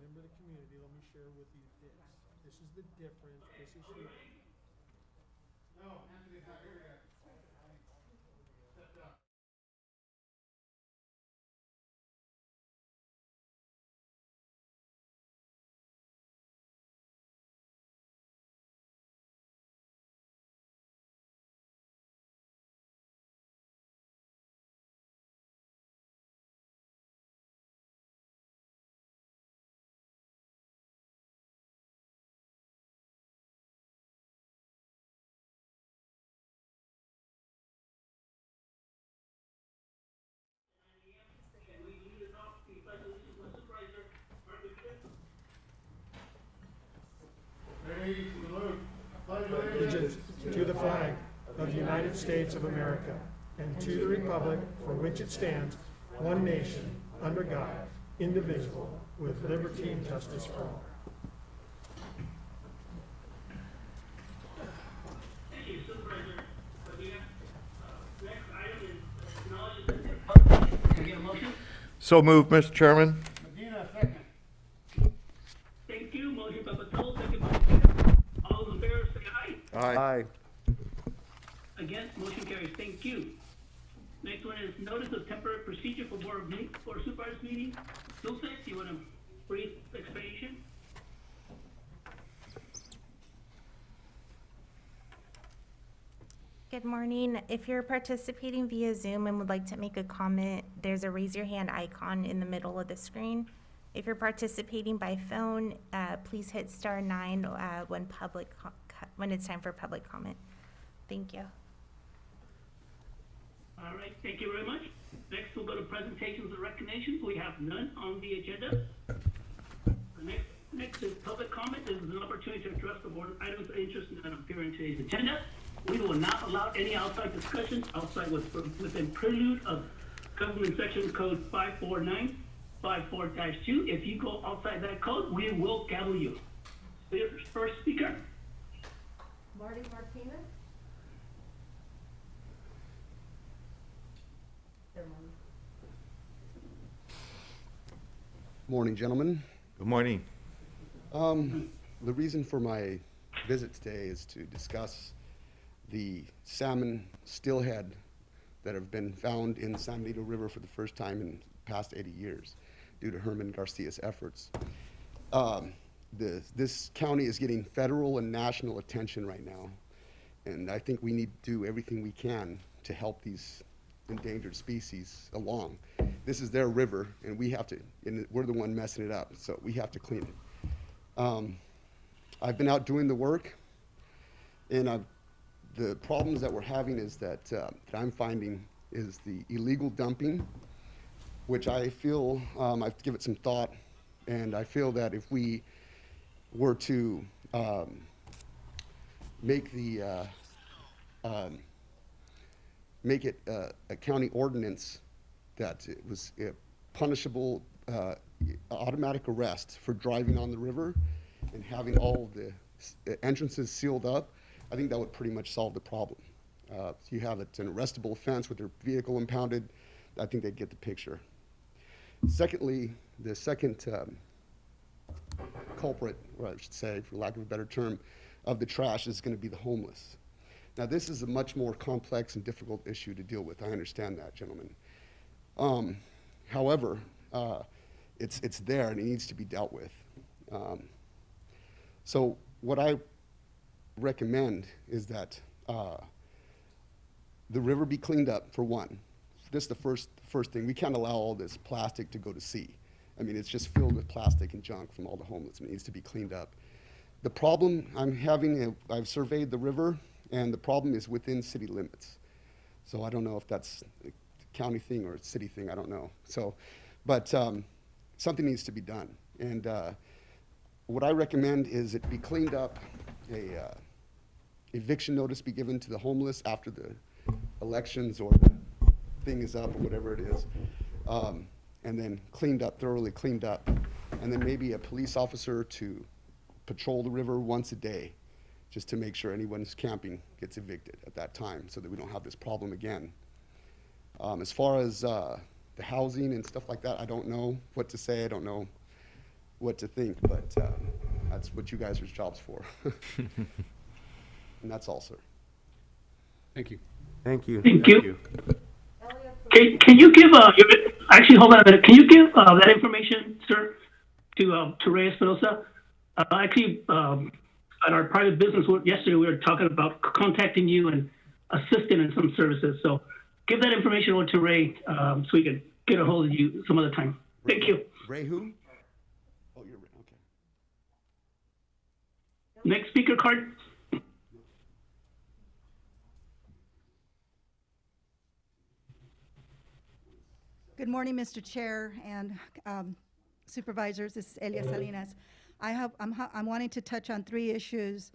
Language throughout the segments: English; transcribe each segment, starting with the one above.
member of the community, let me share with you this. This is the difference. This is who. No, Anthony's not here yet. Stepped up. Allegiance to the flag of the United States of America and to the republic for which it stands, one nation, under God, indivisible, with liberty and justice for all. Thank you, Supervisor. Next item is acknowledgement. Can I get a motion? So moved, Mr. Chairman. Medina, second. Thank you. Motion by BOTELHO, second by Benito. All those in favor say aye. Aye. Against, motion carries. Thank you. Next one is notice of temporary procedure for board of meeting, for supervisors meeting. Dulce, do you want a brief explanation? Good morning. If you're participating via Zoom and would like to make a comment, there's a raise your hand icon in the middle of the screen. If you're participating by phone, please hit *9 when it's time for public comment. Thank you. All right, thank you very much. Next, we'll go to presentations and recognitions. We have none on the agenda. Next is public comment. This is an opportunity to address the board items of interest that appear in today's agenda. We will not allow any outside discussions outside within purview of Government Section Code 54954-2. If you go outside that code, we will gavel you. First speaker. Marty Martinez. Morning, gentlemen. Good morning. The reason for my visit today is to discuss the salmon steelhead that have been found in the San Benito River for the first time in the past 80 years due to Herman Garcia's efforts. This county is getting federal and national attention right now, and I think we need to do everything we can to help these endangered species along. This is their river, and we're the one messing it up, so we have to clean it. I've been out doing the work, and the problems that we're having is that I'm finding is the illegal dumping, which I feel I've given it some thought, and I feel that if we were to make it a county ordinance that it was a punishable automatic arrest for driving on the river and having all the entrances sealed up, I think that would pretty much solve the problem. If you have an arrestable offense with their vehicle impounded, I think they'd get the picture. Secondly, the second culprit, or I should say, for lack of a better term, of the trash is going to be the homeless. Now, this is a much more complex and difficult issue to deal with. I understand that, gentlemen. However, it's there and it needs to be dealt with. So what I recommend is that the river be cleaned up, for one. This is the first thing. We can't allow all this plastic to go to sea. I mean, it's just filled with plastic and junk from all the homeless, and it needs to be cleaned up. The problem I'm having, I've surveyed the river, and the problem is within city limits. So I don't know if that's a county thing or a city thing, I don't know. So, but something needs to be done. And what I recommend is it be cleaned up, a eviction notice be given to the homeless after the elections or the thing is up or whatever it is, and then cleaned up, thoroughly cleaned up. And then maybe a police officer to patrol the river once a day, just to make sure anyone who's camping gets evicted at that time so that we don't have this problem again. As far as the housing and stuff like that, I don't know what to say. I don't know what to think, but that's what you guys' job's for. And that's all, sir. Thank you. Thank you. Thank you. Elliot, Can you give, actually, hold on a minute. Can you give that information, sir, to Ray Espinosa? Actually, at our private business yesterday, we were talking about contacting you and assisting in some services. So give that information over to Ray so we can get a hold of you some other time. Thank you. Ray who? Oh, you're Ray, okay. Next speaker card. Good morning, Mr. Chair and Supervisors. This is Elia Salinas. I'm wanting to touch on 3 issues.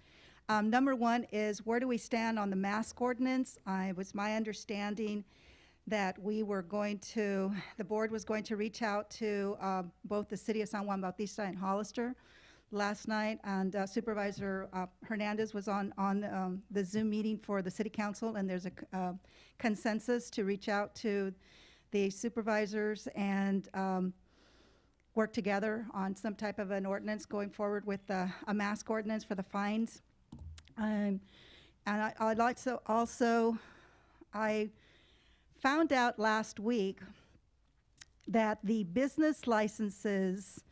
Number 1 is, where do we stand on the mask ordinance? It was my understanding that the board was going to reach out to both the city of San Juan Bautista and Hollister last night, and Supervisor Hernandez was on the Zoom meeting for the city council, and there's a consensus to reach out to the supervisors and work together on some type of an ordinance going forward with a mask ordinance for the fines. And I'd like to also, I found out last week that the business licenses,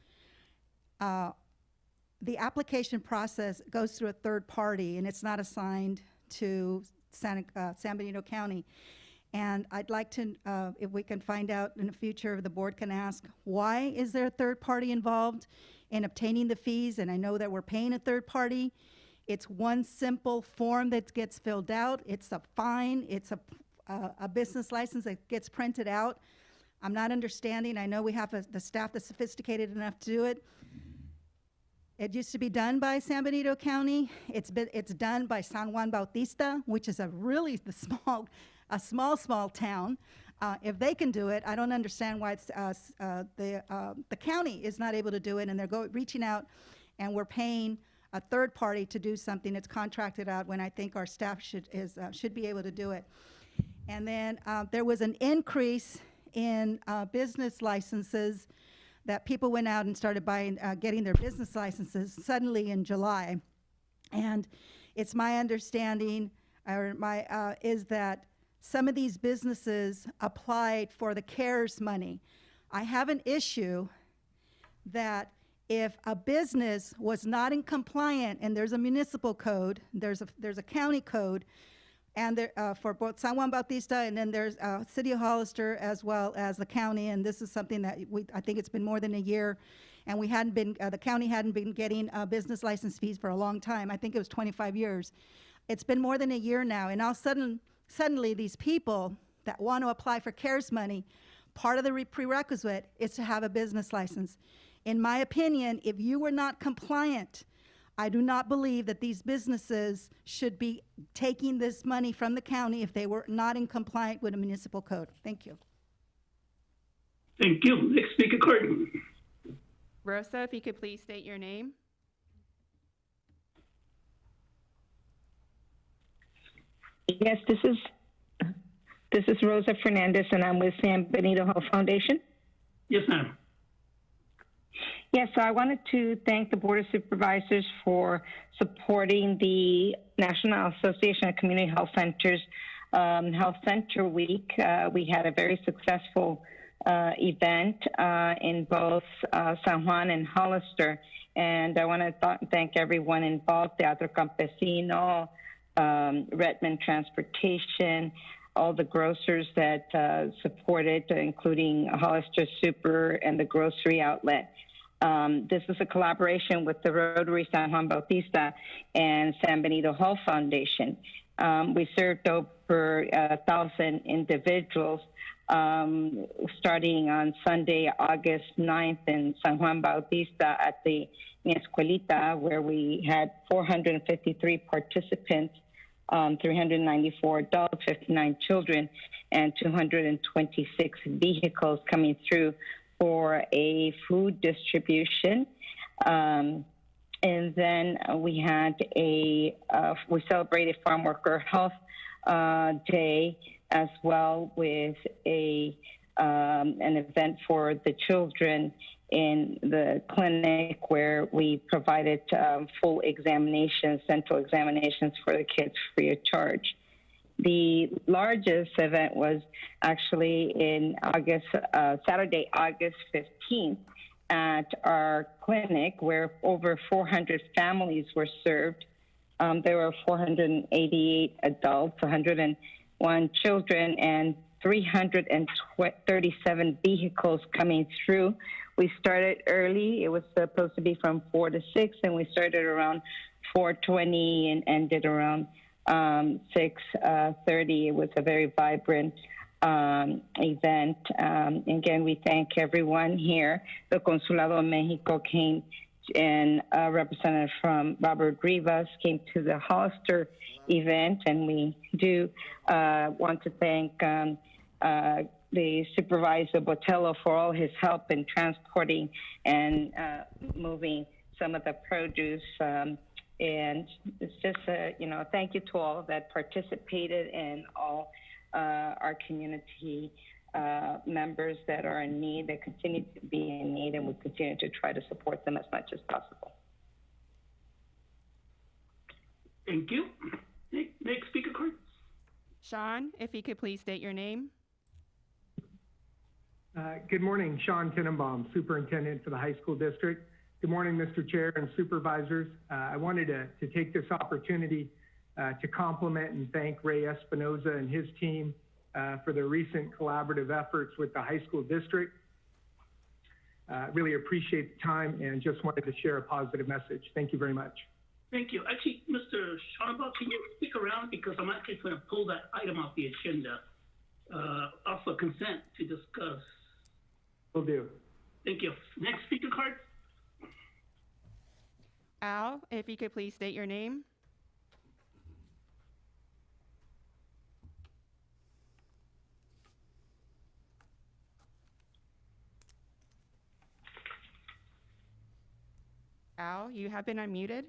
the application process goes through a third party, and it's not assigned to San Benito County. And I'd like to, if we can find out in the future, the board can ask, why is there a third party involved in obtaining the fees? And I know that we're paying a third party. It's one simple form that gets filled out. It's a fine. It's a business license that gets printed out. I'm not understanding. I know we have the staff that's sophisticated enough to do it. It used to be done by San Benito County. It's done by San Juan Bautista, which is a really small town. If they can do it, I don't understand why the county is not able to do it, and they're reaching out, and we're paying a third party to do something that's contracted out when I think our staff should be able to do it. And then there was an increase in business licenses that people went out and started getting their business licenses suddenly in July. And it's my understanding, is that some of these businesses applied for the CARES money. I have an issue that if a business was not in compliant, and there's a municipal code, there's a county code, and there, for both San Juan Bautista, and then there's City of Hollister as well as the county, and this is something that I think it's been more than a year, and we hadn't been, the county hadn't been getting business license fees for a long time. I think it was 25 years. It's been more than a year now, and all suddenly these people that want to apply for CARES money, part of the prerequisite is to have a business license. In my opinion, if you were not compliant, I do not believe that these businesses should be taking this money from the county if they were not in compliant with a municipal code. Thank you. Thank you. Next speaker card. Rosa, if you could please state your name. Yes, this is Rosa Fernandez, and I'm with San Benito Health Foundation. Yes, ma'am. Yes, so I wanted to thank the Board of Supervisors for supporting the National Association of Community Health Centers Health Center Week. We had a very successful event in both San Juan and Hollister, and I want to thank everyone involved, Teatro Campesino, Redmond Transportation, all the grocers that supported, including Hollister Super and the grocery outlet. This is a collaboration with the Rotary San Juan Bautista and San Benito Health Foundation. We served over 1,000 individuals starting on Sunday, August 9th in San Juan Bautista at the Escuelita, where we had 453 participants, 394 adults, 59 children, and 226 vehicles coming through for a food distribution. And then we had we celebrated Farm Worker Health Day as well with an event for the children in the clinic where we provided full examinations, central examinations for the kids free of charge. The largest event was actually in Saturday, August 15th, at our clinic where over 400 families were served. There were 488 adults, 101 children, and 337 vehicles coming through. We started early. It was supposed to be from 4 to 6, and we started around 4:20 and ended around 6:30. It was a very vibrant event. Again, we thank everyone here. The Consulado de Mexico came, and a representative from Robert Rivas came to the Hollister event, and we do want to thank the Supervisor BOTELHO for all his help in transporting and moving some of the produce. And it's just thank you to all that participated and all our community members that are in need, that continue to be in need, and we continue to try to support them as much as possible. Thank you. Next speaker, card. Sean, if you could please state your name. Good morning, Sean Tenenbaum, Superintendent for the High School District. Good morning, Mr. Chair and Supervisors. I wanted to take this opportunity to compliment and thank Ray Espinosa and his team for their recent collaborative efforts with the High School District. Really appreciate the time and just wanted to share a positive message. Thank you very much. Thank you. Actually, Mr. Schonbaugh, can you stick around because I'm actually going to pull that item off the agenda, off of consent to discuss. Will do. Thank you. Next speaker card. Al, if you could please state your name. Al, you have been unmuted.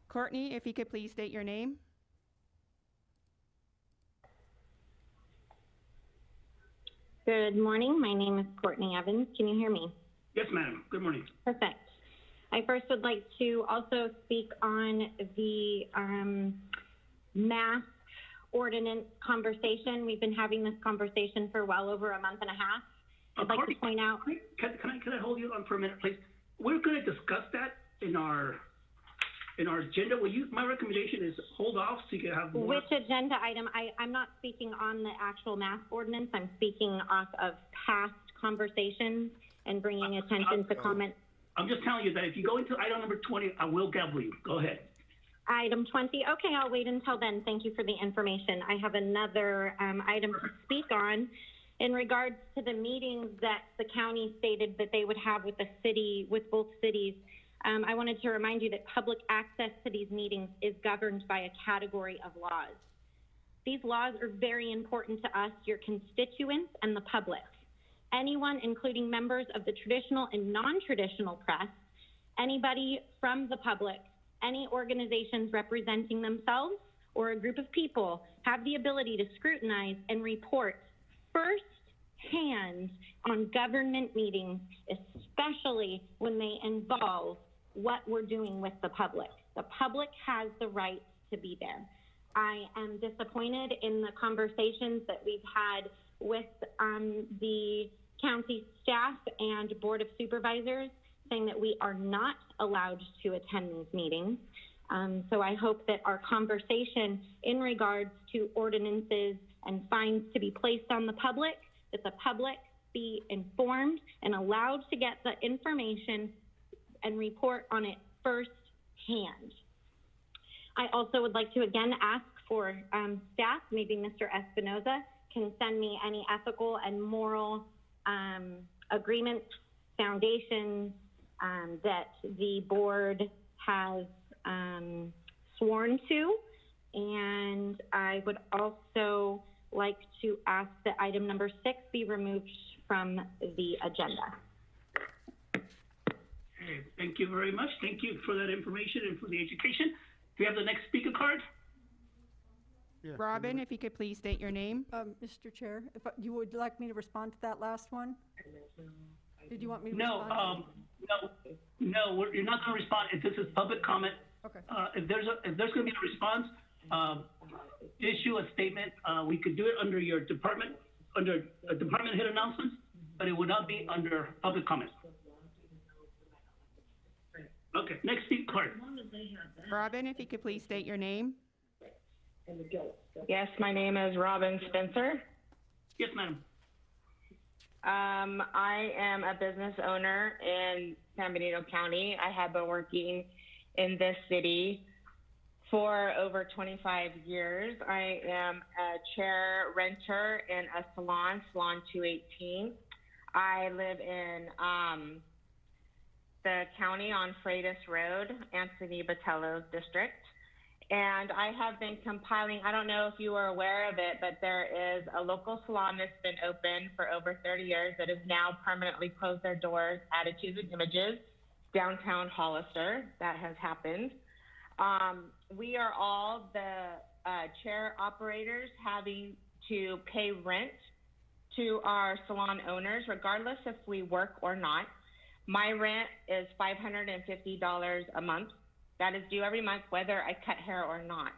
Courtney, if you could please state your name. Good morning. My name is Courtney Evans. Can you hear me? Yes, ma'am. Good morning. Perfect. I first would like to also speak on the mask ordinance conversation. We've been having this conversation for well over a month and a half. I'd like to point out. Can I hold you on for a minute, please? We're going to discuss that in our agenda. My recommendation is hold off so you can have more. Which agenda item? I'm not speaking on the actual mask ordinance. I'm speaking off of past conversations and bringing attention to comments. I'm just telling you that if you go into item number 20, I will gavel you. Go ahead. Item 20. Okay, I'll wait until then. Thank you for the information. I have another item to speak on in regards to the meetings that the county stated that they would have with the city, with both cities. I wanted to remind you that public access to these meetings is governed by a category of laws. These laws are very important to us, your constituents, and the public. Anyone, including members of the traditional and non-traditional press, anybody from the public, any organizations representing themselves or a group of people have the ability to scrutinize and report firsthand on government meetings, especially when they involve what we're doing with the public. The public has the right to be there. I am disappointed in the conversations that we've had with the county staff and Board of Supervisors saying that we are not allowed to attend these meetings. So I hope that our conversation in regards to ordinances and fines to be placed on the public, that the public be informed and allowed to get the information and report on it firsthand. I also would like to again ask for staff, maybe Mr. Espinosa can send me any ethical and moral agreements, foundations that the board has sworn to. And I would also like to ask that item number 6 be removed from the agenda. Okay, thank you very much. Thank you for that information and for the education. Do we have the next speaker card? Robin, if you could please state your name. Mr. Chair, if you would like me to respond to that last one? Did you want me to No, respond? you're not going to respond. If this is public comment, Okay. if there's going to be a response, issue a statement. We could do it under your department, under a department head announcements, but it would not be under public comment. Okay, next speaker card. Robin, if you could please state your name. Yes, my name is Robin Spencer. Yes, madam. I am a business owner in San Benito County. I have been working in this city for over 25 years. I am a chair renter in a salon, Salon 218. I live in the county on Freitas Road, Anthony Botelho district. And I have been compiling, I don't know if you are aware of it, but there is a local salon that's been open for over 30 years that has now permanently closed their doors, Attitudes and Images, downtown Hollister. That has happened. We are all the chair operators having to pay rent to our salon owners, regardless if we work or not. My rent is $550 a month. That is due every month, whether I cut hair or not.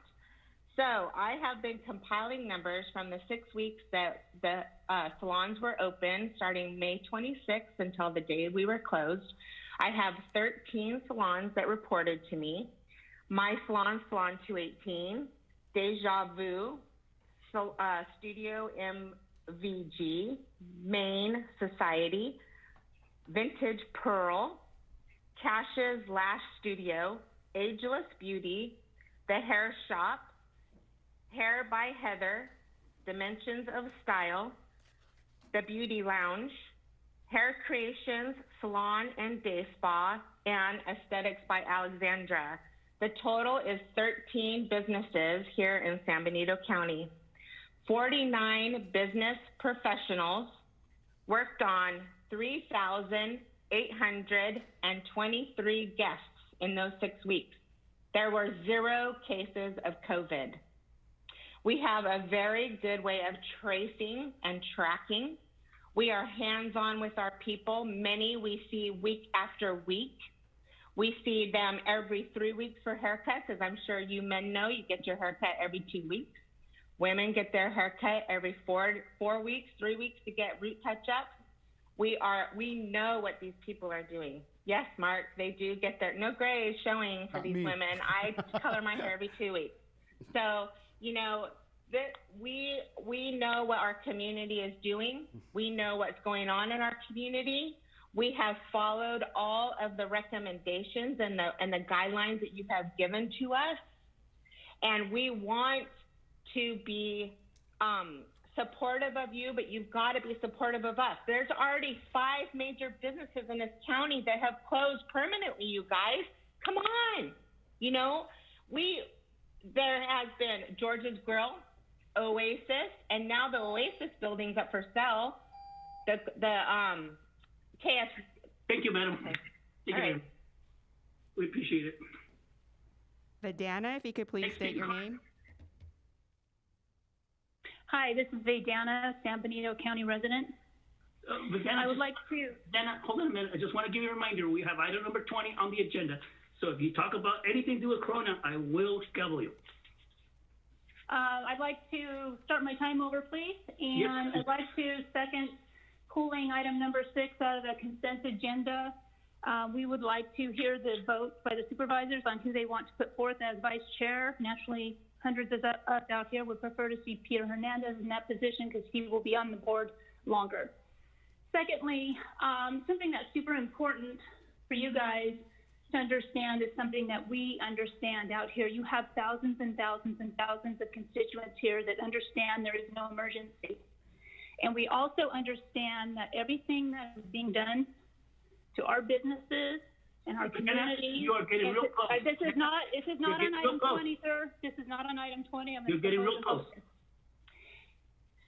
So I have been compiling numbers from the 6 weeks that the salons were open, starting May 26th until the day we were closed. I have 13 salons that reported to me. My salon, Salon 218, Deja Vu, Studio MVG, Maine Society, Vintage Pearl, Cash's Lash Studio, Ageless Beauty, The Hair Shop, Hair by Heather, Dimensions of Style, The Beauty Lounge, Hair Creations, Salon and Day Spa, and Aesthetics by Alexandra. The total is 13 businesses here in San Benito County. 49 business professionals worked on 3,823 guests in those 6 weeks. There were 0 cases of COVID. We have a very good way of tracing and tracking. We are hands-on with our people. Many we see week after week. We see them every 3 weeks for haircuts. As I'm sure you men know, you get your haircut every 2 weeks. Women get their haircut every 4 weeks, 3 weeks to get root touch-ups. We know what these people are doing. Yes, Mark, they do get their, no gray is showing for these women. I color my hair every 2 weeks. So, you know, we know what our community is doing. We know what's going on in our community. We have followed all of the recommendations and the guidelines that you have given to us. And we want to be supportive of you, but you've got to be supportive of us. There's already 5 major businesses in this county that have closed permanently, you guys. Come on. You know, there has been George's Grill, Oasis, and now the Oasis building's up for sale. The KFC. Thank you, madam. Okay. Thank you, madam. We appreciate it. Vidana, if you could please state your name. Hi, this is Vidana, San Benito County resident. Vidana, I would like to... Vidana, hold on a minute. I just want to give you a reminder. We have item number 20 on the agenda. So if you talk about anything to do with Corona, I will gavel you. I'd like to start my time over, please. And Yes. I'd like to second pulling item number 6 out of the consent agenda. We would like to hear the votes by the supervisors on who they want to put forth as vice chair. Naturally, hundreds of us out here would prefer to see Peter Hernandez in that position because he will be on the board longer. Secondly, something that's super important for you guys to understand is something that we understand out here. You have thousands and thousands and thousands of constituents here that understand there is no emergency. And we also understand that everything that is being done to our businesses and our community. You are getting real close. This is not on item 20, sir. This is not on item 20. You're getting real close.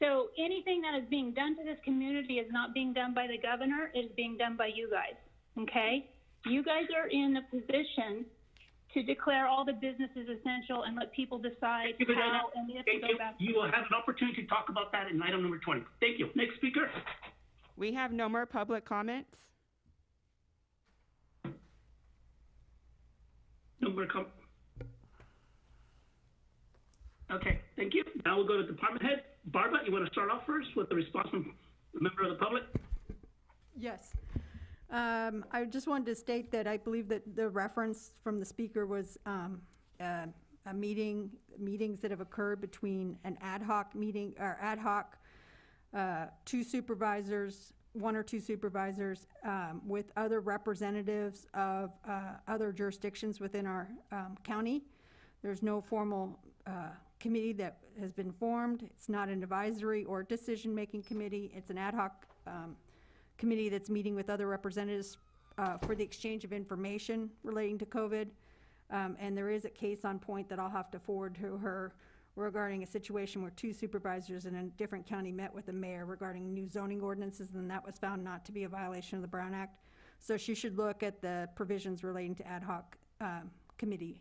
So anything that is being done to this community is not being done by the governor. It is being done by you guys, okay? You guys are in a position to declare all the businesses essential and let people decide how and if to Thank go you. back. You will have an opportunity to talk about that in item number 20. Thank you. Next speaker. We have no more public comments. Okay, thank you. Now we'll go to department head. Barbara, you want to start off first with the response from a member of the public? Yes. I just wanted to state that I believe that the reference from the speaker was meetings that have occurred between an ad hoc meeting, or ad hoc, one or two supervisors, with other representatives of other jurisdictions within our county. There's no formal committee that has been formed. It's not an advisory or decision-making committee. It's an ad hoc committee that's meeting with other representatives for the exchange of information relating to COVID. And there is a case on point that I'll have to forward to her regarding a situation where two supervisors in a different county met with the mayor regarding new zoning ordinances, and that was found not to be a violation of the Brown Act. So she should look at the provisions relating to ad hoc committee,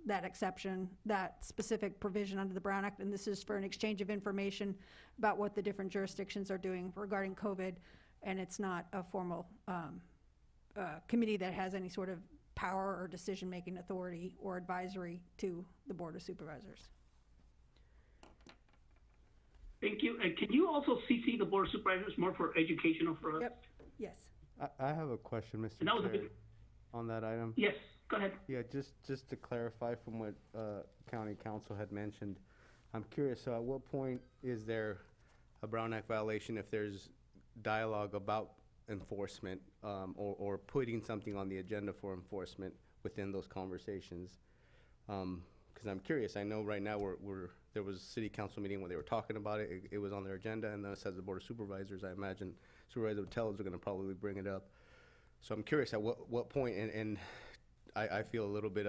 that exception, that specific provision under the Brown Act, and this is for an exchange of information about what the different jurisdictions are doing regarding COVID, and it's not a formal committee that has any sort of power or decision-making authority or advisory to the Board of Supervisors. Thank you. And can you also CC the board of supervisors more for educational for us? Yep, yes. I have a question, Mr. And that was a Chair, big, on that item. yes, go ahead. Yeah, just to clarify from what county council had mentioned, I'm curious, so at what point is there a Brown Act violation if there's dialogue about enforcement, or putting something on the agenda for enforcement within those conversations? Because I'm curious, I know right now there was a city council meeting where they were talking about it, it was on their agenda, and then it says the Board of Supervisors, I imagine Supervisor BOTELHO are gonna probably bring it up. So I'm curious at what point, and I feel a little bit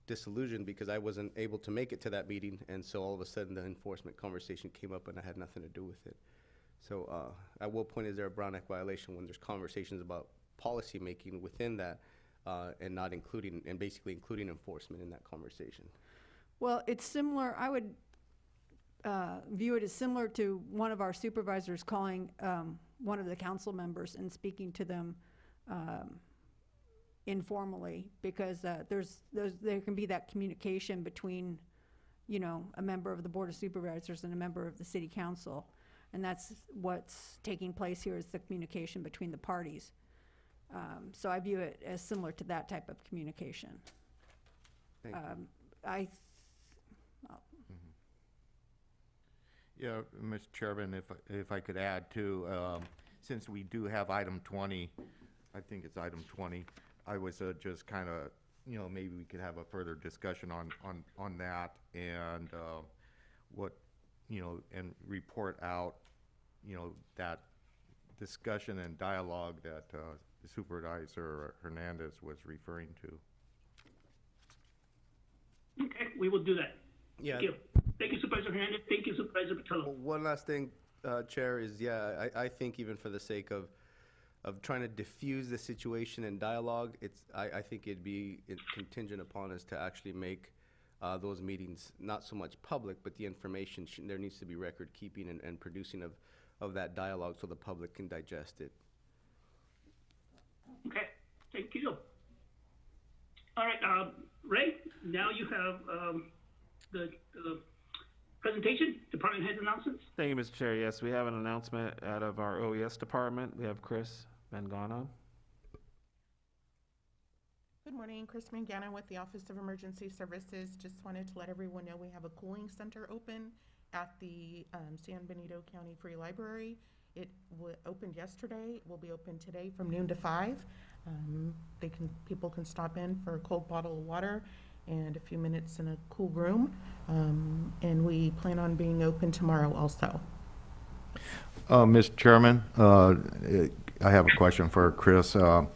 disillusioned because I wasn't able to make it to that meeting, and so all of a sudden the enforcement conversation came up and I had nothing to do with it. So at what point is there a Brown Act violation when there's conversations about policy making within that, and not including, and basically including enforcement in that conversation? Well, it's similar, I would view it as similar to one of our supervisors calling one of the council members and speaking to them informally, because there can be that communication between, you know, a member of the Board of Supervisors and a member of the City Council. And that's what's taking place here, is the communication between the parties. So I view it as similar to that type of communication. Thank you. Yeah, Mr. Chairman, if I could add too, since we do have item 20, I think it's item 20, I was just kind of, you know, maybe we could have a further discussion on that, and what, you know, and report out, you know, that discussion and dialogue that Supervisor Hernandez was referring to. Okay, we will do that. Yeah. Thank you. Thank you, Supervisor Hernandez. Thank you, Supervisor BOTELHO. One last thing, Chair, is I think even for the sake of trying to diffuse the situation in dialogue, I think it'd be contingent upon us to actually make those meetings not so much public, but the information, there needs to be record keeping and producing of that dialogue so the public can digest it. Okay, thank you. All right, Ray, now you have the presentation, department head announcements. Thank you, Mr. Chair. Yes, we have an announcement out of our OES department. We have Chris Mangano. Good morning, Chris Mangano with the Office of Emergency Services. Just wanted to let everyone know we have a cooling center open at the San Benito County Free Library. It opened yesterday. It will be open today from noon to 5. People can stop in for a cold bottle of water and a few minutes in a cool room. And we plan on being open tomorrow also. Mr. Chairman, I have a question for Chris. I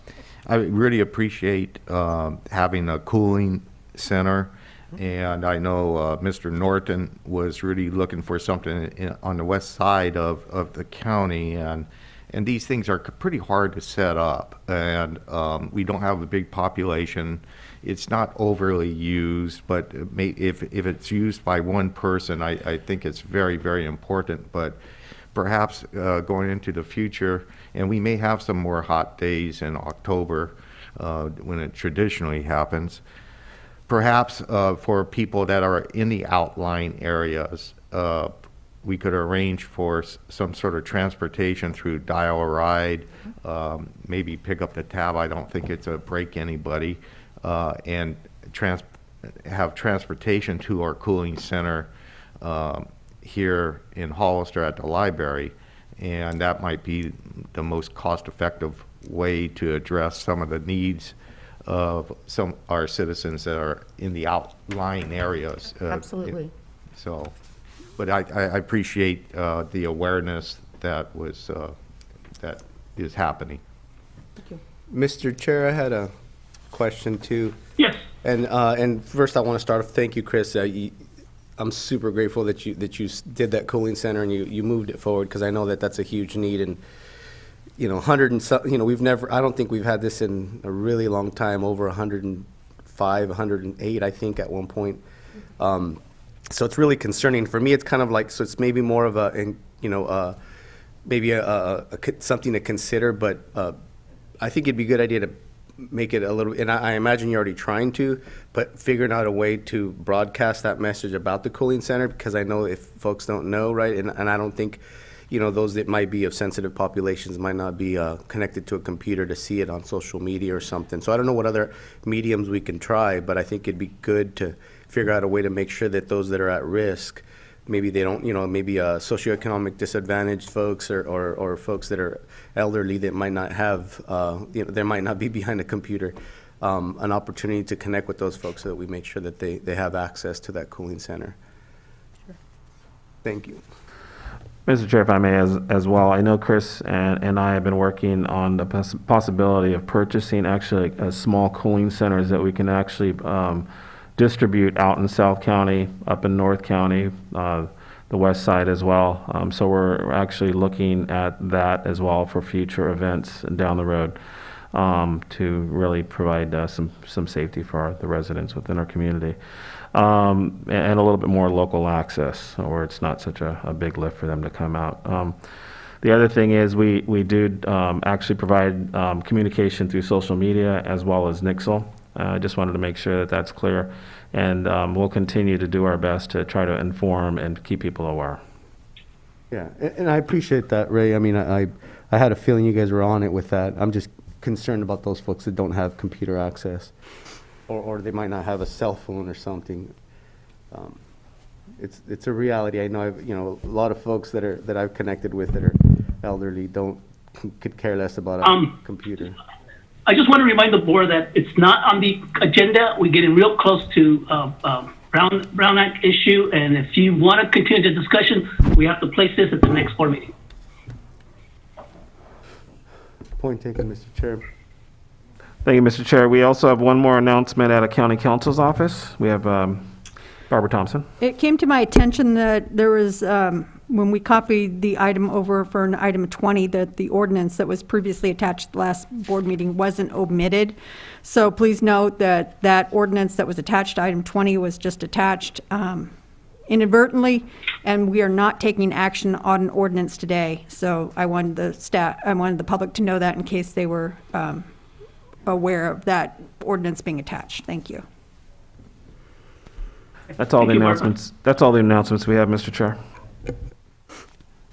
really appreciate having a cooling center, and I know Mr. Norton was really looking for something on the west side of the county, and And these things are pretty hard to set up, and we don't have a big population. It's not overly used, but if it's used by one person, I think it's very, very important. But perhaps going into the future, and we may have some more hot days in October when it traditionally happens, perhaps for people that are in the outlying areas, we could arrange for some sort of transportation through dial a ride, maybe pick up the tab. I don't think it's a break anybody, and have transportation to our cooling center here in Hollister at the library. And that might be the most cost-effective way to address some of the needs of some our citizens that are in the outlying areas. Absolutely. So, but I appreciate the awareness that was that is happening. Thank you. Mr. Chair, I had a question too. Yes. And first I want to start off, thank you, Chris. I'm super grateful that you did that cooling center and you moved it forward, because I know that that's a huge need. And 100 and some, I don't think we've had this in a really long time, over 105, 108, I think at one point. So it's really concerning. For me, it's kind of like, so it's maybe more of maybe something to consider, but I think it'd be a good idea to make it a little, and I imagine you're already trying to, but figuring out a way to broadcast that message about the cooling center, because I know if folks don't know, right, and I don't think, those that might be of sensitive populations might not be connected to a computer to see it on social media or something. So I don't know what other mediums we can try, but I think it'd be good to figure out a way to make sure that those that are at risk, maybe they don't, maybe socioeconomic disadvantaged folks or folks that are elderly that might not have, they might not be behind a computer, an opportunity to connect with those folks so that we make sure that they have access to that cooling center. Sure. Thank you. Mr. Chair, if I may, as well, I know Chris and I have been working on the possibility of purchasing actually small cooling centers that we can actually distribute out in South County, up in North County, the west side as well. So we're actually looking at that as well for future events down the road to really provide some safety for the residents within our community. And a little bit more local access, where it's not such a big lift for them to come out. The other thing is we do actually provide communication through social media as well as Nixle. I just wanted to make sure that that's clear. And we'll continue to do our best to try to inform and keep people aware. Yeah, and I appreciate that, Ray. I mean, I had a feeling you guys were on it with that. I'm just concerned about those folks that don't have computer access, or they might not have a cell phone or something. It's a reality. I know a lot of folks that I've connected with that are elderly could care less about a computer. I just want to remind the board that it's not on the agenda. We're getting real close to Brown Act issue, and if you want to continue the discussion, we have to place this at the next board meeting. Point taken, Mr. Chair. Thank you, Mr. Chair. We also have one more announcement at a county council's office. We have Barbara Thompson. It came to my attention that there was, when we copied the item over for an item 20, that the ordinance that was previously attached to the last board meeting wasn't omitted. So please note that that ordinance that was attached to item 20 was just attached inadvertently, and we are not taking action on an ordinance today. So I wanted the public to know that in case they were aware of that ordinance being attached. Thank you. That's all the announcements. That's all the announcements we have, Mr. Chair.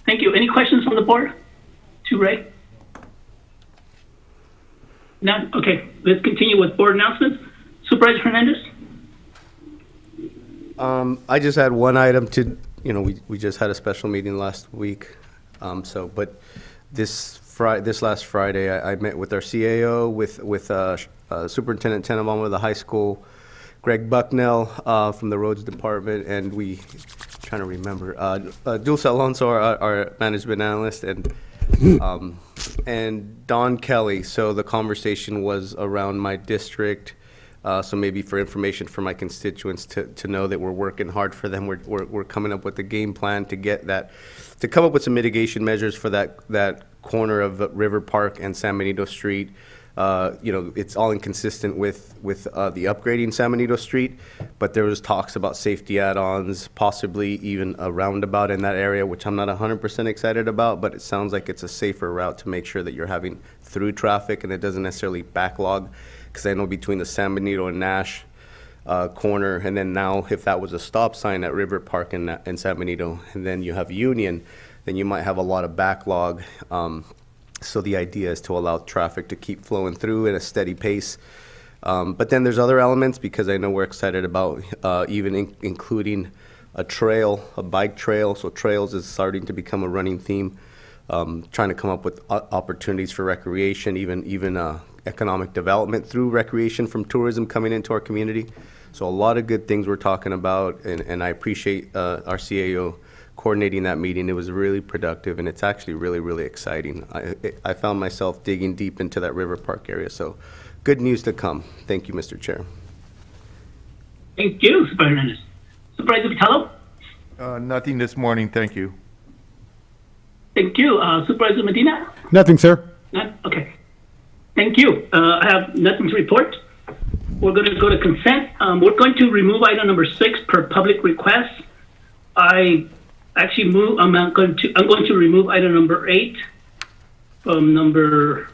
Thank you. Any questions from the board to Ray? None? Okay, let's continue with board announcements. Supervisor Hernandez? I just had one item to, we just had a special meeting last week. But this last Friday, I met with our CAO, with Superintendent Tenenbaum of the high school, Greg Bucknell from the roads department, and trying to remember, Dulce Alonso, our management analyst, and Don Kelly. So the conversation was around my district, So maybe for information for my constituents to know that we're working hard for them. We're coming up with a game plan to get that, to come up with some mitigation measures for that corner of River Park and San Benito Street. You know, it's all inconsistent with the upgrading San Benito Street, but there was talks about safety add-ons, possibly even a roundabout in that area, which I'm not 100% excited about, but it sounds like it's a safer route to make sure that you're having through traffic and it doesn't necessarily backlog. Because I know between the San Benito and Nash corner, and then now if that was a stop sign at River Park and San Benito, and then you have Union, then you might have a lot of backlog. So the idea is to allow traffic to keep flowing through at a steady pace. But then there's other elements, because I know we're excited about even including a trail, a bike trail. So trails is starting to become a running theme. Trying to come up with opportunities for recreation, even economic development through recreation from tourism coming into our community. So a lot of good things we're talking about, and I appreciate our CAO coordinating that meeting. It was really productive, and it's actually really, really exciting. I found myself digging deep into that River Park area, so good news to come. Thank you, Mr. Chair. Thank you, Supervisor Hernandez. Supervisor Botelho? Nothing this morning, thank you. Thank you. Supervisor Medina? Nothing, sir. None? Okay. Thank you. I have nothing to report. We're going to go to consent. We're going to remove item number 6 per public request. I actually I'm going to remove item number 8 from number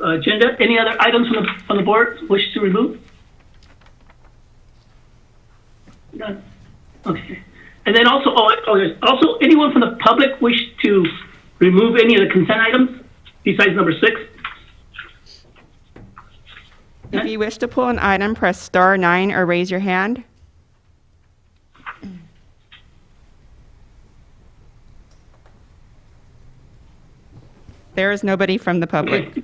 agenda. Any other items from the board wish to remove? None. Okay. And then also, also anyone from the public wish to remove any of the consent items besides number 6? If you wish to pull an item, press star 9 or raise your hand. There is nobody from the public. Okay.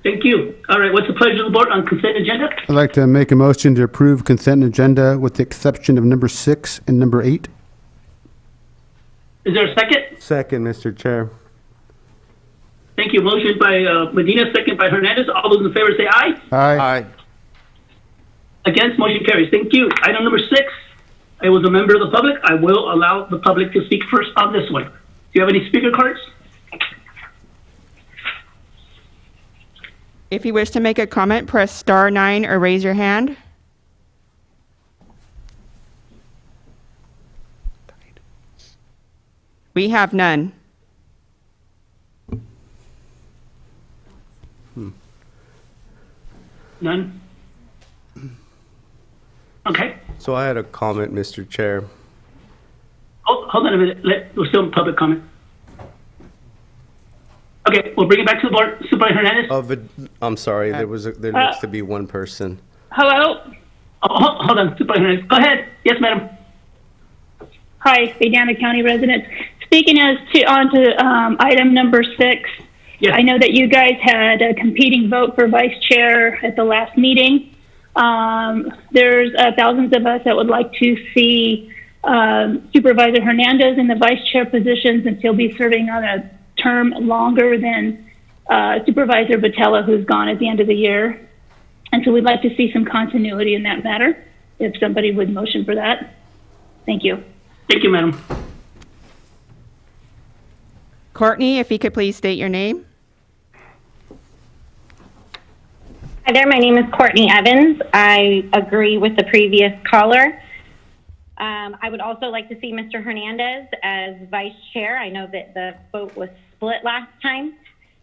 Thank you. All right, what's the pleasure of the board on consent agenda? I'd like to make a motion to approve consent agenda with the exception of number 6 and number 8. Is there a second? Second, Mr. Chair. Thank you. Motion by Medina, second by Hernandez. All those in favor say aye. Aye. Against, motion carries. Thank you. Item number 6. I was a member of the public. I will allow the public to speak first on this one. Do you have any speaker cards? If you wish to make a comment, press star 9 or raise your hand. We have none. None? Okay. So I had a comment, Mr. Chair. Hold on a minute. We're still in public comment. Okay, we'll bring it back to the board. Supervisor Hernandez? I'm sorry, there needs to be one person. Hello? Oh, hold on, Supervisor Hernandez. Go ahead. Yes, madam. Hi, Sedana County residents. Speaking on to item number 6, yes. I know that you guys had a competing vote for vice chair at the last meeting. There's thousands of us that would like to see Supervisor Hernandez in the vice chair position, since he'll be serving on a term longer than Supervisor Botelho, who's gone at the end of the year. And so we'd like to see some continuity in that matter, if somebody would motion for that. Thank you. Thank you, madam. Courtney, if you could please state your name. Hi there, my name is Courtney Evans. I agree with the previous caller. I would also like to see Mr. Hernandez as vice chair. I know that the vote was split last time.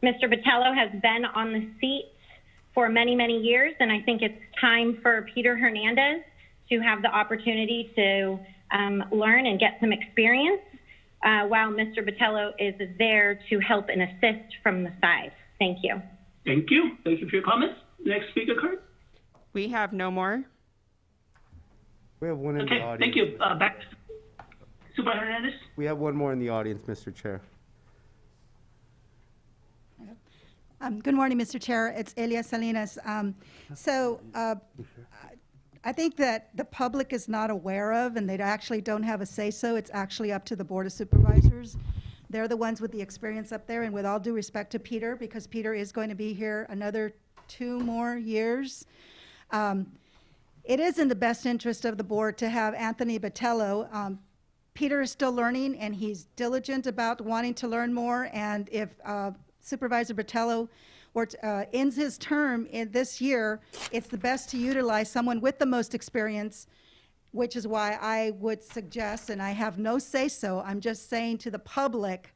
Mr. Botelho has been on the seat for many, many years, and I think it's time for Peter Hernandez to have the opportunity to learn and get some experience while Mr. Botelho is there to help and assist from the side. Thank you. Thank you. Thank you for your comments. Next speaker card. We have no more. We have one in the audience. Thank you. Back to Supervisor Hernandez. We have one more in the audience, Mr. Chair. Good morning, Mr. Chair. It's Elia Salinas. I think that the public is not aware of, and they actually don't have a say-so. It's actually up to the Board of Supervisors. They're the ones with the experience up there, and with all due respect to Peter, because Peter is going to be here another 2 more years, It is in the best interest of the board to have Anthony Botelho. Peter is still learning, and he's diligent about wanting to learn more. And if Supervisor Botelho ends his term in this year, it's the best to utilize someone with the most experience, which is why I would suggest, and I have no say-so, I'm just saying to the public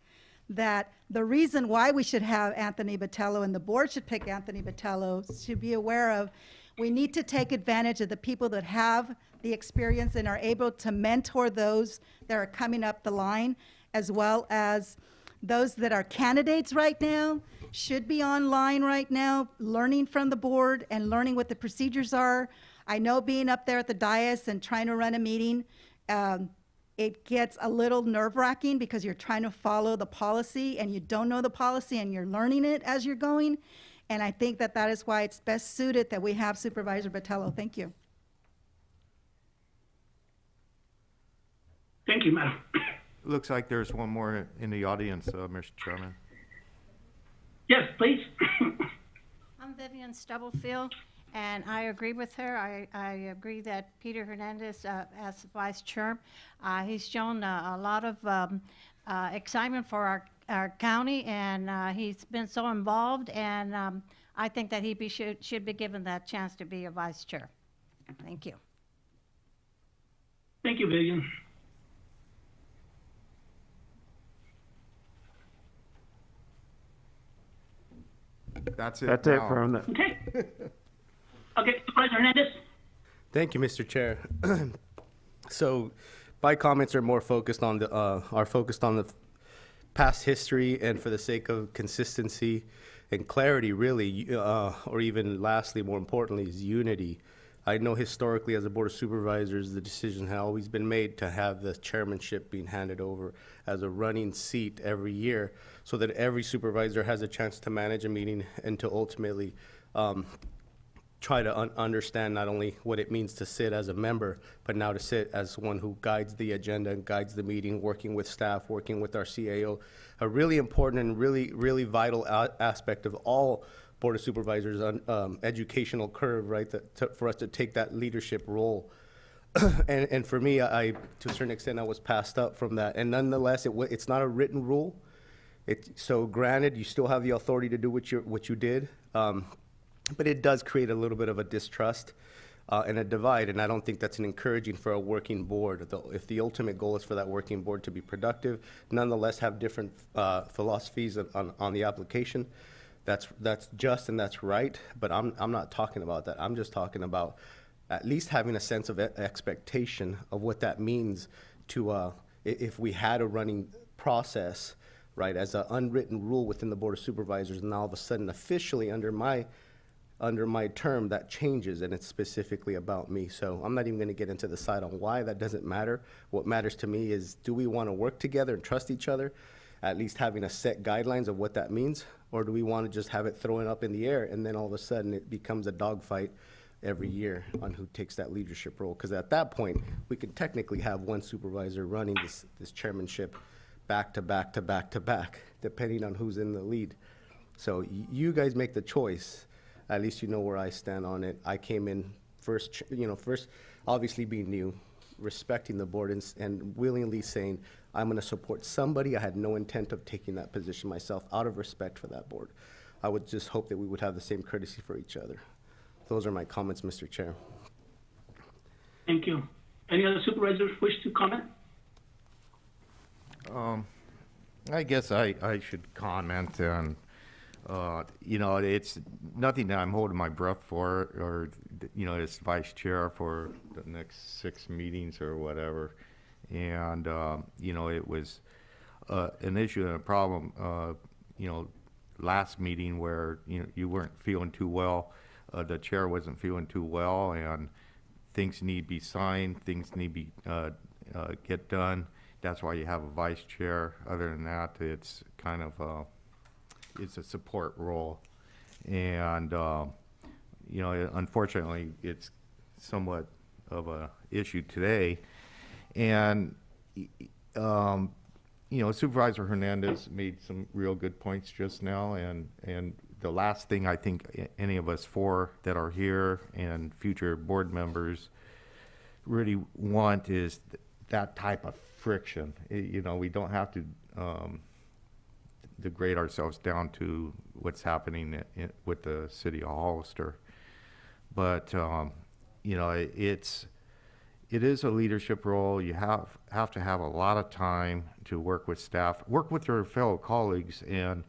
that the reason why we should have Anthony Botelho and the board should pick Anthony Botelho to be aware of, we need to take advantage of the people that have the experience and are able to mentor those that are coming up the line, as well as those that are candidates right now, should be online right now, learning from the board and learning what the procedures are. I know being up there at the dais and trying to run a meeting, it gets a little nerve-wracking because you're trying to follow the policy and you don't know the policy and you're learning it as you're going. And I think that that is why it's best suited that we have Supervisor Botelho. Thank you. Thank you, Madam. Looks like there's one more in the audience, Mr. Chairman. Yes, please. I'm Vivian Stubblefield, and I agree with her. I agree that Peter Hernandez, as vice chair, he's shown a lot of excitement for our county, and he's been so involved, and I think that he should be given that chance to be a vice chair. Thank you. Thank you, Vivian. That's it. That's it from the. Okay. Okay, Supervisor Hernandez. Thank you, Mr. Chair. So, my comments are more focused on the past history, and for the sake of consistency and clarity, really, or even lastly, more importantly, is unity. I know historically, as a Board of Supervisors, the decision had always been made to have the chairmanship being handed over as a running seat every year, so that every supervisor has a chance to manage a meeting and to ultimately try to understand not only what it means to sit as a member, but now to sit as one who guides the agenda and guides the meeting, working with staff, working with our CAO. A really important and really vital aspect of all Board of Supervisors educational curve, right, for us to take that leadership role. and for me, to a certain extent, I was passed up from that. And nonetheless, it's not a written rule. So granted, you still have the authority to do what you did, but it does create a little bit of a distrust and a divide, and I don't think that's encouraging for a working board. If the ultimate goal is for that working board to be productive, nonetheless have different philosophies on the application, that's just and that's right, but I'm not talking about that. I'm just talking about at least having a sense of expectation of what that means to, if we had a running process, right, as an unwritten rule within the Board of Supervisors, and all of a sudden officially under my term that changes, and it's specifically about me. So I'm not even going to get into the side on why. That doesn't matter. What matters to me is, do we want to work together and trust each other, at least having a set guidelines of what that means, or do we want to just have it thrown up in the air and then all of a sudden it becomes a dogfight every year on who takes that leadership role? Because at that point, we can technically have one supervisor running this chairmanship back to back to back to back, depending on who's in the lead. So you guys make the choice. At least you know where I stand on it. I came in first obviously being new, respecting the board and willingly saying, I'm going to support somebody. I had no intent of taking that position myself out of respect for that board. I would just hope that we would have the same courtesy for each other. Those are my comments, Mr. Chair. Thank you. Any other supervisors wish to comment? I guess I should comment on, it's nothing that I'm holding my breath for, or, as vice chair for the next 6 meetings or whatever. And, it was an issue and a problem, last meeting where, you weren't feeling too well. The chair wasn't feeling too well, and things need to be signed, things need to be get done. That's why you have a vice chair. Other than that, it's kind of it's a support role. And, unfortunately, it's somewhat of a issue today. And, Supervisor Hernandez made some real good points just now, and the last thing I think any of us four that are here and future board members really want is that type of friction. You know, we don't have to degrade ourselves down to what's happening with the city of Hollister. But, you know, it is a leadership role. You have to have a lot of time to work with staff, work with your fellow colleagues, and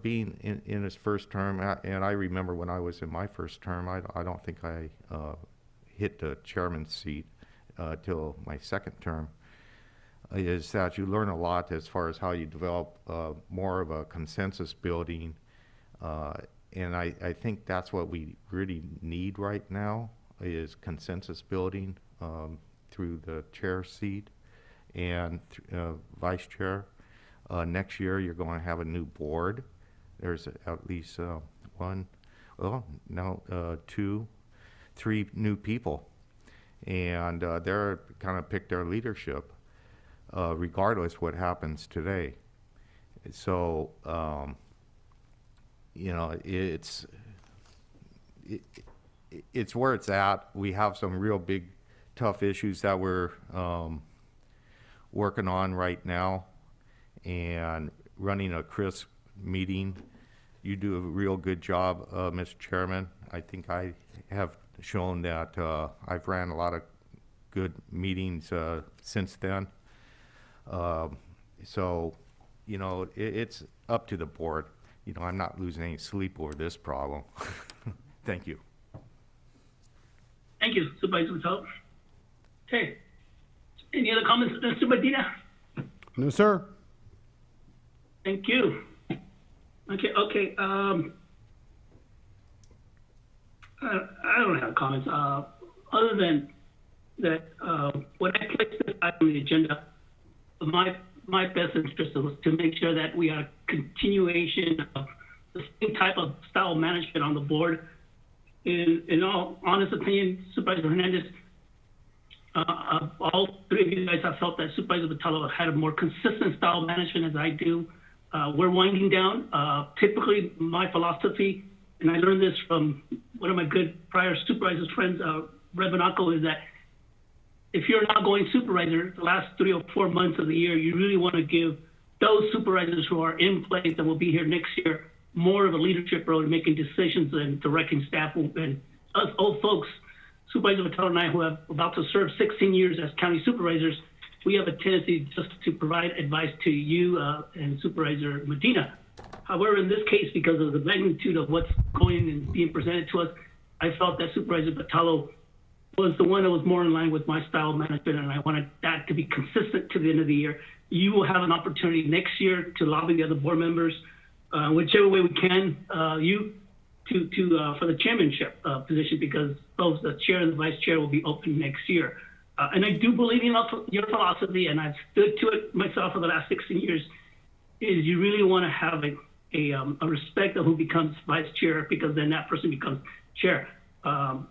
being in his first term, and I remember when I was in my first term, I don't think I hit the chairman's seat till my second term, is that you learn a lot as far as how you develop more of a consensus building, and I think that's what we really need right now, is consensus building through the chair seat and vice chair. Next year, you're going to have a new board. There's at least two, three new people. And they're kind of pick their leadership, regardless what happens today. So, you know, it's where it's at. We have some real big, tough issues that we're working on right now. And running a CRUZ meeting, you do a real good job, Mr. Chairman. I think I have shown that I've ran a lot of good meetings since then. So, you know, it's up to the board. You know, I'm not losing any sleep over this problem. Thank you. Thank you, Supervisor Botelho. Okay. Any other comments, Mr. Medina? No, sir. Thank you. Okay. I don't have comments. Other than that, when I placed this item on the agenda, my best interest was to make sure that we are continuation of the same type of style management on the board. In all honest opinion, Supervisor Hernandez, all three of you guys have felt that Supervisor Botelho had a more consistent style management as I do. We're winding down. Typically, my philosophy, and I learned this from one of my good prior supervisors friends, Rebenaco, is that if you're not going supervisor the last 3 or 4 months of the year, you really want to give those supervisors who are in place and will be here next year more of a leadership role in making decisions and directing staff. And us old folks, Supervisor Botelho and I, who have about to serve 16 years as county supervisors, we have a tendency just to provide advice to you and Supervisor Medina. However, in this case, because of the magnitude of what's going and being presented to us, I felt that Supervisor Botelho was the one that was more in line with my style of management, and I wanted that to be consistent to the end of the year. You will have an opportunity next year to lobby the other board members, whichever way we can, for the chairmanship position, because both the chair and the vice chair will be open next year. And I do believe in your philosophy, and I've stood to it myself for the last 16 years, is you really want to have a respect of who becomes vice chair, because then that person becomes chair.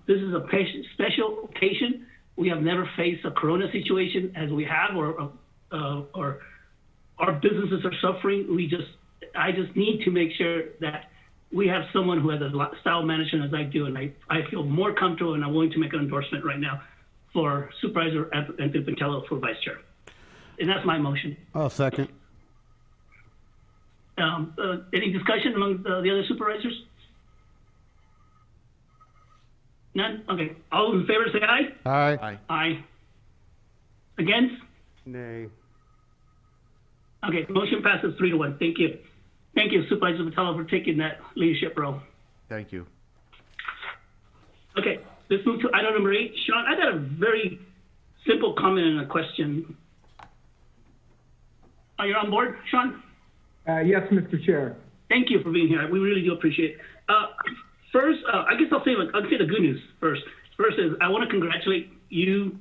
This is a special occasion. We have never faced a corona situation as we have, or our businesses are suffering. I just need to make sure that we have someone who has a style management as I do, and I feel more comfortable, and I'm willing to make an endorsement right now for Supervisor Anthony Botelho for vice chair. And that's my motion. I'll second. Any discussion among the other supervisors? None? Okay. All in favor say aye. Aye. Aye. Aye. Against? Nay. Okay, motion passes 3-1. Thank you. Thank you, Supervisor Botelho, for taking that leadership role. Thank you. Okay, let's move to item number 8. Sean, I got a very simple comment and a question. Are you on board, Sean? Yes, Mr. Chair. Thank you for being here. We really do appreciate it. First, I guess I'll say the good news first. First is I want to congratulate you,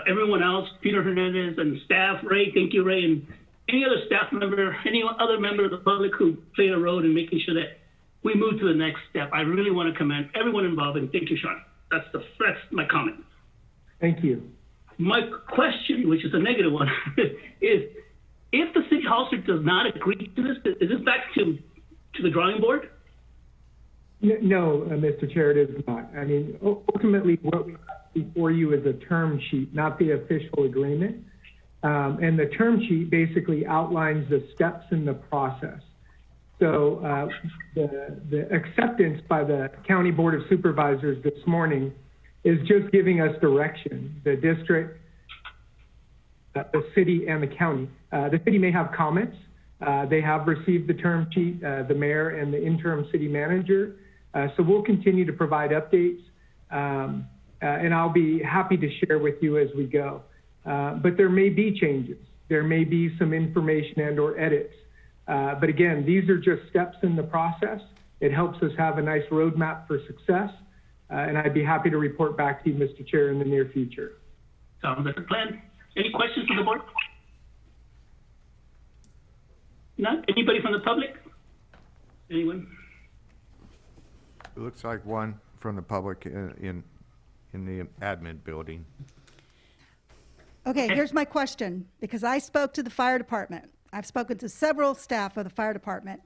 everyone else, Peter Hernandez and staff, Ray, thank you, Ray, and any other staff member, any other member of the public who played a role in making sure that we move to the next step. I really want to commend everyone involved, and thank you, Sean. That's my comment. Thank you. My question, which is a negative one, is if the city hall does not agree to this, is this back to to the drawing board? No, Mr. Chair, it is not. I mean, ultimately, what we have before you is a term sheet, not the official agreement. And the term sheet basically outlines the steps in the process. So the acceptance by the County Board of Supervisors this morning is just giving us direction, the district, the city, and the county. The city may have comments. They have received the term sheet, the mayor and the interim city manager. So we'll continue to provide updates, and I'll be happy to share with you as we go. But there may be changes. There may be some information and or edits. But again, these are just steps in the process. It helps us have a nice roadmap for success. And I'd be happy to report back to you, Mr. Chair, in the near future. Sounds like a plan. Any questions from the board? None? Anybody from the public? Anyone? It looks like one from the public in the admin building. Okay, here's my question, because I spoke to the fire department. I've spoken to several staff of the fire department.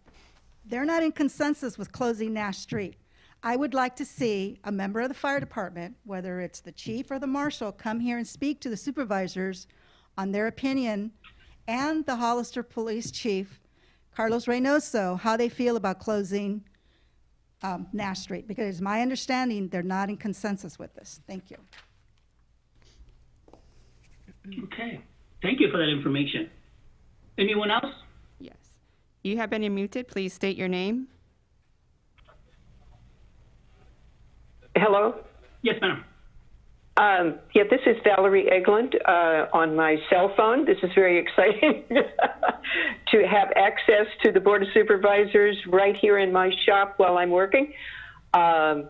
They're not in consensus with closing Nash Street. I would like to see a member of the fire department, whether it's the chief or the marshal, come here and speak to the supervisors on their opinion, and the Hollister Police Chief, Carlos Reynoso, how they feel about closing Nash Street, because it's my understanding they're not in consensus with this. Thank you. Okay. Thank you for that information. Anyone else? Yes. You have been unmuted. Please state your name. Hello? Yes, ma'am. Yeah, this is Valerie Eglund on my cell phone. This is very exciting to have access to the Board of Supervisors right here in my shop while I'm working. I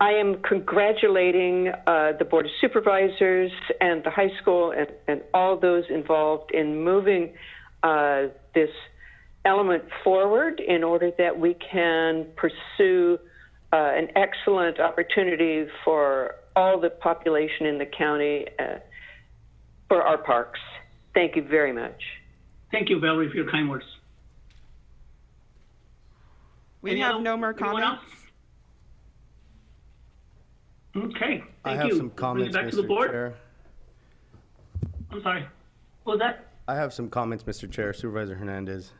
am congratulating the Board of Supervisors and the high school and all those involved in moving this element forward in order that we can pursue an excellent opportunity for all the population in the county for our parks. Thank you very much. Thank you, Valerie, for your kind words. We have no more comments. Okay, I thank have you. some comments, Back to the Mr. board. Chair. I'm sorry. What was that? I have some comments, Mr. Chair. Supervisor Hernandez.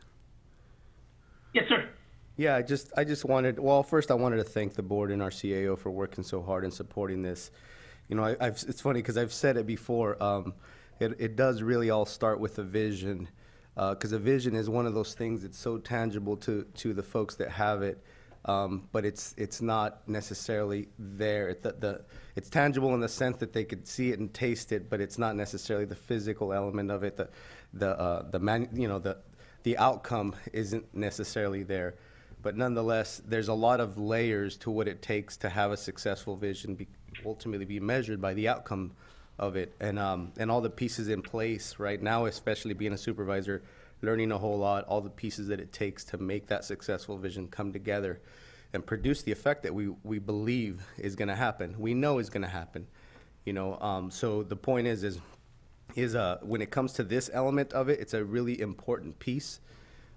Yes, sir. Yeah, I just wanted, well, first I wanted to thank the board and our CAO for working so hard and supporting this. You know, it's funny because I've said it before, it does really all start with a vision, because a vision is one of those things that's so tangible to the folks that have it, but it's not necessarily there. It's tangible in the sense that they could see it and taste it, but it's not necessarily the physical element of it. The outcome isn't necessarily there. But nonetheless, there's a lot of layers to what it takes to have a successful vision, ultimately be measured by the outcome of it, and all the pieces in place right now, especially being a supervisor, learning a whole lot, all the pieces that it takes to make that successful vision come together and produce the effect that we believe is going to happen. We know is going to happen, you know. So the point is when it comes to this element of it, it's a really important piece.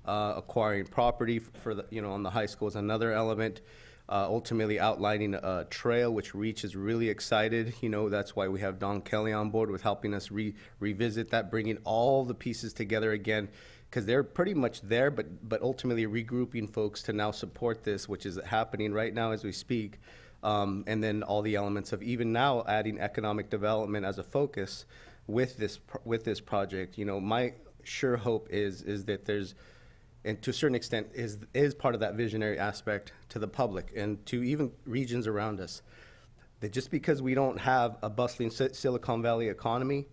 Acquiring property for the, on the high school is another element. Ultimately outlining a trail, which Reach is really excited. You know, that's why we have Don Kelly on board with helping us revisit that, bringing all the pieces together again, because they're pretty much there, but ultimately regrouping folks to now support this, which is happening right now as we speak. And then all the elements of even now adding economic development as a focus with this project. You know, my sure hope is that there's, and to a certain extent is part of that visionary aspect to the public and to even regions around us, that just because we don't have a bustling Silicon Valley economy,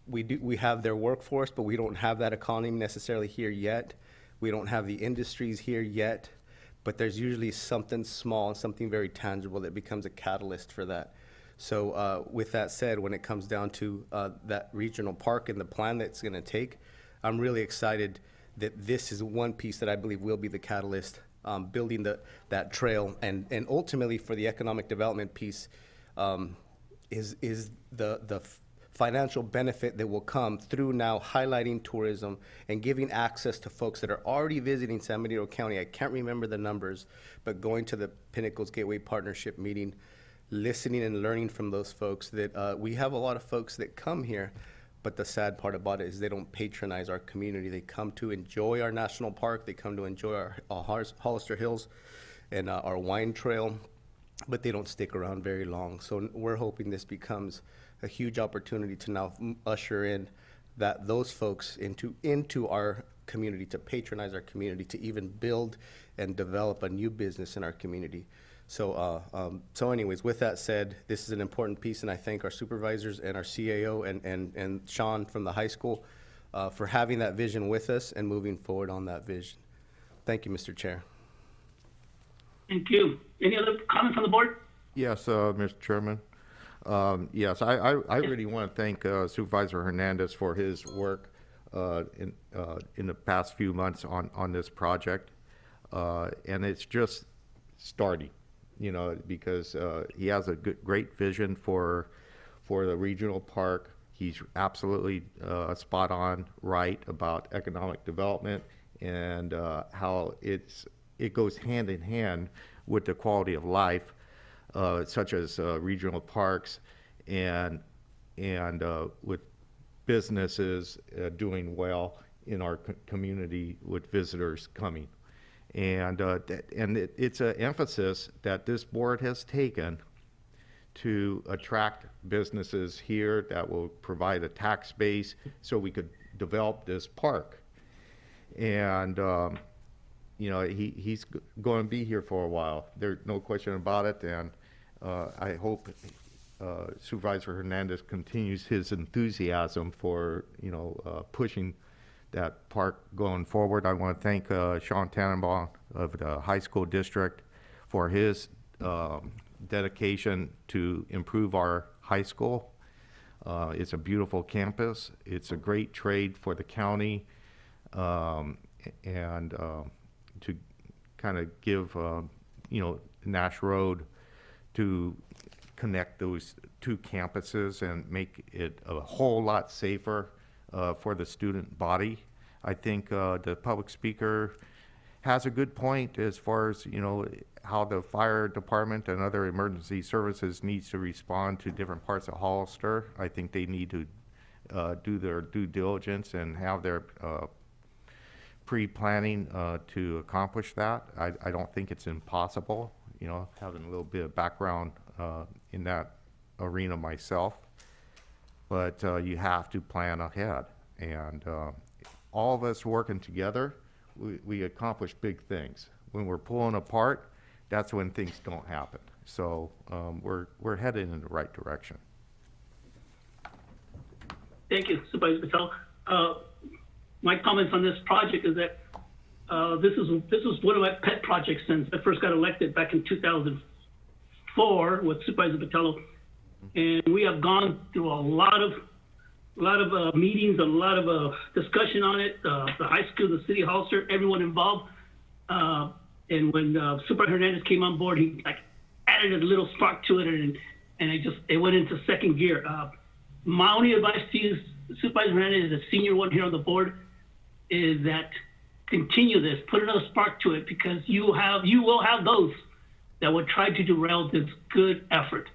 we have their workforce, but we don't have that economy necessarily here yet. We don't have the industries here yet, but there's usually something small and something very tangible that becomes a catalyst for that. So with that said, when it comes down to that regional park and the plan that's going to take, I'm really excited that this is one piece that I believe will be the catalyst, building that trail, and ultimately for the economic development piece is the financial benefit that will come through now highlighting tourism and giving access to folks that are already visiting San Benito County. I can't remember the numbers, but going to the Pinnacles Gateway Partnership meeting, listening and learning from those folks that we have a lot of folks that come here, but the sad part about it is they don't patronize our community. They come to enjoy our national park. They come to enjoy our Hollister Hills and our wine trail, but they don't stick around very long. So we're hoping this becomes a huge opportunity to now usher in those folks into our community, to patronize our community, to even build and develop a new business in our community. So, anyways, with that said, this is an important piece, and I thank our supervisors and our CAO and Sean from the high school for having that vision with us and moving forward on that vision. Thank you, Mr. Chair. Thank you. Any other comments on the board? Yes, Mr. Chairman. Yes, I really want to thank Supervisor Hernandez for his work in the past few months on this project. And it's just starting, you know, because he has a great vision for the regional park. He's absolutely spot on right about economic development and how it goes hand in hand with the quality of life, such as regional parks and with businesses doing well in our community with visitors coming. And it's an emphasis that this board has taken to attract businesses here that will provide a tax base so we could develop this park. And you know, he's going to be here for a while. There's no question about it. And I hope Supervisor Hernandez continues his enthusiasm for, you know, pushing that park going forward. I want to thank Sean Tannenbaum of the high school district for his dedication to improve our high school. It's a beautiful campus. It's a great trade for the county, and to kind of give, you know, Nash Road to connect those two campuses and make it a whole lot safer for the student body. I think the public speaker has a good point as far as, you know, how the fire department and other emergency services needs to respond to different parts of Hollister. I think they need to do their due diligence and have their pre-planning to accomplish that. I don't think it's impossible, you know, having a little bit of background in that arena myself. But you have to plan ahead. And all of us working together, we accomplish big things. When we're pulling apart, that's when things don't happen. So we're headed in the right direction. Thank you, Supervisor Patel. My comments on this project is that this was one of my pet projects since I first got elected back in 2004 with Supervisor Patel, and we have gone through a lot of meetings, a lot of discussion on it. The high school, the city Hollister, everyone involved. And when Supervisor Hernandez came on board, he like added a little spark to it, and it went into second gear. My only advice to you, Supervisor Hernandez, the senior one here on the board, is that continue this, put another spark to it, because you will have those that will try to derail this good effort.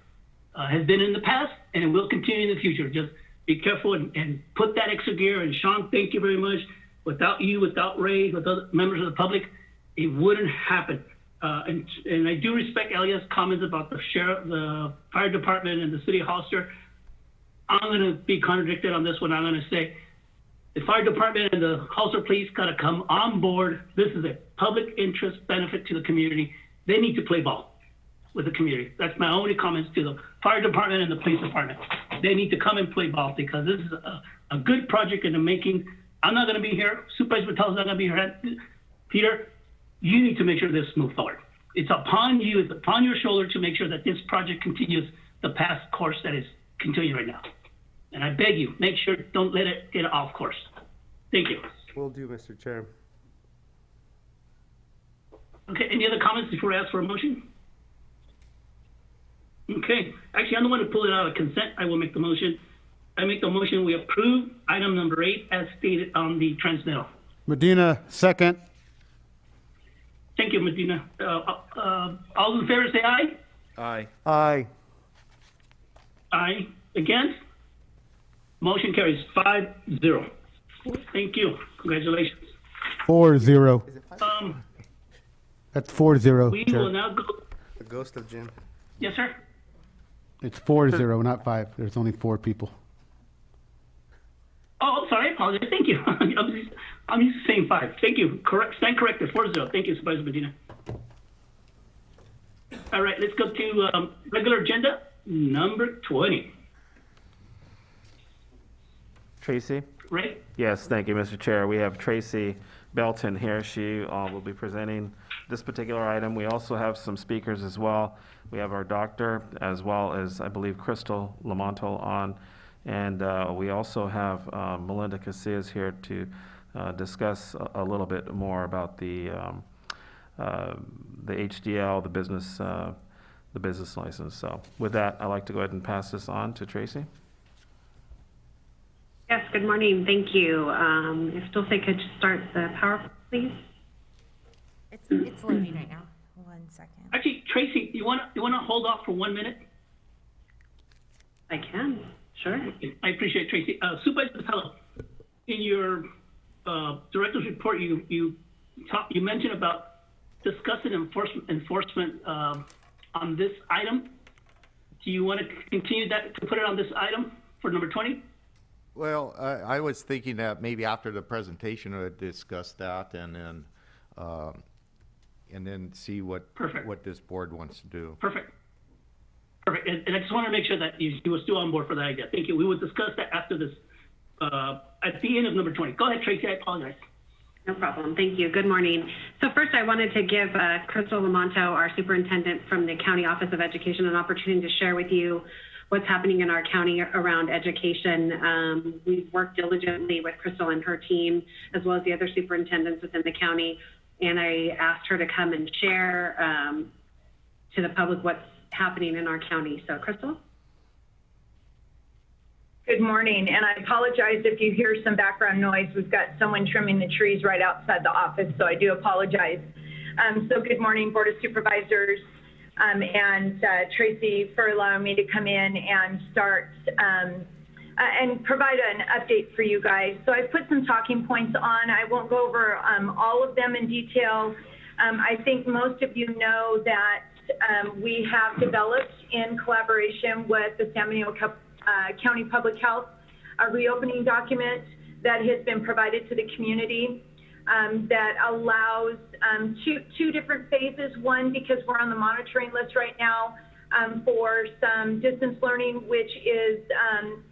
Has been in the past, and it will continue in the future. Just be careful and put that extra gear. And Sean, thank you very much. Without you, without Ray, with other members of the public, it wouldn't happen. And I do respect Elia's comments about the sheriff, the fire department, and the city of Hollister. I'm going to be contradicted on this one. I'm going to say the fire department and the Hollister police got to come on board. This is a public interest benefit to the community. They need to play ball with the community. That's my only comments to the fire department and the police department. They need to come and play ball, because this is a good project in the making. I'm not going to be here. Supervisor Patel's not going to be here. Peter, you need to make sure this moves forward. It's upon you, it's upon your shoulder to make sure that this project continues the past course that is continuing right now. And I beg you, make sure, don't let it get off course. Thank you. Will do, Mr. Chair. Okay, any other comments before I ask for a motion? Okay, actually, I'm the one who pulled it out of consent. I will make the motion I make the motion, we approve item number 8 as stated on the transmittal. Medina, second. Thank you, Medina. All in favor say aye. Aye. Aye. Aye. Against? Motion carries 5-0. Thank you. Congratulations. 4-0. That's 4-0. We will Chair. now go. The ghost of Jim. Yes, sir. It's 4-0, not 5. There's only 4 people. Oh, sorry. I apologize. Thank you. I'm used to saying 5. Thank you. Stand corrected. 4-0. Thank you, Supervisor Medina. All right. Let's go to regular agenda number 20. Tracy? Right? Yes, thank you, Mr. Chair. We have Tracy Belton here. She will be presenting this particular item. We also have some speakers as well. We have our doctor as well as, I believe, Crystal Lamonto on. And we also have Melinda Casillas here to discuss a little bit more about the HDL, the business license. So with that, I'd like to go ahead and pass this on to Tracy. Yes, good morning. Thank you. If Dulce could start the PowerPoint, please. It's loading right now. 1 second. Actually, Tracy, you want to hold off for 1 minute? I can. Sure. I appreciate it, Tracy. Supervisor Botelho, in your director's report, you mentioned about discussing enforcement on this item. Do you want to continue that to put it on this item for number 20? Well, I was thinking that maybe after the presentation, I would discuss that and then see what this board wants to do. Perfect. Perfect. And I just want to make sure that you were still on board for that idea. Thank you. We will discuss that after this, at the end of number 20. Go ahead, Tracy. I apologize. No problem. Thank you. Good morning. So first, I wanted to give Crystal Lamonto, our superintendent from the County Office of Education, an opportunity to share with you what's happening in our county around education. We've worked diligently with Crystal and her team, as well as the other superintendents within the county, and I asked her to come and share to the public what's happening in our county. So, Crystal? Good morning, and I apologize if you hear some background noise. We've got someone trimming the trees right outside the office, so I do apologize. So good morning, Board of Supervisors, and Tracy, for allowing me to come in and start and provide an update for you guys. So I put some talking points on. I won't go over all of them in detail. I think most of you know that we have developed, in collaboration with the San Benito County Public Health, a reopening document that has been provided to the community that allows two different phases. One, because we're on the monitoring list right now for some distance learning, which is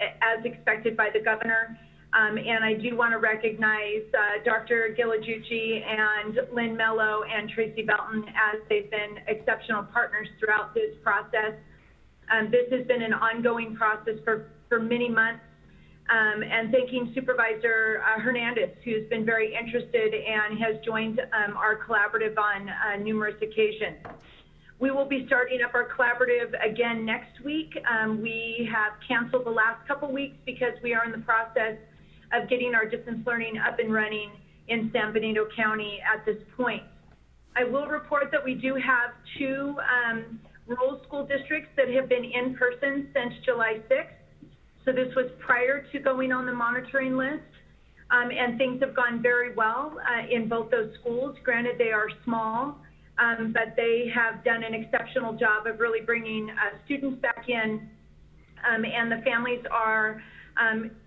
as expected by the governor. And I do want to recognize Dr. Gillagucci and Lynn Mello and Tracy Belton, as they've been exceptional partners throughout this process. This has been an ongoing process for many months. And thanking Supervisor Hernandez, who's been very interested and has joined our collaborative on numerous occasions. We will be starting up our collaborative again next week. We have canceled the last couple weeks because we are in the process of getting our distance learning up and running in San Benito County at this point. I will report that we do have 2 rural school districts that have been in person since July 6th. So this was prior to going on the monitoring list. And things have gone very well in both those schools. Granted, they are small, but they have done an exceptional job of really bringing students back in, and the families are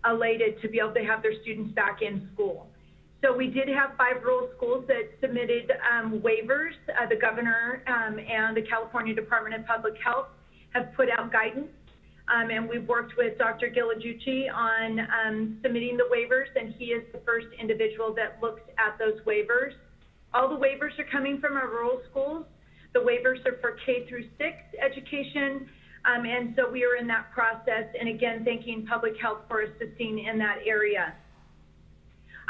elated to be able to have their students back in school. So we did have 5 rural schools that submitted waivers. The governor and the California Department of Public Health have put out guidance, and we've worked with Dr. Gillagucci on submitting the waivers, and he is the first individual that looks at those waivers. All the waivers are coming from our rural schools. The waivers are for K through 6 education, and so we are in that process, and again, thanking Public Health for assisting in that area.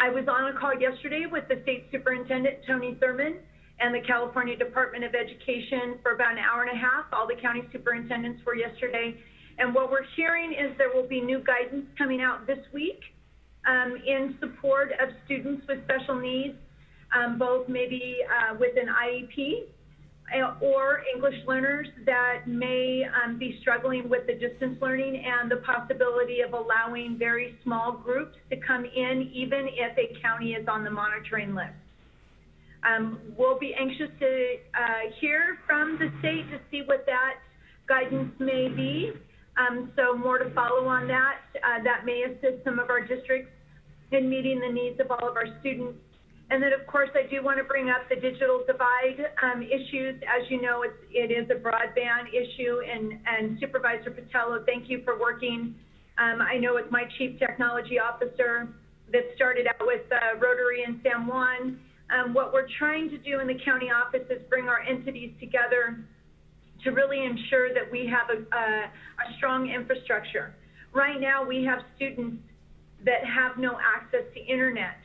I was on a call yesterday with the State Superintendent, Tony Thurman, and the California Department of Education for about an hour and a half. All the county superintendents were yesterday, And what we're hearing is there will be new guidance coming out this week in support of students with special needs, both maybe with an IEP or English learners that may be struggling with the distance learning, and the possibility of allowing very small groups to come in even if a county is on the monitoring list. We'll be anxious to hear from the state to see what that guidance may be. So more to follow on that. That may assist some of our districts in meeting the needs of all of our students. And then, of course, I do want to bring up the digital divide issues. As you know, it is a broadband issue, and Supervisor BOTELHO, thank you for working. I know it's my Chief Technology Officer that started out with Rotary in San Juan. What we're trying to do in the county office is bring our entities together to really ensure that we have a strong infrastructure. Right now, we have students that have no access to internet.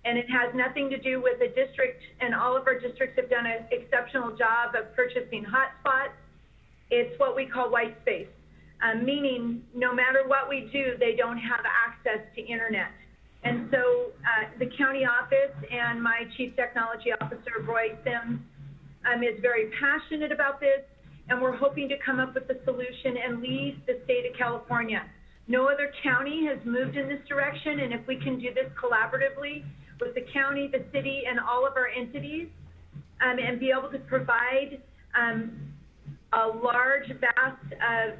And it has nothing to do with the district, and all of our districts have done an exceptional job of purchasing hotspots. It's what we call white space, meaning no matter what we do, they don't have access to internet. And so the county office and my Chief Technology Officer, Roy Sims, is very passionate about this, and we're hoping to come up with a solution and lead the state of California. No other county has moved in this direction, and if we can do this collaboratively with the county, the city, and all of our entities, and be able to provide a large, vast of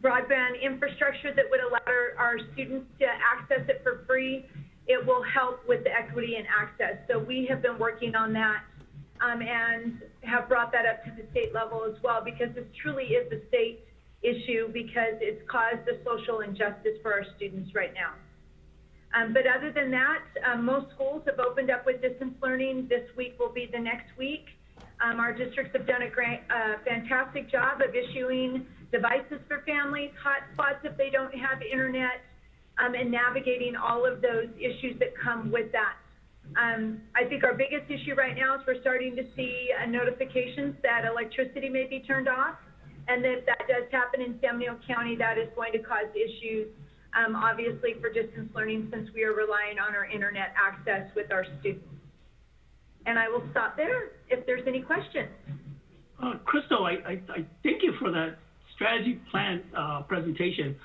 broadband infrastructure that would allow our students to access it for free, it will help with the equity and access. So we have been working on that and have brought that up to the state level as well, because this truly is a state issue, because it's caused a social injustice for our students right now. But other than that, most schools have opened up with distance learning. This week will be the next week. Our districts have done a fantastic job of issuing devices for families, hotspots if they don't have internet, and navigating all of those issues that come with that. I think our biggest issue right now is we're starting to see notifications that electricity may be turned off, and if that does happen in San Benito County, that is going to cause issues, obviously, for distance learning, since we are relying on our internet access with our students. And I will stop there if there's any questions. Crystal, I thank you for that strategy plan presentation.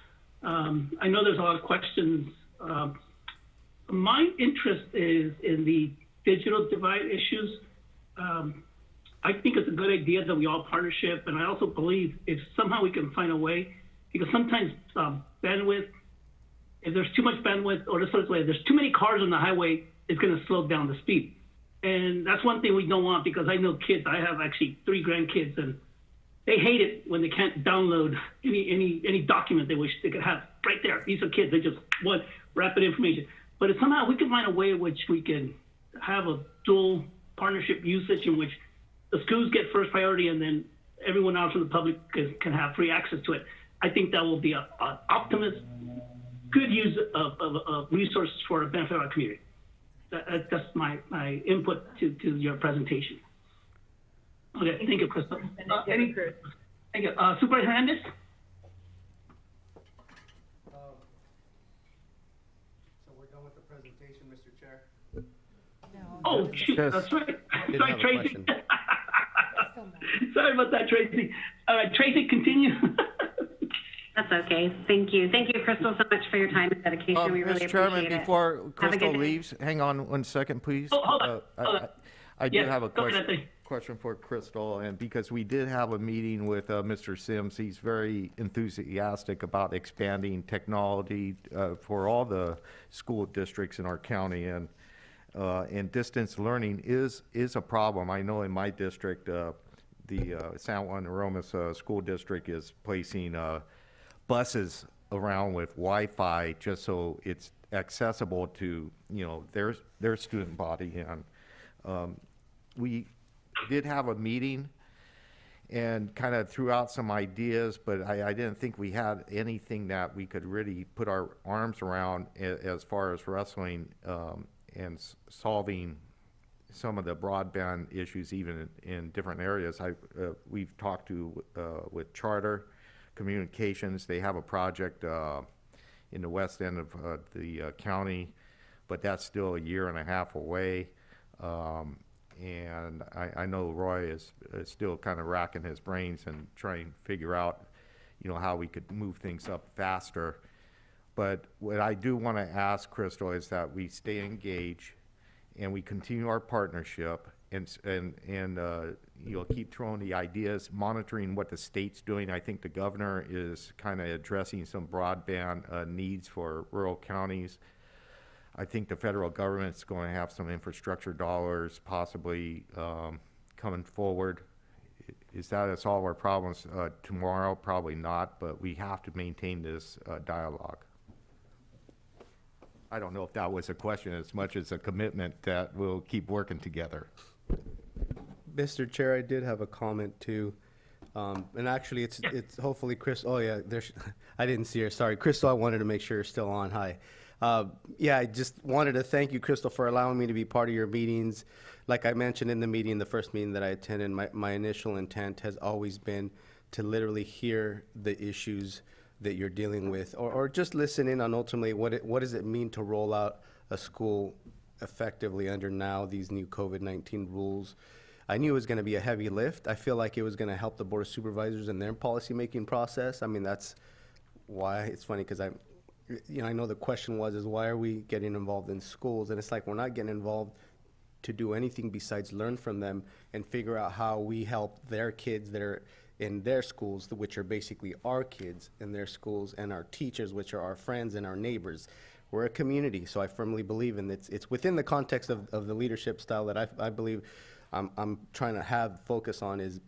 I know there's a lot of questions. My interest is in the digital divide issues. I think it's a good idea that we all partnership, and I also believe if somehow we can find a way, because sometimes bandwidth, if there's too much bandwidth, or let's put it this way, if there's too many cars on the highway, it's going to slow down the speed. And that's one thing we don't want, because I know kids, I have actually 3 grandkids, and they hate it when they can't download any document they wish they could have right there. These are kids, they just want rapid information. But if somehow we can find a way in which we can have a dual partnership usage in which the schools get first priority and then everyone else in the public can have free access to it, I think that will be an optimist, good use of resources for the benefit of our community. That's my input to your presentation. Okay, thank you, Crystal. Thank you. Supervisor Hernandez? So we're done with the presentation, Mr. Chair? Oh, shoot, that's right. Sorry, Tracy. Sorry about that, Tracy. All right, Tracy, continue. That's okay. Thank you. Thank you, Crystal, so much for your time and dedication. We really Mr. Chairman, appreciate it. before Have a Crystal good day. leaves, hang on 1 second, please. Oh, hold on. I do Yes, have a go ahead, question for Crystal, and because we did have a meeting with Mr. Sims, he's very enthusiastic about expanding technology for all the school districts in our county, and distance learning is a problem. I know in my district, the San Juan Aromas School District is placing buses around with Wi-Fi just so it's accessible to their student body. And we did have a meeting and kind of threw out some ideas, but I didn't think we had anything that we could really put our arms around as far as wrestling and solving some of the broadband issues even in different areas. We've talked with Charter communications. They have a project in the west end of the county, but that's still a year and a half away. And I know Roy is still kind of racking his brains and trying to figure out, you know, how we could move things up faster. But what I do want to ask, Crystal, is that we stay engaged and we continue our partnership and you know, keep throwing the ideas, monitoring what the state's doing. I think the governor is kind of addressing some broadband needs for rural counties. I think the federal government's going to have some infrastructure dollars possibly coming forward. Is that to solve our problems tomorrow? Probably not, but we have to maintain this dialogue. I don't know if that was a question as much as a commitment that we'll keep working together. Mr. Chair, I did have a comment too. And actually, it's hopefully Chris. Oh yeah, I didn't see her. Sorry, Crystal. I wanted to make sure you're still on. Hi. Yeah, I just wanted to thank you, Crystal, for allowing me to be part of your meetings. Like I mentioned in the meeting, the first meeting that I attended, my initial intent has always been to literally hear the issues that you're dealing with, or just listen in on ultimately what does it mean to roll out a school effectively under now these new COVID-19 rules. I knew it was going to be a heavy lift. I feel like it was going to help the Board of Supervisors in their policymaking process. I mean, that's why it's funny, because I know the question is why are we getting involved in schools? And it's like, we're not getting involved to do anything besides learn from them and figure out how we help their kids that are in their schools, which are basically our kids in their schools, and our teachers, which are our friends and our neighbors. We're a community, so I firmly believe in it. It's within the context of the leadership style that I believe I'm trying to have focus on is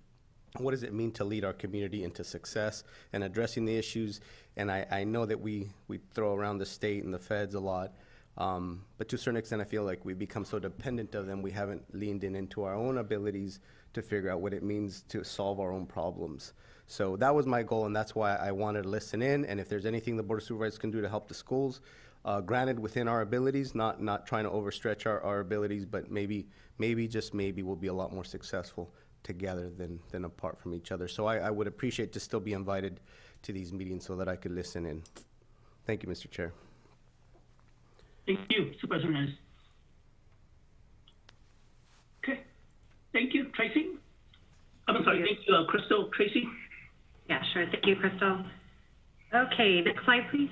what does it mean to lead our community into success and addressing the issues. And I know that we throw around the state and the feds a lot, but to a certain extent I feel like we've become so dependent of them we haven't leaned into our own abilities to figure out what it means to solve our own problems. So that was my goal, and that's why I wanted to listen in, and if there's anything the Board of Supervisors can do to help the schools, granted within our abilities, not trying to overstretch our abilities, but maybe just maybe we'll be a lot more successful together than apart from each other. So I would appreciate to still be invited to these meetings so that I could listen in. Thank you, Mr. Chair. Thank you, Supervisor Hernandez. Okay, thank you, Tracy. I'm sorry, thank you, Crystal. Tracy? Yeah, sure. Thank you, Crystal. Okay, next slide, please.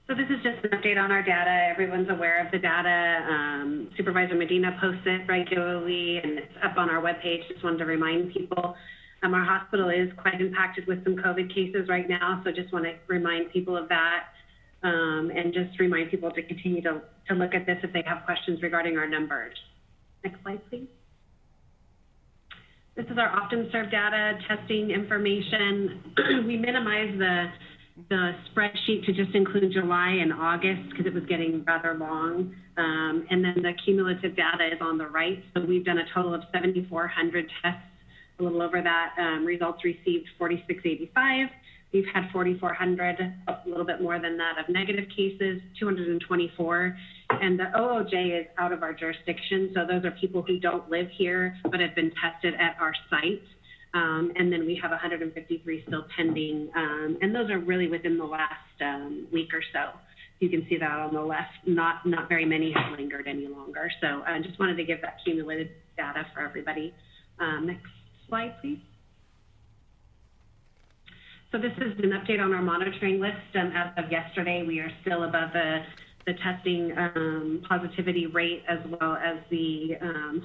So this is just an update on our data. Everyone's aware of the data. Supervisor Medina posts it regularly, and it's up on our webpage. Just wanted to remind people. Our hospital is quite impacted with some COVID cases right now, so just want to remind people of that, and just remind people to continue to look at this if they have questions regarding our numbers. Next slide, please. This is our often served data, testing information. We minimized the spreadsheet to just include July and August because it was getting rather long. And then the cumulative data is on the right. So we've done a total of 7,400 tests, a little over that. Results received 4,685. We've had 4,400, a little bit more than that, of negative cases, 224. And the OOJ is out of our jurisdiction. So those are people who don't live here but have been tested at our site. And then we have 153 still pending. And those are really within the last week or so. You can see that on the left, not very many have lingered any longer. So I just wanted to give that cumulative data for everybody. Next slide, please. So this is an update on our monitoring list. As of yesterday, we are still above the testing positivity rate as well as the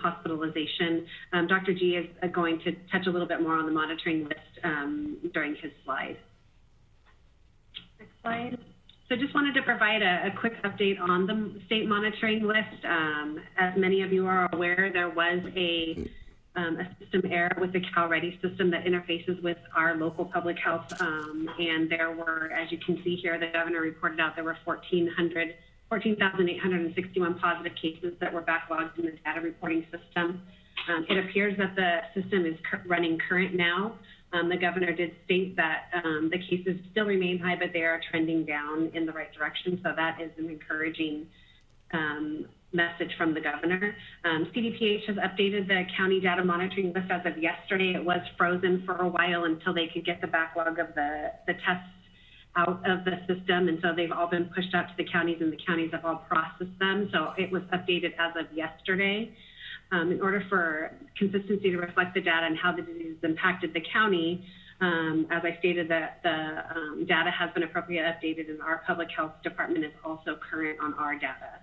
hospitalization. Dr. G is going to touch a little bit more on the monitoring list during his slide. Next slide. So just wanted to provide a quick update on the state monitoring list. As many of you are aware, there was a system error with the CalReady system that interfaces with our local public health. And there were, as you can see here, the governor reported out there were 14,861 positive cases that were backlogged in the data reporting system. It appears that the system is running current now. The governor did state that the cases still remain high, but they are trending down in the right direction. So that is an encouraging message from the governor. CDPH has updated the county data monitoring list as of yesterday. It was frozen for a while until they could get the backlog of the tests out of the system, and so they've all been pushed out to the counties, and the counties have all processed them. So it was updated as of yesterday. In order for consistency to reflect the data and how the disease impacted the county, as I stated, that the data has been appropriately updated, and our public health department is also current on our data.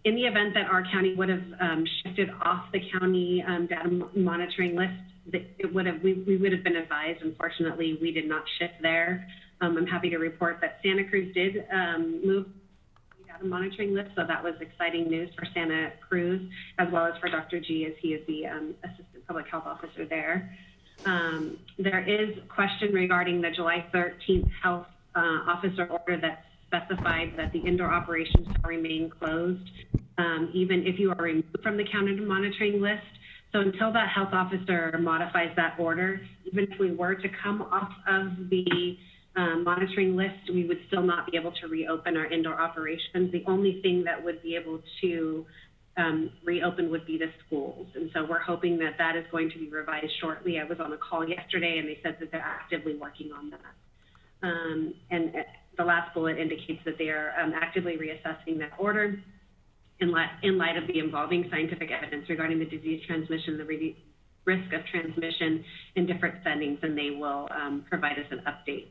In the event that our county would have shifted off the county data monitoring list, we would have been advised. Unfortunately, we did not shift there. I'm happy to report that Santa Cruz did move the data monitoring list, so that was exciting news for Santa Cruz, as well as for Dr. G, as he is the Assistant Public Health Officer there. There is question regarding the July 13th health officer order that specified that the indoor operations shall remain closed, even if you are removed from the county monitoring list. So until that health officer modifies that order, even if we were to come off of the monitoring list, we would still not be able to reopen our indoor operations. The only thing that would be able to reopen would be the schools. And so we're hoping that that is going to be revised shortly. I was on a call yesterday, and they said that they're actively working on that. And the last bullet indicates that they are actively reassessing that order in light of the evolving scientific evidence regarding the disease transmission, the risk of transmission in different settings, and they will provide us an update.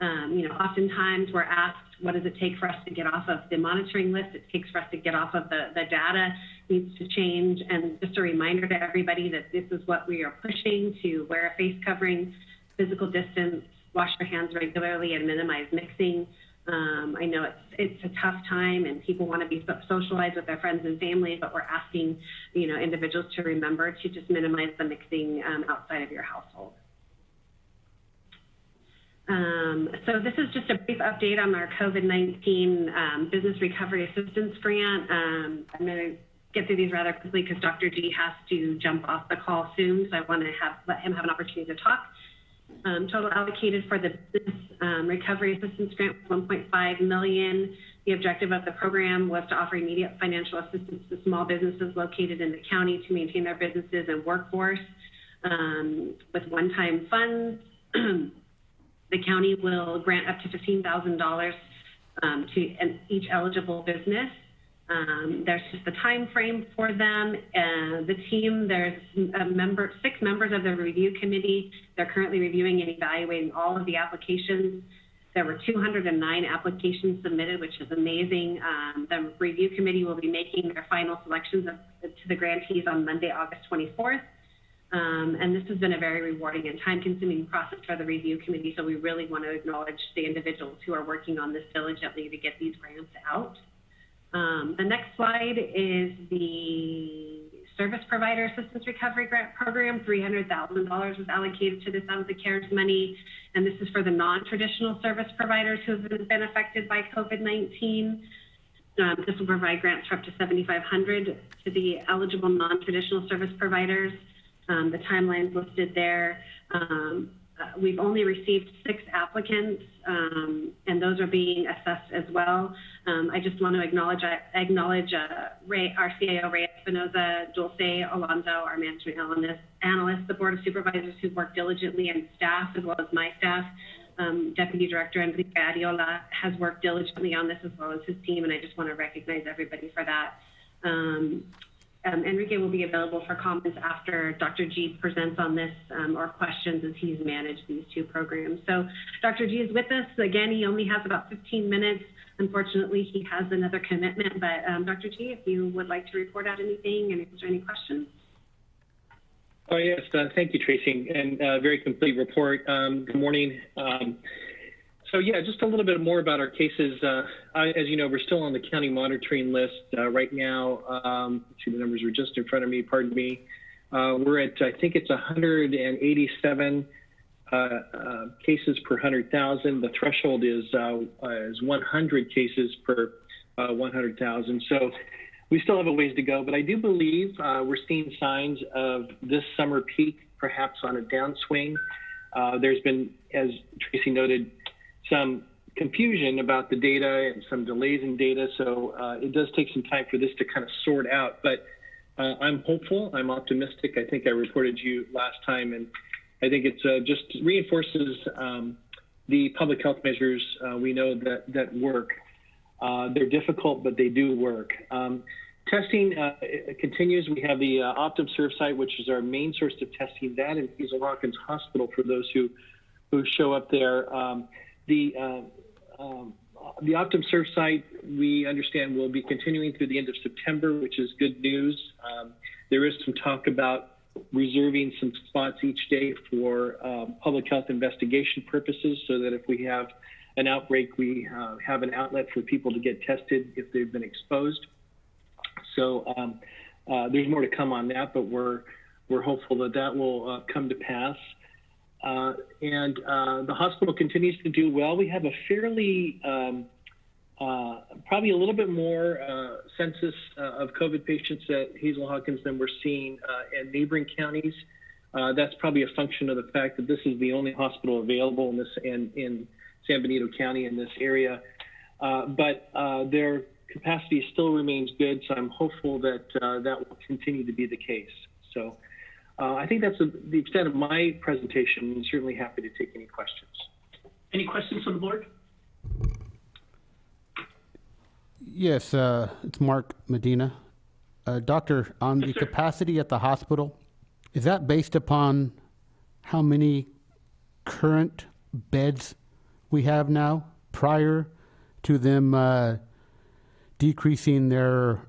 Oftentimes we're asked, what does it take for us to get off of the monitoring list? It takes for us to get off of the data needs to change. And just a reminder to everybody that this is what we are pushing: to wear a face covering, physical distance, wash your hands regularly, and minimize mixing. I know it's a tough time, and people want to be socialized with their friends and family, but we're asking, individuals to remember to just minimize the mixing outside of your household. So this is just a brief update on our COVID-19 Business Recovery Assistance Grant. I'm going to get through these rather quickly because Dr. G has to jump off the call soon, so I want to let him have an opportunity to talk. Total allocated for the Business Recovery Assistance Grant was $1.5 million. The objective of the program was to offer immediate financial assistance to small businesses located in the county to maintain their businesses and workforce with one-time funds. The county will grant up to $15,000 to each eligible business. There's just the time frame for them. The team, there's 6 members of the review committee. They're currently reviewing and evaluating all of the applications. There were 209 applications submitted, which is amazing. The review committee will be making their final selections to the grantees on Monday, August 24th. And this has been a very rewarding and time-consuming process for the review committee, so we really want to acknowledge the individuals who are working on this diligently to get these grants out. The next slide is the Service Provider Assistance Recovery Grant Program. $300,000 was allocated to this out of the CARES money, and this is for the non-traditional service providers who have been affected by COVID-19. This will provide grants for up to $7,500 to the eligible non-traditional service providers. The timeline's listed there. We've only received 6 applicants, and those are being assessed as well. I just want to acknowledge our CAO, Ray ESPINOSA, Dulce Alonso, our management analyst, the Board of Supervisors who've worked diligently, and staff, as well as my staff. Deputy Director Enrique Ariola has worked diligently on this, as well as his team, and I just want to recognize everybody for that. Enrique will be available for comments after Dr. G presents on this or questions, as he's managed these 2 programs. So Dr. G is with us. Again, he only has about 15 minutes. Unfortunately, he has another commitment, but Dr. G, if you would like to report out anything and if there's any questions. Oh, yes. Thank you, Tracy, and very complete report. Good morning. So yeah, just a little bit more about our cases. As you know, we're still on the county monitoring list right now. See, the numbers are just in front of me, pardon me. We're at, I think it's 187 cases per 100,000. The threshold is 100 cases per 100,000. So we still have a ways to go, but I do believe we're seeing signs of this summer peak, perhaps on a downswing. There's been, as Tracy noted, some confusion about the data and some delays in data. So it does take some time for this to kind of sort out. But I'm hopeful. I'm optimistic. I think I reported to you last time, and I think it's just reinforces the public health measures we know that work. They're difficult, but they do work. Testing continues. We have the OptumServe site, which is our main source of testing. That in Hazel Hawkins Hospital for those who show up there. The OptumServe site, we understand, will be continuing through the end of September, which is good news. There is some talk about reserving some spots each day for public health investigation purposes, so that if we have an outbreak, we have an outlet for people to get tested if they've been exposed. So there's more to come on that, but we're hopeful that will come to pass. And the hospital continues to do well. We have a fairly, probably a little bit more census of COVID patients at Hazel Hawkins than we're seeing in neighboring counties. That's probably a function of the fact that this is the only hospital available in San Benito County in this area. But their capacity still remains good, so I'm hopeful that that will continue to be the case. So I think that's the extent of my presentation. I'm certainly happy to take any questions. Any questions from the board? Yes, it's Mark Medina. Doctor, on the capacity at the hospital, is that based upon how many current beds we have now prior to them decreasing their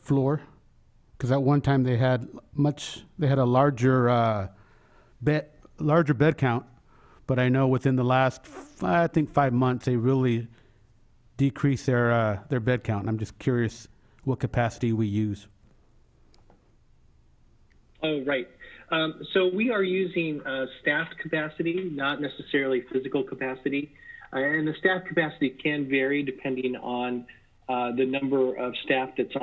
floor? Because at one time they had a larger bed count, but I know within the last I think 5 months they really decreased their bed count. And I'm just curious what capacity we use. Oh, right. So we are using staffed capacity, not necessarily physical capacity. And the staff capacity can vary depending on the number of staff that's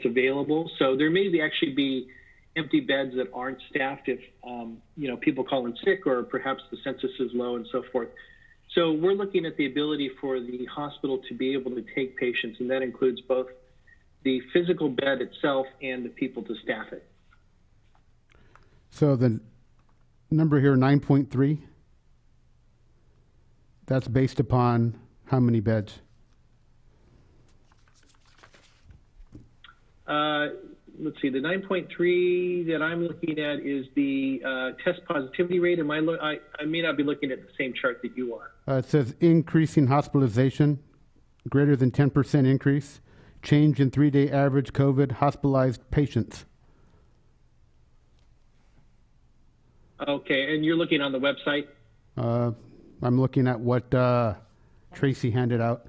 available. So there may actually be empty beds that aren't staffed if people call in sick, or perhaps the census is low and so forth. So we're looking at the ability for the hospital to be able to take patients, and that includes both the physical bed itself and the people to staff it. So the number here, 9.3, that's based upon how many beds? Let's see, the 9.3 that I'm looking at is the test positivity rate. I may not be looking at the same chart that you are. It says increasing hospitalization, greater than 10% increase, change in 3-day average COVID hospitalized patients. Okay, and you're looking on the website? I'm looking at what Tracy handed out.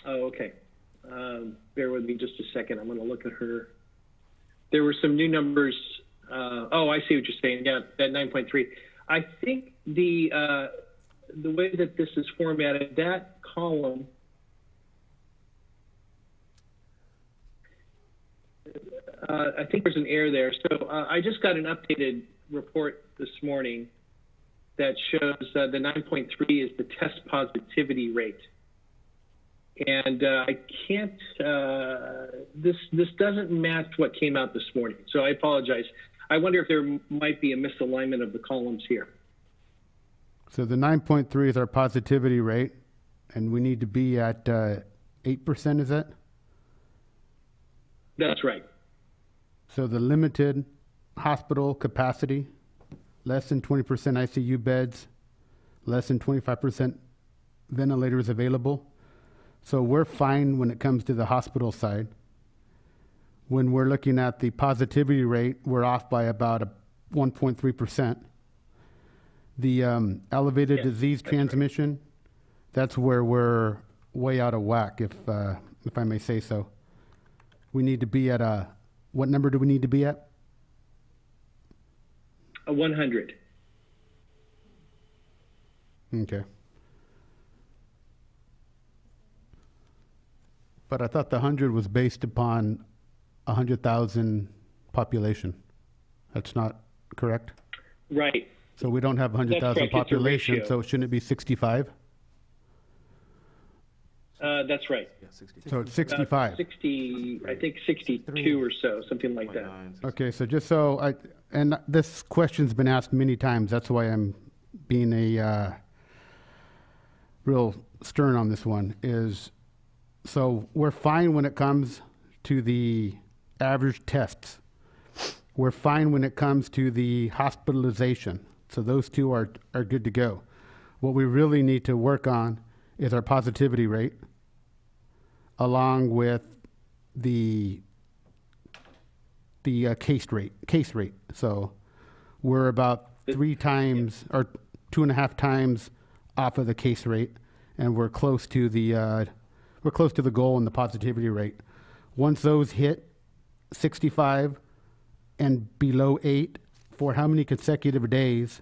Oh, okay. Bear with me just a second. I'm going to look at her. There were some new numbers. Oh, I see what you're saying. Yeah, that 9.3. I think the way that this is formatted, that column, I think there's an error there. So I just got an updated report this morning that shows the 9.3 is the test positivity rate. And I can't, this doesn't match what came out this morning. So I apologize. I wonder if there might be a misalignment of the columns here. So the 9.3 is our positivity rate, and we need to be at 8%, is that? That's right. So the limited hospital capacity, less than 20% ICU beds, less than 25% ventilators available. So we're fine when it comes to the hospital side. When we're looking at the positivity rate, we're off by about 1.3%. The elevated disease transmission, that's where we're way out of whack, if I may say so. We need to be at what number do we need to be at? 100. Okay. But I thought the 100 was based upon 100,000 population. That's not correct? Right. So we don't have 100,000 correct. It's a population, ratio. so shouldn't it be 65? That's right. So it's 65. 60, I think 62 or so, something like that. Okay, so just so and this question's been asked many times, that's why I'm being a real stern on this one, is so we're fine when it comes to the average tests. We're fine when it comes to the hospitalization. So those two are good to go. What we really need to work on is our positivity rate, along with the case rate. So we're about 3 times or 2.5 times off of the case rate, and we're close to the goal in the positivity rate. Once those hit 65 and below 8, for how many consecutive days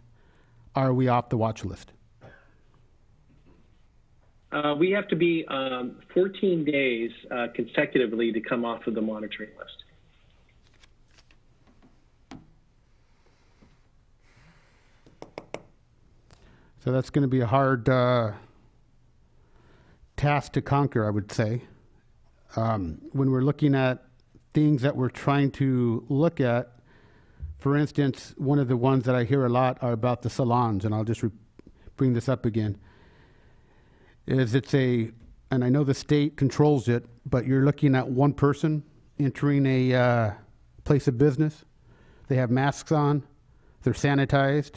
are we off the watch list? We have to be 14 days consecutively to come off of the monitoring list. So that's going to be a hard task to conquer, I would say. When we're looking at things that we're trying to look at, for instance, one of the ones that I hear a lot are about the salons, and I'll just bring this up again, is and I know the state controls it, but you're looking at one person entering a place of business. They have masks on, they're sanitized.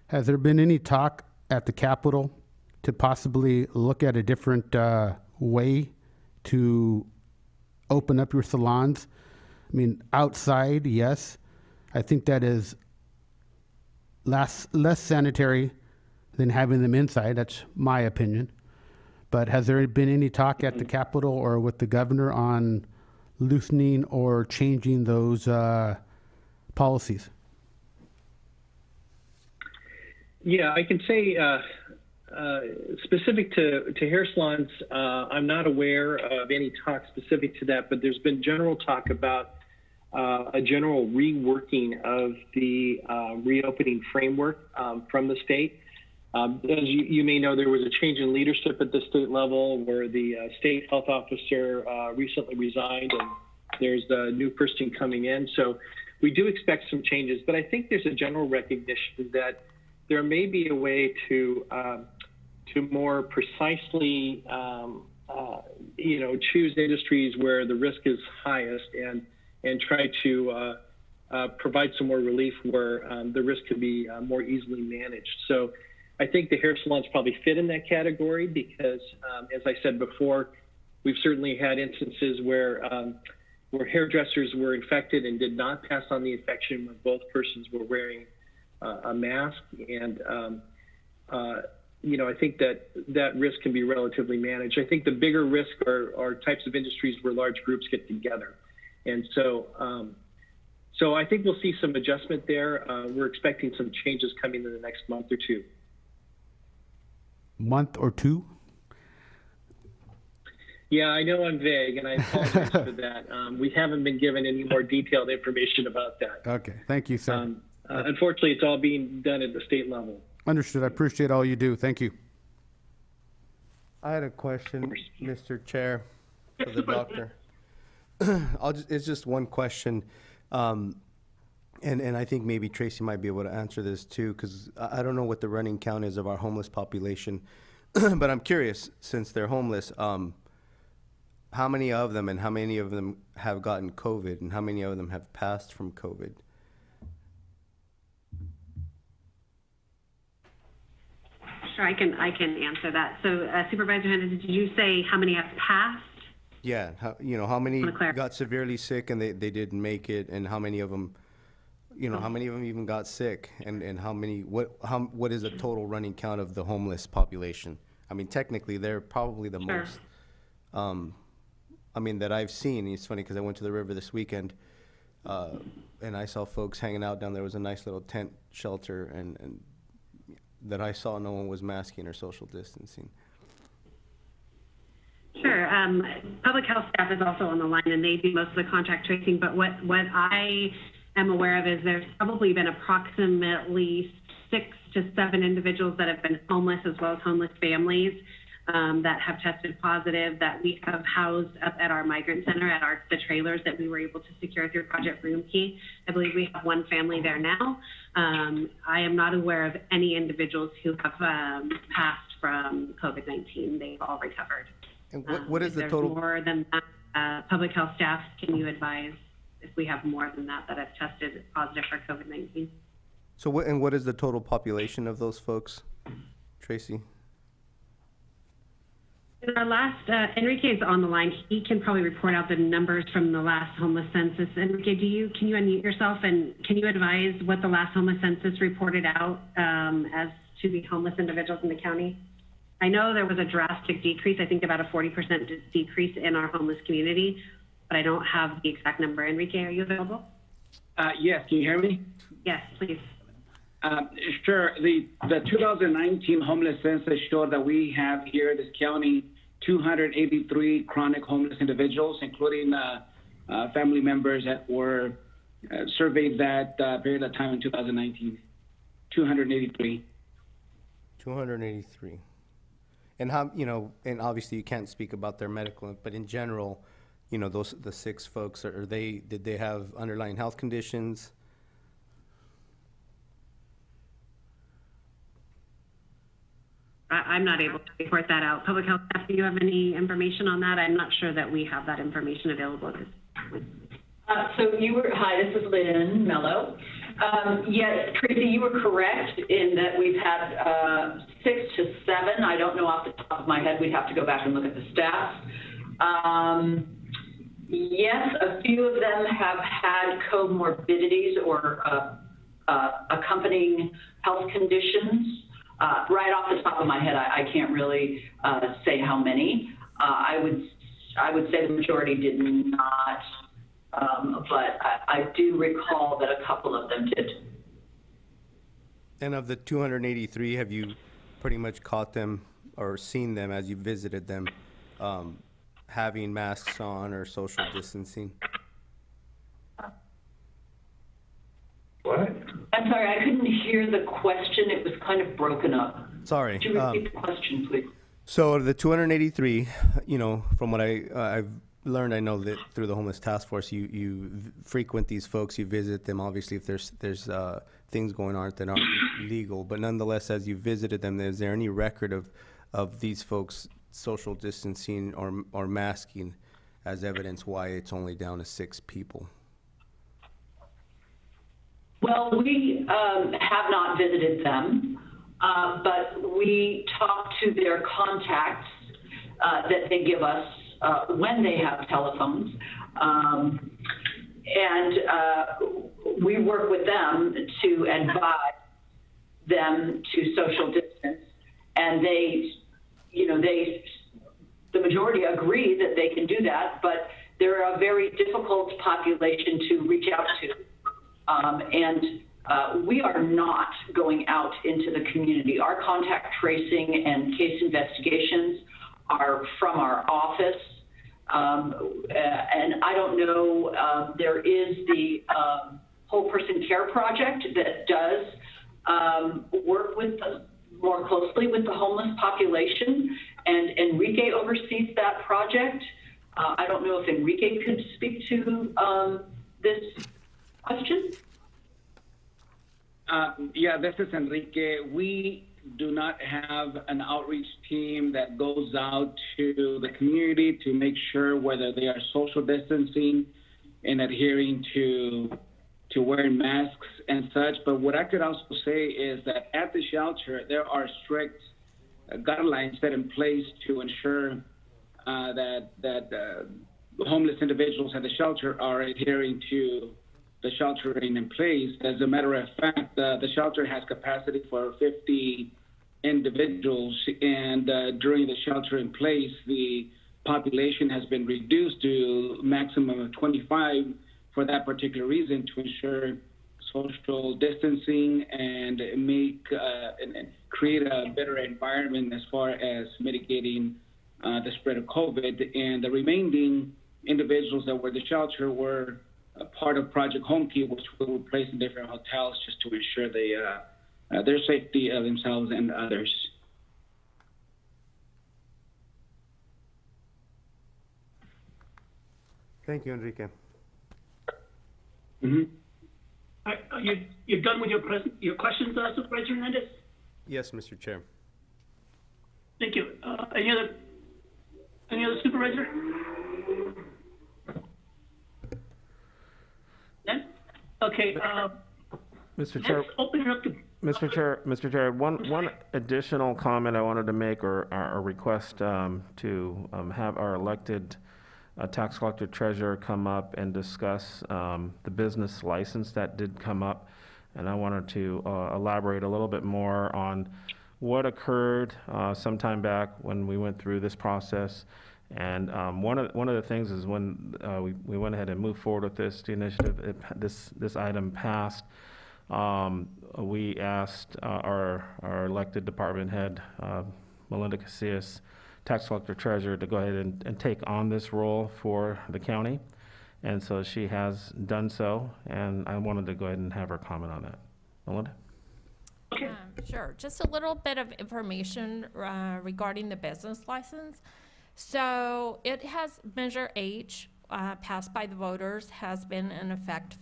Has there been any talk at the Capitol to possibly look at a different way to open up your salons? I mean, outside, yes. I think that is less sanitary than having them inside. That's my opinion. But has there been any talk at the Capitol or with the governor on loosening or changing those policies? Yeah, I can say specific to hair salons, I'm not aware of any talk specific to that, but there's been general talk about a general reworking of the reopening framework from the state. As you may know, there was a change in leadership at the state level where the state health officer recently resigned, and there's a new person coming in. So we do expect some changes, but I think there's a general recognition that there may be a way to more precisely, choose industries where the risk is highest and try to provide some more relief where the risk can be more easily managed. So I think the hair salons probably fit in that category because, as I said before, we've certainly had instances where hairdressers were infected and did not pass on the infection when both persons were wearing a mask. And, I think that risk can be relatively managed. I think the bigger risk are types of industries where large groups get together. And so I think we'll see some adjustment there. We're expecting some changes coming in the next month or two. Month or two? Yeah, I know I'm vague, and I apologize for that. We haven't been given any more detailed information about that. Okay, thank you, sir. Unfortunately, it's all being done at the state level. Understood. I appreciate all you do. Thank you. I had a question, Mr. Chair, for the doctor. It's just one question. And I think maybe Tracy might be able to answer this too, because I don't know what the running count is of our homeless population, but I'm curious, since they're homeless, how many of them and how many of them have gotten COVID and how many of them have passed from COVID? Sure, I can answer that. So Supervisor Hernandez, did you say how many have passed? Yeah, how many got severely sick and they didn't make it, and how many of them, how many of them even got sick, and what is the total running count of the homeless population? I mean, technically, they're probably the most, that I've seen. It's funny because I went to the river this weekend, and I saw folks hanging out down there. Was a nice little tent shelter, and that I saw no one was masking or social distancing. Sure. Public health staff is also on the line, and they do most of the contact tracing. But what I am aware of is there's probably been approximately 6 to 7 individuals that have been homeless, as well as homeless families that have tested positive, that we have housed up at our migrant center at the trailers that we were able to secure through Project Room Key. I believe we have 1 family there now. I am not aware of any individuals who have passed from COVID-19. They've all recovered. And what is the there's total? more than that, public health staff, can you advise if we have more than that have tested positive for COVID-19? So what is the total population of those folks, Tracy? In our last, Enrique is on the line. He can probably report out the numbers from the last homeless census. Enrique, can you unmute yourself, and can you advise what the last homeless census reported out as to the homeless individuals in the county? I know there was a drastic decrease, I think about a 40% decrease in our homeless community, but I don't have the exact number. Enrique, are you available? Yes, can you hear me? Yes, please. Sure. The 2019 homeless census showed that we have here in this county 283 chronic homeless individuals, including family members that were surveyed that period of time in 2019. 283. 283. And how, and obviously you can't speak about their medical, but in general, the 6 folks, did they have underlying health conditions? I'm not able to report that out. Public health staff, do you have any information on that? I'm not sure that we have that information available at this point. Hi, this is Lynn Mello. Yes, Tracy, you were correct in that we've had 6 to 7. I don't know off the top of my head. We'd have to go back and look at the stats. Yes, a few of them have had comorbidities or accompanying health conditions. Right off the top of my head, I can't really say how many. I would say the majority did not, but I do recall that a couple of them did. And of the 283, have you pretty much caught them or seen them as you visited them having masks on or social distancing? What? I'm sorry, I couldn't hear the question. It was kind of broken up. Sorry. Could you repeat the question, please? So the 283, from what I've learned, I know that through the Homeless Task Force, you frequent these folks, you visit them. Obviously, if there's things going on that aren't legal, but nonetheless, as you visited them, is there any record of these folks social distancing or masking as evidence why it's only down to 6 people? Well, we have not visited them, but we talk to their contacts that they give us when they have telephones. And we work with them to advise them to social distance. And the majority agree that they can do that, but they're a very difficult population to reach out to. We are not going out into the community. Our contact tracing and case investigations are from our office. And I don't know, there is the Whole Person Care Project that does work more closely with the homeless population, and Enrique oversees that project. I don't know if Enrique could speak to this question. Yeah, this is Enrique. We do not have an outreach team that goes out to the community to make sure whether they are social distancing and adhering to wearing masks and such. But what I could also say is that at the shelter, there are strict guidelines set in place to ensure that homeless individuals at the shelter are adhering to the sheltering in place. As a matter of fact, the shelter has capacity for 50 individuals, and during the shelter in place, the population has been reduced to a maximum of 25 for that particular reason, to ensure social distancing and and create a better environment as far as mitigating the spread of COVID. And the remaining individuals that were at the shelter were a part of Project Home Key, which we were placed in different hotels just to ensure their safety of themselves and others. Thank you, Enrique. You're done with your questions, Supervisor Hernandez? Yes, Mr. Chair. Thank you. Any other supervisor? Then? Okay, Mr. Chair, let's open it up to. Mr. Chair, one additional comment I wanted to make, or a request to have our elected tax collector treasurer come up and discuss the business license that did come up. And I wanted to elaborate a little bit more on what occurred some time back when we went through this process. And one of the things is when we went ahead and moved forward with the initiative, this item passed. We asked our elected department head, Melinda Casillas, tax collector treasurer, to go ahead and take on this role for the county. And so she has done so, and I wanted to go ahead and have her comment on that. Melinda? Sure. Just a little bit of information regarding the business license. So it has Measure H, passed by the voters, has been in effect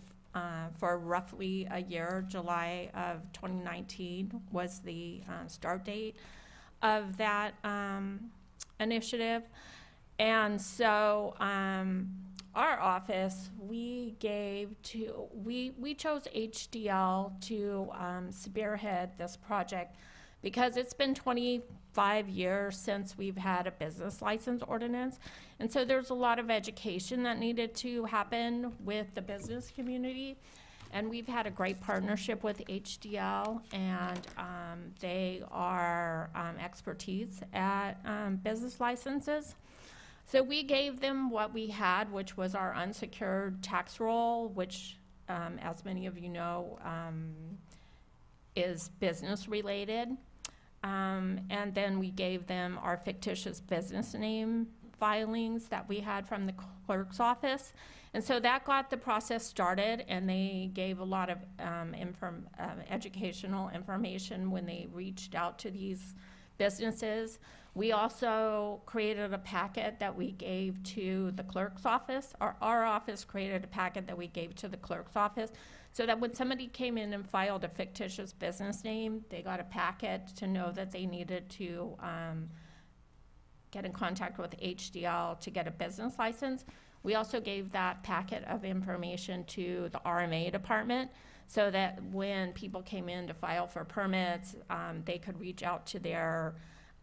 for roughly a year. July of 2019 was the start date of that initiative. And so our office, we chose HDL to spearhead this project because it's been 25 years since we've had a business license ordinance. And so there's a lot of education that needed to happen with the business community. And we've had a great partnership with HDL, and they are expertise at business licenses. So we gave them what we had, which was our unsecured tax roll, which, as many of you know, is business related. And then we gave them our fictitious business name filings that we had from the clerk's office. And so that got the process started, and they gave a lot of educational information when they reached out to these businesses. We also created a packet that we gave to the clerk's office. Our office created a packet that we gave to the clerk's office so that when somebody came in and filed a fictitious business name, they got a packet to know that they needed to get in contact with HDL to get a business license. We also gave that packet of information to the RMA department so that when people came in to file for permits, they could reach out to their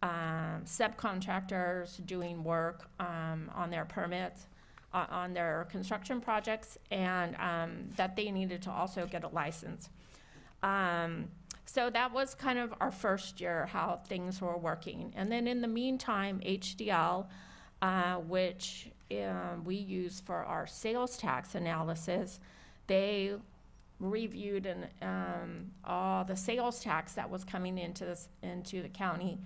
subcontractors doing work on their permits, on their construction projects, and that they needed to also get a license. So that was kind of our first year, how things were working. And then in the meantime, HDL, which we use for our sales tax analysis, they reviewed all the sales tax that was coming into the county,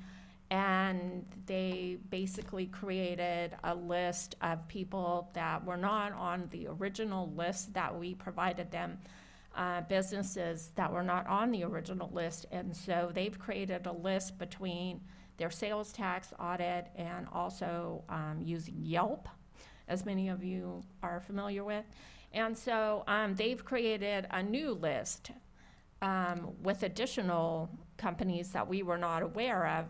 and they basically created a list of people that were not on the original list that we provided them, businesses that were not on the original list. And so they've created a list between their sales tax audit and also using Yelp, as many of you are familiar with. And so they've created a new list with additional companies that we were not aware of,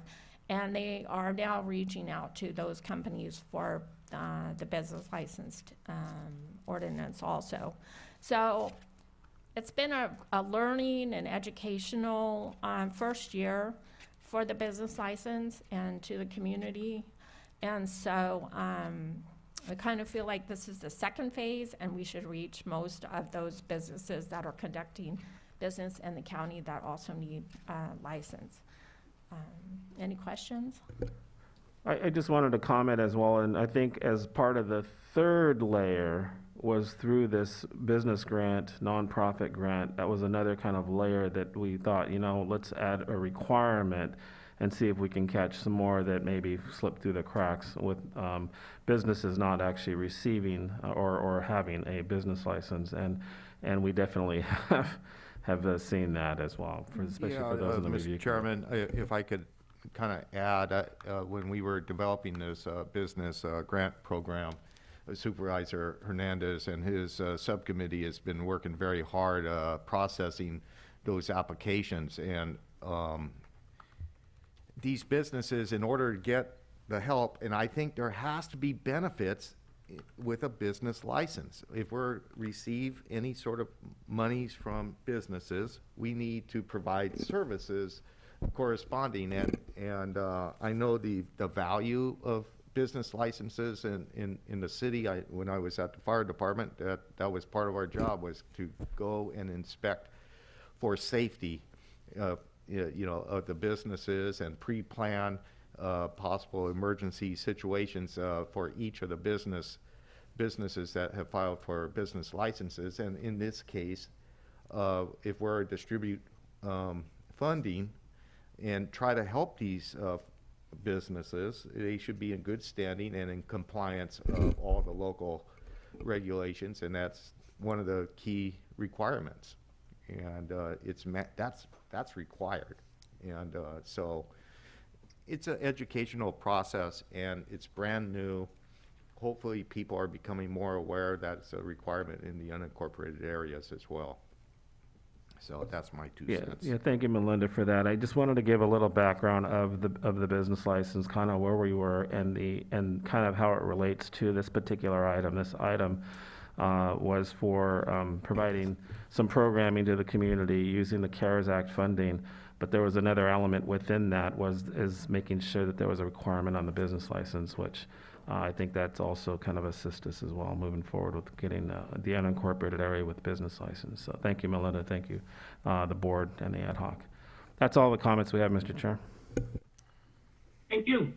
and they are now reaching out to those companies for the business licensed ordinance also. So it's been a learning and educational first year for the business license and to the community. And so I kind of feel like this is the second phase, and we should reach most of those businesses that are conducting business in the county that also need a license. Any questions? I just wanted to comment as well, and I think as part of the third layer was through this business grant, nonprofit grant. That was another kind of layer that we thought, let's add a requirement and see if we can catch some more that maybe slip through the cracks with businesses not actually receiving or having a business license. And we definitely have seen that as well, especially for those in the review. Mr. Chairman, if I could kind of add, when we were developing this business grant program, Supervisor Hernandez and his subcommittee has been working very hard processing those applications. And these businesses, in order to get the help, and I think there has to be benefits with a business license. If we receive any sort of monies from businesses, we need to provide services corresponding. And I know the value of business licenses in the city. When I was at the fire department, that was part of our job, was to go and inspect for safety of the businesses and pre-plan possible emergency situations for each of the businesses that have filed for business licenses. And in this case, if we're to distribute funding and try to help these businesses, they should be in good standing and in compliance of all the local regulations, and that's one of the key requirements. And that's required. And so it's an educational process, and it's brand new. Hopefully people are becoming more aware that it's a requirement in the unincorporated areas as well. So that's my 2 cents. Yeah, thank you, Melinda, for that. I just wanted to give a little background of the business license, kind of where we were, and kind of how it relates to this particular item. This item was for providing some programming to the community using the CARES Act funding. But there was another element within that is making sure that there was a requirement on the business license, which I think that's also kind of assist us as well moving forward with getting the unincorporated area with business license. So thank you, Melinda. Thank you, the board and the ad hoc. That's all the comments we have, Mr. Chair. Thank you.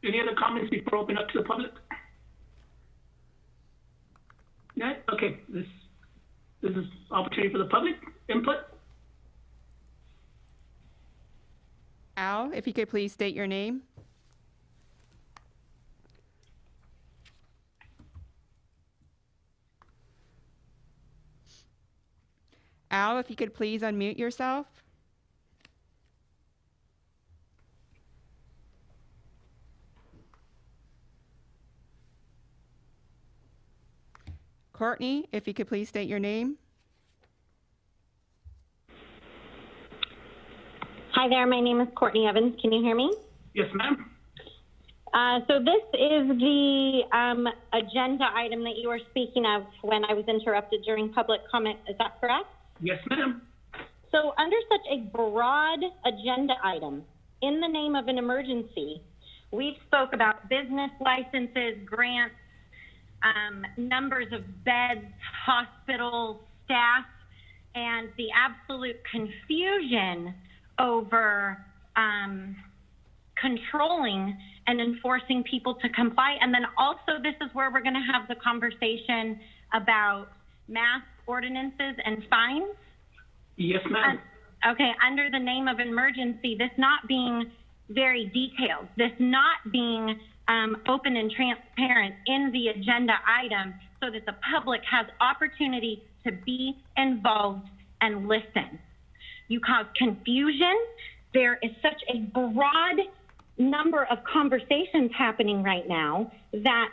Any other comments before I open up to the public? No? Okay, this is opportunity for the public input. Al, if you could please state your name. Al, if you could please unmute yourself. Courtney, if you could please state your name. Hi there, my name is Courtney Evans. Can you hear me? Yes, ma'am. So this is the agenda item that you were speaking of when I was interrupted during public comment. Is that correct? Yes, ma'am. So under such a broad agenda item, in the name of an emergency, we've spoke about business licenses, grants, numbers of beds, hospitals, staff, and the absolute confusion over controlling and enforcing people to comply. And then also this is where we're going to have the conversation about mask ordinances and fines. Yes, ma'am. Okay, under the name of emergency, this not being very detailed, this not being open and transparent in the agenda item so that the public has opportunity to be involved and listen. You cause confusion. There is such a broad number of conversations happening right now that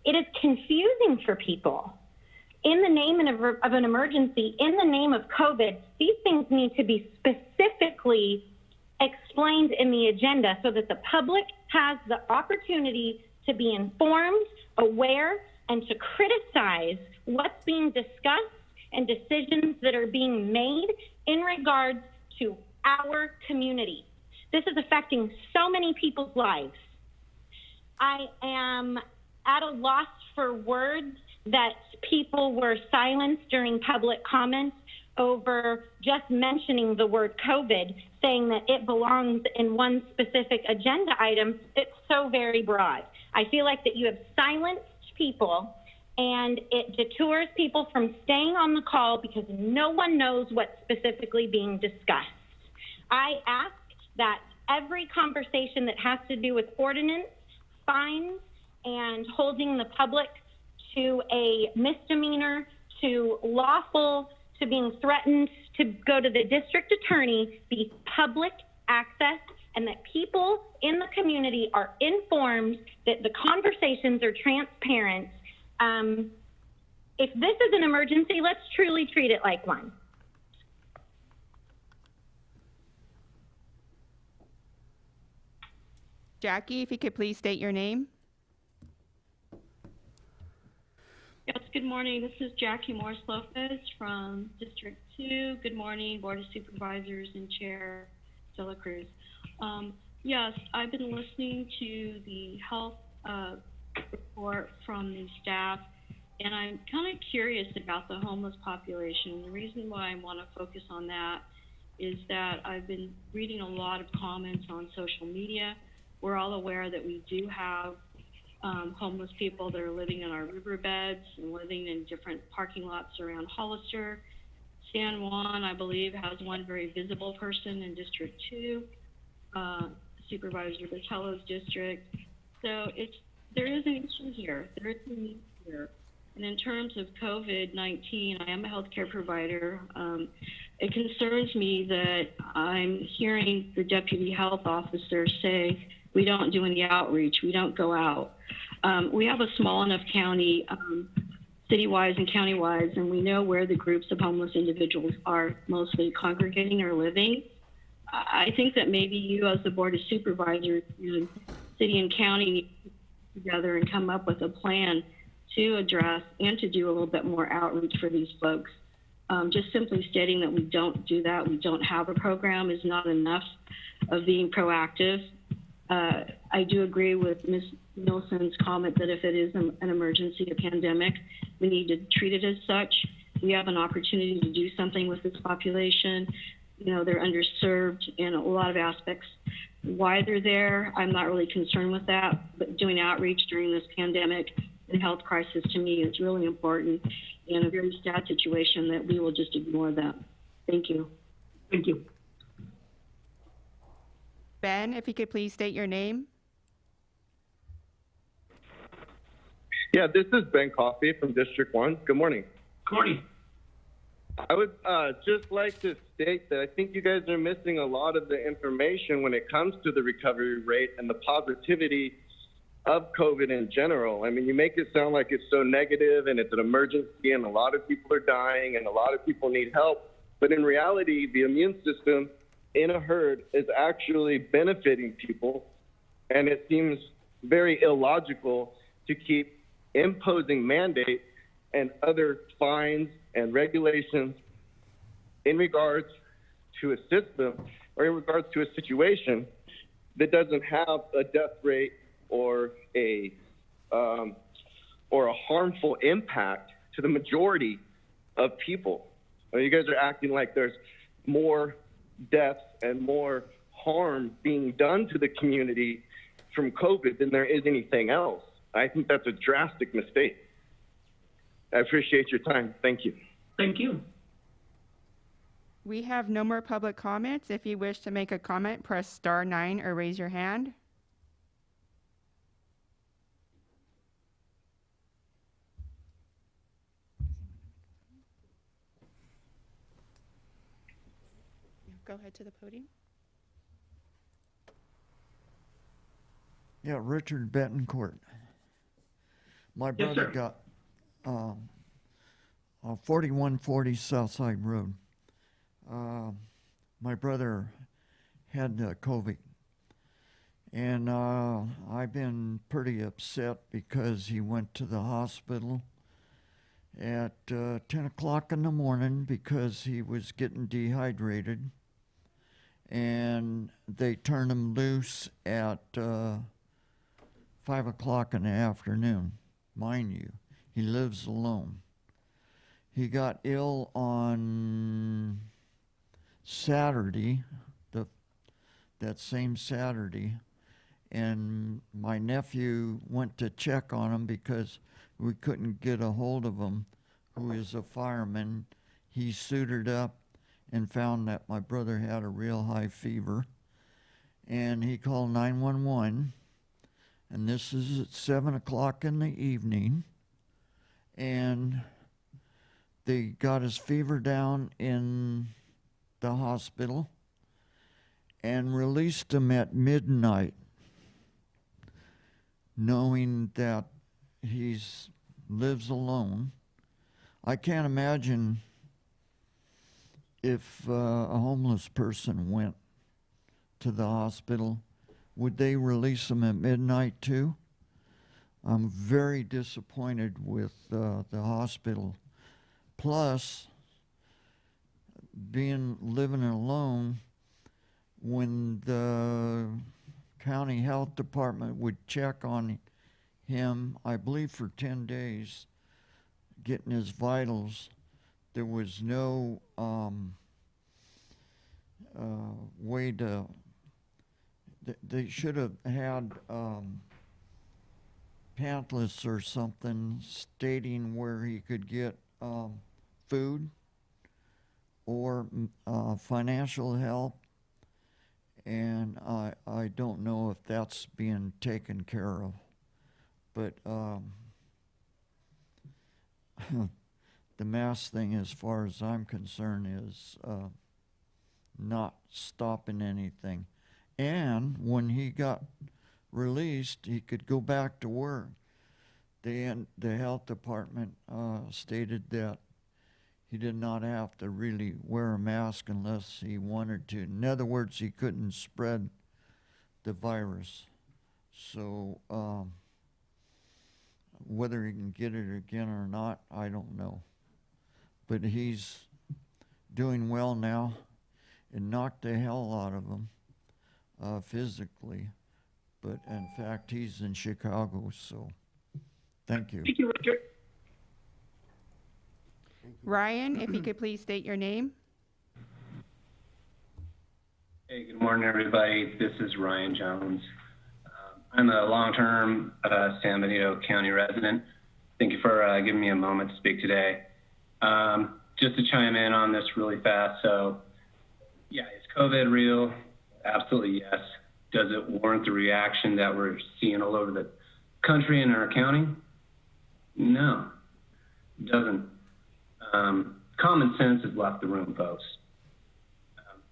it is confusing for people. In the name of an emergency, in the name of COVID, these things need to be specifically explained in the agenda so that the public has the opportunity to be informed, aware, and to criticize what's being discussed and decisions that are being made in regards to our community. This is affecting so many people's lives. I am at a loss for words that people were silenced during public comments over just mentioning the word COVID, saying that it belongs in one specific agenda item. It's so very broad. I feel like that you have silenced people and it detours people from staying on the call because no one knows what's specifically being discussed. I ask that every conversation that has to do with ordinance, fines, and holding the public to a misdemeanor, to lawful, to being threatened to go to the district attorney be public access, and that people in the community are informed, that the conversations are transparent. If this is an emergency, let's truly treat it like one. Jackie, if you could please state your name. Yes, good morning. This is Jackie Morse-Lopez from District 2. Good morning, Board of Supervisors and Chair Stella Cruz. Yes, I've been listening to the health report from the staff, and I'm kind of curious about the homeless population. The reason why I want to focus on that is that I've been reading a lot of comments on social media. We're all aware that we do have homeless people that are living in our riverbeds and living in different parking lots around Hollister. San Juan, I believe, has one very visible person in District 2, Supervisor BOTELHO's district. So there is an issue here. There is a need here. And in terms of COVID-19, I am a healthcare provider. It concerns me that I'm hearing the deputy health officer say, we don't do any outreach, we don't go out. We have a small enough county, city-wise and county-wise, and we know where the groups of homeless individuals are mostly congregating or living. I think that maybe you as the Board of Supervisors, and city and county, need to get together and come up with a plan to address and to do a little bit more outreach for these folks. Just simply stating that we don't do that, we don't have a program, is not enough of being proactive. I do agree with Ms. Nilsson's comment that if it is an emergency, a pandemic, we need to treat it as such. We have an opportunity to do something with this population. You know, they're underserved in a lot of aspects. Why they're there, I'm not really concerned with that, but doing outreach during this pandemic and health crisis to me is really important in a very sad situation that we will just ignore them. Thank you. Thank you. Ben, if you could please state your name. Yeah, this is Ben Coffey from District 1. Good morning. Good morning. I would just like to state that I think you guys are missing a lot of the information when it comes to the recovery rate and the positivity of COVID in general. I mean, you make it sound like it's so negative and it's an emergency and a lot of people are dying and a lot of people need help. But in reality, the immune system in a herd is actually benefiting people, and it seems very illogical to keep imposing mandates and other fines and regulations in regards to a system or in regards to a situation that doesn't have a death rate or a harmful impact to the majority of people. You guys are acting like there's more deaths and more harm being done to the community from COVID than there is anything else. I think that's a drastic mistake. I appreciate your time. Thank you. Thank you. We have no more public comments. If you wish to make a comment, press star 9 or raise your hand. Go ahead to the podium. Yeah, Richard Betancourt. My Yes, brother sir. got 4140 Southside Road. My brother had COVID. And I've been pretty upset because he went to the hospital at 10 o'clock in the morning because he was getting dehydrated. And they turned him loose at 5 o'clock in the afternoon. Mind you, he lives alone. He got ill on Saturday, that same Saturday, and my nephew went to check on him because we couldn't get a hold of him, who is a fireman. He suited up and found that my brother had a real high fever, and he called 911, and this is at 7 o'clock in the evening, and they got his fever down in the hospital and released him at midnight, knowing that he's lives alone. I can't imagine if a homeless person went to the hospital, would they release him at midnight too? I'm very disappointed with the hospital. Plus, living alone, when the county health department would check on him, I believe for 10 days, getting his vitals, there was no way to, they should have had pamphlets or something stating where he could get food or financial help, and I don't know if that's being taken care of. But the mask thing, as far as I'm concerned, is not stopping anything. And when he got released, he could go back to work. The health department stated that he did not have to really wear a mask unless he wanted to. In other words, he couldn't spread the virus. So whether he can get it again or not, I don't know. But he's doing well now. It knocked the hell out of him physically. But in fact, he's in Chicago, so thank you. Thank you, Richard. Ryan, if you could please state your name. Hey, good morning, everybody. This is Ryan Jones. I'm a long-term San Benito County resident. Thank you for giving me a moment to speak today. Just to chime in on this really fast. So, yeah, is COVID real? Absolutely, yes. Does it warrant the reaction that we're seeing all over the country and our county? No, it doesn't. Common sense has left the room, folks.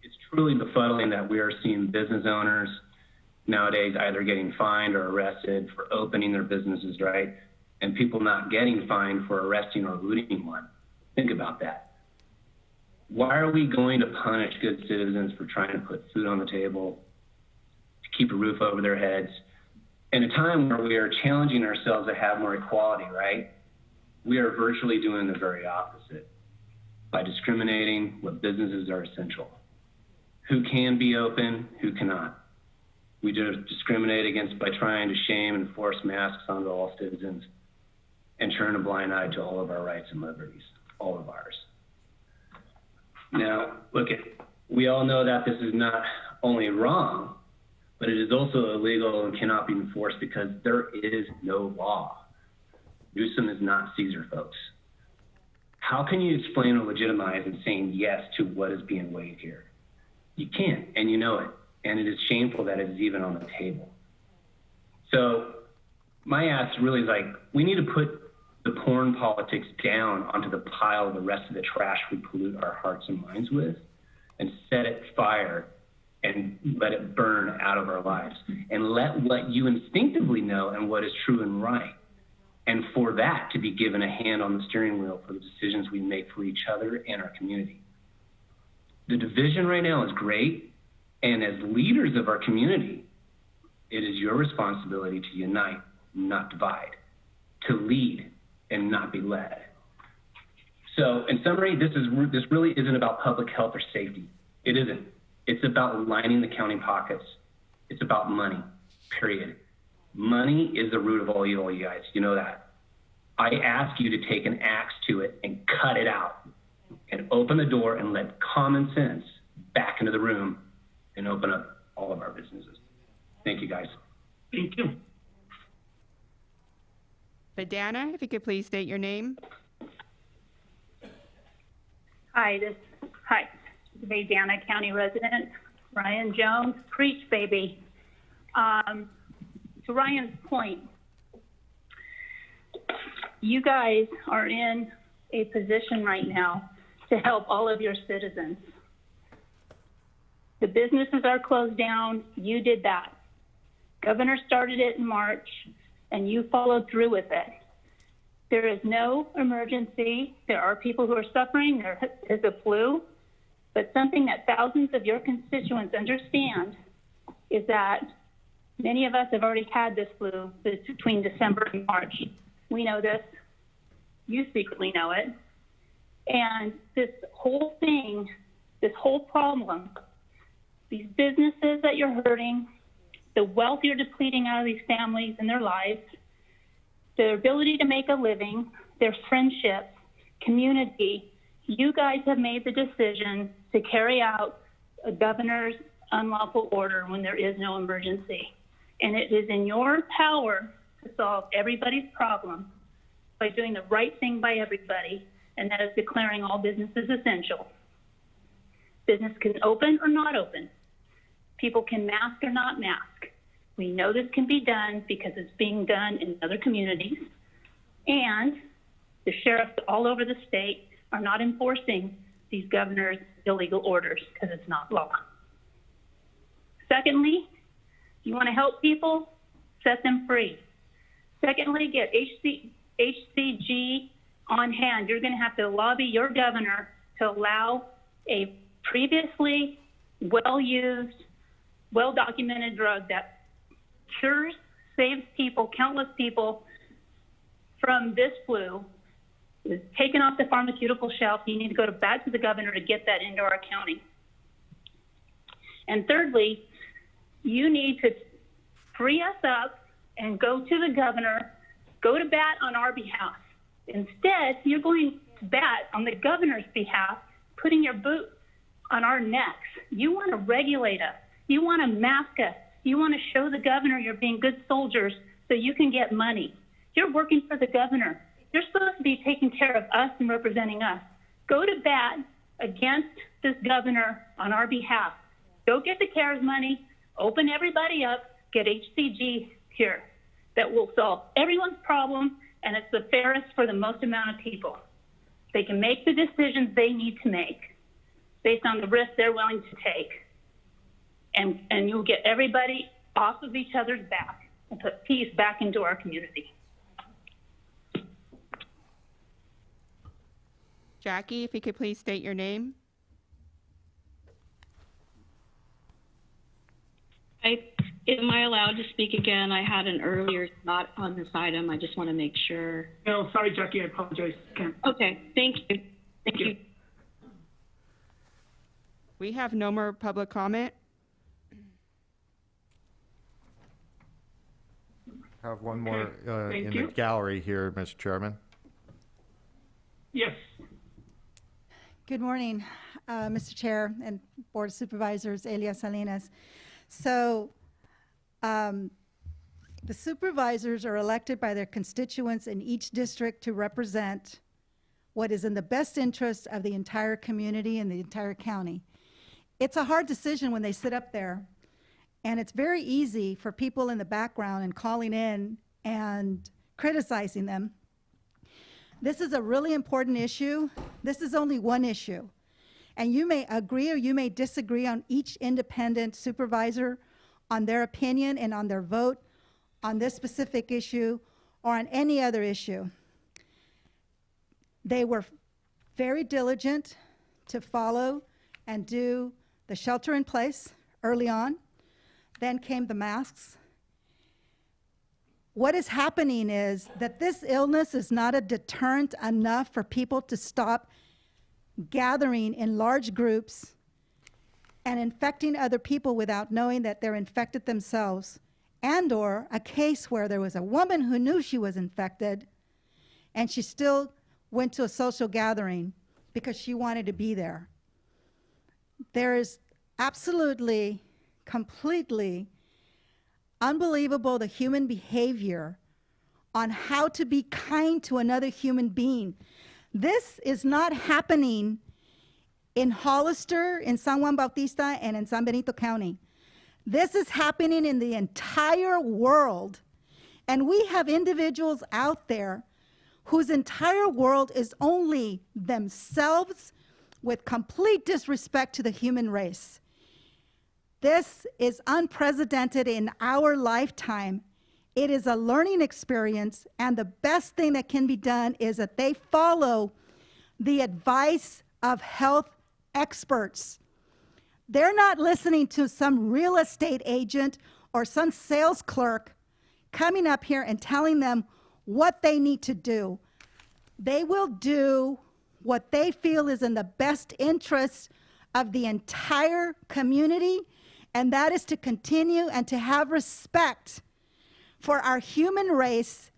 It's truly befuddling that we are seeing business owners nowadays either getting fined or arrested for opening their businesses, right? And people not getting fined for arresting or looting one. Think about that. Why are we going to punish good citizens for trying to put food on the table, to keep a roof over their heads, in a time where we are challenging ourselves to have more equality, right? We are virtually doing the very opposite by discriminating what businesses are essential. Who can be open, who cannot. We discriminate against by trying to shame and force masks onto all citizens and turn a blind eye to all of our rights and liberties, all of ours. Now, look, we all know that this is not only wrong, but it is also illegal and cannot be enforced because there is no law. Newsom is not Caesar, folks. How can you explain or legitimize in saying yes to what is being weighed here? You can't, and you know it. And it is shameful that it is even on the table. So my ask really is like, we need to put the porn politics down onto the pile of the rest of the trash we pollute our hearts and minds with and set it fire and let it burn out of our lives. And let what you instinctively know and what is true and right. And for that to be given a hand on the steering wheel for the decisions we make for each other and our community. The division right now is great. And as leaders of our community, it is your responsibility to unite, not divide, to lead and not be led. So in summary, this really isn't about public health or safety. It isn't. It's about lining the county pockets. It's about money, period. Money is the root of all evil, you guys. You know that. I ask you to take an axe to it and cut it out and open the door and let common sense back into the room and open up all of our businesses. Thank you, guys. Thank you. Vidana, if you could please state your name. Hi, this is Vidana County resident, Ryan Jones. Preach, baby. To Ryan's point, you guys are in a position right now to help all of your citizens. The businesses are closed down. You did that. Governor started it in March, and you followed through with it. There is no emergency. There are people who are suffering. There is a flu. But something that thousands of your constituents understand is that many of us have already had this flu between December and March. We know this. You secretly know it. And this whole thing, this whole problem, these businesses that you're hurting, the wealth you're depleting out of these families and their lives, their ability to make a living, their friendships, community, you guys have made the decision to carry out a governor's unlawful order when there is no emergency. And it is in your power to solve everybody's problem by doing the right thing by everybody, and that is declaring all businesses essential. Business can open or not open. People can mask or not mask. We know this can be done because it's being done in other communities, and the sheriffs all over the state are not enforcing these governor's illegal orders because it's not law. Secondly, you want to help people, set them free. Secondly, get HCG on hand. You're going to have to lobby your governor to allow a previously well-used, well-documented drug that cures, saves people, countless people from this flu, is taken off the pharmaceutical shelf. You need to go back to the governor to get that into our county. And thirdly, you need to free us up and go to the governor, go to bat on our behalf. Instead, you're going to bat on the governor's behalf, putting your boot on our necks. You want to regulate us. You want to mask us. You want to show the governor you're being good soldiers so you can get money. You're working for the governor. You're supposed to be taking care of us and representing us. Go to bat against this governor on our behalf. Go get the CARES money, open everybody up, get HCG here. That will solve everyone's problem, and it's the fairest for the most amount of people. They can make the decisions they need to make based on the risk they're willing to take. And you'll get everybody off of each other's back and put peace back into our community. Jackie, if you could please state your name. Am I allowed to speak again? I had an earlier thought on this item. I just want to make sure. No, sorry, Jackie. I apologize. Okay, thank you. Thank you. We have no more public comment. I have one more Thank in you. the gallery here, Mr. Chairman. Yes. Good morning, Mr. Chair and Board of Supervisors, Elia Salinas. So the supervisors are elected by their constituents in each district to represent what is in the best interest of the entire community and the entire county. It's a hard decision when they sit up there, and it's very easy for people in the background and calling in and criticizing them. This is a really important issue. This is only one issue. And you may agree or you may disagree on each independent supervisor, on their opinion and on their vote on this specific issue or on any other issue. They were very diligent to follow and do the shelter in place early on. Then came the masks. What is happening is that this illness is not a deterrent enough for people to stop gathering in large groups and infecting other people without knowing that they're infected themselves, and or a case where there was a woman who knew she was infected and she still went to a social gathering because she wanted to be there. There is absolutely, completely unbelievable the human behavior on how to be kind to another human being. This is not happening in Hollister, in San Juan Bautista, and in San Benito County. This is happening in the entire world. And we have individuals out there whose entire world is only themselves with complete disrespect to the human race. This is unprecedented in our lifetime. It is a learning experience, and the best thing that can be done is that they follow the advice of health experts. They're not listening to some real estate agent or some sales clerk coming up here and telling them what they need to do. They will do what they feel is in the best interest of the entire community, and that is to continue and to have respect for our human race.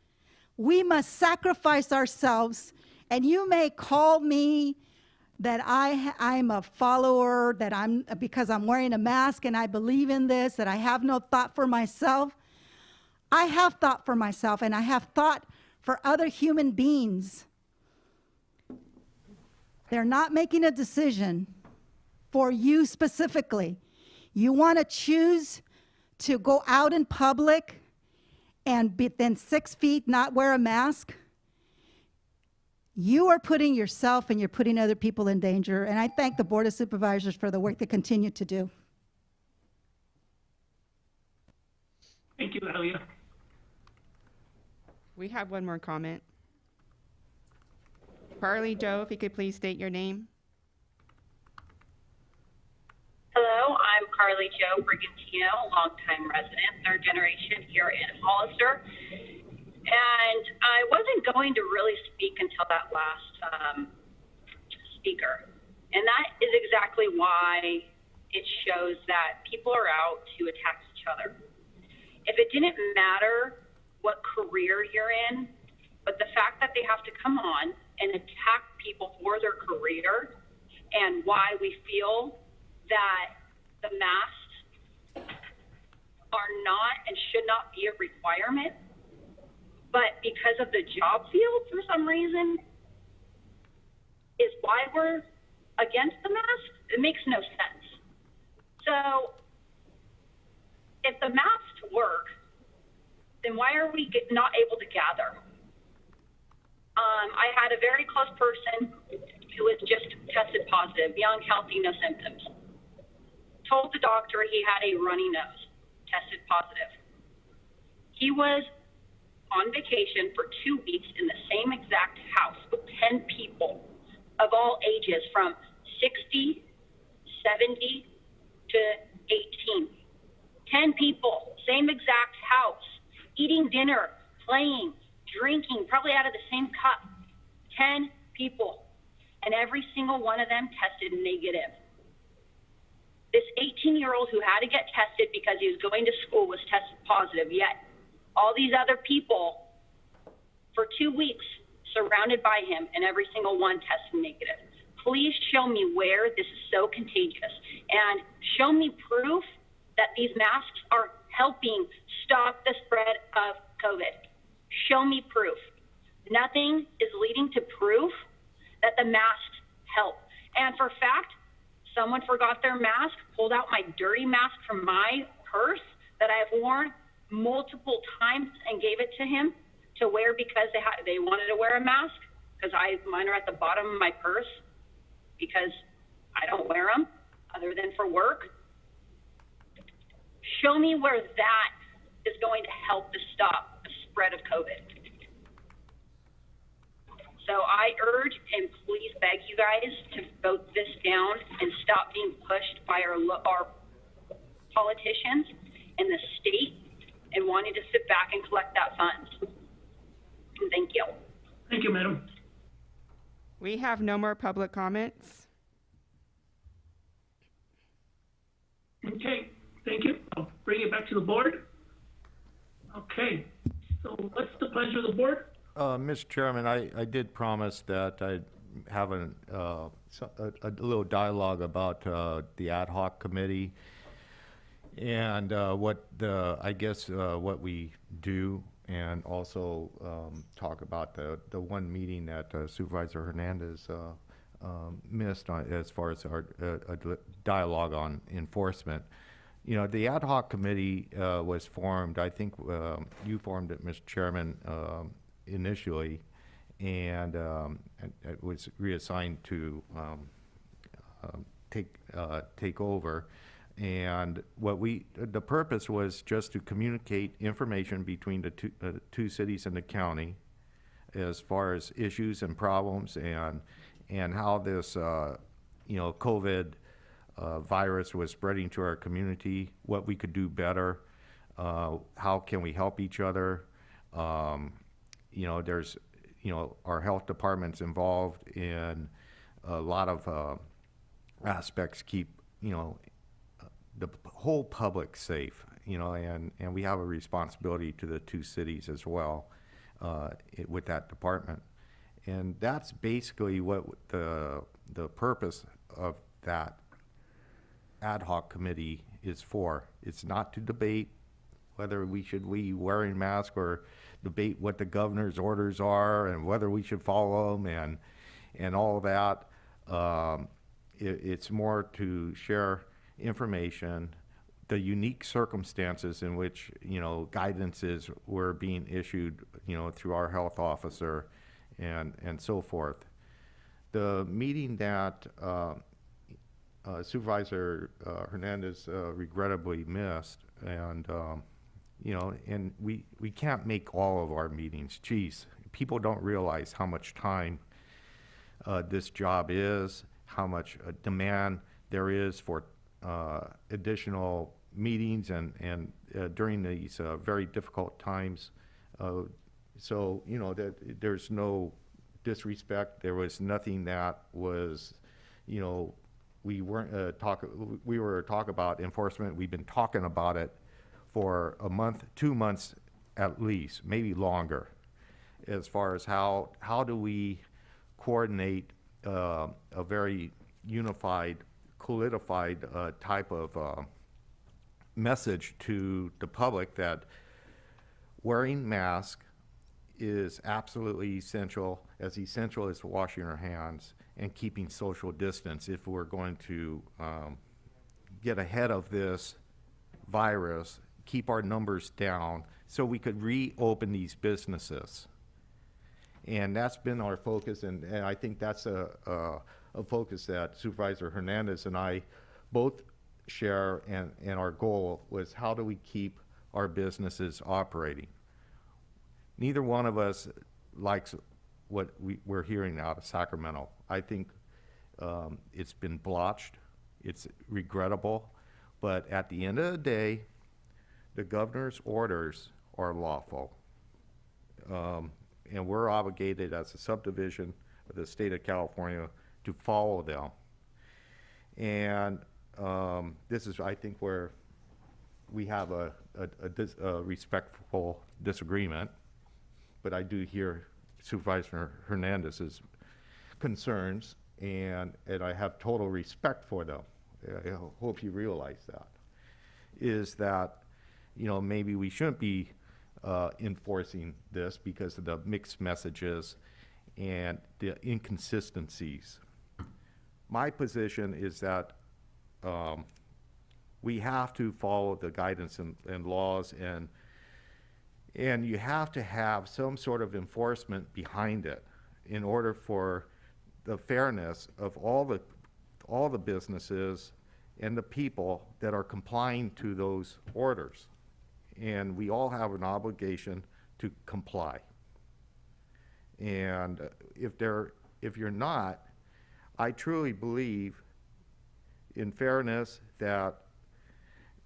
We must sacrifice ourselves, and you may call me that I'm a follower, that because I'm wearing a mask and I believe in this, that I have no thought for myself. I have thought for myself, and I have thought for other human beings. They're not making a decision for you specifically. You want to choose to go out in public and be within 6 feet, not wear a mask? You are putting yourself and you're putting other people in danger. And I thank the Board of Supervisors for the work they continue to do. Thank you, Elia. We have one more comment. Carly Joe, if you could please state your name. Hello, I'm Carly Joe Brigantino, longtime resident, third generation here in Hollister. And I wasn't going to really speak until that last speaker. And that is exactly why it shows that people are out to attack each other. If it didn't matter what career you're in, but the fact that they have to come on and attack people for their career and why we feel that the masks are not and should not be a requirement, but because of the job field for some reason is why we're against the mask, it makes no sense. So if the masks work, then why are we not able to gather? I had a very close person who was just tested positive, young, healthy, no symptoms. Told the doctor he had a runny nose, tested positive. He was on vacation for 2 weeks in the same exact house with 10 people of all ages from 60, 70 to 18. 10 people, same exact house, eating dinner, playing, drinking, probably out of the same cup. 10 people, and every single one of them tested negative. This 18-year-old who had to get tested because he was going to school was tested positive, yet all these other people for 2 weeks surrounded by him, and every single one tested negative. Please show me where this is so contagious, and show me proof that these masks are helping stop the spread of COVID. Show me proof. Nothing is leading to proof that the masks help. And for a fact, someone forgot their mask, pulled out my dirty mask from my purse that I have worn multiple times and gave it to him to wear because they wanted to wear a mask, because mine are at the bottom of my purse because I don't wear them other than for work. Show me where that is going to help to stop the spread of COVID. So I urge and please beg you guys to vote this down and stop being pushed by our politicians in the state and wanting to sit back and collect that funds. Thank you. Thank you, madam. We have no more public comments. Okay, thank you. I'll bring it back to the board. Okay, so what's the pleasure of the board? Mr. Chairman, I did promise that I'd have a little dialogue about the ad hoc committee and what we do, and also talk about the one meeting that Supervisor Hernandez missed as far as our dialogue on enforcement. You know, the ad hoc committee was formed, I think you formed it, Mr. Chairman, initially, and it was reassigned to take over. And the purpose was just to communicate information between the two cities and the county as far as issues and problems and how this, COVID virus was spreading to our community, what we could do better, how can we help each other. There's, our health department's involved in a lot of aspects, keep, the whole public safe, and we have a responsibility to the two cities as well with that department. And that's basically what the purpose of that ad hoc committee is for. It's not to debate whether we should be wearing masks or debate what the governor's orders are and whether we should follow them and all of that. It's more to share information, the unique circumstances in which, guidances were being issued, through our health officer and so forth. The meeting that Supervisor Hernandez regrettably missed, and and we can't make all of our meetings. Geez, people don't realize how much time this job is, how much demand there is for additional meetings and during these very difficult times. So that there's no disrespect. There was nothing that was, we weren't we were talking about enforcement. We've been talking about it for a month, 2 months at least, maybe longer, as far as how do we coordinate a very unified, solidified type of message to the public that wearing masks is absolutely essential as washing our hands and keeping social distance if we're going to get ahead of this virus, keep our numbers down so we could reopen these businesses. And that's been our focus, and I think that's a focus that Supervisor Hernandez and I both share, and our goal was how do we keep our businesses operating. Neither one of us likes what we're hearing out of Sacramento. I think it's been blotched, it's regrettable, but at the end of the day, the governor's orders are lawful. And we're obligated as a subdivision of the state of California to follow them. And this is, I think, where we have a respectful disagreement, but I do hear Supervisor Hernandez's concerns, and I have total respect for them. I hope you realize that. Is that, maybe we shouldn't be enforcing this because of the mixed messages and the inconsistencies. My position is that we have to follow the guidance and laws, and you have to have some sort of enforcement behind it in order for the fairness of all the businesses and the people that are complying to those orders. And we all have an obligation to comply. And if you're not, I truly believe in fairness that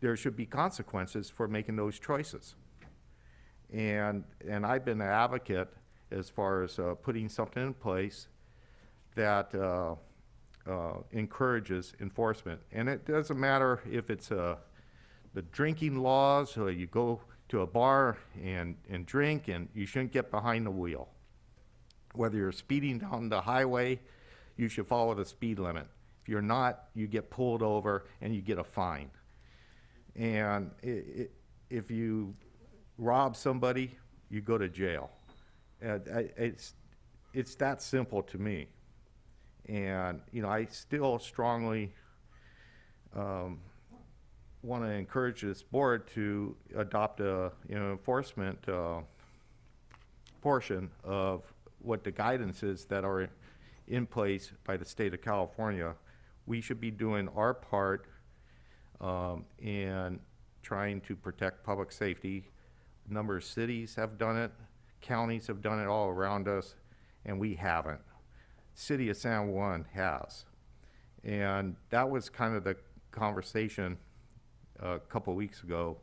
there should be consequences for making those choices. And I've been an advocate as far as putting something in place that encourages enforcement. And it doesn't matter if it's the drinking laws, so you go to a bar and drink and you shouldn't get behind the wheel. Whether you're speeding down the highway, you should follow the speed limit. If you're not, you get pulled over and you get a fine. And if you rob somebody, you go to jail. It's that simple to me. And I still strongly want to encourage this board to adopt a enforcement portion of what the guidance is that are in place by the state of California. We should be doing our part in trying to protect public safety. A number of cities have done it, counties have done it all around us, and we haven't. City of San Juan has. And that was kind of the conversation a couple weeks ago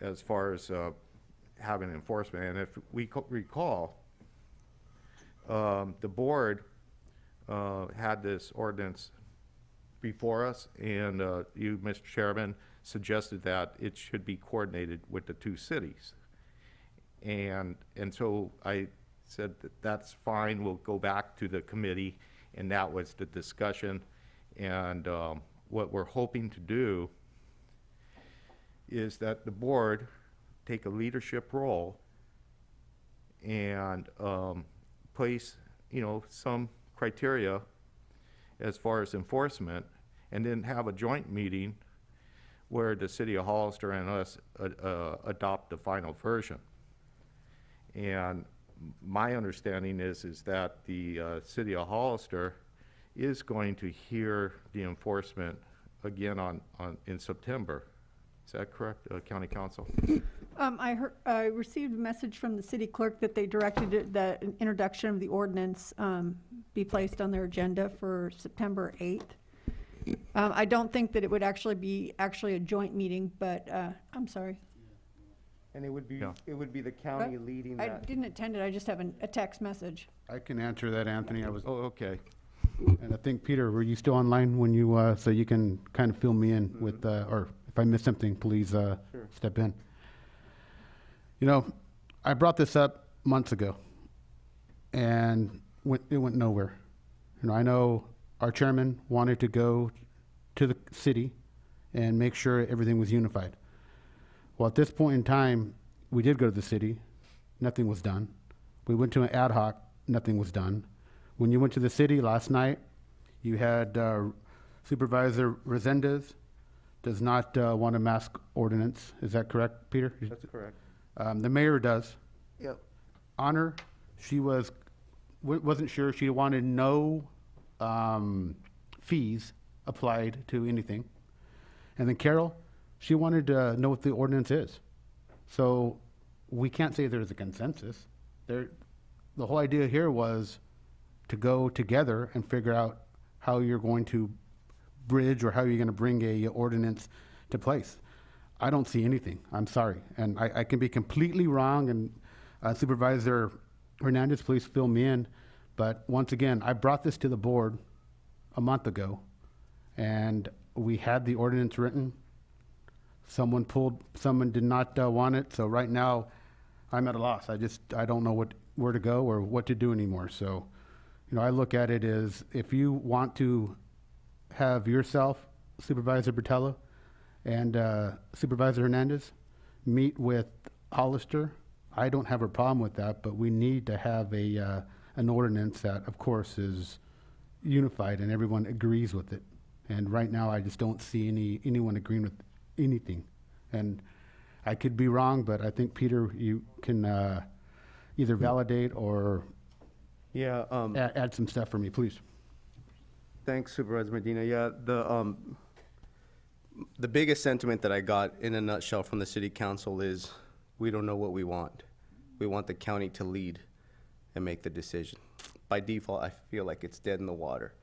as far as having enforcement. And if we recall, the board had this ordinance before us, and you, Mr. Chairman, suggested that it should be coordinated with the two cities. And so I said that that's fine, we'll go back to the committee, and that was the discussion. And what we're hoping to do is that the board take a leadership role and place, some criteria as far as enforcement, and then have a joint meeting where the city of Hollister and us adopt the final version. And my understanding is that the city of Hollister is going to hear the enforcement again in September. Is that correct, County Council? I received a message from the city clerk that they directed it, that an introduction of the ordinance be placed on their agenda for September 8th. I don't think that it would actually be a joint meeting, but I'm sorry. And it would be the county leading I that. didn't attend it, I just have a text message. I can answer that, Anthony. Oh, okay. And I think, Peter, were you still online when you, so you can kind of fill me in with, or if I missed something, please step in. I brought this up months ago, and it went nowhere. I know our chairman wanted to go to the city and make sure everything was unified. Well, at this point in time, we did go to the city, nothing was done. We went to an ad hoc, nothing was done. When you went to the city last night, you had Supervisor Resendez does not want a mask ordinance. Is that correct, Peter? That's correct. The mayor does. Yep. Honor, she wasn't sure. She wanted no fees applied to anything. And then Carol, she wanted to know what the ordinance is. So we can't say there's a consensus. The whole idea here was to go together and figure out how you're going to bridge or how you're going to bring a ordinance to place. I don't see anything. I'm sorry. And I can be completely wrong, and Supervisor Hernandez, please fill me in. But once again, I brought this to the board a month ago, and we had the ordinance written. Someone did not want it. So right now, I'm at a loss. I don't know where to go or what to do anymore. So, I look at it as, if you want to have yourself, Supervisor BOTELHO, and Supervisor Hernandez meet with Hollister, I don't have a problem with that, but we need to have an ordinance that, of course, is unified and everyone agrees with it. And right now, I just don't see anyone agreeing with anything. And I could be wrong, but I think, Peter, you can either validate or add some stuff for me, please. Thanks, Supervisor Medina. Yeah, the biggest sentiment that I got in a nutshell from the city council is, we don't know what we want. We want the county to lead and make the decision. By default, I feel like it's dead in the water.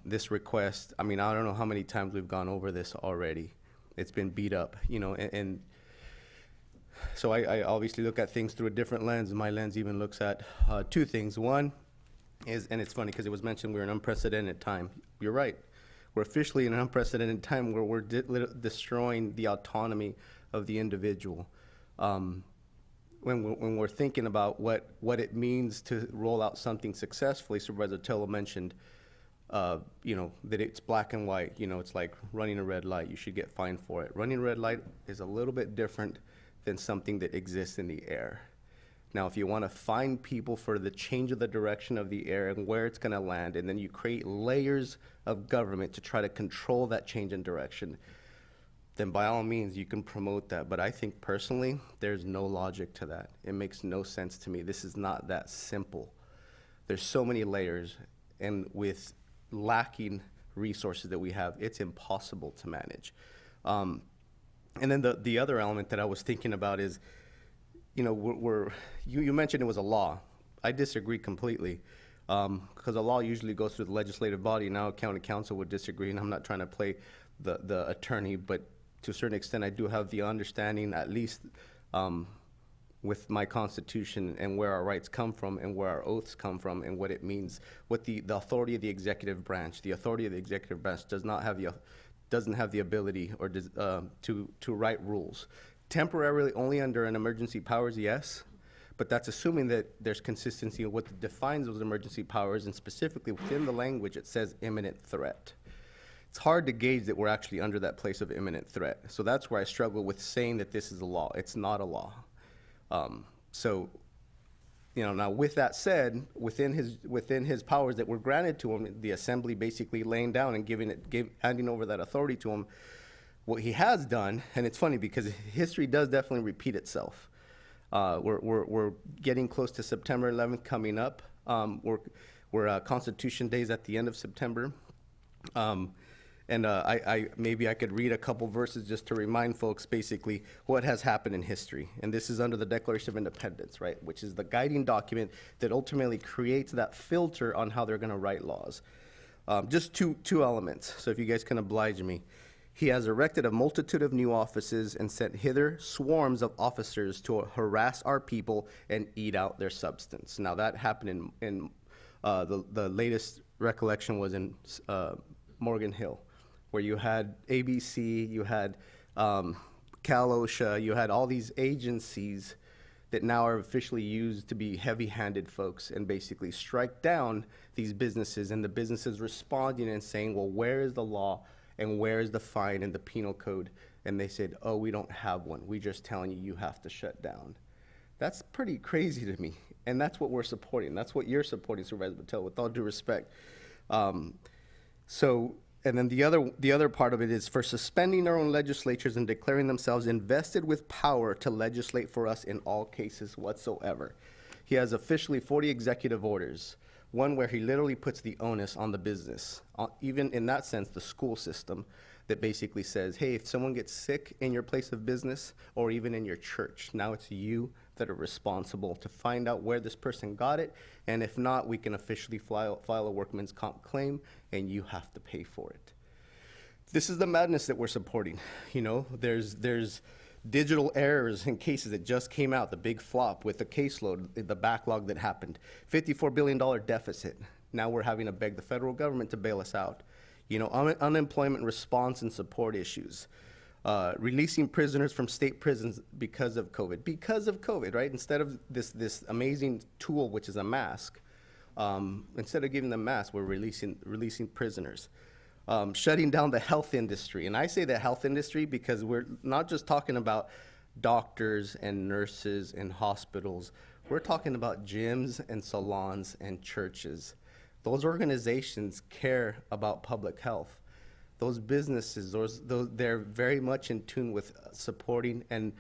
This request, I don't know how many times we've gone over this already. It's been beat up, and so I obviously look at things through a different lens, and my lens even looks at two things. One is, and it's funny because it was mentioned we're in an unprecedented time. You're right. We're officially in an unprecedented time where we're destroying the autonomy of the individual. When we're thinking about what it means to roll out something successfully, Supervisor Tello mentioned, that it's black and white. It's like running a red light. You should get fined for it. Running a red light is a little bit different than something that exists in the air. Now, if you want to fine people for the change of the direction of the air and where it's going to land, and then you create layers of government to try to control that change in direction, then by all means you can promote that. But I think personally, there's no logic to that. It makes no sense to me. This is not that simple. There's so many layers, and with lacking resources that we have, it's impossible to manage. And then the other element that I was thinking about is, you know, you mentioned it was a law. I disagree completely, because a law usually goes through the legislative body. Now county council would disagree, and I'm not trying to play the attorney, but to a certain extent, I do have the understanding, at least with my constitution and where our rights come from and where our oaths come from and what it means, what the authority of the executive branch. The authority of the executive branch doesn't have the ability or to write rules. Temporarily, only under an emergency powers, yes, but that's assuming that there's consistency of what defines those emergency powers, and specifically within the language it says imminent threat. It's hard to gauge that we're actually under that place of imminent threat. So that's where I struggle with saying that this is a law. It's not a law. So, you know, now with that said, within his powers that were granted to him, the assembly basically laying down and handing over that authority to him, what he has done, and it's funny because history does definitely repeat itself. We're getting close to September 11th coming up. We're Constitution Days at the end of September. And maybe I could read a couple verses just to remind folks basically what has happened in history. And this is under the Declaration of Independence, right? Which is the guiding document that ultimately creates that filter on how they're gonna write laws. Just two elements, so if you guys can oblige me. He has erected a multitude of new offices and sent hither swarms of officers to harass our people and eat out their substance. Now that happened in the latest recollection was in Morgan Hill, where you had ABC, you had Cal OSHA, you had all these agencies that now are officially used to be heavy-handed folks and basically strike down these businesses, and the businesses responding and saying, well, where is the law and where is the fine and the penal code? And they said, oh, we don't have one. We're just telling you, you have to shut down. That's pretty crazy to me, and that's what we're supporting. That's what you're supporting, Supervisor BOTELHO, with all due respect. And then the other part of it is for suspending their own legislatures and declaring themselves invested with power to legislate for us in all cases whatsoever. He has officially 40 executive orders, one where he literally puts the onus on the business, even in that sense, the school system, that basically says, hey, if someone gets sick in your place of business or even in your church, now it's you that are responsible to find out where this person got it, and if not, we can officially file a workman's comp claim, and you have to pay for it. This is the madness that we're supporting. You know, there's digital errors in cases that just came out, the big flop with the caseload, the backlog that happened, $54 billion deficit. Now we're having to beg the federal government to bail us out. You know, unemployment response and support issues. Releasing prisoners from state prisons because of COVID, right? Instead of this amazing tool, which is a mask, instead of giving them masks, we're releasing prisoners. Shutting down the health industry. And I say the health industry because we're not just talking about doctors and nurses and hospitals. We're talking about gyms and salons and churches. Those organizations care about public health. Those businesses, they're very much in tune with supporting and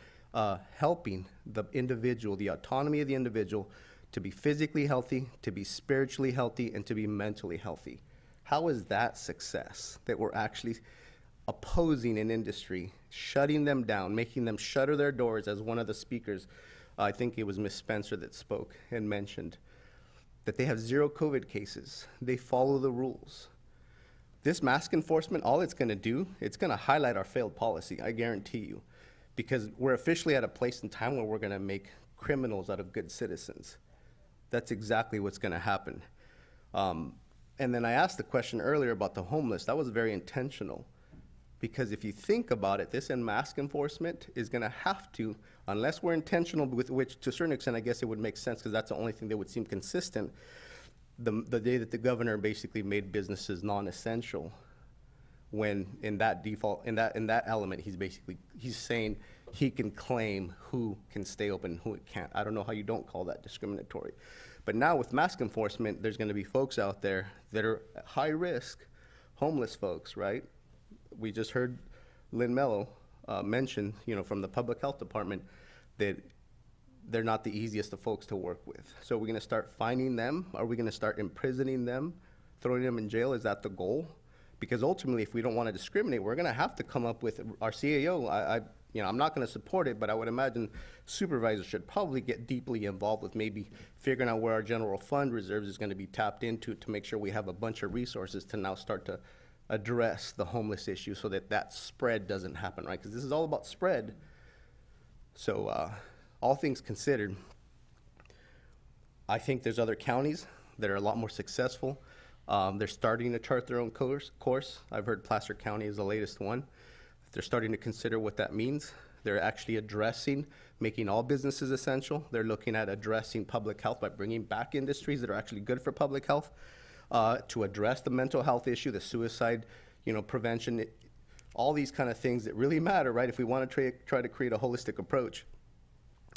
helping the individual, the autonomy of the individual, to be physically healthy, to be spiritually healthy, and to be mentally healthy. How is that success, that we're actually opposing an industry, shutting them down, making them shutter their doors, as one of the speakers, I think it was Ms. Spencer that spoke and mentioned, that they have 0 COVID cases. They follow the rules. This mask enforcement, all it's gonna do, it's gonna highlight our failed policy, I guarantee you, because we're officially at a place in time where we're gonna make criminals out of good citizens. That's exactly what's gonna happen. And then I asked the question earlier about the homeless. That was very intentional, because if you think about it, this mask enforcement is gonna have to, unless we're intentional, with which to a certain extent, I guess it would make sense, because that's the only thing that would seem consistent. The day that the governor basically made businesses non-essential, when in that element, he's saying he can claim who can stay open and who it can't. I don't know how you don't call that discriminatory. But now with mask enforcement, there's gonna be folks out there that are high risk, homeless folks, right? We just heard Lynn Mello mentioned, from the public health department, that they're not the easiest of folks to work with. So we're gonna start fining them? Are we gonna start imprisoning them, throwing them in jail? Is that the goal? Because ultimately, if we don't wanna discriminate, we're gonna have to come up with our CAO. I'm not gonna support it, but I would imagine supervisors should probably get deeply involved with maybe figuring out where our general fund reserves is gonna be tapped into to make sure we have a bunch of resources to now start to address the homeless issue so that spread doesn't happen, right? Because this is all about spread. So all things considered, I think there's other counties that are a lot more successful. They're starting to chart their own course. I've heard Placer County is the latest one. They're starting to consider what that means. They're actually addressing making all businesses essential. They're looking at addressing public health by bringing back industries that are actually good for public health, to address the mental health issue, the suicide, prevention, all these kind of things that really matter, right? If we want to try to create a holistic approach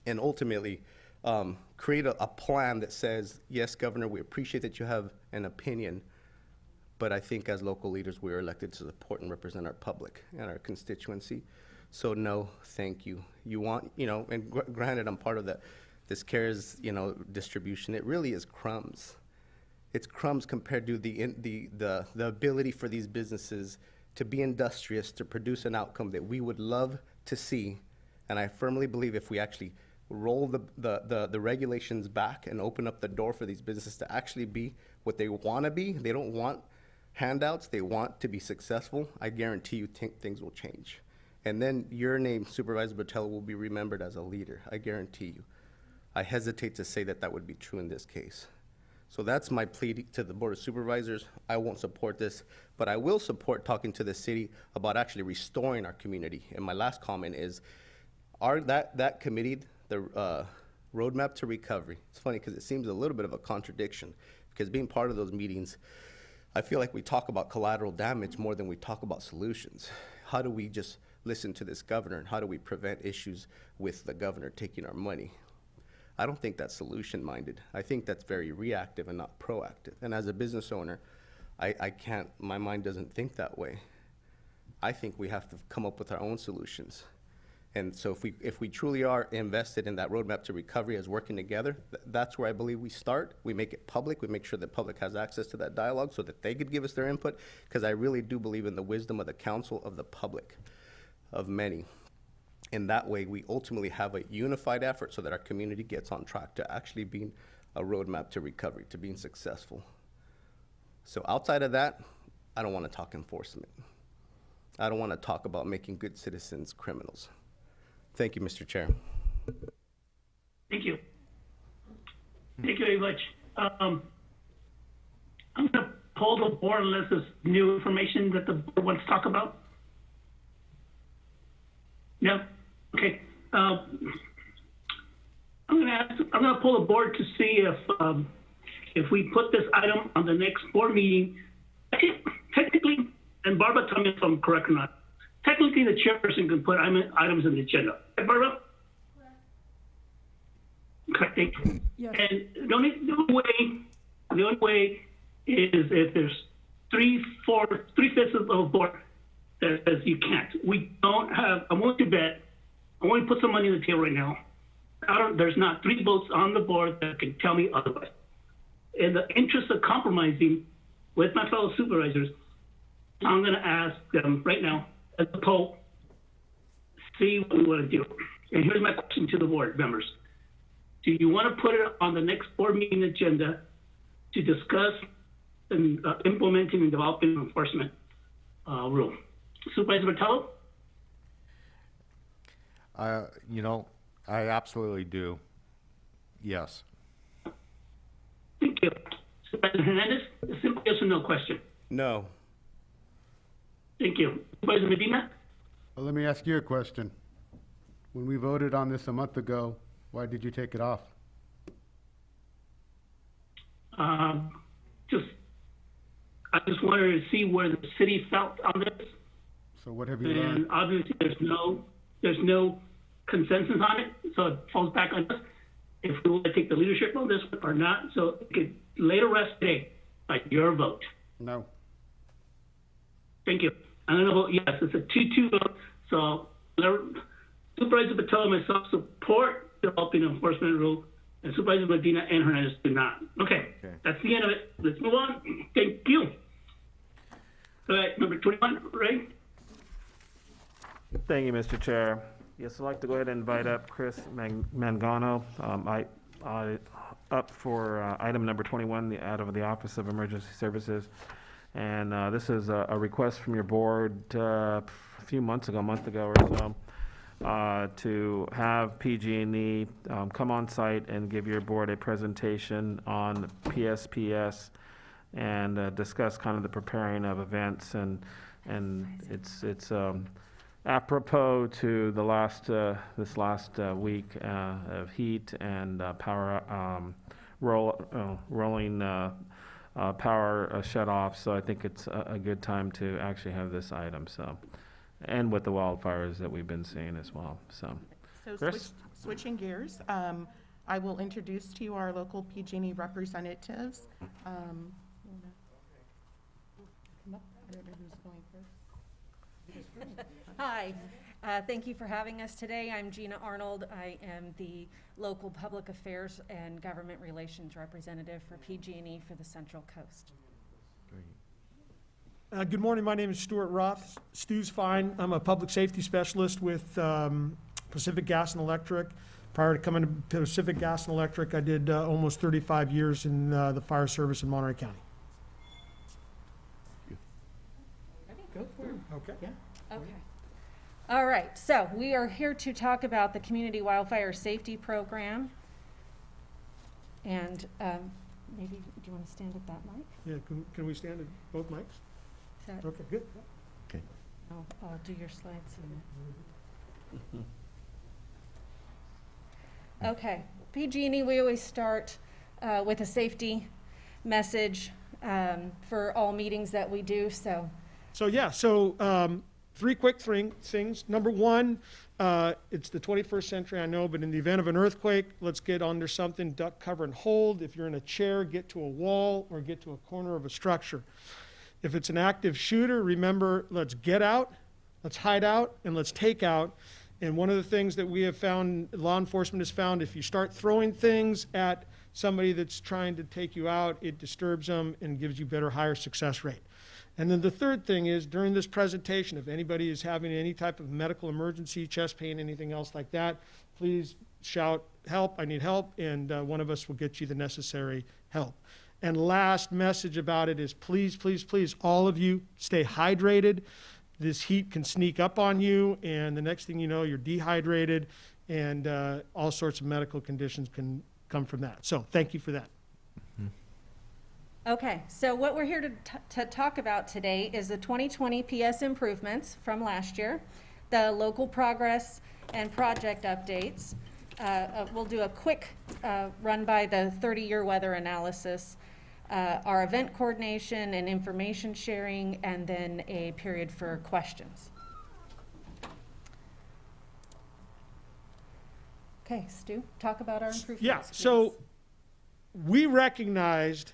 and ultimately create a plan that says, yes, Governor, we appreciate that you have an opinion, but I think as local leaders, we are elected to support and represent our public and our constituency. So no, thank you. You want, and granted, I'm part of this CARES, distribution. It really is crumbs. It's crumbs compared to the ability for these businesses to be industrious, to produce an outcome that we would love to see. And I firmly believe if we actually roll the regulations back and open up the door for these businesses to actually be what they want to be, they don't want handouts, they want to be successful, I guarantee you things will change. And then your name, Supervisor BOTELHO, will be remembered as a leader, I guarantee you. I hesitate to say that would be true in this case. So that's my plea to the Board of Supervisors. I won't support this, but I will support talking to the city about actually restoring our community. And my last comment is, that committee, the roadmap to recovery, it's funny because it seems a little bit of a contradiction, because being part of those meetings, I feel like we talk about collateral damage more than we talk about solutions. How do we just listen to this governor, and how do we prevent issues with the governor taking our money? I don't think that's solution-minded. I think that's very reactive and not proactive. And as a business owner, my mind doesn't think that way. I think we have to come up with our own solutions. And so if we truly are invested in that roadmap to recovery as working together, that's where I believe we start. We make it public. We make sure the public has access to that dialogue so that they could give us their input, because I really do believe in the wisdom of the counsel of the public, of many. In that way, we ultimately have a unified effort so that our community gets on track to actually being a roadmap to recovery, to being successful. So outside of that, I don't want to talk enforcement. I don't want to talk about making good citizens criminals. Thank you, Mr. Chair. Thank you. Thank you very much. I'm going to poll the board unless there's new information that the board wants to talk about. No? Okay. I'm going to pull the board to see if we put this item on the next board meeting. Technically, and Barbara, tell me if I'm correct or not. Technically, the chairperson can put items in the agenda. Right, Barbara? Correct. Thank you. Yes. And the only way is if there's three-fifths of the board that says you can't. We don't have. I'm willing to bet. I want to put some money on the table right now. There's not 3 votes on the board that can tell me otherwise. In the interest of compromising with my fellow supervisors, I'm going to ask them right now as a poll, see what we want to do. And here's my question to the board members. Do you want to put it on the next board meeting agenda to discuss implementing and developing an enforcement rule? Supervisor BOTELHO? I absolutely do. Yes. Thank you. Supervisor Hernandez, a simple yes or no question. No. Thank you. Supervisor Medina? Well, let me ask you a question. When we voted on this a month ago, why did you take it off? I just wanted to see where the city felt on this. So what have you And learned? obviously there's no consensus on it, so it falls back on us if we want to take the leadership on this or not. So it could lay to rest today by your vote. No. Thank you. I'm going to vote yes. It's a 2-2 vote, so I myself support developing an enforcement rule, and Supervisor Medina and Hernandez do not. Okay, that's the end of it. Let's move on. Thank you. All right, number 21, Ray. Thank you, Mr. Chair. Yes, I'd like to go ahead and invite up Chris Mangano. Up for item number 21, out of the Office of Emergency Services. And this is a request from your board a few months ago, a month ago or so, to have PG&E come on site and give your board a presentation on PSPS and discuss kind of the preparing of events, and it's apropos to the this last week of heat and power rolling power shutoff. So I think it's a good time to actually have this item. So, and with the wildfires that we've been seeing as well. So, switching gears, I will introduce to you our local PG&E representatives. I don't know who's going first. Hi, thank you for having us today. I'm Gina Arnold. I am the local public affairs and government relations representative for PG&E for the Central Coast. Good morning. My name is Stuart Roth. Stu's fine. I'm a public safety specialist with Pacific Gas and Electric. Prior to coming to Pacific Gas and Electric, I did almost 35 years in the fire service in Monterey County. Go for it. Okay. Yeah. Okay. All right, so we are here to talk about the Community Wildfire Safety Program. And maybe, do you want to stand at that mic? Yeah, can we stand at both mics? Okay, good. Okay. I'll do your slides. Okay, PG&E, we always start with a safety message for all meetings that we do, so. Three quick things. Number one, it's the 21st century, I know, but in the event of an earthquake, let's get under something, duck, cover, and hold. If you're in a chair, get to a wall or get to a corner of a structure. If it's an active shooter, remember, let's get out, let's hide out, and let's take out. And one of the things that we have found, law enforcement has found, if you start throwing things at somebody that's trying to take you out, it disturbs them and gives you higher success rate. And then the third thing is, during this presentation, if anybody is having any type of medical emergency, chest pain, anything else like that, please shout, help, I need help, and one of us will get you the necessary help. And last message about it is, please, please, please, all of you, stay hydrated. This heat can sneak up on you, and the next thing you know, you're dehydrated, and all sorts of medical conditions can come from that. So thank you for that. Okay, so what we're here to talk about today is the 2020 PS improvements from last year, the local progress and project updates. We'll do a quick run by the 30-year weather analysis, our event coordination and information sharing, and then a period for questions. Okay, Stu, talk about our improvements. Yeah, so we recognized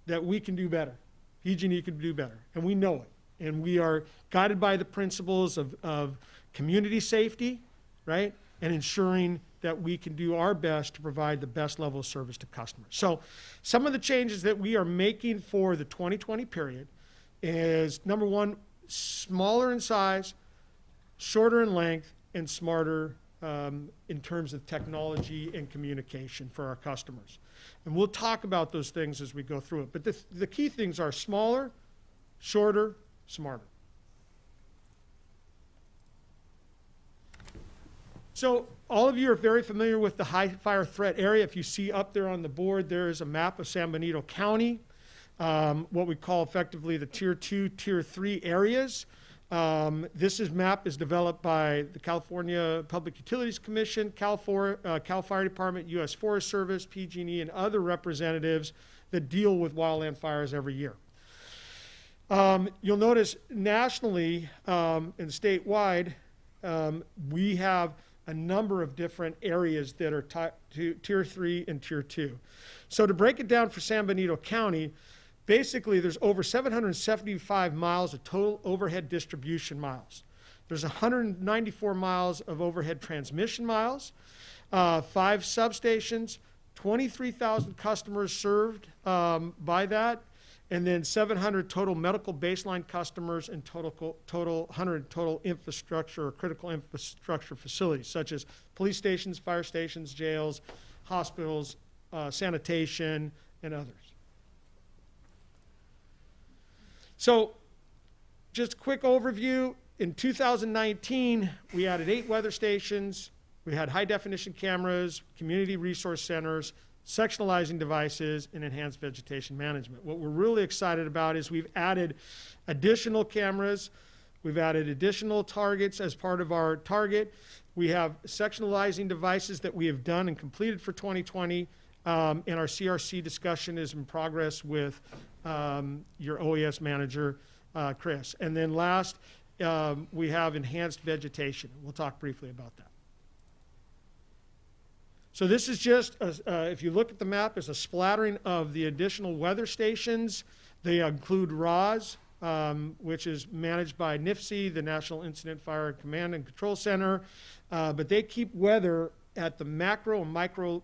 that we can do better. PG&E can do better, and we know it. And we are guided by the principles of community safety, right? And ensuring that we can do our best to provide the best level of service to customers. So some of the changes that we are making for the 2020 period is, number one, smaller in size, shorter in length, and smarter in terms of technology and communication for our customers. And we'll talk about those things as we go through it. But the key things are smaller, shorter, smarter. So all of you are very familiar with the high fire threat area. If you see up there on the board, there is a map of San Benito County, what we call effectively the Tier 2, Tier 3 areas. This map is developed by the California Public Utilities Commission, Cal Fire Department, U.S. Forest Service, PG&E, and other representatives that deal with wildland fires every year. You'll notice nationally and statewide, we have a number of different areas that are Tier 3 and Tier 2. So to break it down for San Benito County, basically there's over 775 miles of total overhead distribution miles. There's 194 miles of overhead transmission miles, 5 substations, 23,000 customers served by that, and then 700 total medical baseline customers and total 100 total infrastructure or critical infrastructure facilities, such as police stations, fire stations, jails, hospitals, sanitation, and others. So just a quick overview. In 2019, we added 8 weather stations. We had high definition cameras, community resource centers, sectionalizing devices, and enhanced vegetation management. What we're really excited about is we've added additional cameras. We've added additional targets as part of our target. We have sectionalizing devices that we have done and completed for 2020. And our CRC discussion is in progress with your OES manager, Chris. And then last, we have enhanced vegetation. We'll talk briefly about that. So this is just, if you look at the map, it's a splattering of the additional weather stations. They include RAWS, which is managed by NIFC, the National Incident Fire Command and Control Center. But they keep weather at the macro and micro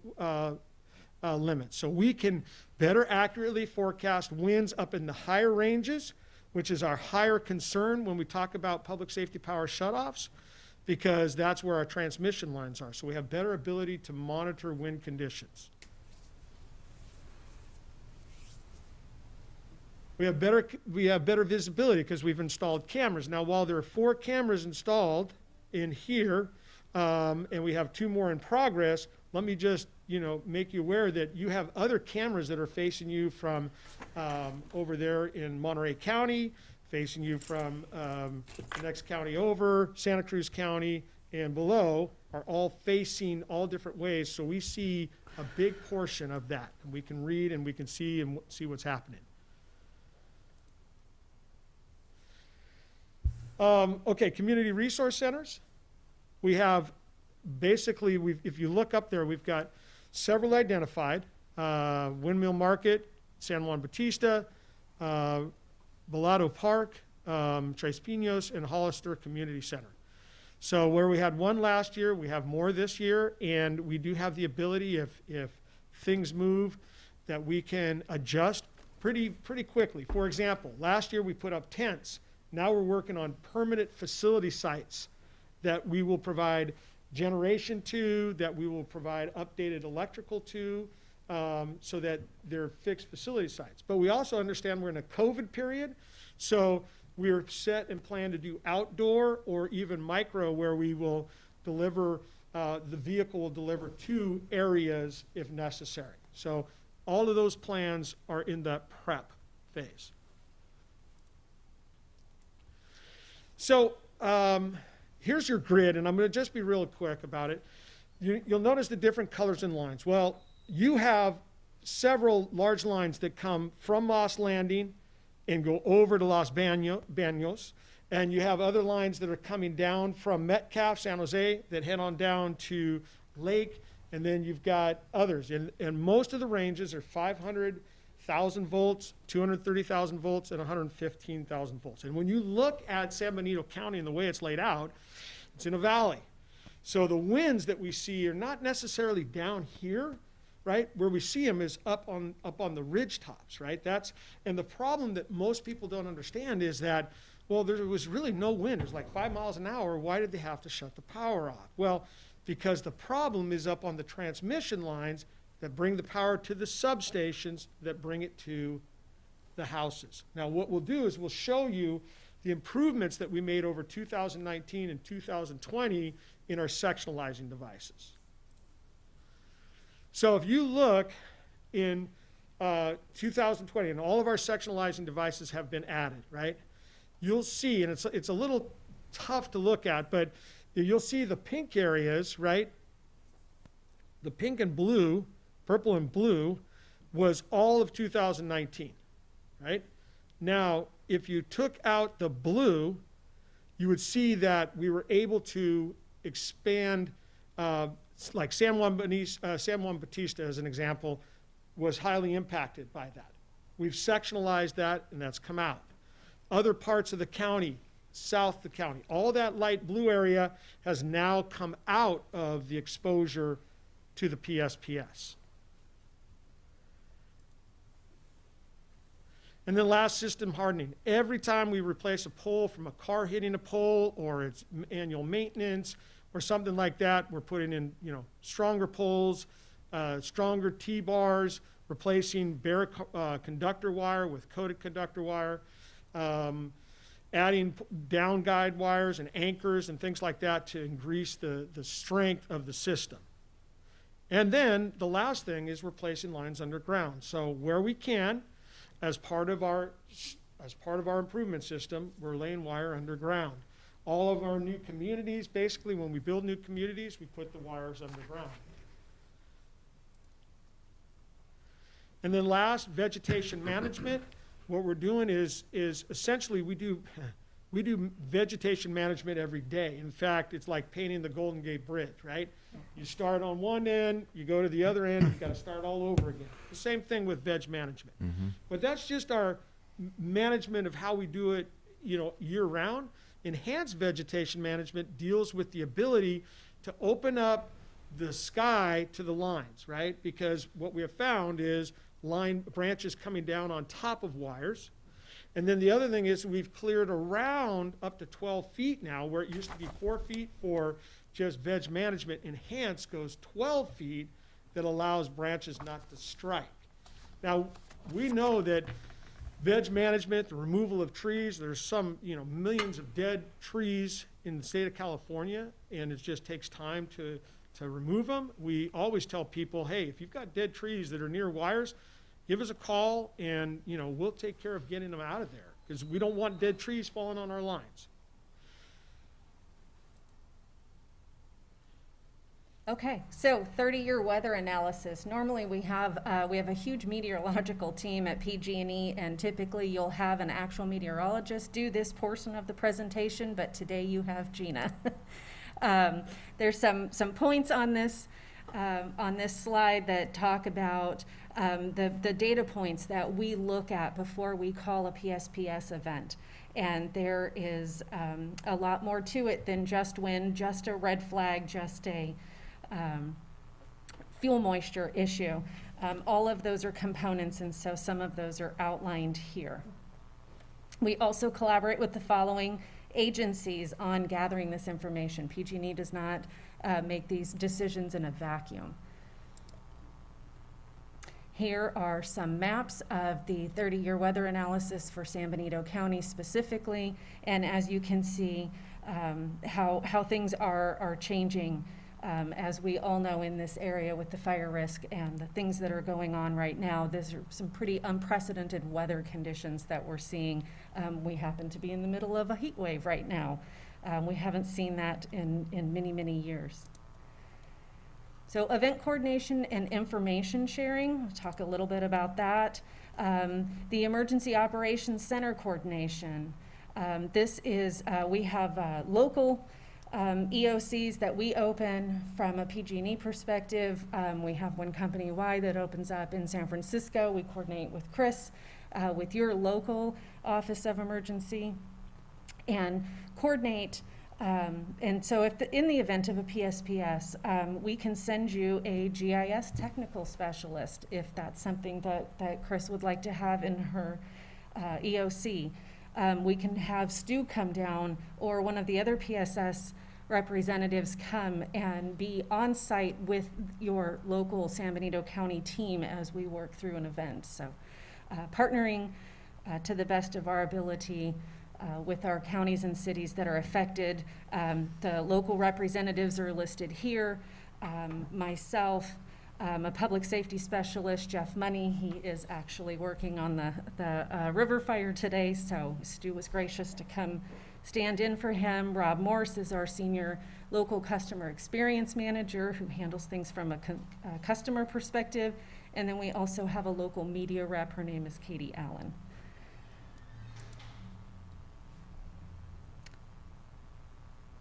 limits. So we can better accurately forecast winds up in the higher ranges, which is our higher concern when we talk about public safety power shutoffs, because that's where our transmission lines are. So we have better ability to monitor wind conditions. We have better visibility because we've installed cameras. Now, while there are 4 cameras installed in here, and we have 2 more in progress, let me just make you aware that you have other cameras that are facing you from over there in Monterey County, facing you from the next county over, Santa Cruz County, and below are all facing all different ways. So we see a big portion of that, and we can read and we can see and see what's happening. Okay, community resource centers. We have basically, if you look up there, we've got several identified. Windmill Market, San Juan Bautista, Balado Park, Tres Pinos, and Hollister Community Center. So where we had 1 last year, we have more this year, and we do have the ability, if things move, that we can adjust pretty quickly. For example, last year we put up tents. Now we're working on permanent facility sites that we will provide generation to, that we will provide updated electrical to, so that they're fixed facility sites. But we also understand we're in a COVID period, so we're set and plan to do outdoor or even micro, where we will deliver, the vehicle will deliver to areas if necessary. So all of those plans are in that prep phase. So here's your grid, and I'm going to just be real quick about it. You'll notice the different colors and lines. Well, you have several large lines that come from Moss Landing and go over to Los Baños, and you have other lines that are coming down from Metcalf, San Jose, that head on down to Lake, and then you've got others. And most of the ranges are 500,000 volts, 230,000 volts, and 115,000 volts. And when you look at San Benito County and the way it's laid out, it's in a valley. So the winds that we see are not necessarily down here, right? Where we see them is up on the ridge tops, right? And the problem that most people don't understand is that, well, there was really no wind. It was like 5 miles an hour. Why did they have to shut the power off? Well, because the problem is up on the transmission lines that bring the power to the substations that bring it to the houses. Now, what we'll do is we'll show you the improvements that we made over 2019 and 2020 in our sectionalizing devices. So if you look in 2020, and all of our sectionalizing devices have been added, right? You'll see, and it's a little tough to look at, but you'll see the pink areas, right? The pink and blue, purple and blue, was all of 2019, right? Now, if you took out the blue, you would see that we were able to expand, like San Juan Bautista, as an example, was highly impacted by that. We've sectionalized that, and that's come out. Other parts of the county, south of the county. All that light blue area has now come out of the exposure to the PSPS. And then last, system hardening. Every time we replace a pole from a car hitting a pole, or it's annual maintenance or something like that, we're putting in, you know, stronger poles, stronger T-bars, replacing bare conductor wire with coated conductor wire, adding down guide wires and anchors and things like that to increase the strength of the system. And then the last thing is replacing lines underground. So where we can, as part of our improvement system, we're laying wire underground. All of our new communities, basically when we build new communities, we put the wires underground. And then last, vegetation management. What we're doing is essentially we do vegetation management every day. In fact, it's like painting the Golden Gate Bridge, right? You start on one end, you go to the other end, you got to start all over again. The same thing with veg management. But that's just our management of how we do it, you know, year round. Enhanced vegetation management deals with the ability to open up the sky to the lines, right? Because what we have found is line branches coming down on top of wires. And then the other thing is we've cleared around up to 12 feet now, where it used to be 4 feet for just veg management. Enhanced goes 12 feet that allows branches not to strike. Now, we know that veg management, the removal of trees, there's some, you know, millions of dead trees in the state of California, and it just takes time to remove them. We always tell people, hey, if you've got dead trees that are near wires, give us a call, and, you know, we'll take care of getting them out of there, because we don't want dead trees falling on our lines. Okay, so 30-year weather analysis. Normally we have a huge meteorological team at PG&E, and typically you'll have an actual meteorologist do this portion of the presentation, but today you have Gina. There's some points on this slide that talk about the data points that we look at before we call a PSPS event. And there is a lot more to it than just wind, just a red flag, just a fuel moisture issue. All of those are components, and so some of those are outlined here. We also collaborate with the following agencies on gathering this information. PG&E does not make these decisions in a vacuum. Here are some maps of the 30-year weather analysis for San Benito County specifically, and as you can see, how things are changing, as we all know in this area with the fire risk and the things that are going on right now. These are some pretty unprecedented weather conditions that we're seeing. We happen to be in the middle of a heat wave right now. We haven't seen that in many, many years. So event coordination and information sharing, we'll talk a little bit about that. The Emergency Operations Center coordination. This is, we have local EOCs that we open from a PG&E perspective. We have one company-wide that opens up in San Francisco. We coordinate with CRUZ, with your local Office of Emergency, and coordinate. And so if in the event of a PSPS, we can send you a GIS technical specialist if that's something that CRUZ would like to have in her EOC. We can have Stu come down, or one of the other PSS representatives come and be on site with your local San Benito County team as we work through an event. So partnering to the best of our ability with our counties and cities that are affected. The local representatives are listed here. Myself, a public safety specialist, Jeff Money, he is actually working on the river fire today, so Stu was gracious to come stand in for him. Rob Morse is our senior local customer experience manager who handles things from a customer perspective. And then we also have a local media rep. Her name is Katie Allen.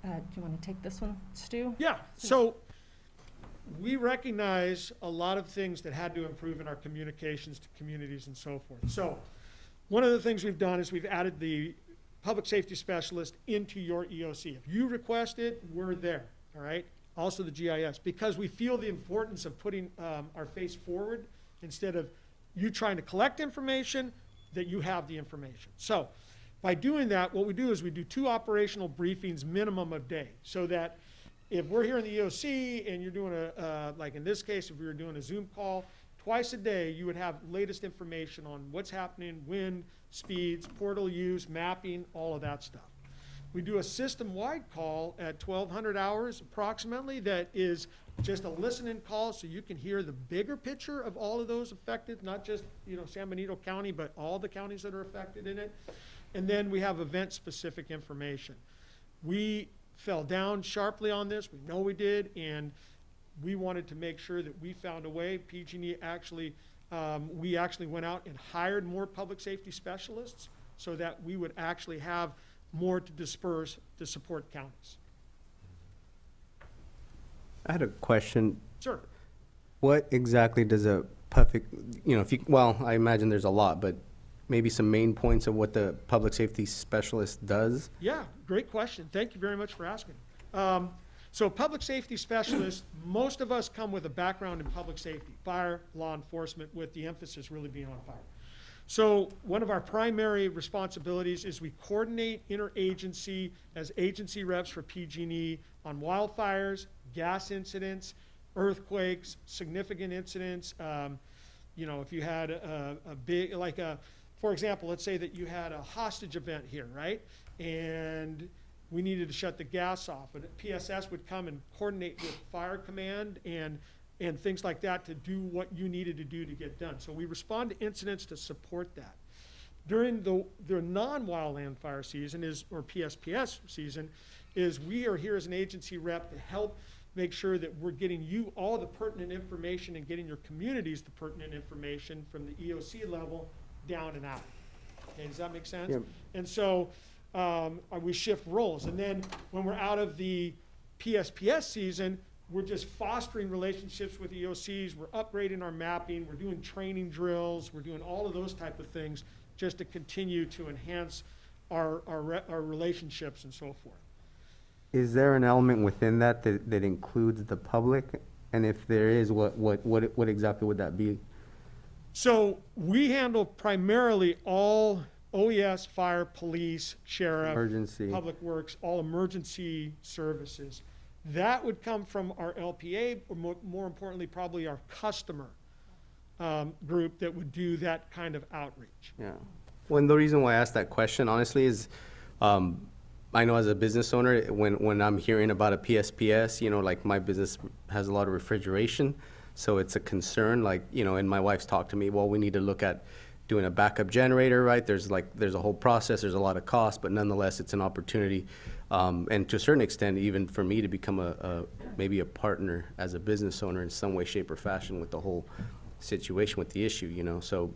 Do you want to take this one, Stu? Yeah, so we recognize a lot of things that had to improve in our communications to communities and so forth. So one of the things we've done is we've added the public safety specialist into your EOC. If you request it, we're there, all right? Also the GIS, because we feel the importance of putting our face forward instead of you trying to collect information, that you have the information. So by doing that, what we do is we do 2 operational briefings minimum a day, so that if we're here in the EOC and you're doing like in this case, if we were doing a Zoom call, twice a day, you would have latest information on what's happening, wind, speeds, portal use, mapping, all of that stuff. We do a system-wide call at 1,200 hours approximately that is just a listening call, so you can hear the bigger picture of all of those affected, not just, you know, San Benito County, but all the counties that are affected in it. And then we have event-specific information. We fell down sharply on this. We know we did, and we wanted to make sure that we found a way. PG&E actually, we actually went out and hired more public safety specialists so that we would actually have more to disperse to support counties. I had a question. Sure. What exactly does a perfect, you know, if you, well, I imagine there's a lot, but maybe some main points of what the public safety specialist does? Yeah, great question. Thank you very much for asking. So public safety specialists, most of us come with a background in public safety, fire, law enforcement, with the emphasis really being on fire. So one of our primary responsibilities is we coordinate interagency as agency reps for PG&E on wildfires, gas incidents, earthquakes, significant incidents. You know, if you had a big, like a, for example, let's say that you had a hostage event here, right? And we needed to shut the gas off, but PSS would come and coordinate with fire command and things like that to do what you needed to do to get done. So we respond to incidents to support that. During the non-wildland fire season or PSPS season, is we are here as an agency rep to help make sure that we're getting you all the pertinent information and getting your communities the pertinent information from the EOC level down and out. Okay, does that make sense? Yep. And so we shift roles. And then when we're out of the PSPS season, we're just fostering relationships with EOCs. We're upgrading our mapping. We're doing training drills. We're doing all of those type of things just to continue to enhance our relationships and so forth. Is there an element within that that includes the public? And if there is, what exactly would that be? So we handle primarily all OES, fire, police, sheriff, Emergency. public works, all emergency services. That would come from our LPA, or more importantly, probably our customer group that would do that kind of outreach. Yeah. Well, and the reason why I asked that question, honestly, is I know as a business owner, when I'm hearing about a PSPS, you know, like my business has a lot of refrigeration, so it's a concern. Like, you know, and my wife's talked to me, well, we need to look at doing a backup generator, right? There's a whole process, there's a lot of cost, but nonetheless, it's an opportunity. And to a certain extent, even for me to become maybe a partner as a business owner in some way, shape, or fashion with the whole situation with the issue, you know. So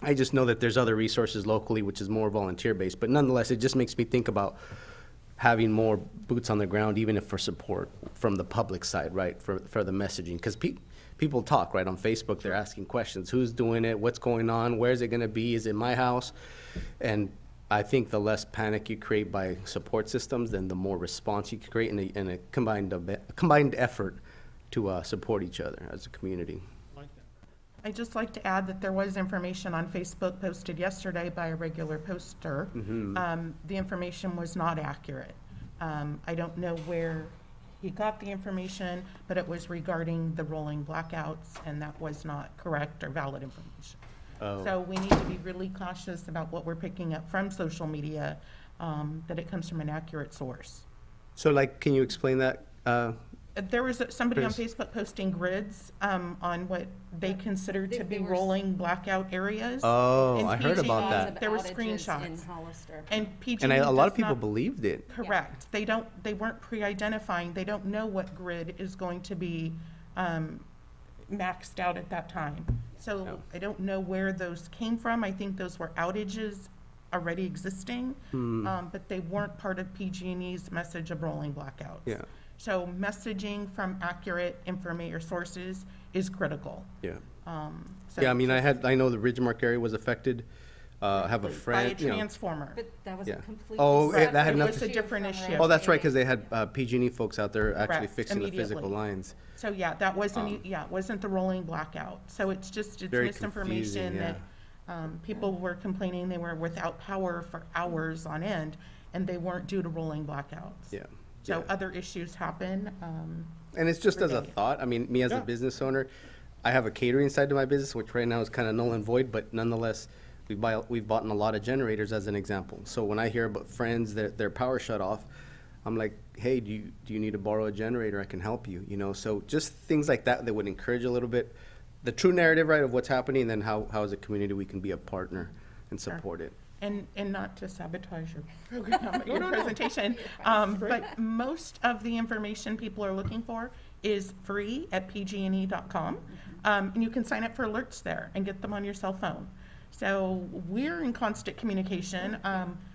I just know that there's other resources locally, which is more volunteer-based, but nonetheless, it just makes me think about having more boots on the ground, even if for support from the public side, right, for the messaging. Because people talk, right, on Facebook, they're asking questions. Who's doing it? What's going on? Where's it going to be? Is it my house? And I think the less panic you create by support systems, then the more response you can create in a combined effort to support each other as a community. I'd just like to add that there was information on Facebook posted yesterday by a regular poster. Mm-hmm. The information was not accurate. I don't know where he got the information, but it was regarding the rolling blackouts, and that was not correct or valid information. Oh. So we need to be really cautious about what we're picking up from social media, that it comes from an accurate source. So, like, can you explain that? There was somebody on Chris? Facebook posting grids on what they consider to be rolling blackout areas. Oh, And I heard PG&E about that. There were Outages screenshots. in Hollister. And PG&E And a lot of does people not- believed it. Correct. They weren't pre-identifying. They don't know what grid is going to be maxed out at that time. So No. I don't know where those came from. I think those were outages already existing, but they weren't part of PG&E's message of rolling blackouts. Yeah. So messaging from accurate information or sources is critical. Yeah. So Yeah, I mean, I know the Ridgemark area was affected. have a By a friend, you know. transformer. But that was Yeah. a completely Oh, separate that had It nothing. was a different issue. Oh, that's right, because they had PG&E folks out there actually Correct, fixing the physical immediately. lines. So yeah, that wasn't, it wasn't the rolling blackout. So it's just, it's Very misinformation confusing, that people were complaining they were without power for hours on end, and they weren't due to rolling blackouts. Yeah. So other issues happen. And it's just as a every day. thought, I mean, me as a business owner, I have a catering side to my business, which right now is kind of null and void, but nonetheless, we've bought in a lot of generators as an example. So when I hear about friends that their power shut off, I'm like, hey, do you need to borrow a generator? I can help you, you know? So just things like that would encourage a little bit the true narrative, right, of what's happening, and then how as a community we can be a partner and support it. And not to sabotage your program, your presentation, but most of the information people are looking for is free at pgne.com. And you can sign up for alerts there and get them on your cell phone. So we're in constant communication.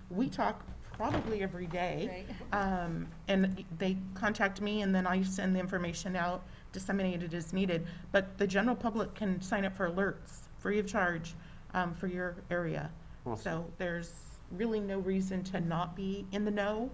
We talk probably every day. And they contact me, and then I send the information out, disseminate it as needed. But the general public can sign up for alerts free of charge for your area. Awesome. So there's really no reason to not be in the know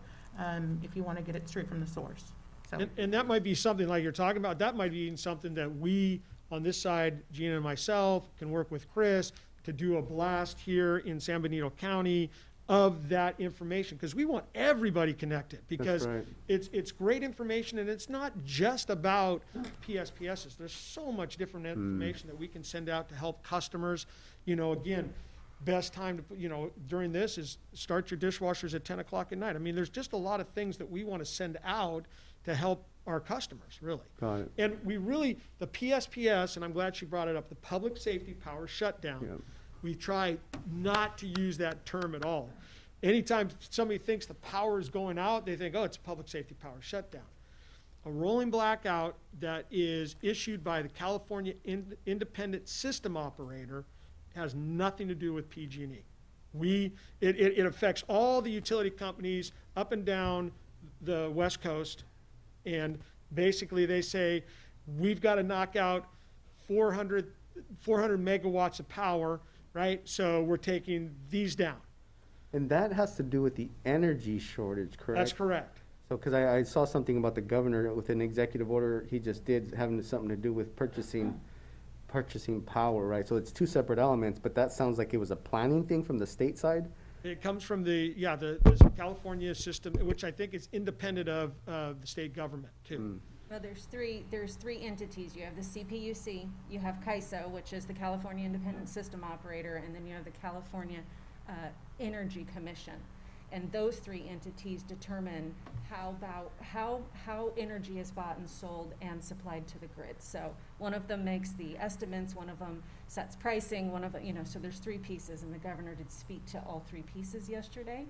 if you want to get it straight from the source. So. And that might be something like you're talking about. That might be something that we, on this side, Gina and myself, can work with Chris to do a blast here in San Benito County of that information, because we want everybody connected, because right. it's great information, and it's not just about PSPSs. There's so much different information that we can send out to help customers. You know, again, best time to, you know, during this is start your dishwashers at 10 o'clock at night. I mean, there's just a lot of things that we want to send out to help our customers, really. Got it. And we really, the PSPS, and I'm glad she brought it up, the public safety power shutdown, we try not to use that term at all. Anytime somebody thinks the power is going out, they think, oh, it's a public safety power shutdown. A rolling blackout that is issued by the California Independent System Operator has nothing to do with PG&E. It affects all the utility companies up and down the West Coast, and basically they say, we've got to knock out 400 megawatts of power, right? So we're taking these down. And that has to do with the energy shortage, correct? That's correct. So, because I saw something about the governor with an executive order he just did having something to do with purchasing power, right? So it's two separate elements, but that sounds like it was a planning thing from the state side? It comes from the California system, which I think is independent of the state government, too. Well, there's three entities. You have the CPUC, you have CAISO, which is the California Independent System Operator, and then you have the California Energy Commission. And those three entities determine how energy is bought and sold and supplied to the grid. So one of them makes the estimates, one of them sets pricing, one of them, you know, so there's three pieces, and the governor did speak to all three pieces yesterday.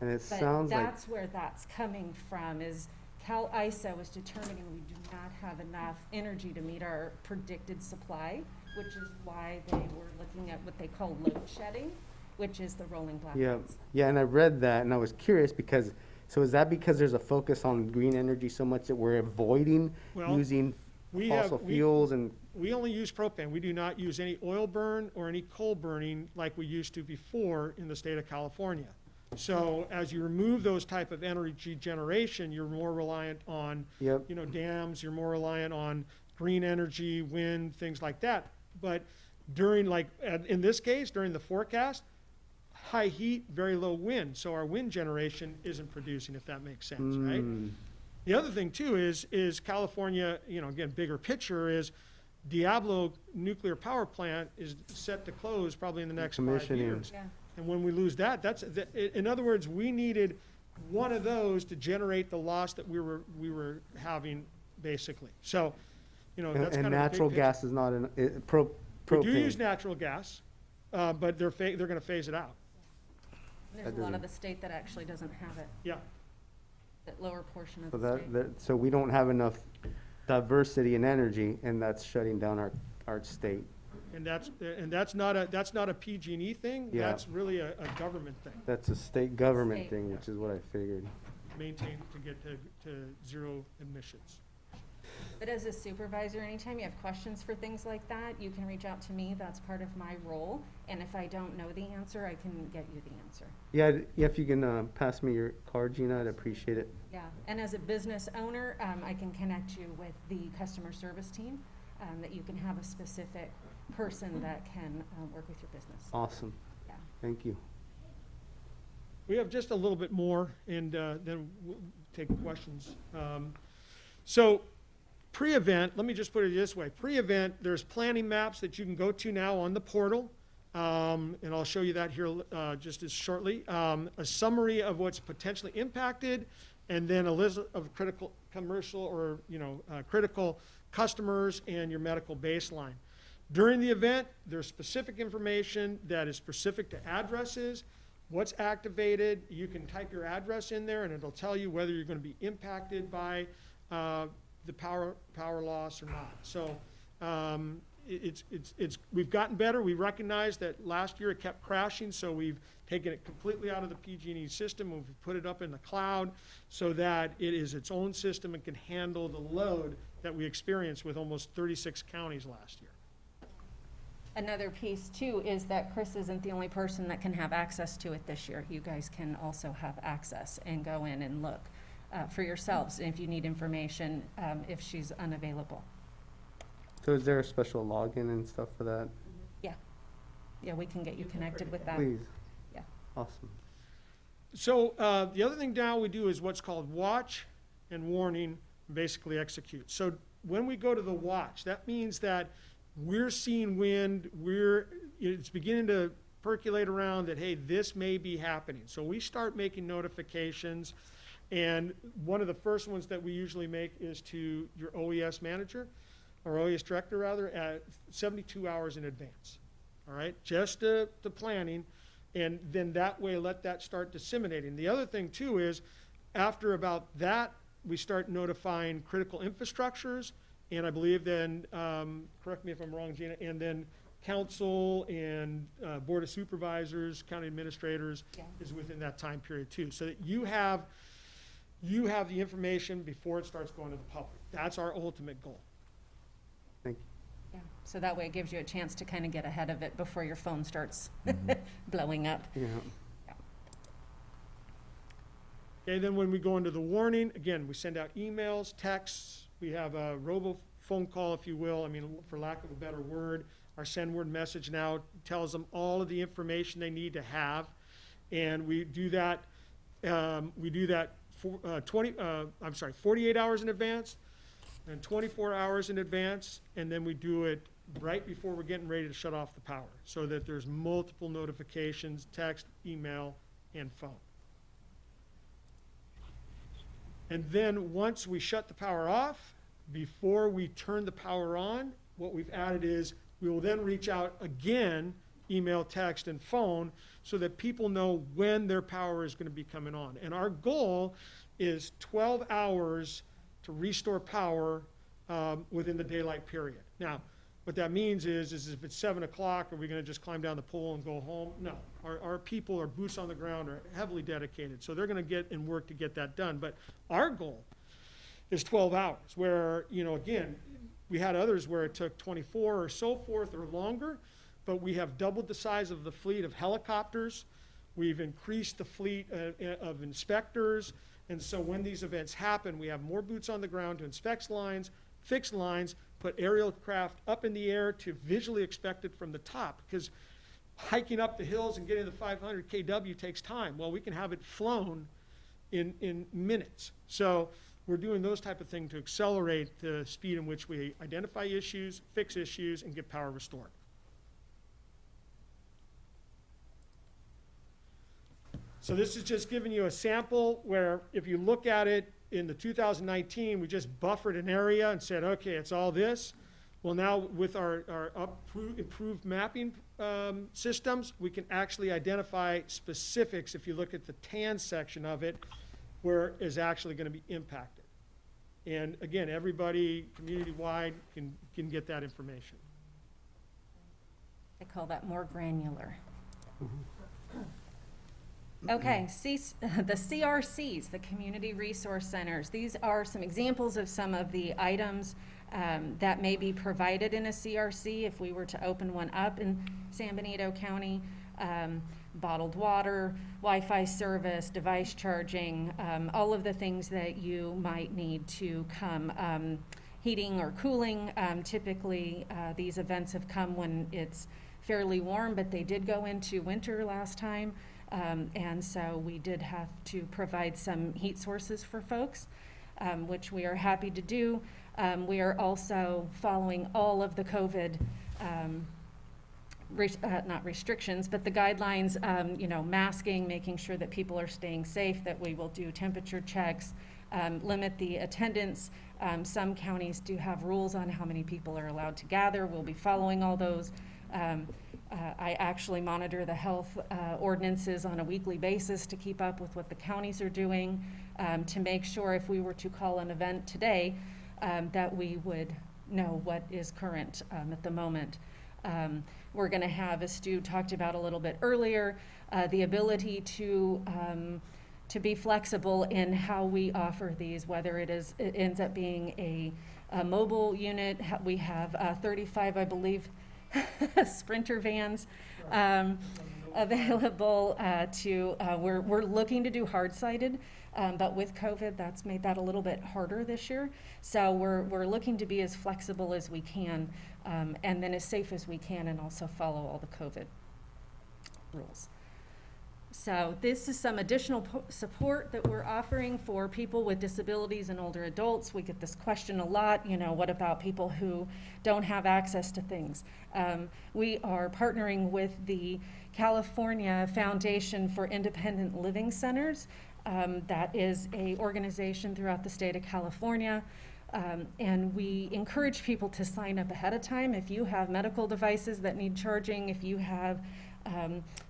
And it But sounds like that's where that's coming from, is Cal ISO is determining we do not have enough energy to meet our predicted supply, which is why they were looking at what they call load shedding, which is the rolling blackouts. Yeah, and I read that, and I was curious because, so is that because there's a focus on green energy so much that we're avoiding using fossil fuels? And we only use propane. We do not use any oil burn or any coal burning like we used to before in the state of California. So as you remove those type of energy generation, you're more reliant on, you know, dams, you're more reliant on green energy, wind, things like that. But during, like, in this case, during the forecast, high heat, very low wind. So our wind generation isn't producing, if that makes sense, right? The other thing too is California, you know, again, bigger picture is Diablo nuclear power plant is set to close probably in the next 5 years. Yeah. And when we lose that, in other words, we needed one of those to generate the loss that we were having, basically. So, you know, that's and kind of natural gas is not propane. We do use natural gas, but they're going to phase it out. There's a lot of the state that actually doesn't have it. Yeah. That lower portion of So the state. so we don't have enough diversity in energy, and that's shutting down our state. And that's not a PG&E thing. Yeah. That's really a government thing. That's a state government thing, which is what I figured. Maintain to get to zero emissions. But as a supervisor, anytime you have questions for things like that, you can reach out to me. That's part of my role. And if I don't know the answer, I can get you the answer. Yeah, if you can pass me your card, Gina, I'd appreciate it. Yeah, and as a business owner, I can connect you with the customer service team, that you can have a specific person that can work with your business. Awesome. Yeah. Thank you. We have just a little bit more, and then we'll take questions. So pre-event, let me just put it this way. Pre-event, there's planning maps that you can go to now on the portal, and I'll show you that here just as shortly. A summary of what's potentially impacted, and then a list of critical commercial or critical customers and your medical baseline. During the event, there's specific information that is specific to addresses, what's activated. You can type your address in there and it'll tell you whether you're going to be impacted by the power loss or not. So we've gotten better. We recognize that last year it kept crashing, so we've taken it completely out of the PG&E system and we've put it up in the cloud so that it is its own system and can handle the load that we experienced with almost 36 counties last year. Another piece too is that Chris isn't the only person that can have access to it this year. You guys can also have access and go in and look for yourselves if you need information if she's unavailable. So is there a special login and stuff for that? Yeah. Yeah, we can get you connected with that. Please. Yeah. Awesome. So the other thing now we do is what's called watch and warning, basically execute. So when we go to the watch, that means that we're seeing wind, it's beginning to percolate around that, hey, this may be happening. So we start making notifications, and one of the first ones that we usually make is to your OES manager, or OES director rather, at 72 hours in advance. All right, just the planning, and then that way let that start disseminating. The other thing too is after about that, we start notifying critical infrastructures, and I believe then, correct me if I'm wrong, Gina, and then council and board of supervisors, county administrators is within that time period too. So that you have the information before it starts going to the public. That's our ultimate goal. Thank you. Yeah. So that way it gives you a chance to kind of get ahead of it before your phone starts blowing up. Yeah. Okay, then when we go into the warning, again, we send out emails, texts, we have a robo phone call, if you will, I mean, for lack of a better word. Our send word message now tells them all of the information they need to have, and we do that 48 hours in advance and 24 hours in advance, and then we do it right before we're getting ready to shut off the power, so that there's multiple notifications, text, email, and phone. And then once we shut the power off, before we turn the power on, what we've added is we will then reach out again, email, text, and phone, so that people know when their power is going to be coming on. And our goal is 12 hours to restore power within the daylight period. Now, what that means is if it's 7 o'clock, are we going to just climb down the pole and go home? No. Our people, our boots on the ground, are heavily dedicated, so they're going to get and work to get that done. But our goal is 12 hours, where, again, we had others where it took 24 or so forth or longer, but we have doubled the size of the fleet of helicopters. We've increased the fleet of inspectors, and so when these events happen, we have more boots on the ground to inspect lines, fix lines, put aerial craft up in the air to visually inspect it from the top, because hiking up the hills and getting the 500 kW takes time. Well, we can have it flown in minutes. So we're doing those type of things to accelerate the speed in which we identify issues, fix issues, and get power restored. So this is just giving you a sample where if you look at it in the 2019, we just buffered an area and said, okay, it's all this. Well, now with our improved mapping systems, we can actually identify specifics, if you look at the tan section of it, where is actually going to be impacted. And again, everybody community-wide can get that information. I call that more granular. Okay, the CRCs, the Community Resource Centers. These are some examples of some of the items that may be provided in a CRC if we were to open one up in San Benito County. Bottled water, Wi-Fi service, device charging, all of the things that you might need to come, heating or cooling. Typically, these events have come when it's fairly warm, but they did go into winter last time. And so we did have to provide some heat sources for folks, which we are happy to do. We are also following all of the COVID, not restrictions, but the guidelines, masking, making sure that people are staying safe, that we will do temperature checks, limit the attendance. Some counties do have rules on how many people are allowed to gather. We'll be following all those. I actually monitor the health ordinances on a weekly basis to keep up with what the counties are doing, to make sure if we were to call an event today, that we would know what is current at the moment. We're going to have, as Stu talked about a little bit earlier, the ability to be flexible in how we offer these, whether it ends up being a mobile unit. We have 35, I believe, Sprinter vans available we're looking to do hard-sided, but with COVID, that's made that a little bit harder this year. So we're looking to be as flexible as we can, and then as safe as we can, and also follow all the COVID rules. So this is some additional support that we're offering for people with disabilities and older adults. We get this question a lot, what about people who don't have access to things? We are partnering with the California Foundation for Independent Living Centers. That is an organization throughout the state of California. And we encourage people to sign up ahead of time. If you have medical devices that need charging, if you have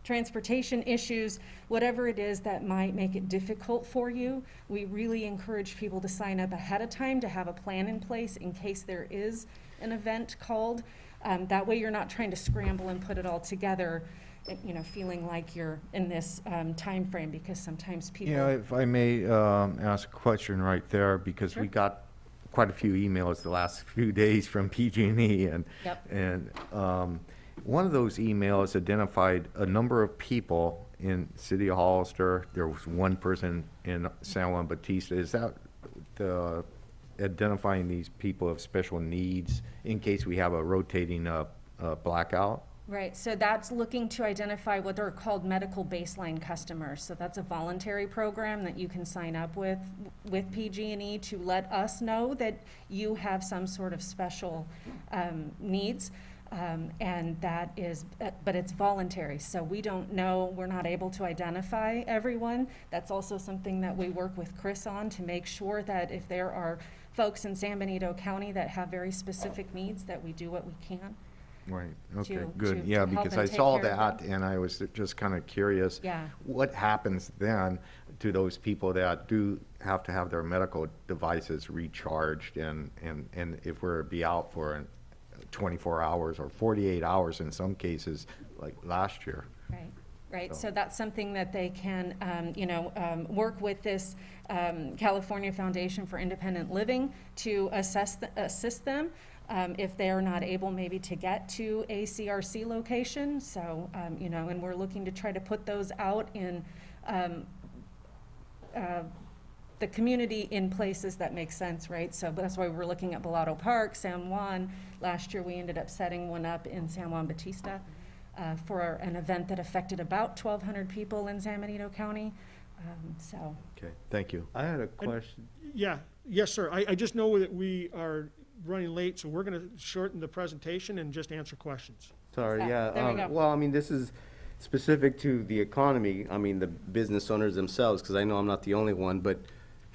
transportation issues, whatever it is that might make it difficult for you, we really encourage people to sign up ahead of time, to have a plan in place in case there is an event called. That way you're not trying to scramble and put it all together, feeling like you're in this time frame, because sometimes people... If I may ask a question right there, because Sure. we got quite a few emails the last few days from PG&E, and Yep. One of those emails identified a number of people in City of Hollister. There was one person in San Juan Bautista. Is that identifying these people of special needs in case we have a rotating blackout? Right, so that's looking to identify what are called medical baseline customers. So that's a voluntary program that you can sign up with PG&E to let us know that you have some sort of special needs. And that is, but it's voluntary, so we don't know, we're not able to identify everyone. That's also something that we work with CRUZ on, to make sure that if there are folks in San Benito County that have very specific needs, that we do what we can. Right, okay, to good. help Yeah, because and I take saw care of that, them. and I was just kind of curious. Yeah. What happens then to those people that do have to have their medical devices recharged, and if we're be out for 24 hours or 48 hours in some cases, like last year? Right, so that's something that they can, work with this California Foundation for Independent Living to assist them if they are not able maybe to get to a CRC location. So, and we're looking to try to put those out in the community in places that make sense, right? So that's why we're looking at Bellato Park, San Juan. Last year we ended up setting one up in San Juan Bautista for an event that affected about 1,200 people in San Benito County. Okay, thank you. I had a question. Yes, sir. I just know that we are running late, so we're going to shorten the presentation and just answer questions. Sorry, yeah. There we go. Well, I mean, this is specific to the economy. I mean, the business owners themselves, because I know I'm not the only one, but,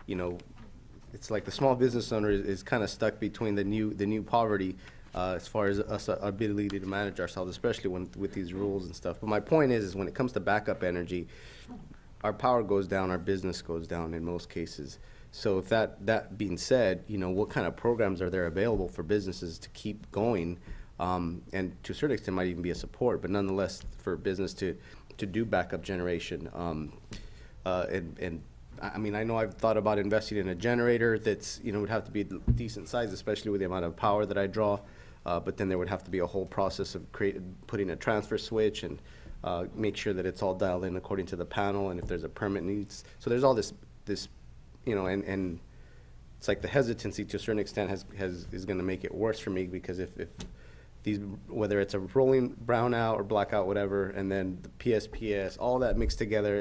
it's like the small business owner is kind of stuck between the new poverty as far as us, our ability to manage ourselves, especially with these rules and stuff. But my point is when it comes to backup energy, our power goes down, our business goes down in most cases. So if that being said, what kind of programs are there available for businesses to keep going? And to a certain extent might even be a support, but nonetheless for business to to do backup generation. And I mean, I know I've thought about investing in a generator that's, you know, would have to be decent size, especially with the amount of power that I draw. But then there would have to be a whole process of putting a transfer switch and make sure that it's all dialed in according to the panel, and if there's a permit needs. So there's all this, you know, and it's like the hesitancy to a certain extent is going to make it worse for me, because if these, whether it's a rolling brownout or blackout, whatever, and then the PSPS, all that mixed together,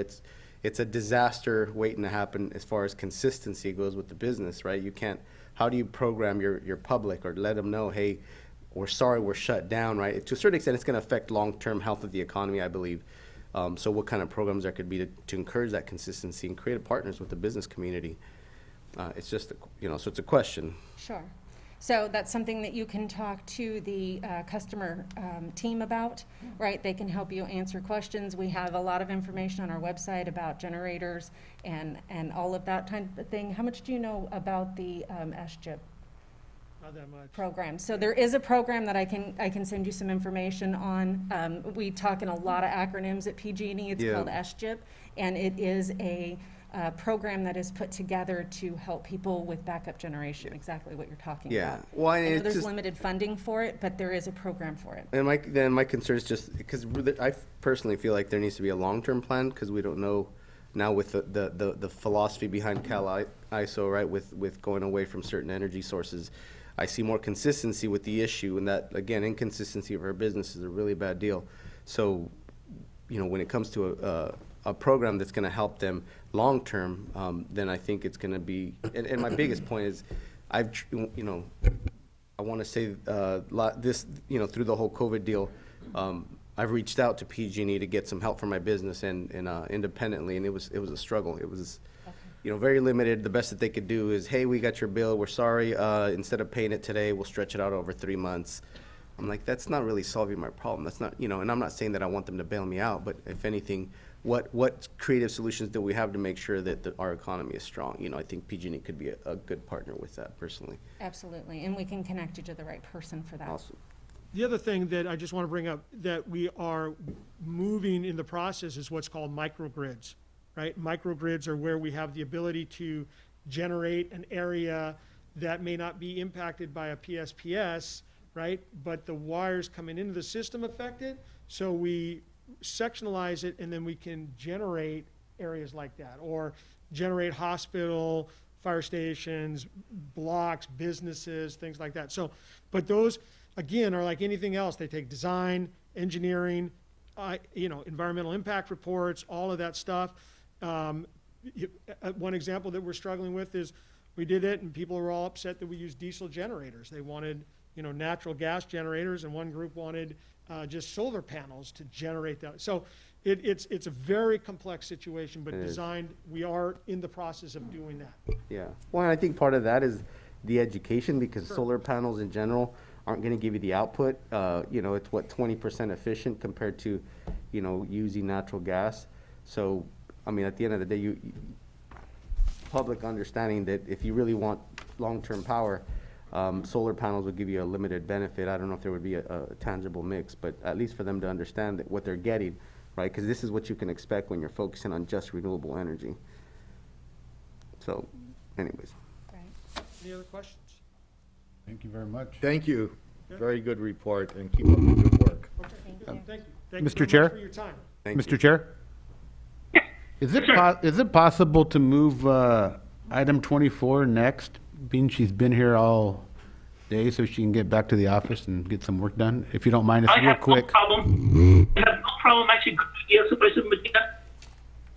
it's a disaster waiting to happen as far as consistency goes with the business, right? You can't, how do you program your public or let them know, hey, we're sorry, we're shut down, right? To a certain extent, it's going to affect long-term health of the economy, I believe. So what kind of programs there could be to encourage that consistency and create partners with the business community? It's just, you know, so it's a question. Sure. So that's something that you can talk to the customer team about, right? They can help you answer questions. We have a lot of information on our website about generators and all of that kind of thing. How much do you know about the SGIP? Not that much. Program. So there is a program that I can send you some information on. We talk in a lot of acronyms at PG&E. It's called SGIP, and it is a program that is put together to help people with backup generation, exactly what you're talking about. Well, I know there's limited funding for it, but there is a program for it. And my concern is just because I personally feel like there needs to be a long-term plan, because we don't know now with the philosophy behind Cal ISO, right, with going away from certain energy sources. I see more consistency with the issue, and that, again, inconsistency of our business is a really bad deal. So, you know, when it comes to a program that's going to help them long-term, then I think it's going to be, and my biggest point is, you know, I want to say this, you know, through the whole COVID deal, I've reached out to PG&E to get some help for my business and independently, and it was a struggle. It was, you know, very limited. The best that they could do is, hey, we got your bill, we're sorry, instead of paying it today, we'll stretch it out over 3 months. I'm like, that's not really solving my problem. That's not, you know, and I'm not saying that I want them to bail me out, but if anything, what creative solutions do we have to make sure that our economy is strong? You know, I think PG&E could be a good partner with that, personally. Absolutely, and we can connect you to the right person for that. Awesome. The other thing that I just want to bring up that we are moving in the process is what's called microgrids, right? Microgrids are where we have the ability to generate an area that may not be impacted by a PSPS, right? But the wires coming into the system affected, so we sectionalize it, and then we can generate areas like that, or generate hospital, fire stations, blocks, businesses, things like that. So, but those, again, are like anything else. They take design, engineering, you know, environmental impact reports, all of that stuff. One example that we're struggling with is we did it, and people were all upset that we used diesel generators. They wanted, you know, natural gas generators, and one group wanted just solar panels to generate that. So it's a very complex situation, but designed, we are in the process of doing that. Yeah. Well, I think part of that is the education, because solar panels in general aren't going to give you the output. You know, it's what, 20% efficient compared to, you know, using natural gas. So, I mean, at the end of the day, public understanding that if you really want long-term power, solar panels would give you a limited benefit. I don't know if there would be a tangible mix, but at least for them to understand that what they're getting, right? Because this is what you can expect when you're focusing on just renewable energy. So, anyways. Any other questions? Thank you very much. Thank you. Very good report, and keep up the good work. Okay. Thank you. Thank Mr. you Chair? for your time. Mr. Chair? Is it possible to move item 24 next, being she's been here all day, so she can get back to the office and get some work done? If you don't mind, it's real quick. I have no problem actually, yes, Supervisor Medina,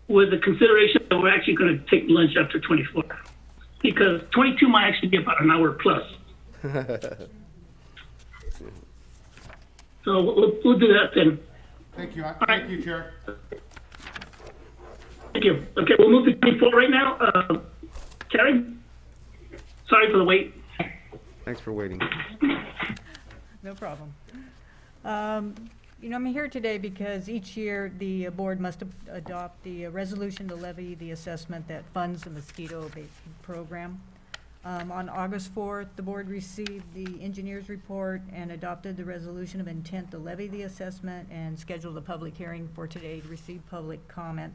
with the consideration that we're actually going to take lunch after 24, because 22 might actually be about an hour plus. So we'll do that then. Thank you. Thank you, Chair. Thank you. Okay, we'll move to 24 right now. Terry? Sorry for the wait. Thanks for waiting. No problem. You know, I'm here today because each year the board must adopt the resolution to levy the assessment that funds the mosquito abatement program. On August 4th, the board received the engineer's report and adopted the resolution of intent to levy the assessment and scheduled a public hearing for today to receive public comment.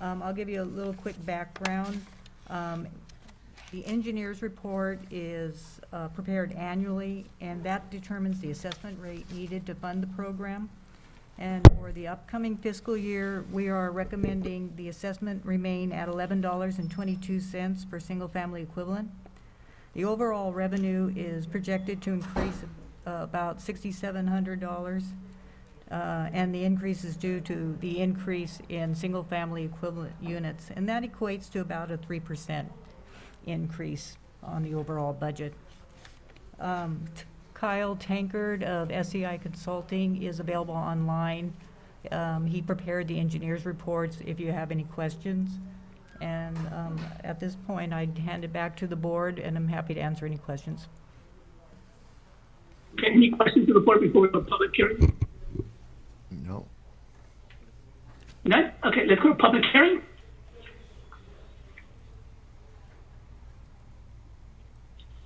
I'll give you a little quick background. The engineer's report is prepared annually, and that determines the assessment rate needed to fund the program. And for the upcoming fiscal year, we are recommending the assessment remain at $11.22 per single-family equivalent. The overall revenue is projected to increase about $6,700, and the increase is due to the increase in single-family equivalent units, and that equates to about a 3% increase on the overall budget. Kyle Tankard of SEI Consulting is available online. He prepared the engineer's reports if you have any questions. And at this point, I'd hand it back to the board, and I'm happy to answer any questions. Okay, any questions to the board before we go to public hearing? No. None? Okay, let's go to public hearing.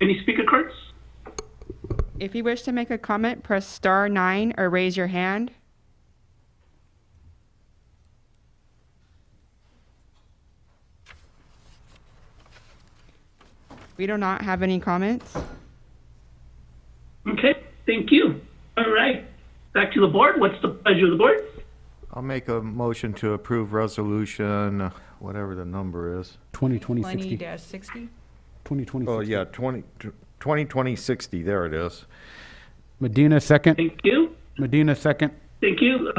Any speaker cards? If you wish to make a comment, press star 9 or raise your hand. We do not have any comments. Okay, thank you. All right, back to the board. What's the pleasure of the board? I'll make a motion to approve resolution, whatever the number is. 2020-60. 20-60? 2020-60. Oh, yeah, 2020-60, there it is. Medina, second. Thank you. Medina, second. Thank you.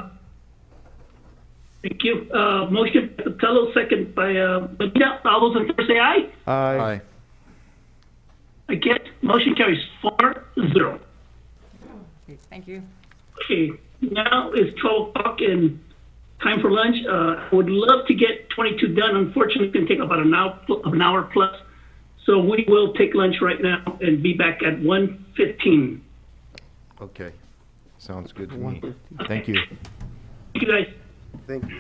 Thank you. Motion by Botelho, second by Medina. All those in favor say aye. Aye. Against, motion carries 4-0. Thank you. Okay, now is 12 o'clock and time for lunch. I would love to get 22 done. Unfortunately, it's going to take about an hour plus. So we will take lunch right now and be back at 1:15. Okay, sounds good to me. Thank you. Thank you, guys. Thank you.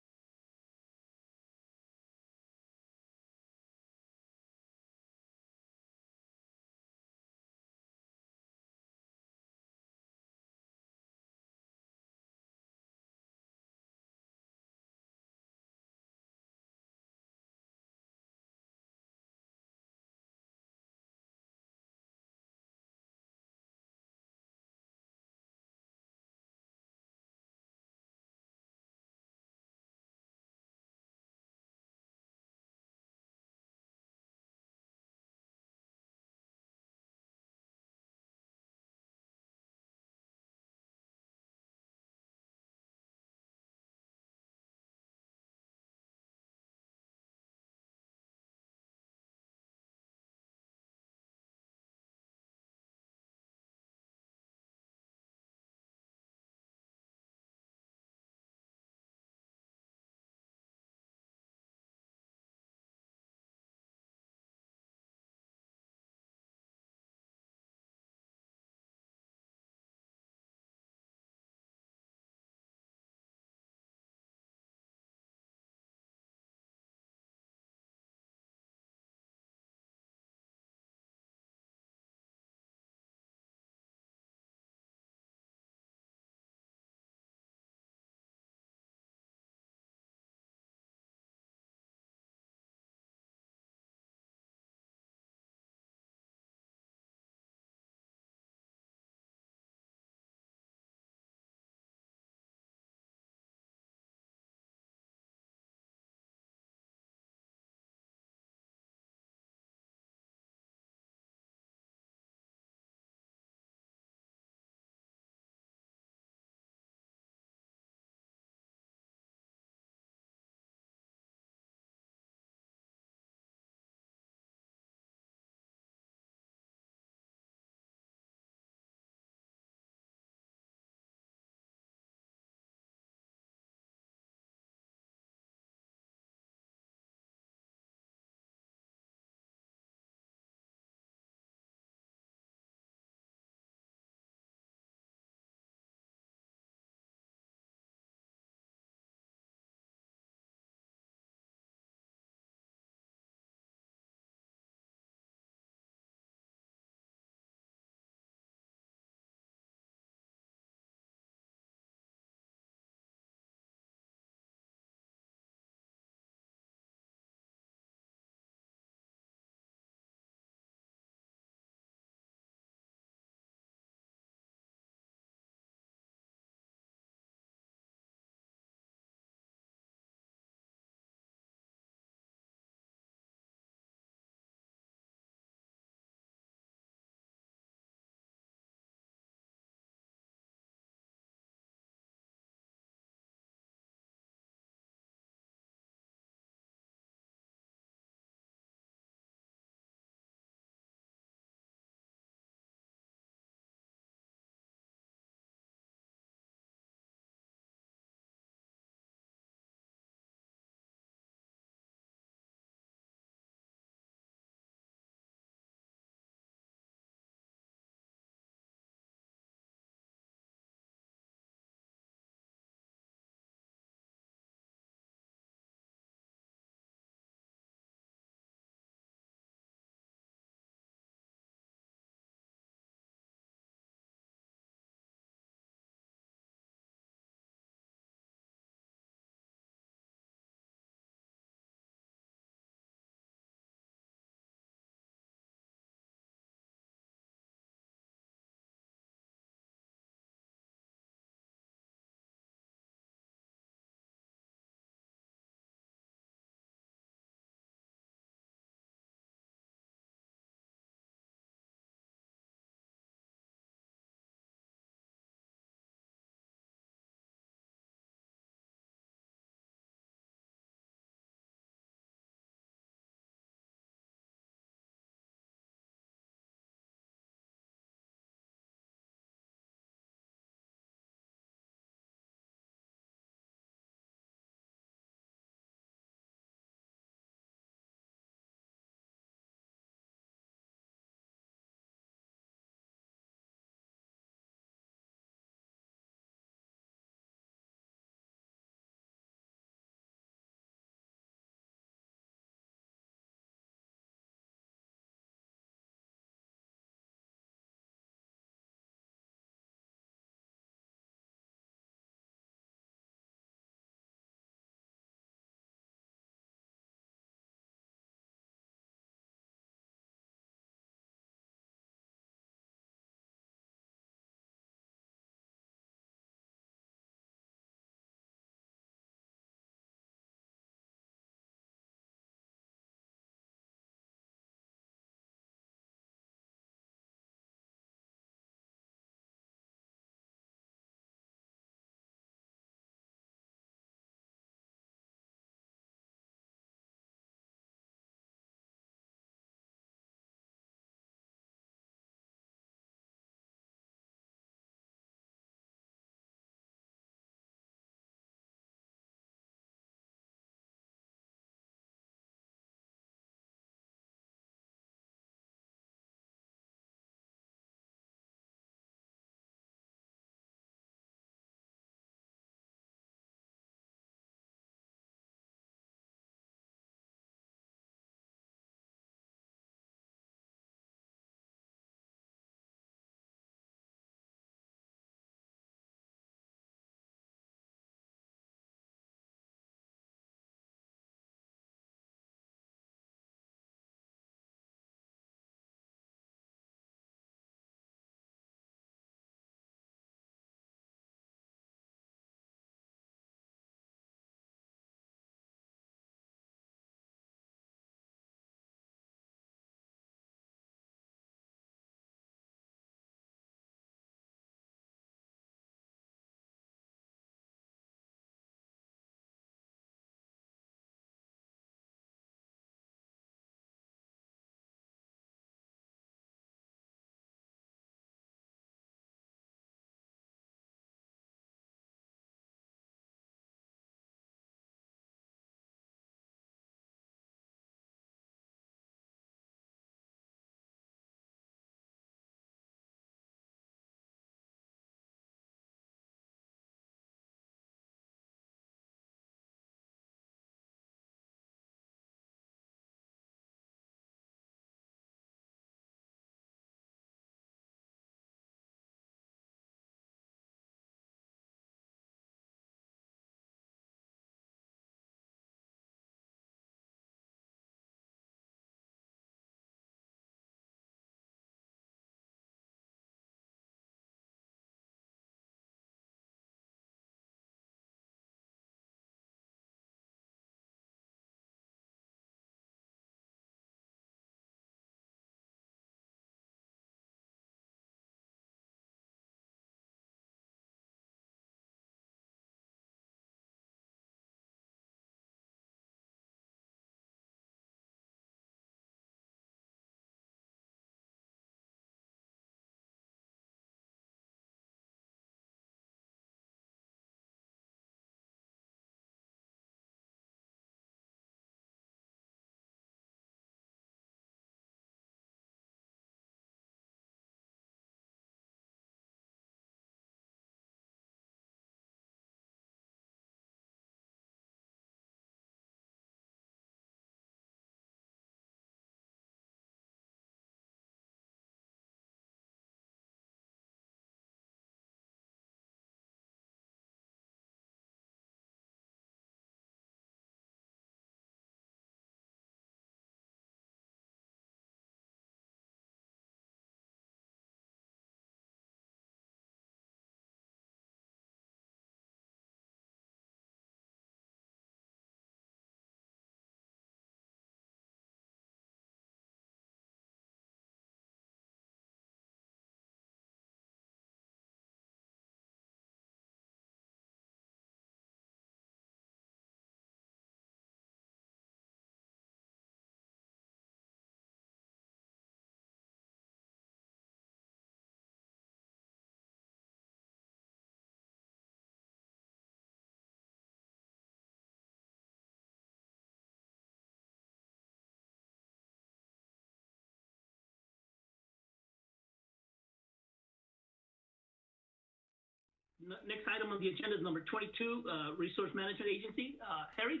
Next item on the agenda is number 22, Resource Management Agency. Harry?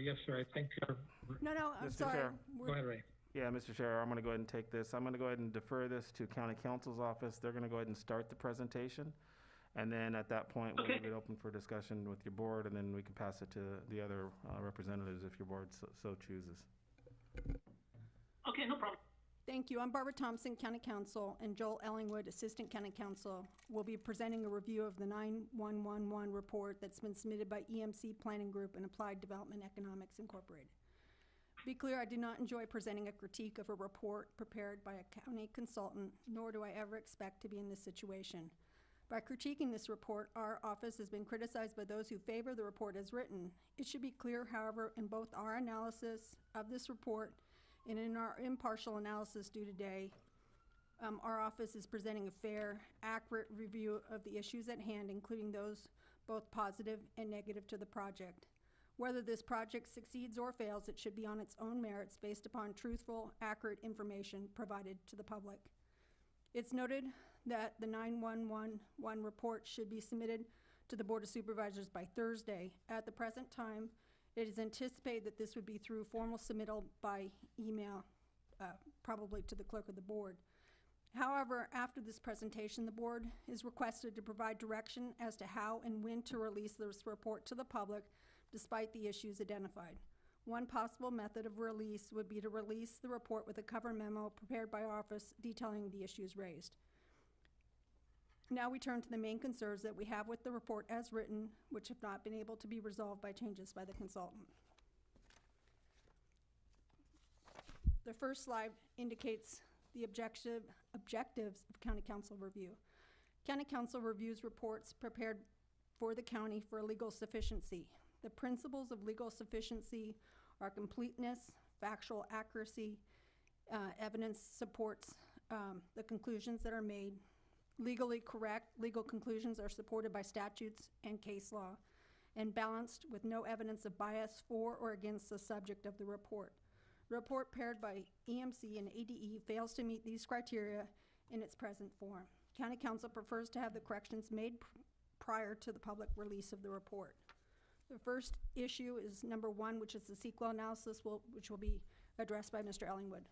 Yes, sir, I think, No, I'm Mr. sorry. Chair. go ahead, Ray. Yeah, Mr. Chair, I'm going to go ahead and take this. I'm going to go ahead and defer this to County Council's office. They're going to go ahead and start the presentation. And then at that point, we'll leave it open for discussion with your board, and then we can pass it to the other representatives if your board so chooses. Okay, no problem. Thank you. I'm Barbara Thompson, County Counsel, and Joel Ellingwood, Assistant County Counsel, will be presenting a review of the 9111 report that's been submitted by EMC Planning Group and Applied Development Economics Incorporated. Be clear, I do not enjoy presenting a critique of a report prepared by a county consultant, nor do I ever expect to be in this situation. By critiquing this report, our office has been criticized by those who favor the report as written. It should be clear, however, in both our analysis of this report and in our impartial analysis due today, our office is presenting a fair, accurate review of the issues at hand, including those both positive and negative to the project. Whether this project succeeds or fails, it should be on its own merits based upon truthful, accurate information provided to the public. It's noted that the 9111 report should be submitted to the Board of Supervisors by Thursday. At the present time, it is anticipated that this would be through formal submittal by email, probably to the clerk of the board. However, after this presentation, the board is requested to provide direction as to how and when to release this report to the public, despite the issues identified. One possible method of release would be to release the report with a cover memo prepared by office detailing the issues raised. Now we turn to the main concerns that we have with the report as written, which have not been able to be resolved by changes by the consultant. The first slide indicates the objectives of County Council review. County Council reviews reports prepared for the county for legal sufficiency. The principles of legal sufficiency are completeness, factual accuracy, evidence supports the conclusions that are made. Legally correct, legal conclusions are supported by statutes and case law, and balanced with no evidence of bias for or against the subject of the report. The report prepared by EMC and ADE fails to meet these criteria in its present form. County Council prefers to have the corrections made prior to the public release of the report. The first issue is number 1, which is the CEQA analysis, which will be addressed by Mr. Ellingwood.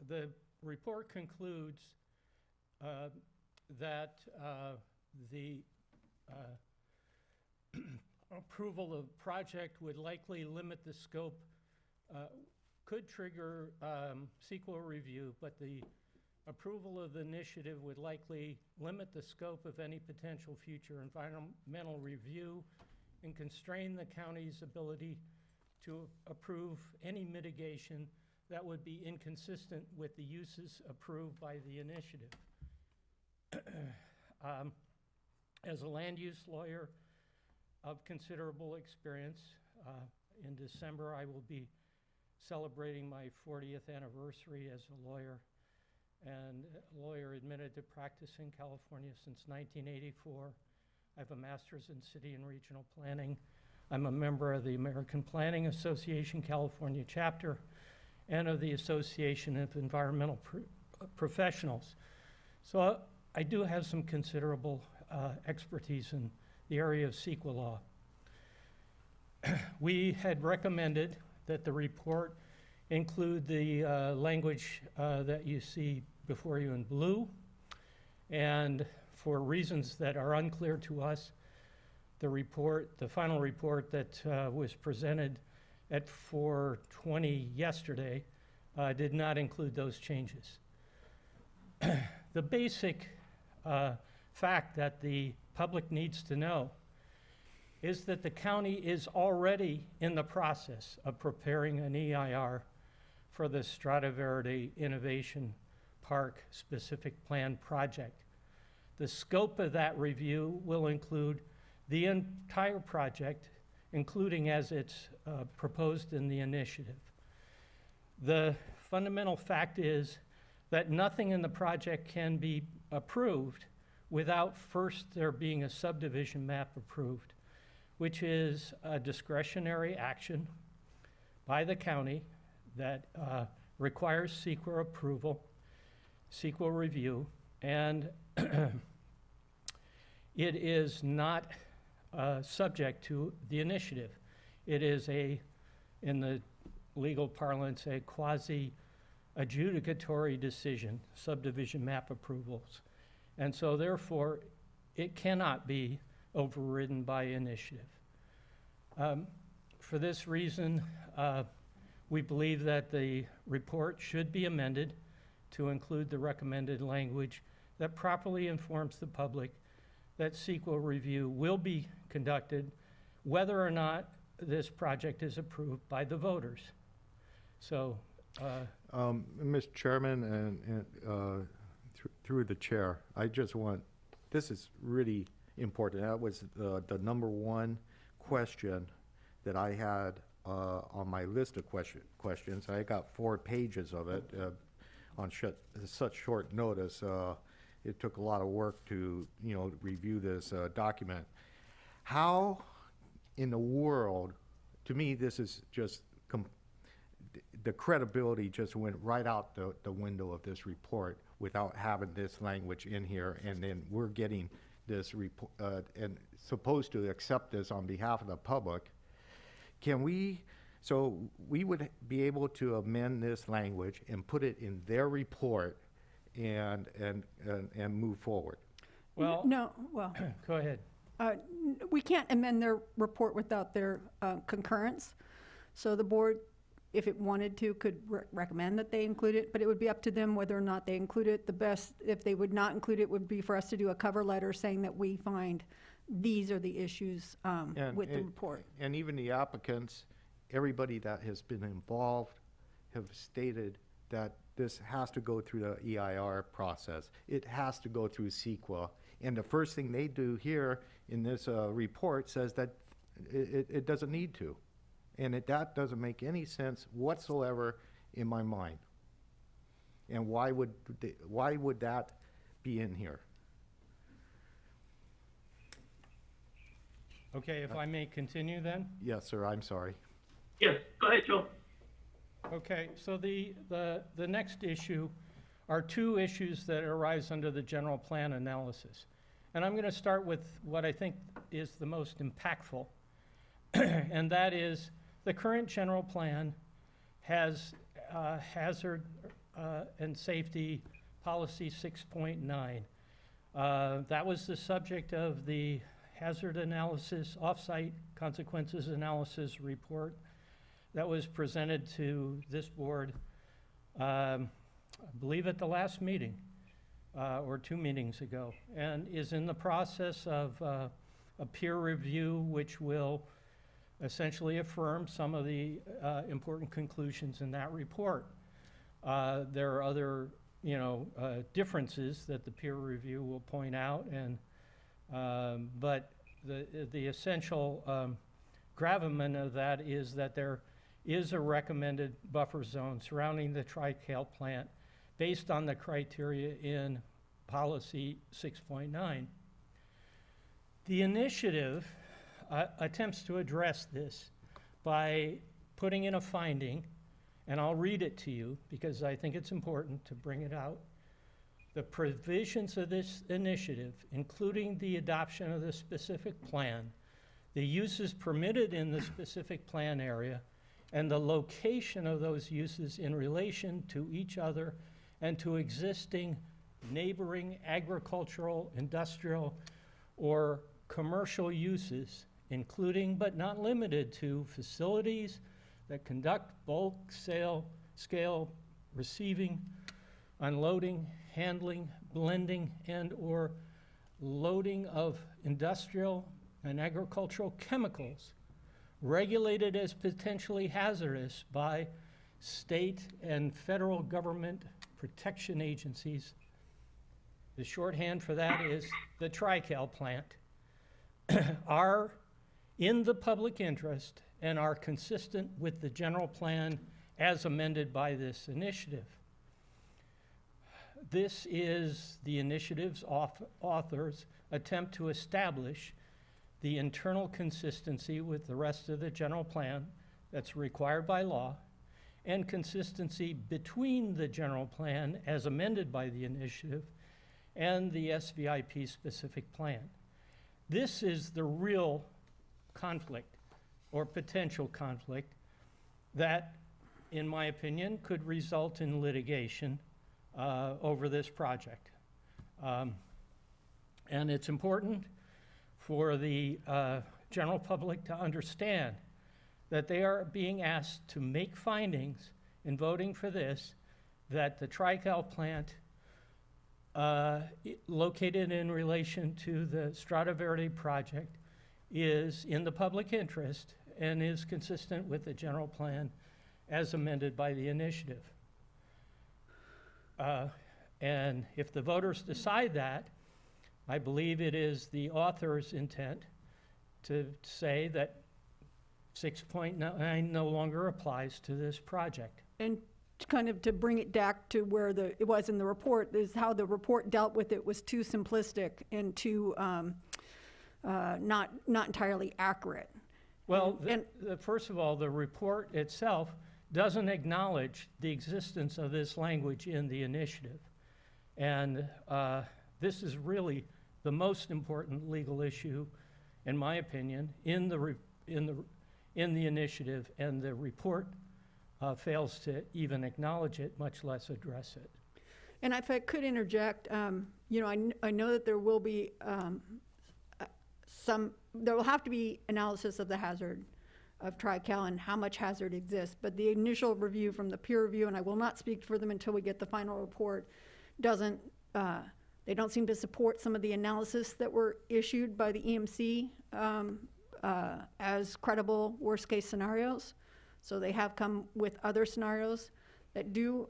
The report concludes that the approval of project would likely limit the scope, could trigger CEQA review, but the approval of the initiative would likely limit the scope of any potential future environmental review and constrain the county's ability to approve any mitigation that would be inconsistent with the uses approved by the initiative. As a land use lawyer of considerable experience, in December I will be celebrating my 40th anniversary as a lawyer, and a lawyer admitted to practice in California since 1984. I have a master's in city and regional planning. I'm a member of the American Planning Association California chapter and of the Association of Environmental Professionals. So I do have some considerable expertise in the area of CEQA law. We had recommended that the report include the language that you see before you in blue, and for reasons that are unclear to us, the final report that was presented at 4:20 yesterday did not include those changes. The basic fact that the public needs to know is that the county is already in the process of preparing an EIR for the Strata Verde Innovation Park specific plan project. The scope of that review will include the entire project, including as it's proposed in the initiative. The fundamental fact is that nothing in the project can be approved without first there being a subdivision map approved, which is a discretionary action by the county that requires CEQA approval. CEQA review, and it is not subject to the initiative. It is in the legal parlance, a quasi-adjudicatory decision, subdivision map approvals. And so therefore, it cannot be overridden by initiative. For this reason, we believe that the report should be amended to include the recommended language that properly informs the public that CEQA review will be conducted whether or not this project is approved by the voters. So, Mr. Chairman, and through the chair, I just want, this is really important. That was the number one question that I had on my list of questions. I got 4 pages of it on such short notice. It took a lot of work to, review this document. How in the world, to me, this is just, the credibility just went right out the window of this report without having this language in here, and then we're getting this report and supposed to accept this on behalf of the public. Can we, so we would be able to amend this language and put it in their report and move forward? well, No, well, go ahead. we can't amend their report without their concurrence. So the board, if it wanted to, could recommend that they include it, but it would be up to them whether or not they include it. The best, if they would not include it, would be for us to do a cover letter saying that we find these are the issues with the report. And even the applicants, everybody that has been involved have stated that this has to go through the EIR process. It has to go through CEQA. And the first thing they do here in this report says that it doesn't need to. And that doesn't make any sense whatsoever in my mind. And why would that be in here? Okay, if I may continue then? Yes, sir, I'm sorry. Yes, go ahead, Joe. Okay, so the next issue are 2 issues that arise under the general plan analysis. And I'm going to start with what I think is the most impactful, and that is the current general plan has hazard and safety policy 6.9. That was the subject of the hazard analysis, off-site consequences analysis report that was presented to this board, I believe at the last meeting, or 2 meetings ago, and is in the process of a peer review which will essentially affirm some of the important conclusions in that report. There are other, differences that the peer review will point out, and but the essential gravamen of that is that there is a recommended buffer zone surrounding the Tri-Cal plant based on the criteria in policy 6.9. The initiative attempts to address this by putting in a finding, and I'll read it to you because I think it's important to bring it out. The provisions of this initiative, including the adoption of the specific plan, the uses permitted in the specific plan area, and the location of those uses in relation to each other and to existing neighboring agricultural, industrial, or commercial uses, including but not limited to facilities that conduct bulk scale receiving, unloading, handling, blending, and/or loading of industrial and agricultural chemicals regulated as potentially hazardous by state and federal government protection agencies. The shorthand for that is the Tri-Cal plant, are in the public interest and are consistent with the general plan as amended by this initiative. This is the initiative's authors' attempt to establish the internal consistency with the rest of the general plan that's required by law, and consistency between the general plan as amended by the initiative and the SVIP specific plan. This is the real conflict or potential conflict that, in my opinion, could result in litigation over this project. And it's important for the general public to understand that they are being asked to make findings in voting for this, that the Tri-Cal plant located in relation to the Strata Verde project is in the public interest and is consistent with the general plan as amended by the initiative. And if the voters decide that, I believe it is the author's intent to say that 6.9 no longer applies to this project. And kind of to bring it back to where it was in the report, is how the report dealt with it was too simplistic and too not entirely accurate. Well, first of all, the report itself doesn't acknowledge the existence of this language in the initiative. And this is really the most important legal issue, in my opinion, in the initiative, and the report fails to even acknowledge it, much less address it. And if I could interject, you know, I know that there will be there will have to be analysis of the hazard of Tri-Cal and how much hazard exists, but the initial review from the peer review, and I will not speak for them until we get the final report, doesn't, they don't seem to support some of the analysis that were issued by the EMC as credible worst-case scenarios. So they have come with other scenarios that do,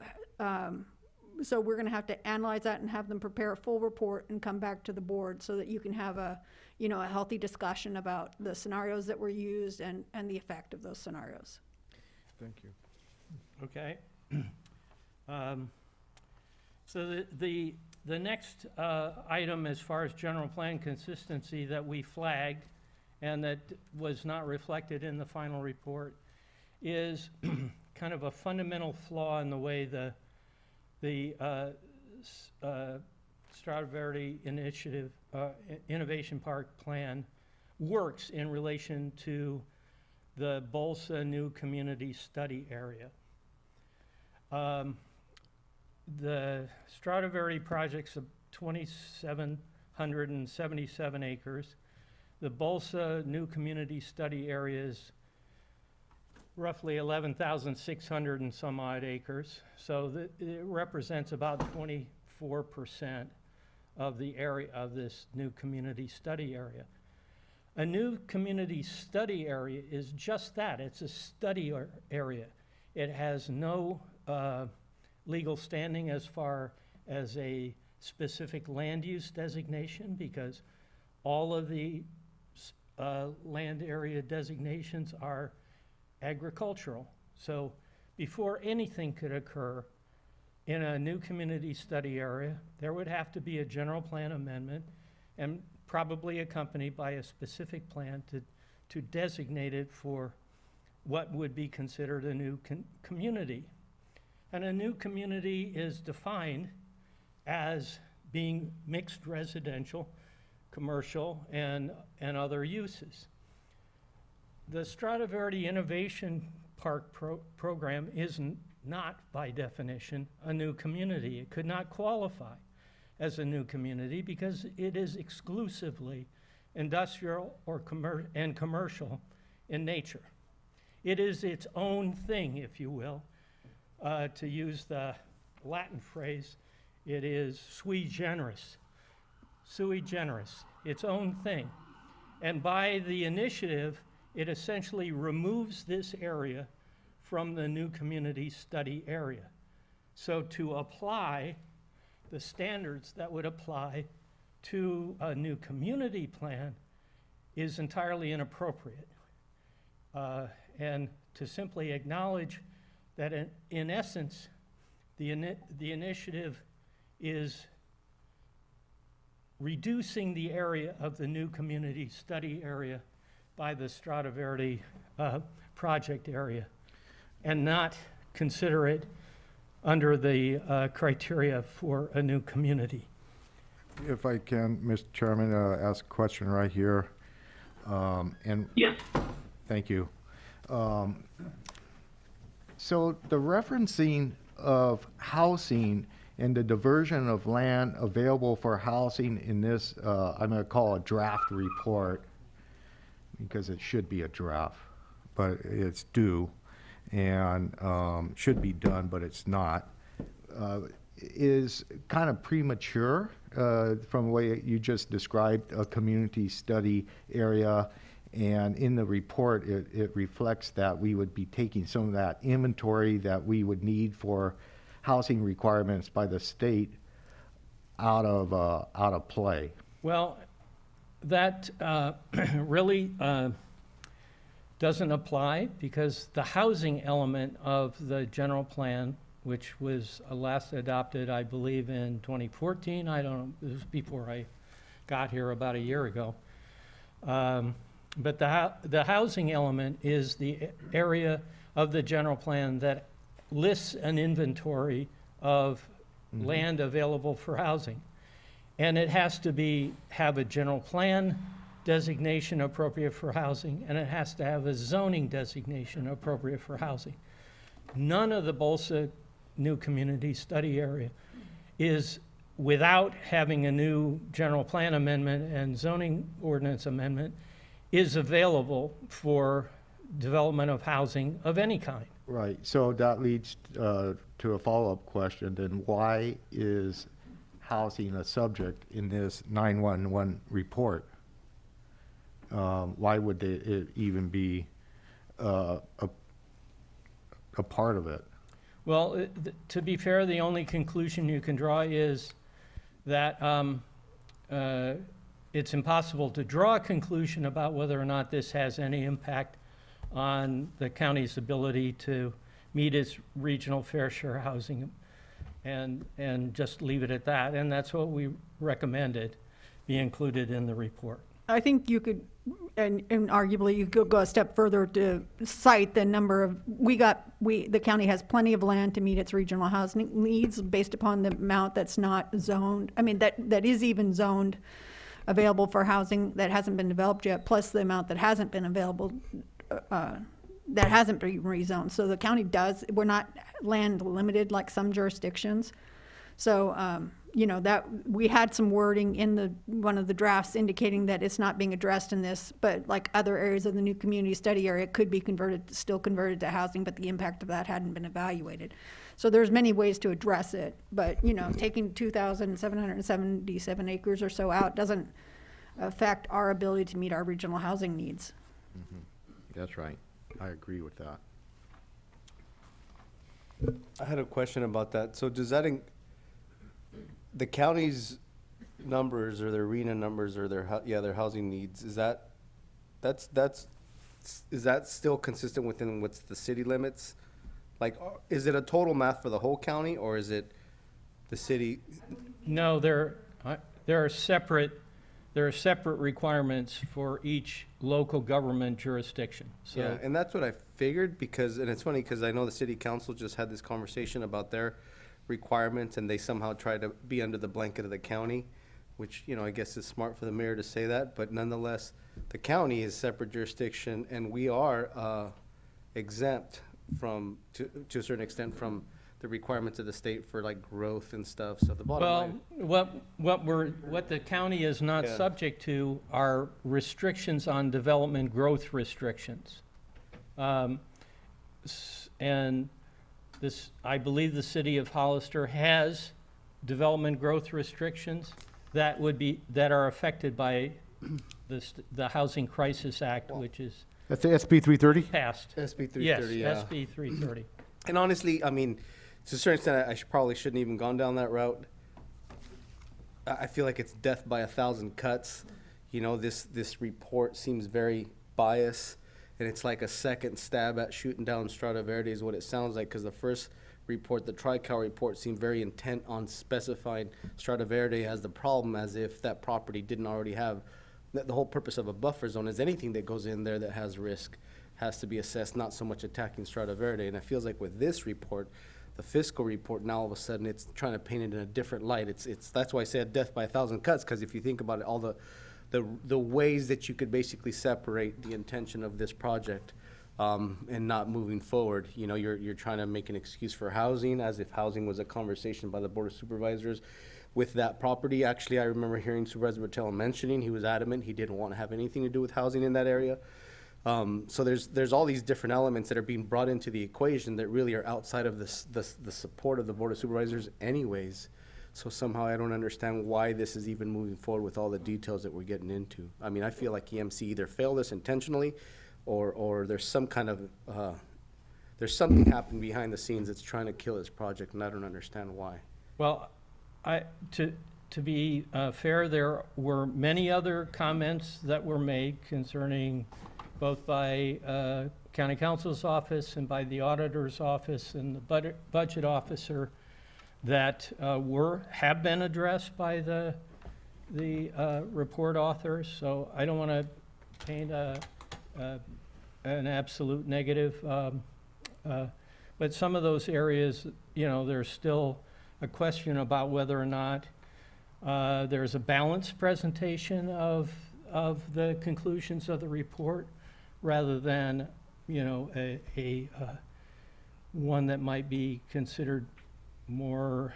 so we're gonna have to analyze that and have them prepare a full report and come back to the board so that you can have a, you know, a healthy discussion about the scenarios that were used and the effect of those scenarios. Thank you. Okay. So the next item as far as general plan consistency that we flagged and that was not reflected in the final report is kind of a fundamental flaw in the way the Strata Verde Initiative Innovation Park plan works in relation to the Bolsa New Community Study Area. The Strata Verde project's 2,777 acres. The Bolsa New Community Study Area is roughly 11,600 and some odd acres. So it represents about 24% of the area of this new community study area. A new community study area is just that. It's a study area. It has no legal standing as far as a specific land use designation, because all of the land area designations are agricultural. So before anything could occur in a new community study area, there would have to be a general plan amendment and probably accompanied by a specific plan to designate it for what would be considered a new community. And a new community is defined as being mixed residential, commercial, and other uses. The Strata Verde Innovation Park program is not, by definition, a new community. It could not qualify as a new community because it is exclusively industrial or commercial in nature. It is its own thing, if you will. To use the Latin phrase, it is sui generis, its own thing. And by the initiative, it essentially removes this area from the new community study area. So to apply the standards that would apply to a new community plan is entirely inappropriate. And to simply acknowledge that in essence, the initiative is reducing the area of the new community study area by the Strata Verde project area, and not consider it under the criteria for a new community. If I can, Mr. Chairman, ask a question right here. Yes. Thank you. So the referencing of housing and the diversion of land available for housing in this, I'm going to call a draft report, because it should be a draft, but it's due and should be done, but it's not, is kind of premature from the way you just described a community study area. And in the report, it reflects that we would be taking some of that inventory that we would need for housing requirements by the state out of play. Well, that really doesn't apply, because the housing element of the general plan, which was last adopted, I believe, in 2014, I don't know, it was before I got here about a year ago. But the housing element is the area of the general plan that lists an inventory of land available for housing. And it has to have a general plan designation appropriate for housing, and it has to have a zoning designation appropriate for housing. None of the BOLSA new community study area is without having a new general plan amendment and zoning ordinance amendment is available for development of housing of any kind. Right, so that leads to a follow-up question, then why is housing a subject in this 911 report? Why would it even be a part of it? Well, to be fair, the only conclusion you can draw is that it's impossible to draw a conclusion about whether or not this has any impact on the county's ability to meet its regional fair share housing, and just leave it at that. And that's what we recommended be included in the report. I think you could, and arguably you could go a step further to cite the number of, the county has plenty of land to meet its regional housing needs based upon the amount that's not zoned. I mean, that is even zoned available for housing that hasn't been developed yet, plus the amount that hasn't been available, that hasn't been rezoned. So the county we're not land limited like some jurisdictions. So, you know, that we had some wording in one of the drafts indicating that it's not being addressed in this, but like other areas of the new community study area, it could be still converted to housing, but the impact of that hadn't been evaluated. So there's many ways to address it, but you know, taking 2,777 acres or so out doesn't affect our ability to meet our regional housing needs. Mm-hmm. That's right. I agree with that. I had a question about that. So does that, the county's numbers or their arena numbers or their housing needs, is that still consistent within what's the city limits? Like, is it a total math for the whole county, or is it the city? No, there are separate requirements for each local government jurisdiction. So Yeah, and that's what I figured, and it's funny because I know the city council just had this conversation about their requirements, and they somehow try to be under the blanket of the county, which, you know, I guess is smart for the mayor to say that, but nonetheless, the county is separate jurisdiction, and we are exempt to a certain extent from the requirements of the state for like growth and stuff. So the bottom line. What the county is not subject to are restrictions on development growth restrictions. And this, I believe the city of Hollister has development growth restrictions that are affected by the Housing Crisis Act, which is That's the SB 330? passed. SB 330, Yes, yeah. SB 330. And honestly, I mean, to a certain extent, I probably shouldn't even gone down that route. I feel like it's death by 1,000 cuts. You know, this report seems very biased, and it's like a second stab at shooting down Strata Verde is what it sounds like, because the first report, the Tri-Cal report, seemed very intent on specifying Strata Verde as the problem, as if that property didn't already have. The whole purpose of a buffer zone is anything that goes in there that has risk has to be assessed, not so much attacking Strata Verde. And it feels like with this report, the fiscal report, now all of a sudden it's trying to paint it in a different light. That's why I said death by a thousand cuts, because if you think about it, all the ways that you could basically separate the intention of this project and not moving forward. You know, you're trying to make an excuse for housing, as if housing was a conversation by the Board of Supervisors with that property. Actually, I remember hearing Supervisor BOTELHO mentioning he was adamant he didn't want to have anything to do with housing in that area. So there's all these different elements that are being brought into the equation that really are outside of the support of the Board of Supervisors anyways. So somehow I don't understand why this is even moving forward with all the details that we're getting into. I mean, I feel like EMC either failed us intentionally or there's some kind of, there's something happening behind the scenes that's trying to kill this project, and I don't understand why. Well, to be fair, there were many other comments that were made concerning both by County Counsel's office and by the auditor's office and the budget officer that have been addressed by the report authors. So I don't want to paint an absolute negative, but some of those areas, you know, there's still a question about whether or not there's a balanced presentation of the conclusions of the report, rather than, you know, a one that might be considered more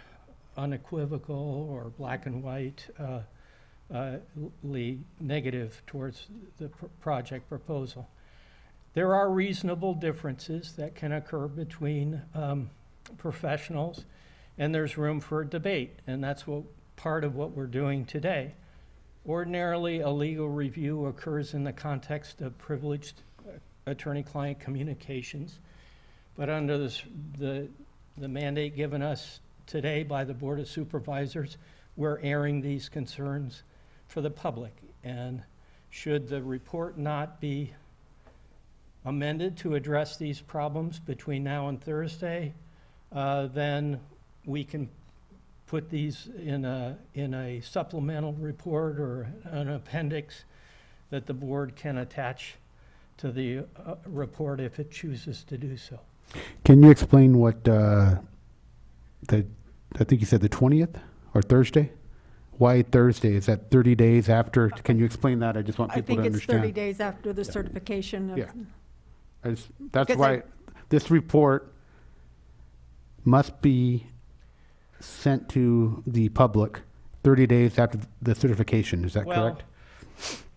unequivocal or black and white, negative towards the project proposal. There are reasonable differences that can occur between professionals, and there's room for debate, and that's part of what we're doing today. Ordinarily, a legal review occurs in the context of privileged attorney-client communications, but under the mandate given us today by the Board of Supervisors, we're airing these concerns for the public. And should the report not be amended to address these problems between now and Thursday, then we can put these in a supplemental report or an appendix that the board can attach to the report if it chooses to do so. Can you explain what I think you said the 20th or Thursday? Why Thursday? Is that 30 days after? Can you explain that? I just want people to understand. I think it's 30 days after the certification of. Yeah. That's why this report must be sent to the public 30 days after the certification. Is that correct?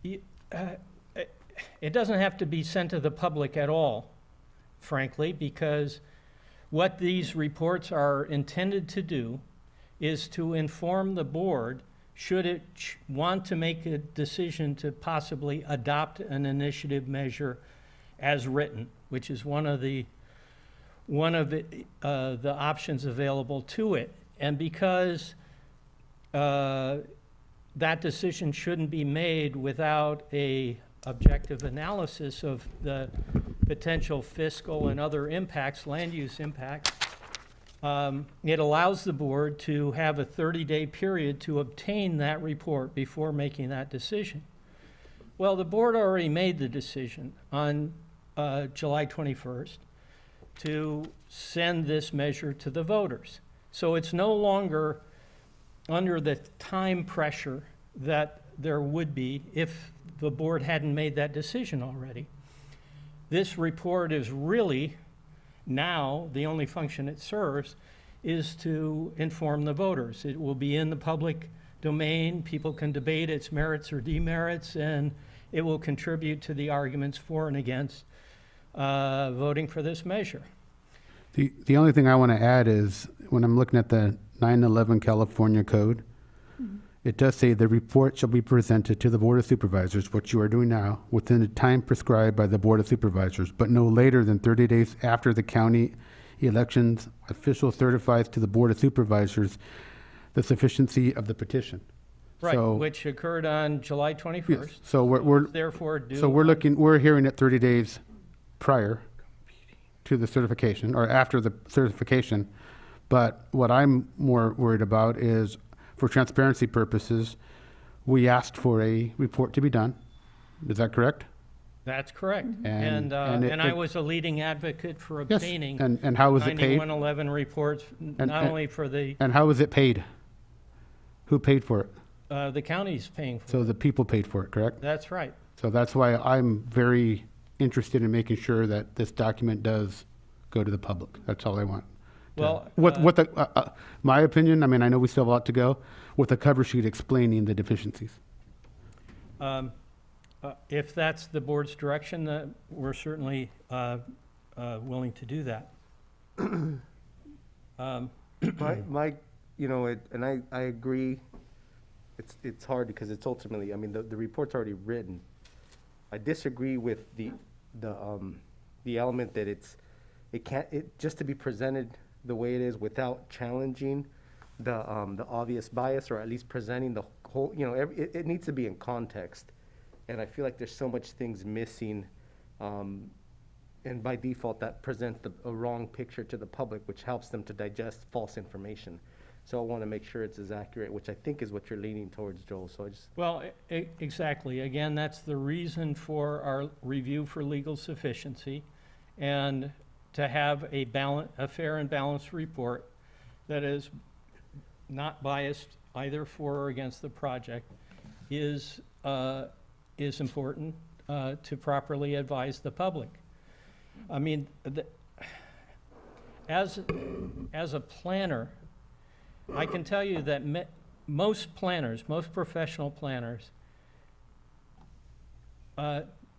It doesn't have to be sent to the public at all, frankly, because what these reports are intended to do is to inform the board should it want to make a decision to possibly adopt an initiative measure as written, which is one of the options available to it. And because that decision shouldn't be made without a objective analysis of the potential fiscal and other impacts, land use impacts, it allows the board to have a 30-day period to obtain that report before making that decision. Well, the board already made the decision on July 21st to send this measure to the voters. So it's no longer under the time pressure that there would be if the board hadn't made that decision already. This report is really now the only function it serves is to inform the voters. It will be in the public domain. People can debate its merits or demerits, and it will contribute to the arguments for and against voting for this measure. The only thing I want to add is when I'm looking at the 911 California Code, it does say the report shall be presented to the Board of Supervisors, what you are doing now, within the time prescribed by the Board of Supervisors, but no later than 30 days after the county elections official certifies to the Board of Supervisors the sufficiency of the petition. Right, So, which occurred on July 21st. yes, so we're Therefore due. so we're hearing it 30 days prior to the certification or after the certification. But what I'm more worried about is, for transparency purposes, we asked for a report to be done. Is that correct? That's correct. And- And and I it- was a leading advocate for Yes, obtaining and how was it paid? 9111 reports, not only for And how was it paid? Who paid for it? the county's paying for So it. the people paid for it, correct? That's right. So that's why I'm very interested in making sure that this document does go to the public. That's all I want. Well, My opinion, I mean, I know we still have a lot to go, with a cover sheet explaining the deficiencies. If that's the board's direction, we're certainly willing to do that. My, you know, and I agree, it's hard because it's ultimately, I mean, the report's already written. I disagree with the element that it just to be presented the way it is without challenging the obvious bias, or at least presenting the whole, you know, it needs to be in context. And I feel like there's so much things missing, and by default, that presents a wrong picture to the public, which helps them to digest false information. So I want to make sure it's as accurate, which I think is what you're leaning towards, Joel. So I just. Well, exactly. Again, that's the reason for our review for legal sufficiency, and to have a fair and balanced report that is not biased either for or against the project is important to properly advise the public. I mean, as a planner, I can tell you that most planners, most professional planners,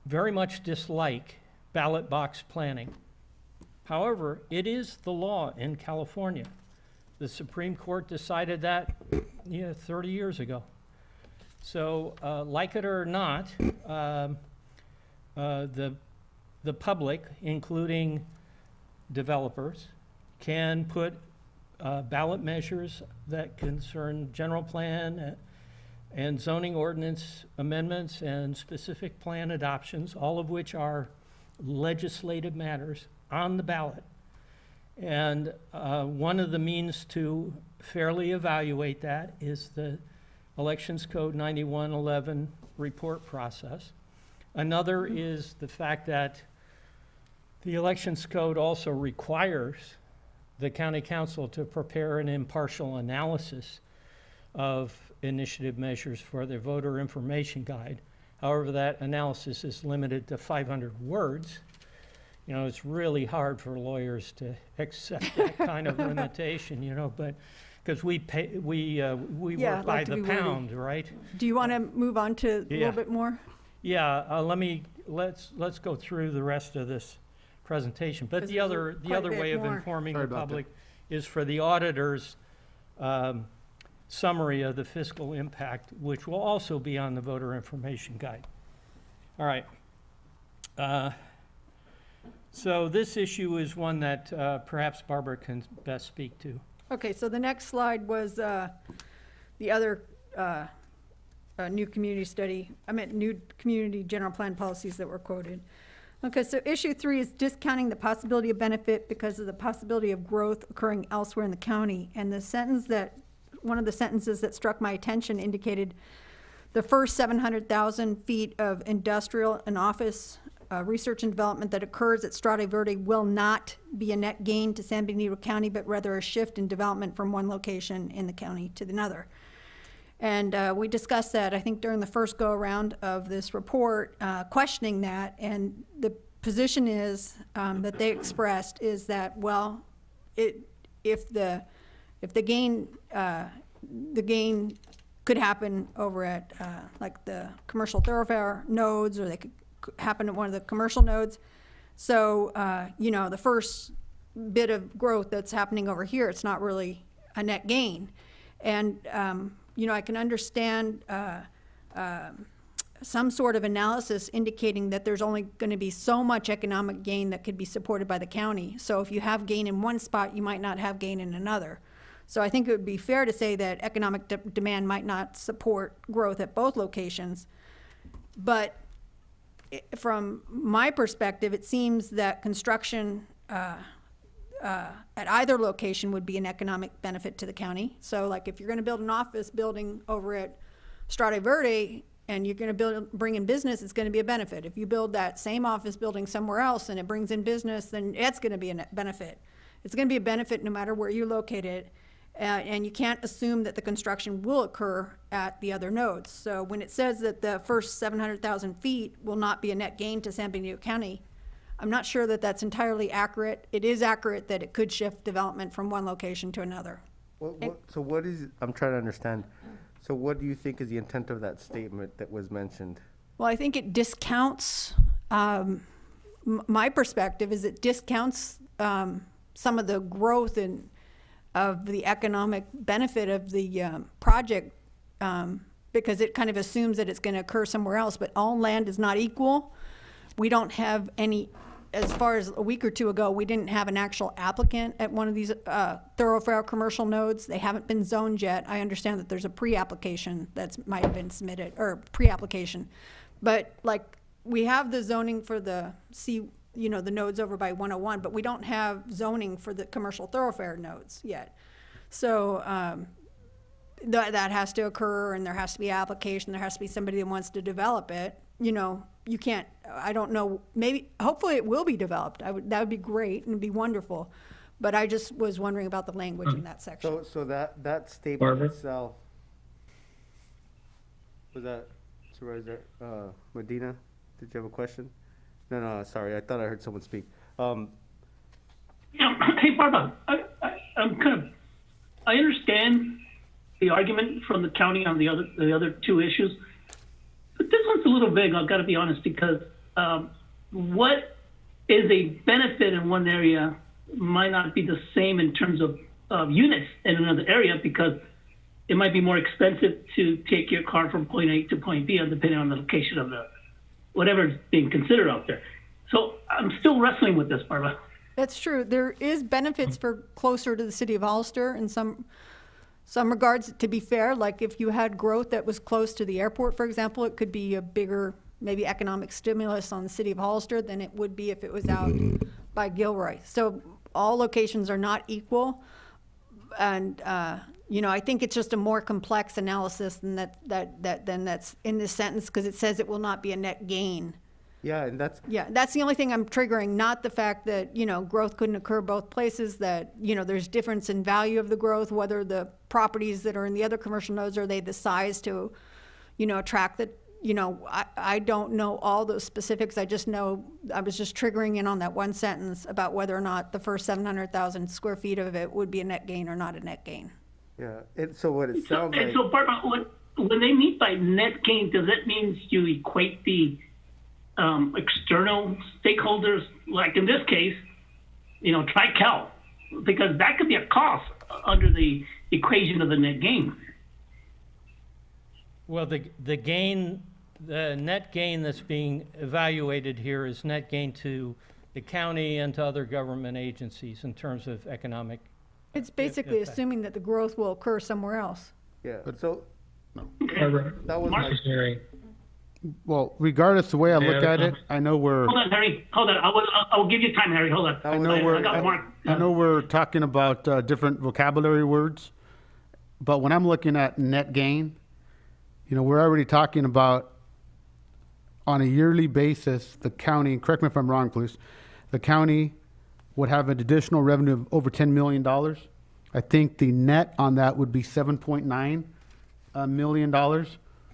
very much dislike ballot box planning. However, it is the law in California. The Supreme Court decided that 30 years ago. So, like it or not, the public, including developers, can put ballot measures that concern general plan and zoning ordinance amendments and specific plan adoptions, all of which are legislative matters, on the ballot. And one of the means to fairly evaluate that is the Elections Code 9111 report process. Another is the fact that the Elections Code also requires the county council to prepare an impartial analysis of initiative measures for their voter information guide. However, that analysis is limited to 500 words. You know, it's really hard for lawyers to accept that kind of limitation, you know, but because we work by the pound, right? Do you want to move on to a little bit more? Yeah, let's go through the rest of this presentation. But the other way of informing the public is for the auditor's summary of the fiscal impact, which will also be on the voter information guide. All right. So this issue is one that perhaps Barbara can best speak to. Okay, so the next slide was the other new community study, new community general plan policies that were quoted. Okay, so issue 3 is discounting the possibility of benefit because of the possibility of growth occurring elsewhere in the county. And one of the sentences that struck my attention indicated the first 700,000 feet of industrial and office research and development that occurs at Strade Verde will not be a net gain to San Benito County, but rather a shift in development from one location in the county to another. And we discussed that, I think, during the first go-around of this report, questioning that. And the position is that they expressed is that, well, if the gain could happen over at like the commercial thoroughfare nodes, or they could happen at one of the commercial nodes. So, you know, the first bit of growth that's happening over here, it's not really a net gain. And, you know, I can understand some sort of analysis indicating that there's only going to be so much economic gain that could be supported by the county. So if you have gain in one spot, you might not have gain in another. So I think it would be fair to say that economic demand might not support growth at both locations. But from my perspective, it seems that construction at either location would be an economic benefit to the county. So like if you're going to build an office building over at Strade Verde, and you're gonna bring in business, it's gonna be a benefit. If you build that same office building somewhere else and it brings in business, then it's gonna be a net benefit. It's gonna be a benefit no matter where you locate it, and you can't assume that the construction will occur at the other nodes. So when it says that the first 700,000 feet will not be a net gain to San Benito County, I'm not sure that that's entirely accurate. It is accurate that it could shift development from one location to another. So what is, I'm trying to understand, so what do you think is the intent of that statement that was mentioned? Well, I think it discounts, my perspective is it discounts some of the growth of the economic benefit of the project, because it kind of assumes that it's going to occur somewhere else, but all land is not equal. We don't have any, as far as a week or two ago, we didn't have an actual applicant at one of these thoroughfare commercial nodes. They haven't been zoned yet. I understand that there's a pre-application that's might have been submitted, or pre-application. But like, we have the zoning for the the nodes over by 101, but we don't have zoning for the commercial thoroughfare nodes yet. So that has to occur, and there has to be application. There has to be somebody that wants to develop it. You can't, I don't know, maybe, hopefully it will be developed. That would be great and it'd be wonderful. But I just was wondering about the language in that section. So that statement itself, was that Supervisor Medina? Did you have a question? No, sorry, I thought I heard someone speak. Hey, Barbara, I understand the argument from the county on the other two issues, but this one's a little big, I've got to be honest, because what is a benefit in one area might not be the same in terms of units in another area, because it might be more expensive to take your car from point A to point B, depending on the location of whatever is being considered out there. So I'm still wrestling with this, Barbara. That's true. There is benefits for closer to the city of Hollister in some regards, to be fair. Like if you had growth that was close to the airport, for example, it could be a bigger, maybe economic stimulus on the city of Hollister than it would be if it was out by Gilroy. So all locations are not equal. And, I think it's just a more complex analysis than that's in this sentence, because it says it will not be a net gain. Yeah, and that's the only thing I'm triggering, not the fact that, growth couldn't occur both places, that, there's difference in value of the growth, whether the properties that are in the other commercial nodes, are they the size to, attract the, I don't know all those specifics. I just know, I was just triggering in on that one sentence about whether or not the first 700,000 square feet of it would be a net gain or not a net gain. Yeah, so what it sounds like. So Barbara, when they mean by net gain, does that mean you equate the external stakeholders, like in this case, Tri-Cal, because that could be a cost under the equation of the net gain. Well, the net gain that's being evaluated here is net gain to the county and to other government agencies in terms of economic. It's basically assuming that the growth will occur somewhere else. Yeah, so that was my hearing. Well, regardless of the way I look at it, I know we're. Hold on, Harry. Hold on. I will give you time, Harry. Hold on. I know we're talking about different vocabulary words, but when I'm looking at net gain, we're already talking about on a yearly basis, the county, correct me if I'm wrong, please, the county would have an additional revenue of over $10 million. I think the net on that would be $7.9 million.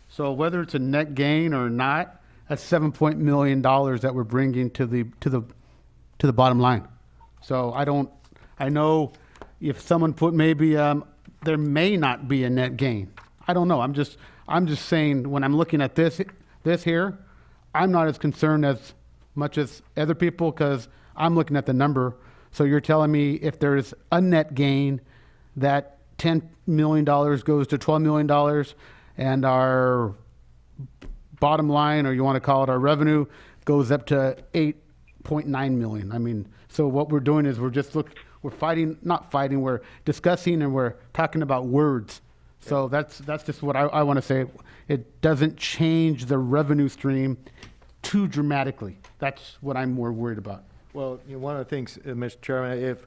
So whether it's a net gain or not, that's $7 million that we're bringing to the bottom line. So I know if someone put maybe there may not be a net gain. I don't know. I'm just saying, when I'm looking at this here, I'm not as concerned as much as other people, because I'm looking at the number. So you're telling me if there's a net gain, that $10 million goes to $12 million, and our bottom line, or you want to call it our revenue, goes up to 8.9 million. I mean, so what we're doing is we're discussing, and we're talking about words. So that's just what I want to say. It doesn't change the revenue stream too dramatically. That's what I'm more worried about. Well, one of the things, Mr. Chairman,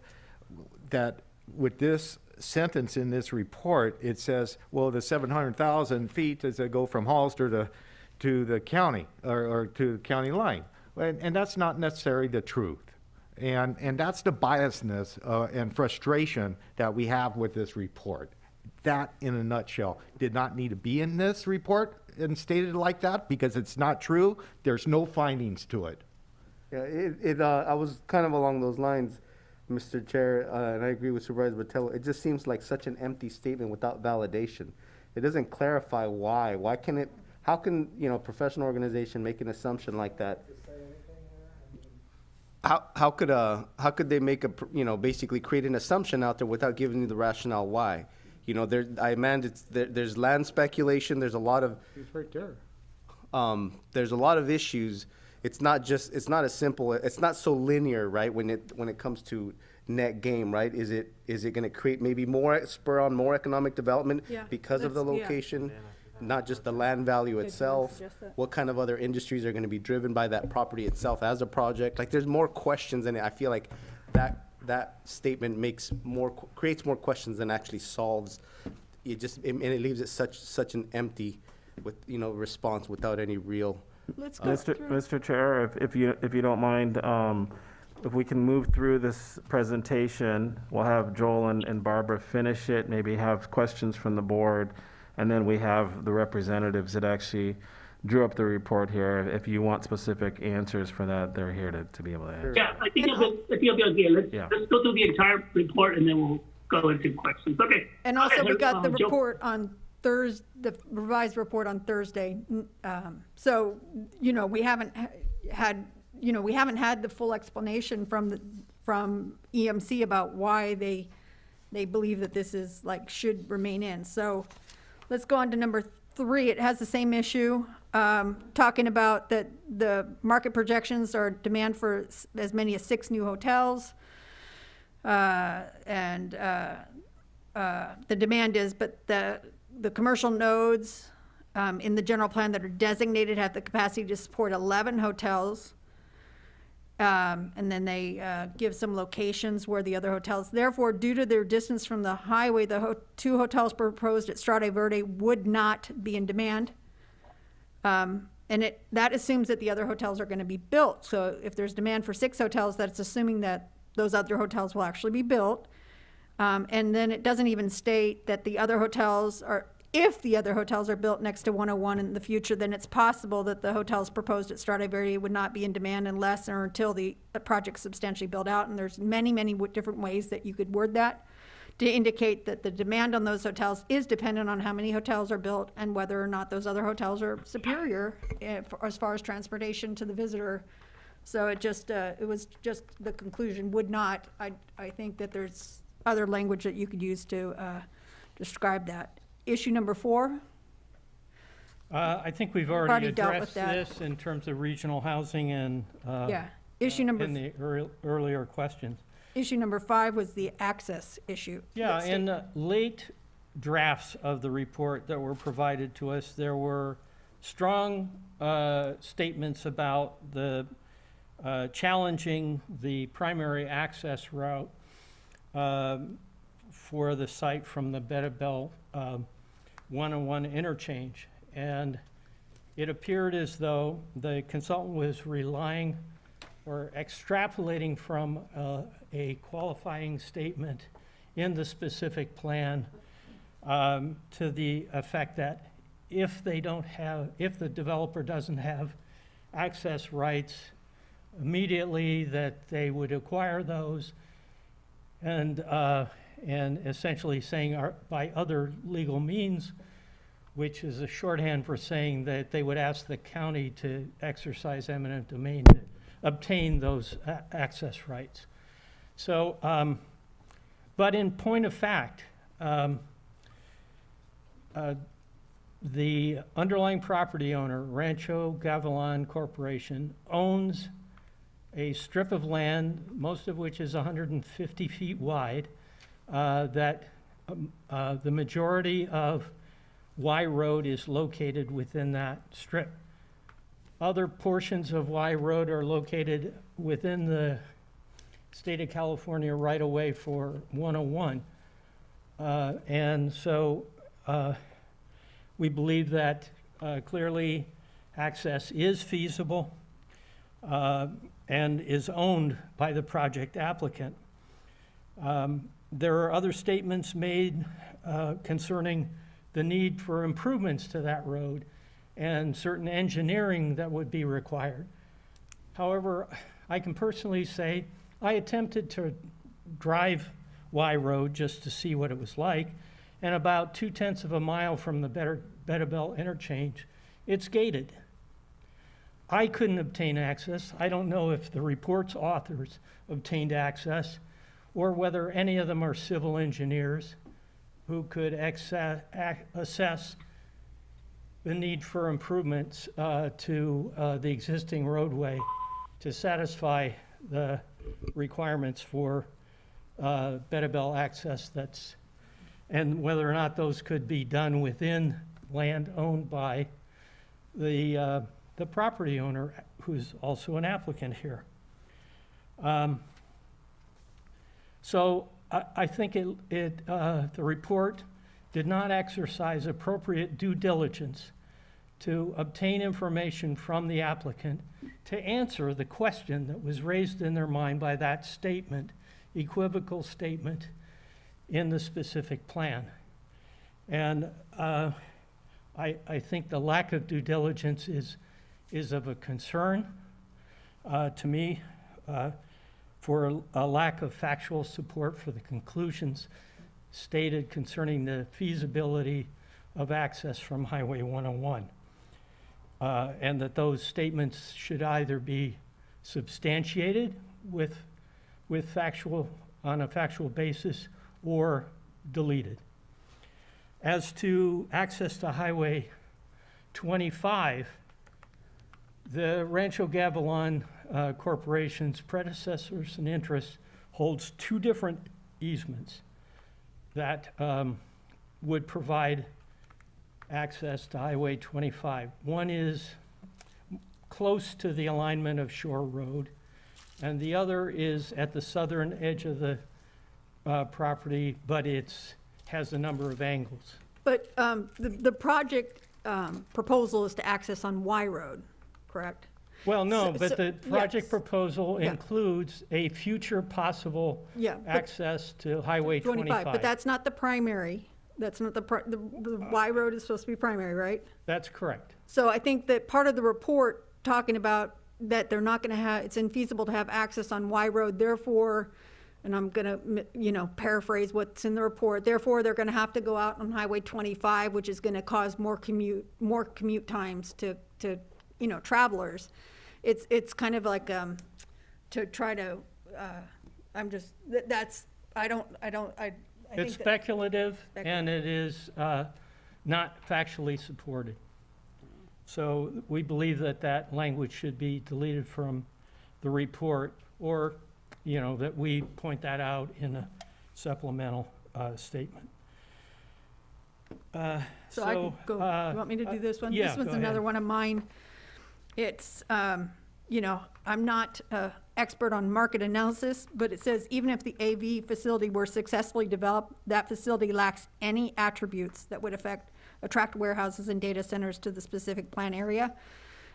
with this sentence in this report, it says, well, the 700,000 feet, does it go from Hollister to the county or to the county line. And that's not necessarily the truth. And that's the biasness and frustration that we have with this report. That, in a nutshell, did not need to be in this report and stated like that because it's not true. There's no findings to it. Yeah, I was kind of along those lines, Mr. Chair, and I agree with Supervisor BOTELHO. It just seems like such an empty statement without validation. It doesn't clarify why. How can, a professional organization make an assumption like that? How could they make basically create an assumption out there without giving you the rationale why? There's land speculation. There's a lot of. It's right there. There's a lot of issues. It's not as simple. It's not so linear, right? When it comes to net gain, right? Is it going to create maybe spur on more economic development because of the location? Not just the land value itself. What kind of other industries are going to be driven by that property itself as a project? Like, there's more questions, and I feel like that statement creates more questions than actually solves. And it leaves it such an empty response without any real. Let's go through. Mr. Chair, if you don't mind, if we can move through this presentation, we'll have Joel and Barbara finish it, maybe have questions from the board, and then we have the representatives that actually drew up the report here. If you want specific answers for that, they're here to be able to answer. Yeah, I think it'll be okay. Let's go through the entire report and then we'll go into questions. Okay. And also, we got the Joe. report on Thursday, the revised report on Thursday. So, we haven't had the full explanation from EMC about why they believe that this is should remain in. So let's go on to number 3. It has the same issue, talking about that the market projections are demand for as many as 6 new hotels. And the demand is, but the commercial nodes in the general plan that are designated have the capacity to support 11 hotels. And then they give some locations where the other hotels. Therefore, due to their distance from the highway, the 2 hotels proposed at Strade Verde would not be in demand. And that assumes that the other hotels are going to be built. So if there's demand for 6 hotels, that's assuming that those other hotels will actually be built. And then it doesn't even state that the other hotels if the other hotels are built next to 101 in the future, then it's possible that the hotels proposed at Strade Verde would not be in demand unless or until the project's substantially built out. And there's many, many different ways that you could word that to indicate that the demand on those hotels is dependent on how many hotels are built and whether or not those other hotels are superior as far as transportation to the visitor. So it was just the conclusion would not. I think that there's other language that you could use to describe that. Issue number 4. I think we've already addressed this in terms of regional housing and issue number in the earlier questions. Issue number 5 was the access issue. Yeah, in the late drafts of the report that were provided to us, there were strong statements about the challenging the primary access route for the site from the Bettabell 101 interchange. And it appeared as though the consultant was relying or extrapolating from a qualifying statement in the specific plan to the effect that if the developer doesn't have access rights immediately, that they would acquire those, and essentially saying by other legal means, which is a shorthand for saying that they would ask the county to exercise eminent domain to obtain those access rights. So, but in point of fact, the underlying property owner, Rancho Gavilan Corporation, owns a strip of land, most of which is 150 feet wide, that the majority of Y Road is located within that strip. Other portions of Y Road are located within the state of California right away for 101. And so we believe that clearly access is feasible and is owned by the project applicant. There are other statements made concerning the need for improvements to that road and certain engineering that would be required. However, I can personally say I attempted to drive Y Road just to see what it was like, and about 2/10 of a mile from the Bettabell interchange, it's gated. I couldn't obtain access. I don't know if the report's authors obtained access or whether any of them are civil engineers who could assess the need for improvements to the existing roadway to satisfy the requirements for Bettabell access and whether or not those could be done within land owned by the property owner, who's also an applicant here. So I think the report did not exercise appropriate due diligence to obtain information from the applicant to answer the question that was raised in their mind by that statement, equivocal statement in the specific plan. And I think the lack of due diligence is of a concern to me for a lack of factual support for the conclusions stated concerning the feasibility of access from Highway 101. And that those statements should either be substantiated on a factual basis or deleted. As to access to Highway 25, the Rancho Gavilan Corporation's predecessors and interests holds two different easements that would provide access to Highway 25. One is close to the alignment of Shore Road, and the other is at the southern edge of the property, but has a number of angles. But the project proposal is to access on Y Road, correct? Well, no, but the project yes. proposal Yeah. includes a future possible access to Highway 25. But that's not the primary. That's not the Y Road is supposed to be primary, right? That's correct. So I think that part of the report talking about that they're not going to have, it's infeasible to have access on Y Road, therefore, and I'm going to, paraphrase what's in the report, therefore they're going to have to go out on Highway 25, which is going to cause more commute times to travelers. It's kind of like to try to, It's speculative, and it is not factually supported. So we believe that language should be deleted from the report, or, that we point that out in a supplemental statement. So I can go, you want me to do this one? Yeah, This one's go another ahead. one of mine. It's, I'm not an expert on market analysis, but it says even if the AV facility were successfully developed, that facility lacks any attributes that would attract warehouses and data centers to the specific plan area.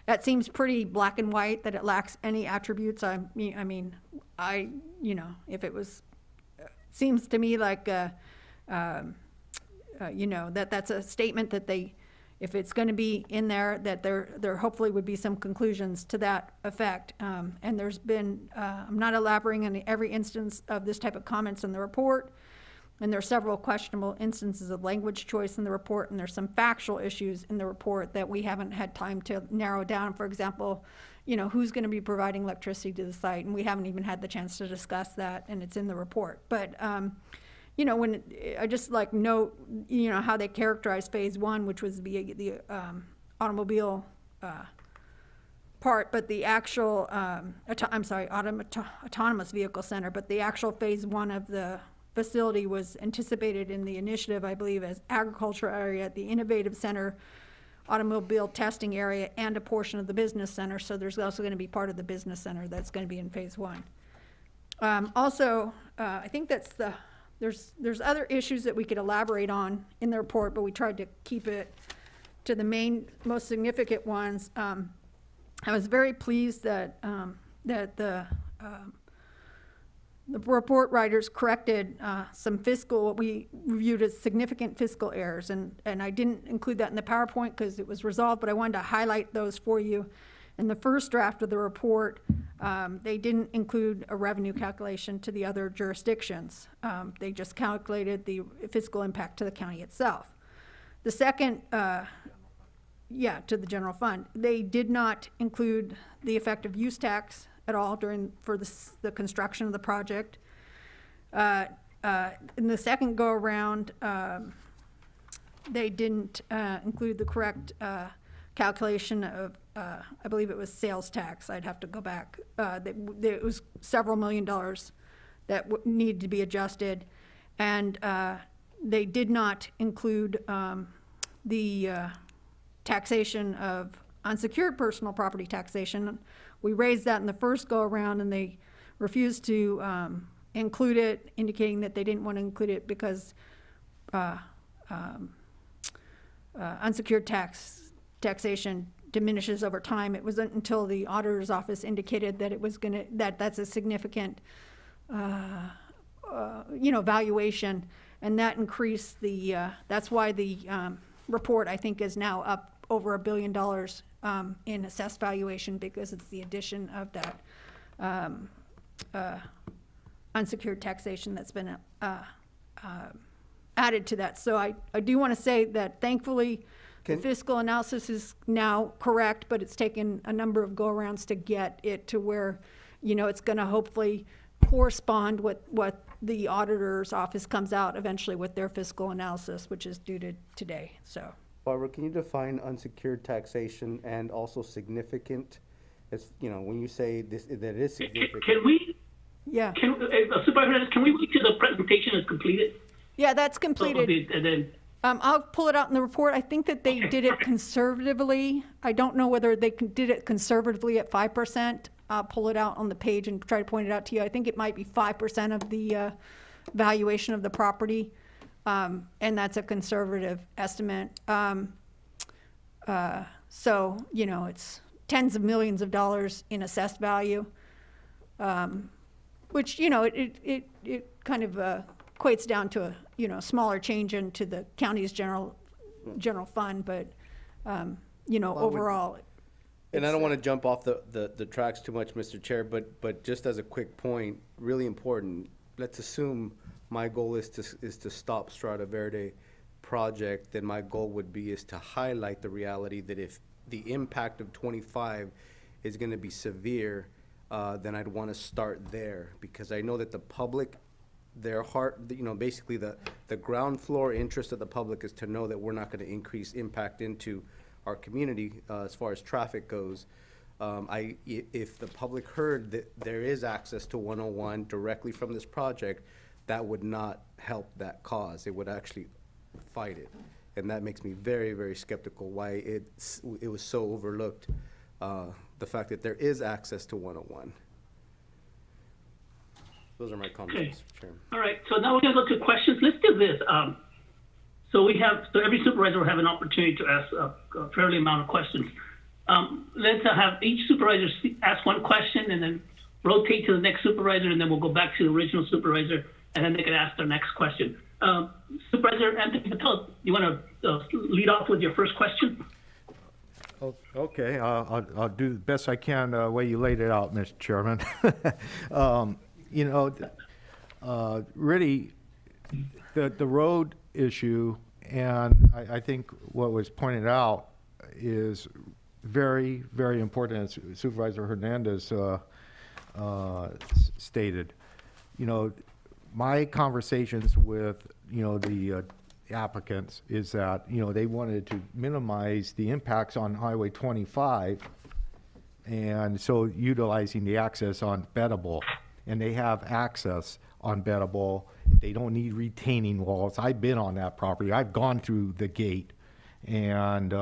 That seems pretty black and white, that it lacks any attributes. If it was, seems to me like, that's a statement that if it's going to be in there, that there hopefully would be some conclusions to that effect. And there's been, I'm not elaborating on every instance of this type of comments in the report, and there are several questionable instances of language choice in the report, and there's some factual issues in the report that we haven't had time to narrow down. For example, who's going to be providing electricity to the site, and we haven't even had the chance to discuss that, and it's in the report. But when I just note, how they characterize phase one, which was the automobile part, but the actual, autonomous vehicle center, but the actual phase one of the facility was anticipated in the initiative, I believe, as agriculture area, the innovative center, automobile testing area, and a portion of the business center. So there's also going to be part of the business center that's going to be in phase one. Also, I think there's other issues that we could elaborate on in the report, but we tried to keep it to the most significant ones, I was very pleased that, that the report writers corrected some fiscal, what we reviewed as significant fiscal errors. And I didn't include that in the PowerPoint because it was resolved, but I wanted to highlight those for you. In the first draft of the report, they didn't include a revenue calculation to the other jurisdictions. They just calculated the fiscal impact to the county itself. The second, to the general fund. They did not include the effective use tax at all for the construction of the project. In the second go around, they didn't include the correct calculation of, I believe it was sales tax. I'd have to go back. It was several $1 million that needed to be adjusted. And they did not include the taxation of unsecured personal property taxation. We raised that in the first go around and they refused to include it, indicating that they didn't want to include it because unsecured taxation diminishes over time. It wasn't until the auditor's office indicated that it was that's a significant valuation, and that increased the, that's why the report, I think, is now up over $1 billion in assessed valuation, because it's the addition of that unsecured taxation that's been added to that. So I do want to say that thankfully the fiscal analysis is now correct, but it's taken a number of go-arounds to get it to where, it's going to hopefully correspond with what the auditor's office comes out eventually with their fiscal analysis, which is due to today. So, Barbara, can you define unsecured taxation and also significant? It's, when you say this, that it is significant. Can we? Yeah. Supervisor, can we wait till the presentation is completed? Yeah, that's completed. And then. I'll pull it out in the report. I think that they did it conservatively. I don't know whether they did it conservatively at 5%. I'll pull it out on the page and try to point it out to you. I think it might be 5% of the valuation of the property, and that's a conservative estimate. So, it's tens of millions of dollars in assessed value, which, it kind of equates down to a, smaller change into the county's general fund, but, overall. And I don't want to jump off the tracks too much, Mr. Chair, but just as a quick point, really important, let's assume my goal is to stop Strata Verde project, then my goal would be is to highlight the reality that if the impact of 25 is going to be severe, then I'd want to start there, because I know that the public, their heart, basically the ground floor interest of the public is to know that we're not going to increase impact into our community as far as traffic goes. If the public heard that there is access to 101 directly from this project, that would not help that cause. It would actually fight it. And that makes me very, very skeptical why it was so overlooked, the fact that there is access to 101. Those are my comments, Okay. Mr. Chairman. All right, so now we're going to go to questions. Let's do this. So every supervisor will have an opportunity to ask a fairly amount of questions. Let's have each supervisor ask one question and then rotate to the next supervisor, and then we'll go back to the original supervisor, and then they can ask their next question. Supervisor Anthony Patel, you want to lead off with your first question? Okay, I'll do the best I can the way you laid it out, Mr. Chairman. Really, the road issue, and I think what was pointed out is very, very important, as Supervisor Hernandez stated. My conversations with, the applicants is that, they wanted to minimize the impacts on Highway 25, and so utilizing the access on Bettable. And they have access on Bettable. They don't need retaining walls. I've been on that property. I've gone through the gate, and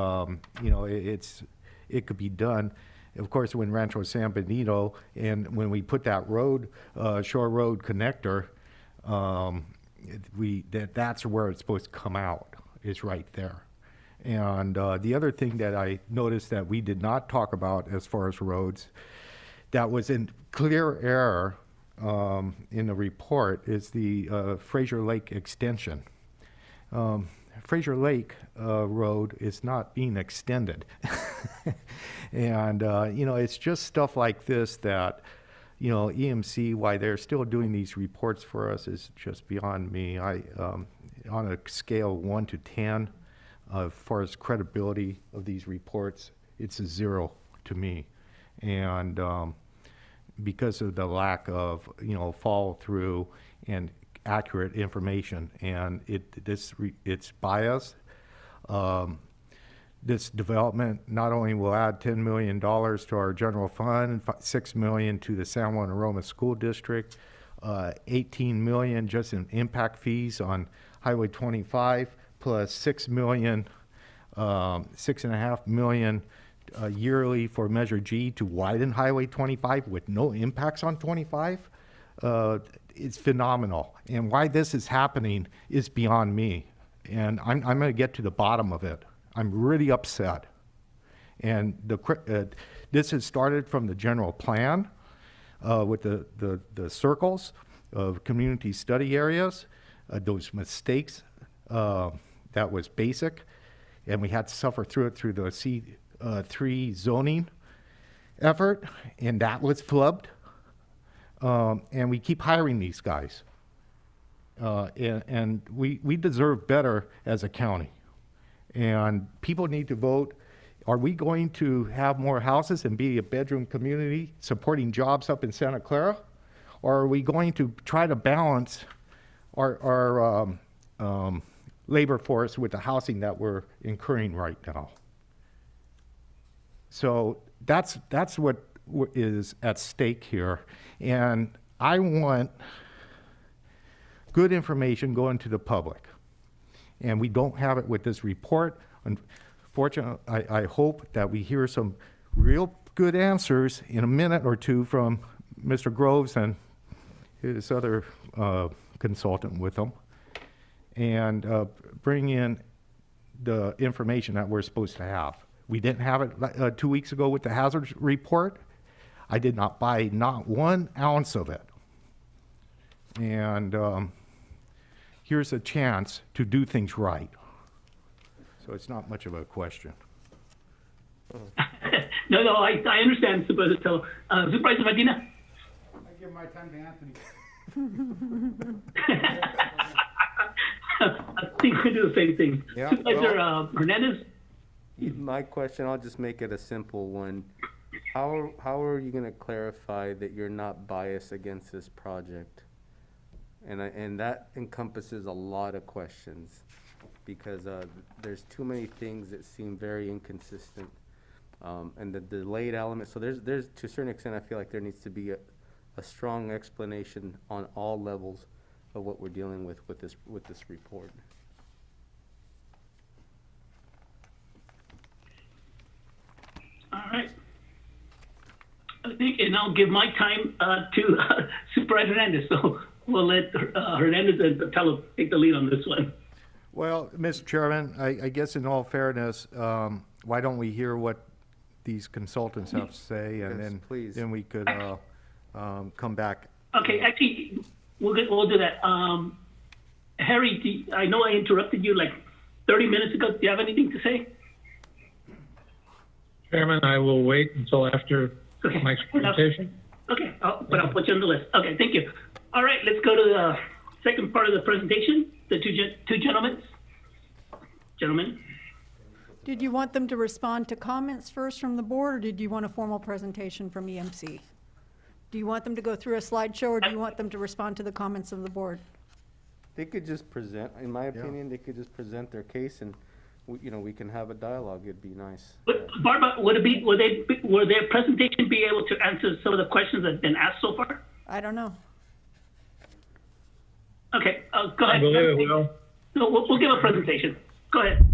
it could be done. Of course, when Rancho San Benito, and when we put that road, Shore Road connector, that's where it's supposed to come out, is right there. And the other thing that I noticed that we did not talk about as far as roads, that was in clear error in the report, is the Fraser Lake extension. Fraser Lake Road is not being extended. And, you know, it's just stuff like this that, you know, EMC, why they're still doing these reports for us is just beyond me. On a scale of 1 to 10, as far as credibility of these reports, it's a 0 to me. And because of the lack of, you know, follow through and accurate information, and it's biased. This development not only will add $10 million to our general fund, $6 million to the San Juan Aroma School District, $18 million just in impact fees on Highway 25, plus $6.5 million yearly for Measure G to widen Highway 25 with no impacts on 25. It's phenomenal. And why this is happening is beyond me. And I'm going to get to the bottom of it. I'm really upset. And this has started from the general plan with the circles of community study areas, those mistakes. That was basic. And we had to suffer through it through the C3 zoning effort, and that was flubbed. And we keep hiring these guys. And we deserve better as a county. And people need to vote. Are we going to have more houses and be a bedroom community supporting jobs up in Santa Clara? Or are we going to try to balance our labor force with the housing that we're incurring right now? So that's what is at stake here. And I want good information going to the public. And we don't have it with this report. Unfortunately, I hope that we hear some real good answers in a minute or two from Mr. Groves and his other consultant with him, and bring in the information that we're supposed to have. We didn't have it 2 weeks ago with the hazards report. I did not buy not 1 ounce of it. And here's a chance to do things right. So it's not much of a question. No, I understand, Supervisor Tello. Supervisor Medina? I give my time to Anthony. I think we do the same thing. Yeah, Supervisor Hernandez? My question, I'll just make it a simple one. How are you going to clarify that you're not biased against this project? And that encompasses a lot of questions, because there's too many things that seem very inconsistent, and the delayed element. So there's to a certain extent, I feel like there needs to be a strong explanation on all levels of what we're dealing with this report. All right. I think, and I'll give my time to Supervisor Hernandez. So we'll let Hernandez and Tello take the lead on this one. Well, Mr. Chairman, I guess in all fairness, why don't we hear what these consultants have to say, and Yes, please. then we could come back. Okay, actually, we'll do that. Harry, I know I interrupted you like 30 minutes ago. Do you have anything to say? Chairman, I will wait until after my presentation. Okay, but I'll put you on the list. Okay, thank you. All right, let's go to the second part of the presentation. The two gentlemen. Did you want them to respond to comments first from the board, or did you want a formal presentation from EMC? Do you want them to go through a slideshow, or do you want them to respond to the comments of the board? They could just present, in my opinion, they could just present their case, and we can have a dialogue. It'd be nice. Barbara, will their presentation be able to answer some of the questions that have been asked so far? I don't know. Okay, go ahead. I believe it will. No, we'll give a presentation. Go ahead.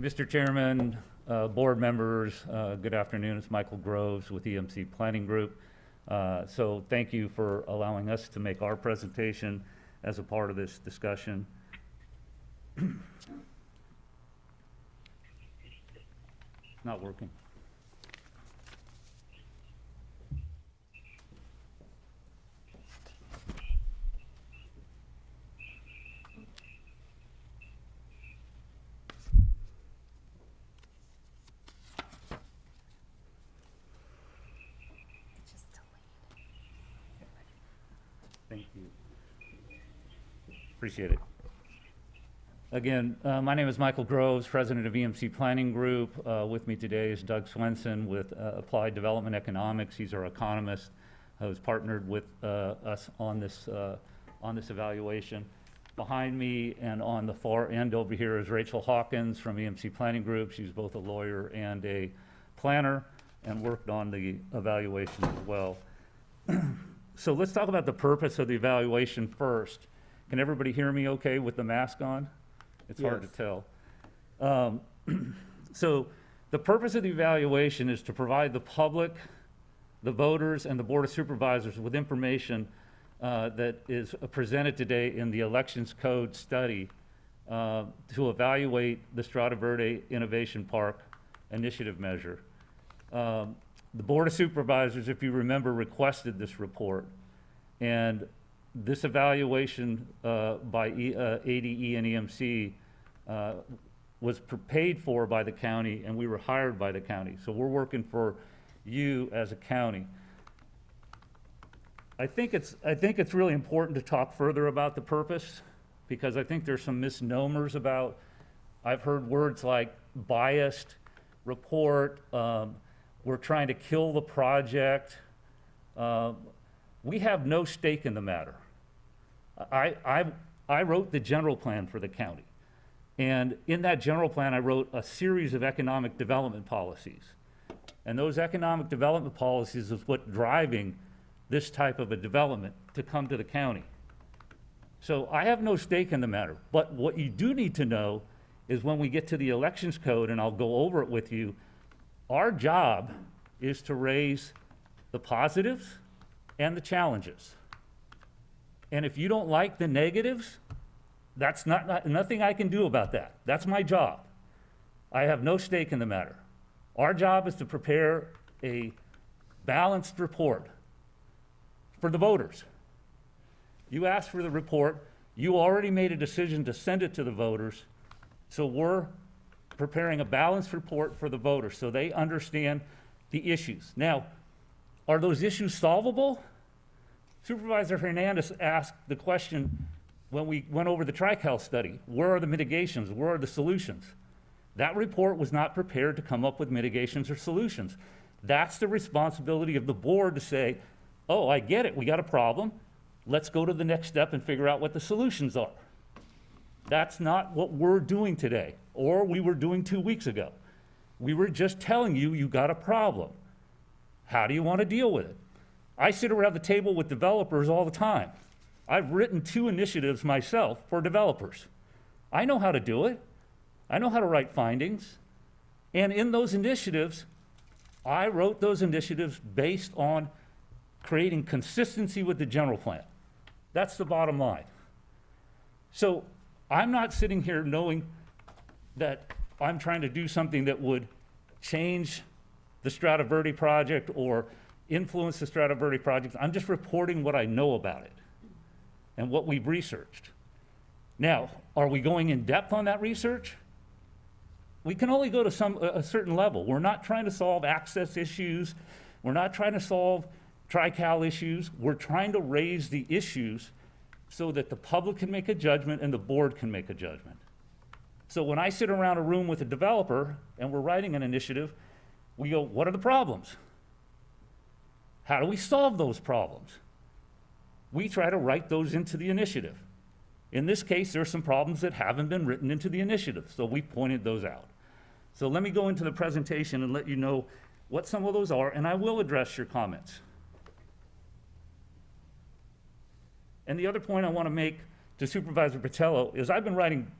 Mr. Chairman, board members, good afternoon. It's Michael Groves with EMC Planning Group. So thank you for allowing us to make our presentation as a part of this discussion. Not working. Thank you. Appreciate it. Again, my name is Michael Groves, president of EMC Planning Group. With me today is Doug Swenson with Applied Development Economics. He's our economist who's partnered with us on this evaluation. Behind me and on the far end over here is Rachel Hawkins from EMC Planning Group. She's both a lawyer and a planner and worked on the evaluation as well. So let's talk about the purpose of the evaluation first. Can everybody hear me okay with the mask on? It's hard to tell. So the purpose of the evaluation is to provide the public, the voters, and the Board of Supervisors with information that is presented today in the Elections Code study to evaluate the Strata Verde Innovation Park initiative measure. The Board of Supervisors, if you remember, requested this report, and this evaluation by ADE and EMC was paid for by the county, and we were hired by the county. So we're working for you as a county. I think it's really important to talk further about the purpose, because I think there's some misnomers about, I've heard words like biased report, we're trying to kill the project. We have no stake in the matter. I wrote the general plan for the county. And in that general plan, I wrote a series of economic development policies. And those economic development policies is what's driving this type of a development to come to the county. So I have no stake in the matter. But what you do need to know is when we get to the elections code, and I'll go over it with you, our job is to raise the positives and the challenges. And if you don't like the negatives, that's nothing I can do about that. That's my job. I have no stake in the matter. Our job is to prepare a balanced report for the voters. You asked for the report. You already made a decision to send it to the voters. So we're preparing a balanced report for the voters so they understand the issues. Now, are those issues solvable? Supervisor Hernandez asked the question when we went over the Tri-Cal study, where are the mitigations, where are the solutions? That report was not prepared to come up with mitigations or solutions. That's the responsibility of the board to say, oh, I get it, we got a problem. Let's go to the next step and figure out what the solutions are. That's not what we're doing today, or we were doing 2 weeks ago. We were just telling you, you got a problem. How do you want to deal with it? I sit around the table with developers all the time. I've written 2 initiatives myself for developers. I know how to do it. I know how to write findings. And in those initiatives, I wrote those initiatives based on creating consistency with the general plan. That's the bottom line. So I'm not sitting here knowing that I'm trying to do something that would change the Strata Verde project or influence the Strata Verde project. I'm just reporting what I know about it and what we've researched. Now, are we going in depth on that research? We can only go to a certain level. We're not trying to solve access issues. We're not trying to solve Tri-Cal issues. We're trying to raise the issues so that the public can make a judgment and the board can make a judgment. So when I sit around a room with a developer and we're writing an initiative, we go, what are the problems? How do we solve those problems? We try to write those into the initiative. In this case, there are some problems that haven't been written into the initiative, so we pointed those out. So let me go into the presentation and let you know what some of those are, and I will address your comments. And the other point I want to make to Supervisor Botelho is I've been writing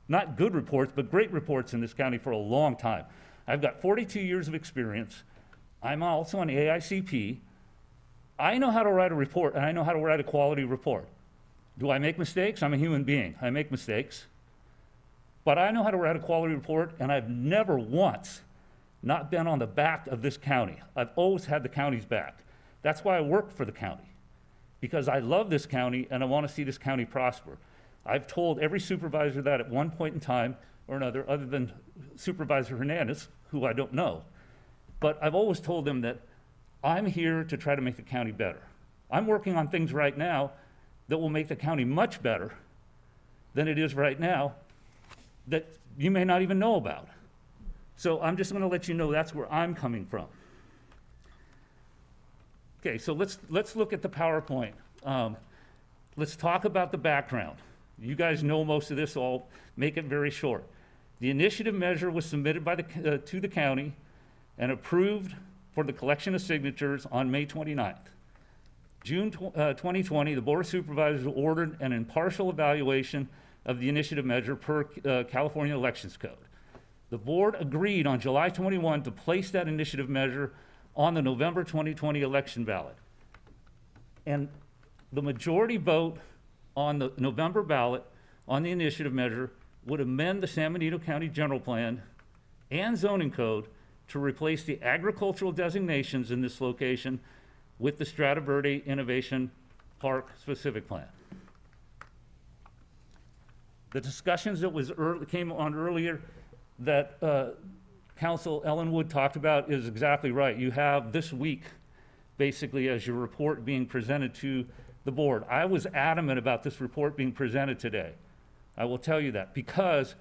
not good reports, but great reports in this county for a long time. I've got 42 years of experience. I'm also an AICP. I know how to write a report, and I know how to write a quality report. Do I make mistakes? I'm a human being. I make mistakes. But I know how to write a quality report, and I've never once not been on the back of this county. I've always had the county's back. That's why I work for the county, because I love this county and I want to see this county prosper. I've told every supervisor that at one point in time or another, other than Supervisor Hernandez, who I don't know. But I've always told them that I'm here to try to make the county better. I'm working on things right now that will make the county much better than it is right now that you may not even know about. So I'm just going to let you know that's where I'm coming from. Okay, so let's look at the PowerPoint. Let's talk about the background. You guys know most of this, so I'll make it very short. The initiative measure was submitted by to the county and approved for the collection of signatures on May 29th. June 2020, the Board of Supervisors ordered an impartial evaluation of the initiative measure per California Elections Code. The board agreed on July 21 to place that initiative measure on the November 2020 election ballot. And the majority vote on the November ballot on the initiative measure would amend the San Benito County General Plan and zoning code to replace the agricultural designations in this location with the Strata Verde Innovation Park specific plan. The discussions that came on earlier that Council Ellen Wood talked about is exactly right. You have this week, basically, as your report being presented to the board. I was adamant about this report being presented today. I will tell you that because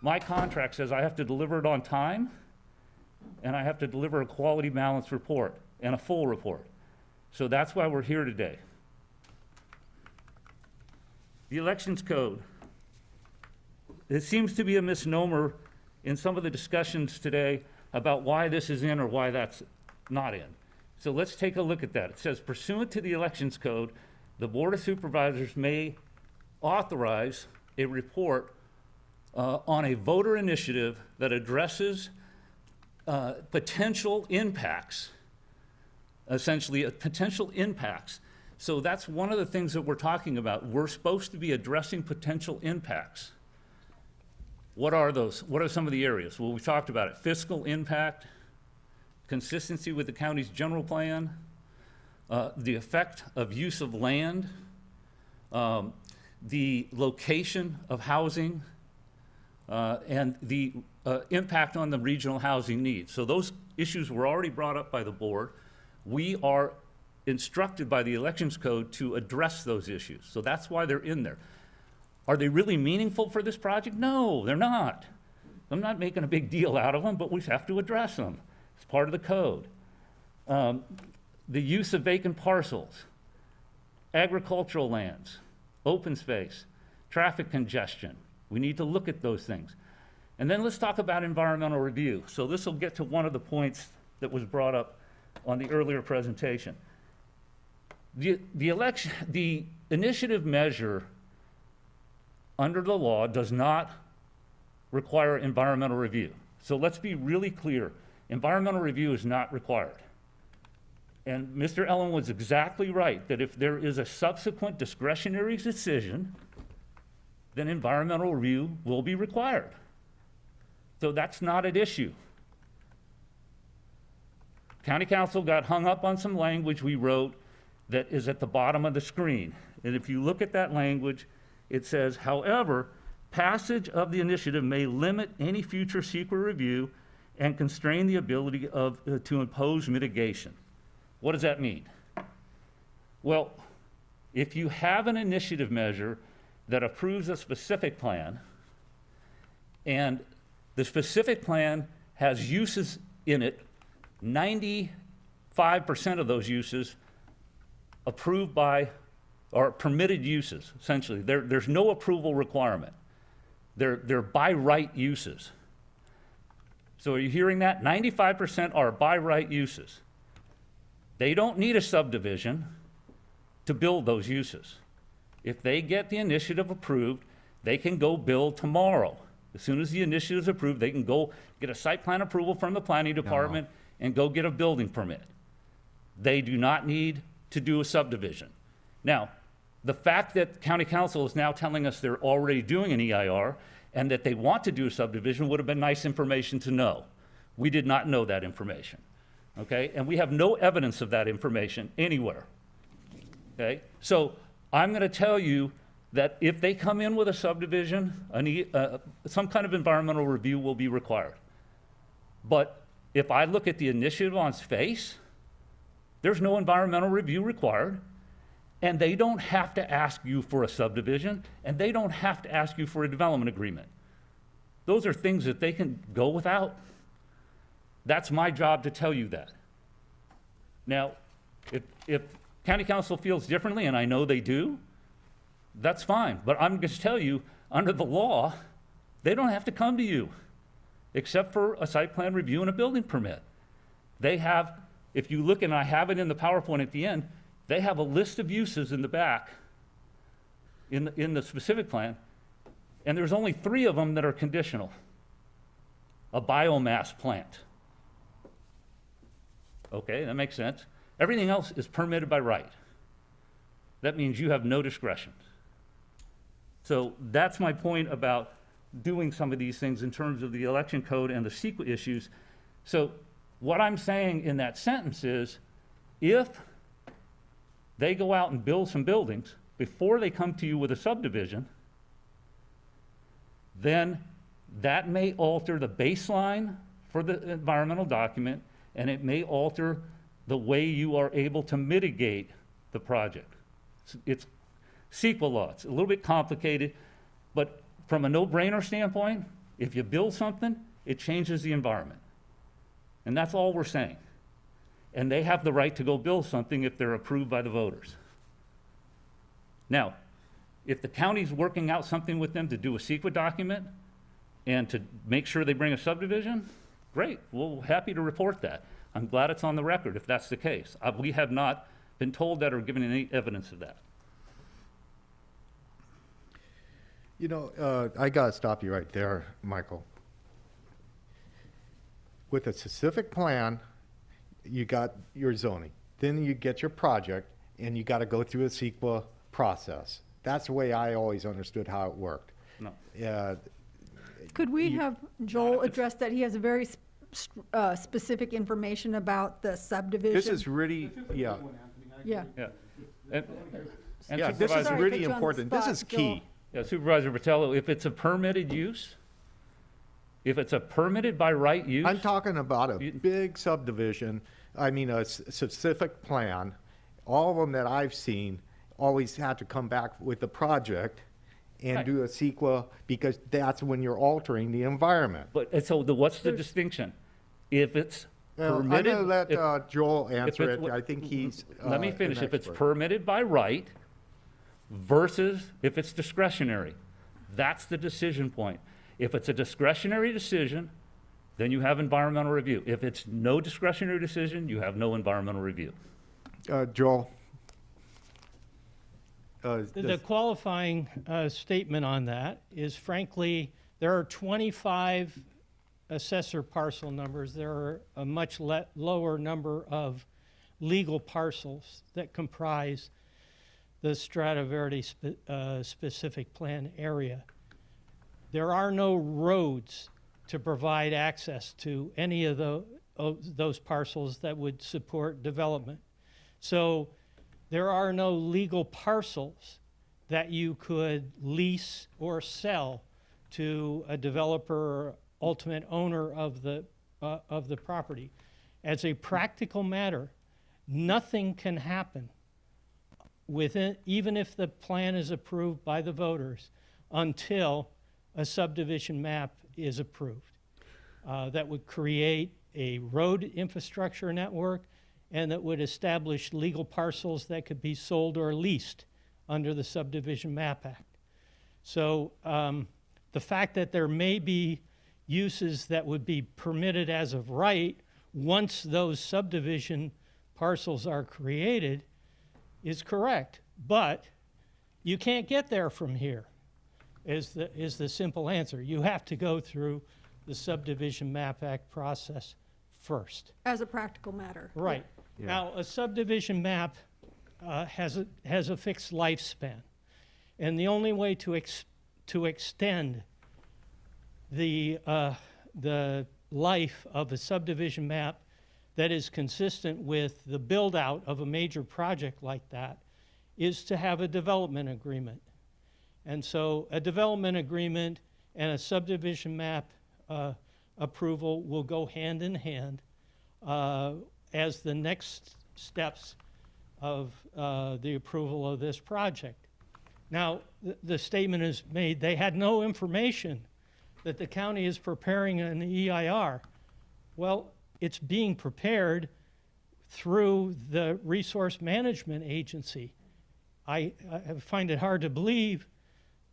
my contract says I have to deliver it on time and I have to deliver a quality balanced report and a full report. So that's why we're here today. The elections code. It seems to be a misnomer in some of the discussions today about why this is in or why that's not in. So let's take a look at that. It says, pursuant to the elections code, the Board of Supervisors may authorize a report on a voter initiative that addresses potential impacts, essentially potential impacts. So that's one of the things that we're talking about. We're supposed to be addressing potential impacts. What are those? What are some of the areas? Well, we talked about it. Fiscal impact, consistency with the county's general plan, the effect of use of land, the location of housing, and the impact on the regional housing needs. So those issues were already brought up by the board. We are instructed by the elections code to address those issues. So that's why they're in there. Are they really meaningful for this project? No, they're not. I'm not making a big deal out of them, but we have to address them. It's part of the code. The use of vacant parcels, agricultural lands, open space, traffic congestion. We need to look at those things. And then let's talk about environmental review. So this will get to one of the points that was brought up on the earlier presentation. The initiative measure under the law does not require environmental review. So let's be really clear. Environmental review is not required. And Mr. Ellen was exactly right that if there is a subsequent discretionary decision, then environmental review will be required. So that's not an issue. County Council got hung up on some language we wrote that is at the bottom of the screen. And if you look at that language, it says, however, passage of the initiative may limit any future secret review and constrain the ability to impose mitigation. What does that mean? Well, if you have an initiative measure that approves a specific plan, and the specific plan has uses in it, 95% of those uses approved by, or permitted uses, essentially. There's no approval requirement. They're by right uses. So are you hearing that? 95% are by right uses. They don't need a subdivision to build those uses. If they get the initiative approved, they can go build tomorrow. As soon as the initiative is approved, they can go get a site plan approval from the planning department and go get a building permit. They do not need to do a subdivision. Now, the fact that county council is now telling us they're already doing an EIR and that they want to do a subdivision would have been nice information to know. We did not know that information, okay? And we have no evidence of that information anywhere, okay? So I'm gonna tell you that if they come in with a subdivision, some kind of environmental review will be required. But if I look at the initiative on its face, there's no environmental review required, and they don't have to ask you for a subdivision, and they don't have to ask you for a development agreement. Those are things that they can go without. That's my job to tell you that. Now, if county council feels differently, and I know they do, that's fine. But I'm going to tell you, under the law, they don't have to come to you, except for a site plan review and a building permit. They have, if you look, and I have it in the PowerPoint at the end, they have a list of uses in the back, in the specific plan, and there's only 3 of them that are conditional. A biomass plant. Okay, that makes sense. Everything else is permitted by right. That means you have no discretion. So that's my point about doing some of these things in terms of the election code and the CEQA issues. So what I'm saying in that sentence is, if they go out and build some buildings before they come to you with a subdivision, then that may alter the baseline for the environmental document, and it may alter the way you are able to mitigate the project. It's CEQA law. It's a little bit complicated, but from a no-brainer standpoint, if you build something, it changes the environment. And that's all we're saying. And they have the right to go build something if they're approved by the voters. Now, if the county's working out something with them to do a CEQA document and to make sure they bring a subdivision, great, we're happy to report that. I'm glad it's on the record if that's the case. We have not been told that or given any evidence of that. You know, I gotta stop you right there, Michael. With a specific plan, you got your zoning. Then you get your project, and you gotta go through a CEQA process. That's the way I always understood how it worked. No. Could we have Joel address that? He has a very specific information about the subdivision. This is really, yeah. Yeah. Yeah. And Yeah, this is Sorry, really put you on the important. This spot, is key. Yeah, Supervisor Botelho, if it's a permitted use, if it's a permitted by right use. I'm talking about a big subdivision, I mean, a specific plan. All of them that I've seen always had to come back with the project and Right. do a CEQA, because that's when you're altering the environment. But, so what's the distinction? If it's Well, permitted. I'm gonna let Joel answer it's it. I think he's Let me an finish. If it's expert. permitted by right versus if it's discretionary, that's the decision point. If it's a discretionary decision, then you have environmental review. If it's no discretionary decision, you have no environmental review. Joel? The qualifying statement on that is, frankly, there are 25 assessor parcel numbers. There are a much lower number of legal parcels that comprise the Strata Verde specific plan area. There are no roads to provide access to any of those parcels that would support development. So there are no legal parcels that you could lease or sell to a developer or ultimate owner of the property. As a practical matter, nothing can happen within, even if the plan is approved by the voters, until a subdivision map is approved. That would create a road infrastructure network, and that would establish legal parcels that could be sold or leased under the Subdivision Map Act. So the fact that there may be uses that would be permitted as of right once those subdivision parcels are created is correct, but you can't get there from here. is the simple answer. You have to go through the Subdivision Map Act process first. As a practical matter. Right. Yeah. Now, a subdivision map has a fixed lifespan. And the only way to extend the life of a subdivision map that is consistent with the build-out of a major project like that is to have a development agreement. And so a development agreement and a subdivision map approval will go hand in hand as the next steps of the approval of this project. Now, the statement is made, they had no information that the county is preparing an EIR. Well, it's being prepared through the Resource Management Agency. I find it hard to believe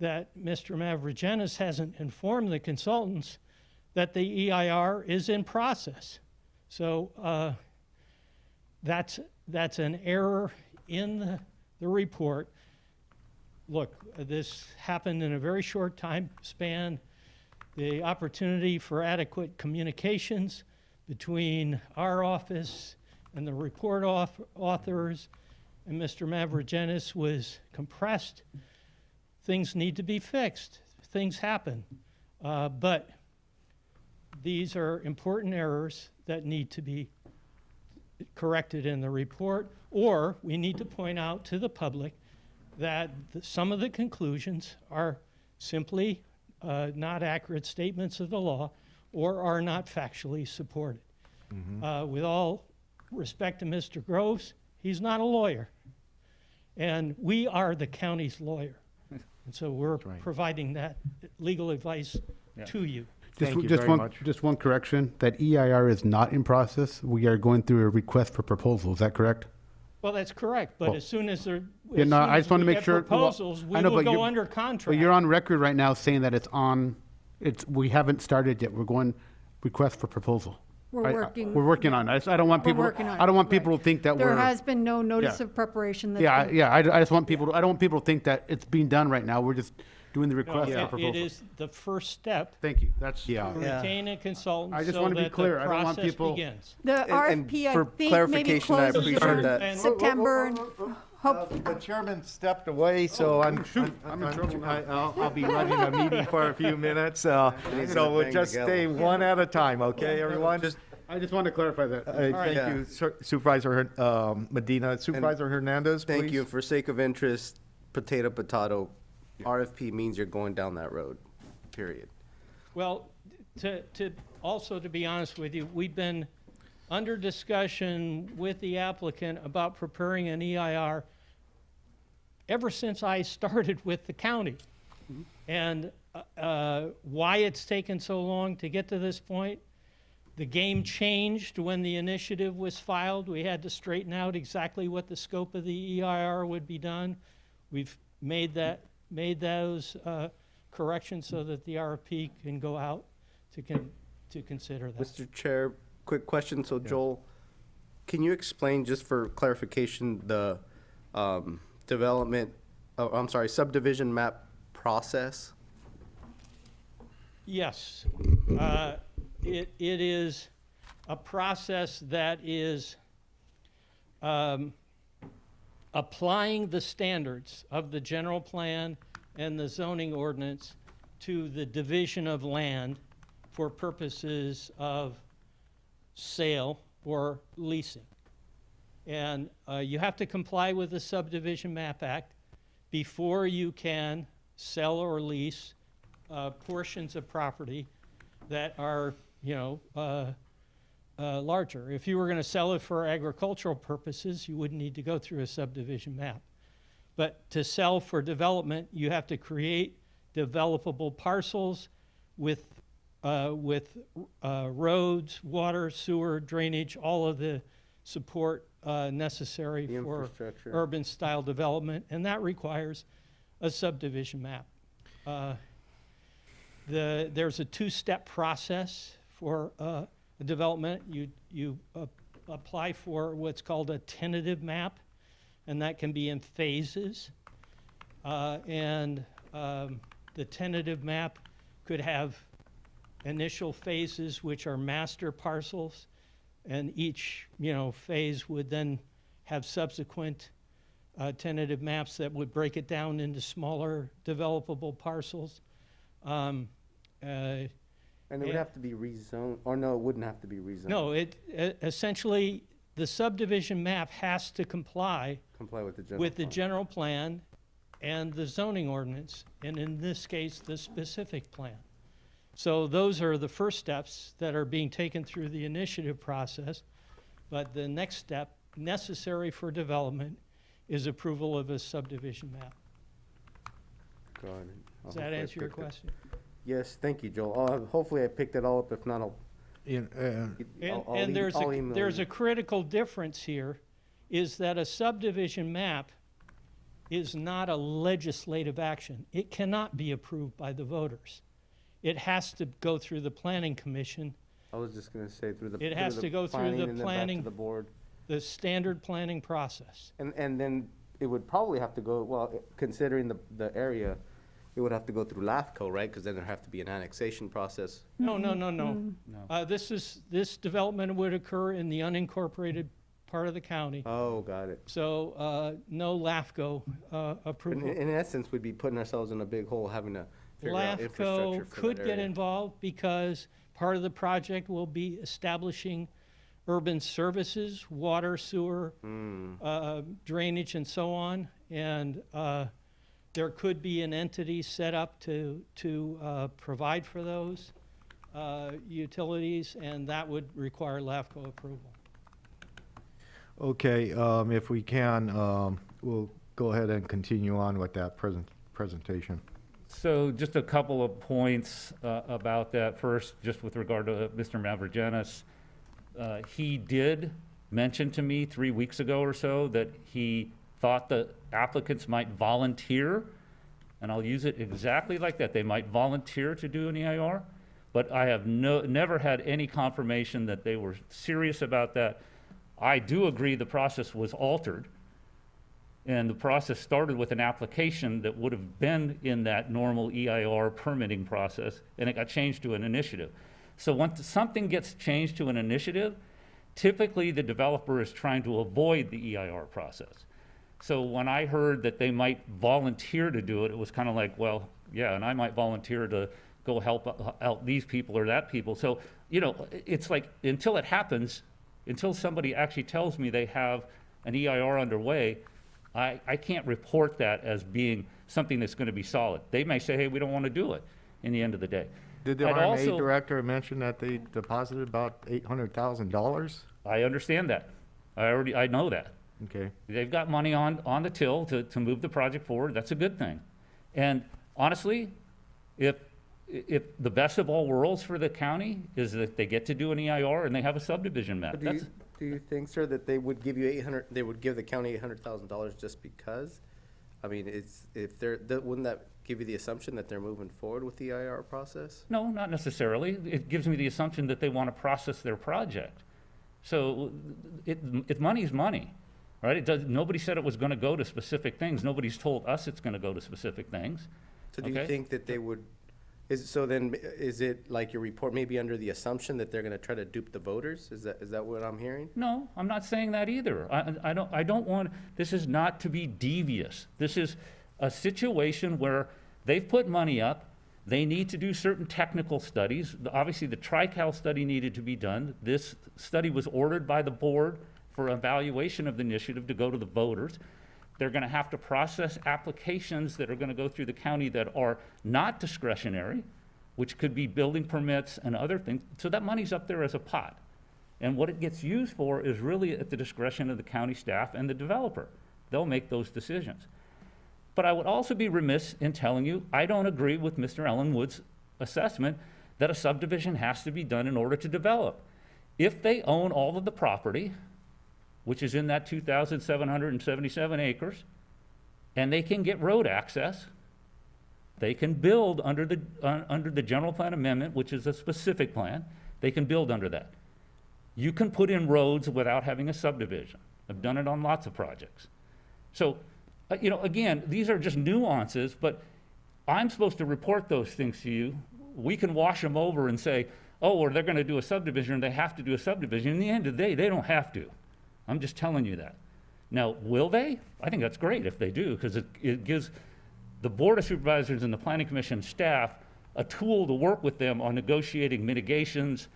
that Mr. Mavrogenis hasn't informed the consultants that the EIR is in process. So that's an error in the report. Look, this happened in a very short time span. The opportunity for adequate communications between our office and the report authors and Mr. Mavrogenis was compressed. Things need to be fixed. Things happen. But these are important errors that need to be corrected in the report, or we need to point out to the public that some of the conclusions are simply not accurate statements of the law or are not factually supported. With all respect to Mr. Groves, he's not a lawyer. And we are the county's lawyer. And so we're providing that legal advice to you. Just one correction, that EIR is not in process. We are going through a request for proposal. Is that correct? Well, that's correct, but as soon as there, Yeah, no, I just want to make sure. proposals, we I know, will but go you're- under contract. But you're on record right now saying that we haven't started yet. We're going request for proposal. We're working. We're working on it. I don't want We're people, working on I don't it, want people to think that we're. There has been no notice Yeah. of preparation. That's Yeah, been- yeah, I just want people, I don't want people to think that it's being done right now. We're just doing the No, request for it proposal. is the first step Thank you. That's. to retain a consultant I just so want to be that clear. the I don't want process people. begins. The RFP, I for think, maybe clarification, I closes appreciate that. in September. and hope- The chairman stepped away, so I'll be running a meeting for a few minutes. So we'll just stay one at a time, okay, everyone? I just want to clarify that. Thank you, Supervisor Medina. Supervisor Hernandez, please. Thank you. For sake of interest, potato, RFP means you're going down that road, period. Well, to be honest with you, we've been under discussion with the applicant about preparing an EIR ever since I started with the county. And why it's taken so long to get to this point, the game changed when the initiative was filed. We had to straighten out exactly what the scope of the EIR would be done. We've made those corrections so that the RFP can go out to consider that. Mr. Chair, quick question. So Joel, can you explain, just for clarification, the subdivision map process? Yes. It is a process that is applying the standards of the general plan and the zoning ordinance to the division of land for purposes of sale or leasing. And you have to comply with the Subdivision Map Act before you can sell or lease portions of property that are, larger. If you were going to sell it for agricultural purposes, you wouldn't need to go through a subdivision map. But to sell for development, you have to create developable parcels with roads, water, sewer, drainage, all of the support necessary for urban style development, and that requires a subdivision map. There's a two-step process for development. You apply for what's called a tentative map, and that can be in phases. the tentative map could have initial phases, which are master parcels, and each, phase would then have subsequent tentative maps that would break it down into smaller developable parcels. And it would have to be rezoned, or no, it wouldn't have to be rezoned? No, essentially, the subdivision map has to comply with the general plan and the zoning ordinance, and in this case, the specific plan. So those are the first steps that are being taken through the initiative process, but the next step necessary for development is approval of a subdivision map. Got it. Does that answer your question? Yes, thank you, Joel. Hopefully I picked it all up. If not, I'll And email there's you. a critical difference here, is that a subdivision map is not a legislative action. It cannot be approved by the voters. It has to go through the planning commission. I was just gonna say through the. It has to go through the and then back to planning, the board. the standard planning process. And then it would probably have to go, well, considering the area, it would have to go through LAFCO, right? Because then there'd have to be an annexation process. No. This development would occur in the unincorporated part of the county. Oh, got it. So, no LAFCO approval. In essence, we'd be putting ourselves in a big hole having to figure out infrastructure LAFCO for could that get area. involved because part of the project will be establishing urban services, water, sewer, drainage, and so on. And there could be an entity set up to provide for those utilities, and that would require LAFCO approval. Okay, if we can, we'll go ahead and continue on with that presentation. So just a couple of points about that. First, just with regard to Mr. Mavrogenis, he did mention to me 3 weeks ago or so that he thought the applicants might volunteer, and I'll use it exactly like that. They might volunteer to do an EIR, but I have never had any confirmation that they were serious about that. I do agree the process was altered, and the process started with an application that would have been in that normal EIR permitting process, and it got changed to an initiative. So once something gets changed to an initiative, typically the developer is trying to avoid the EIR process. So when I heard that they might volunteer to do it, it was kind of like, well, yeah, and I might volunteer to go help out these people or that people. So, it's like, until it happens, until somebody actually tells me they have an EIR underway, I can't report that as being something that's going to be solid. They may say, hey, we don't want to do it in the end of the day. Did the RMA director mention that they deposited about $800,000? I understand that. I know that. Okay. They've got money on the till to move the project forward. That's a good thing. And honestly, if the best of all worlds for the county is that they get to do an EIR and they have a subdivision map. Do you think, sir, that they would give you they would give the county $800,000 just because? I mean, wouldn't that give you the assumption that they're moving forward with the EIR process? No, not necessarily. It gives me the assumption that they want to process their project. So money's money, right? Nobody said it was going to go to specific things. Nobody's told us it's going to go to specific things. So do you think that they would, is it like your report maybe under the assumption that they're going to try to dupe the voters? Is that what I'm hearing? No, I'm not saying that either. I don't want, this is not to be devious. This is a situation where they've put money up. They need to do certain technical studies. Obviously, the Tri-Cal study needed to be done. This study was ordered by the board for evaluation of the initiative to go to the voters. They're going to have to process applications that are going to go through the county that are not discretionary, which could be building permits and other things. So that money's up there as a pot. And what it gets used for is really at the discretion of the county staff and the developer. They'll make those decisions. But I would also be remiss in telling you, I don't agree with Mr. Ellenwood's assessment that a subdivision has to be done in order to develop. If they own all of the property, which is in that 2,777 acres, and they can get road access, they can build under the general plan amendment, which is a specific plan. They can build under that. You can put in roads without having a subdivision. I've done it on lots of projects. So, again, these are just nuances, but I'm supposed to report those things to you. We can wash them over and say, oh, well, they're going to do a subdivision, and they have to do a subdivision. In the end of the day, they don't have to. I'm just telling you that. Now, will they? I think that's great if they do, because it gives the Board of Supervisors and the Planning Commission staff a tool to work with them on negotiating mitigations,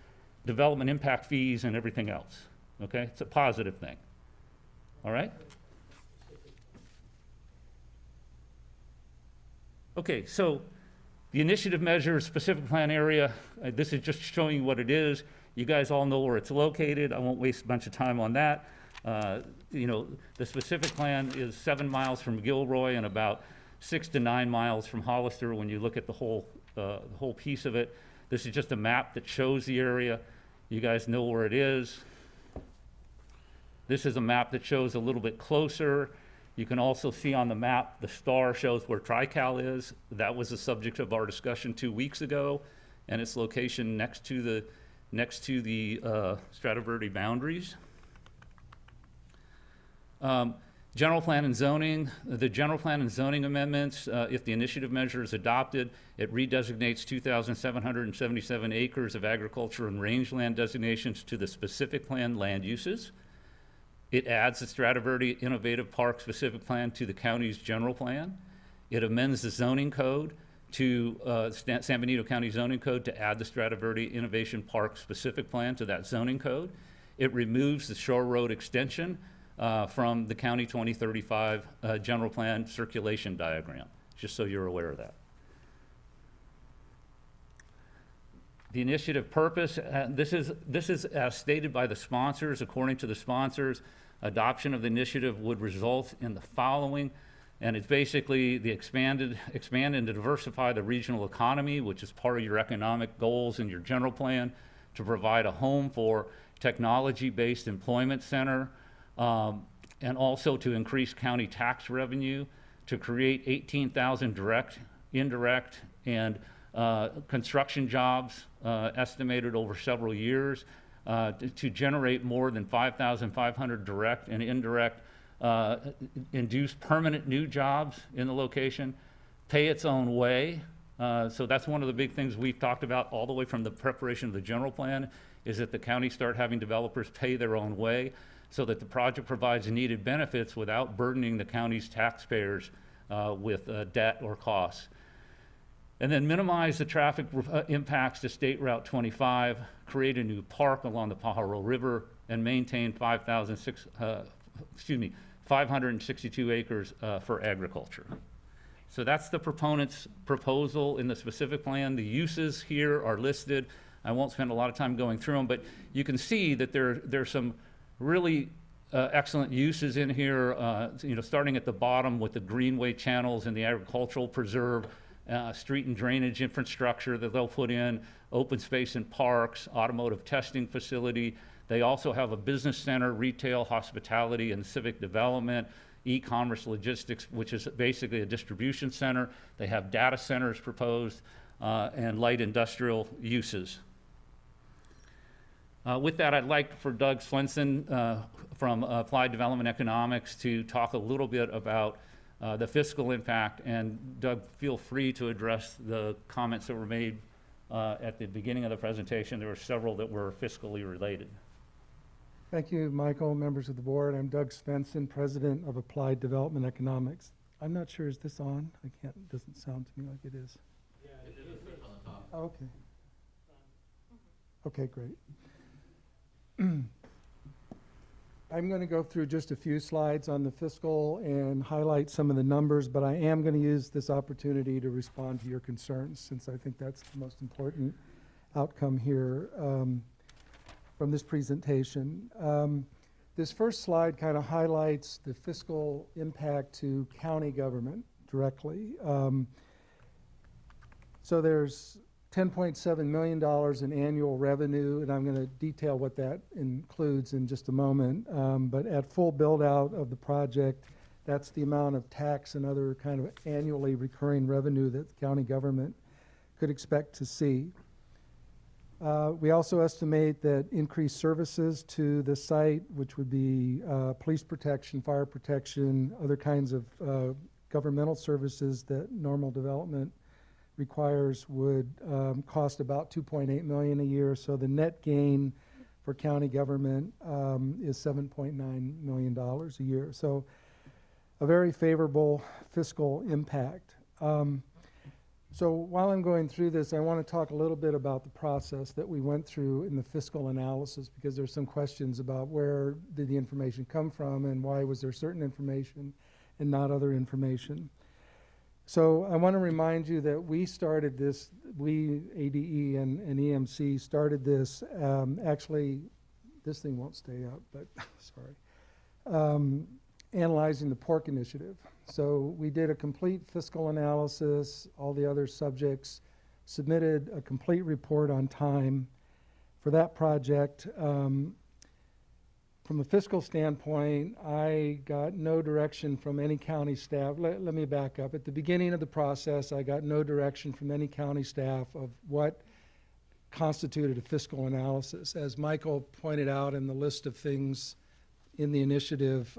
development impact fees, and everything else. Okay? It's a positive thing. All right? Okay, so the initiative measures, specific plan area, this is just showing you what it is. You guys all know where it's located. I won't waste a bunch of time on that. You know, the specific plan is 7 miles from Gilroy and about 6 to 9 miles from Hollister when you look at the whole piece of it. This is just a map that shows the area. You guys know where it is. This is a map that shows a little bit closer. You can also see on the map, the star shows where TriCal is. That was the subject of our discussion 2 weeks ago, and its location next to the Strata Verde boundaries. General plan and zoning. The general plan and zoning amendments, if the initiative measure is adopted, it redesignates 2,777 acres of agriculture and rangeland designations to the specific plan land uses. It adds the Strata Verde Innovative Park specific plan to the county's general plan. It amends the zoning code to San Benito County zoning code to add the Strata Verde Innovation Park specific plan to that zoning code. It removes the Shore Road extension from the County 2035 general plan circulation diagram, just so you're aware of that. The initiative purpose, this is as stated by the sponsors. According to the sponsors, adoption of the initiative would result in the following, and it's basically the expand and diversify the regional economy, which is part of your economic goals in your general plan, to provide a home for technology-based employment center, and also to increase county tax revenue, to create 18,000 direct, indirect, and construction jobs estimated over several years, to generate more than 5,500 direct and indirect induced permanent new jobs in the location, pay its own way. So that's one of the big things we've talked about all the way from the preparation of the general plan, is that the county start having developers pay their own way so that the project provides needed benefits without burdening the county's taxpayers with debt or costs. And then minimize the traffic impacts to State Route 25, create a new park along the Pajaro River, and maintain 562 acres for agriculture. So that's the proponent's proposal in the specific plan. The uses here are listed. I won't spend a lot of time going through them, but you can see that there's some really excellent uses in here, you know, starting at the bottom with the greenway channels and the agricultural preserve, street and drainage infrastructure that they'll put in, open space and parks, automotive testing facility. They also have a business center, retail, hospitality, and civic development, e-commerce logistics, which is basically a distribution center. They have data centers proposed, and light industrial uses. With that, I'd like for Doug Swenson from Applied Development Economics to talk a little bit about the fiscal impact. And Doug, feel free to address the comments that were made at the beginning of the presentation. There were several that were fiscally related. Thank you, Michael, members of the board. I'm Doug Svensson, President of Applied Development Economics. I'm not sure, is this on? I can't, it doesn't sound to me like it is. Yeah, it is on the top. Oh, okay. Okay, great. I'm going to go through just a few slides on the fiscal and highlight some of the numbers, but I am going to use this opportunity to respond to your concerns, since I think that's the most important outcome here from this presentation. This first slide kind of highlights the fiscal impact to county government directly. So there's $10.7 million in annual revenue, and I'm going to detail what that includes in just a moment. But at full build out of the project, that's the amount of tax and other kind of annually recurring revenue that the county government could expect to see. We also estimate that increased services to the site, which would be police protection, fire protection, other kinds of governmental services that normal development requires would cost about $2.8 million a year. So the net gain for county government is $7.9 million a year. So a very favorable fiscal impact. So while I'm going through this, I want to talk a little bit about the process that we went through in the fiscal analysis, because there's some questions about where did the information come from and why was there certain information and not other information. So I want to remind you that we started this, we, ADE and EMC, started this, actually, this thing won't stay up, but sorry, analyzing the pork initiative. So we did a complete fiscal analysis, all the other subjects, submitted a complete report on time for that project. From a fiscal standpoint, I got no direction from any county staff. Let me back up. At the beginning of the process, I got no direction from any county staff of what constituted a fiscal analysis. As Michael pointed out in the list of things in the initiative,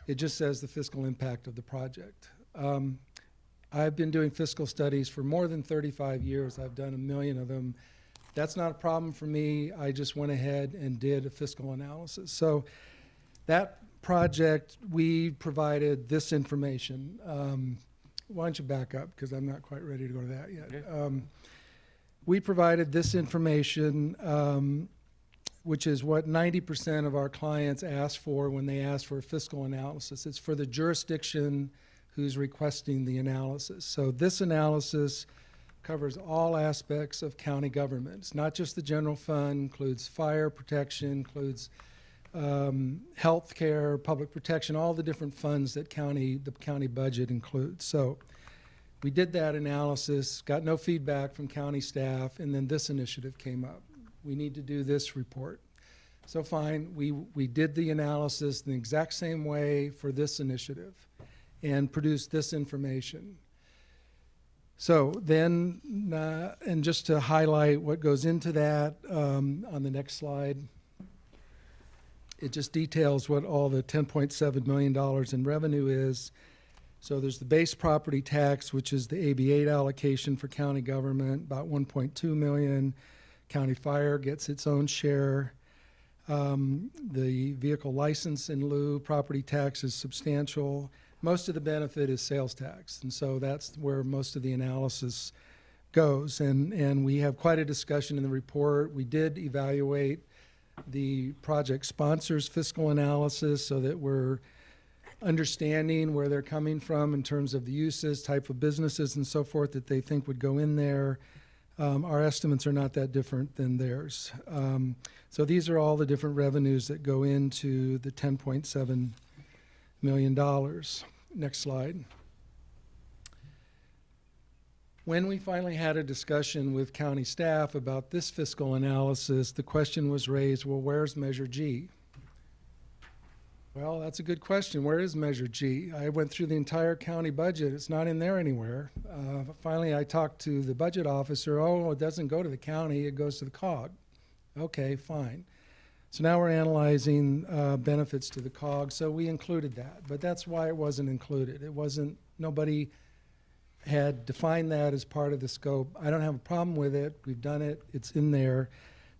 it just says the fiscal impact of the project. I've been doing fiscal studies for more than 35 years. I've done 1 million of them. That's not a problem for me. I just went ahead and did a fiscal analysis. So that project, we provided this information. Why don't you back up, because I'm not quite ready to go to that yet. Okay. We provided this information, which is what 90% of our clients ask for when they ask for a fiscal analysis. It's for the jurisdiction who's requesting the analysis. So this analysis covers all aspects of county government. It's not just the general fund, includes fire protection, includes health care, public protection, all the different funds that the county budget includes. So we did that analysis, got no feedback from county staff, and then this initiative came up. We need to do this report. So fine, we did the analysis in the exact same way for this initiative and produced this information. So then, and just to highlight what goes into that on the next slide, it just details what all the $10.7 million in revenue is. So there's the base property tax, which is the AB8 allocation for county government, about 1.2 million. County fire gets its own share. The vehicle license in lieu property tax is substantial. Most of the benefit is sales tax, and so that's where most of the analysis goes. And we have quite a discussion in the report. We did evaluate the project sponsors' fiscal analysis so that we're understanding where they're coming from in terms of the uses, type of businesses, and so forth that they think would go in there. Our estimates are not that different than theirs. So these are all the different revenues that go into the $10.7 million. Next slide. When we finally had a discussion with county staff about this fiscal analysis, the question was raised, well, where's Measure G? Well, that's a good question. Where is Measure G? I went through the entire county budget. It's not in there anywhere. Finally, I talked to the budget officer. Oh, it doesn't go to the county. It goes to the COG. Okay, fine. So now we're analyzing benefits to the COG. So we included that, but that's why it wasn't included. It wasn't, nobody had defined that as part of the scope. I don't have a problem with it. We've done it. It's in there.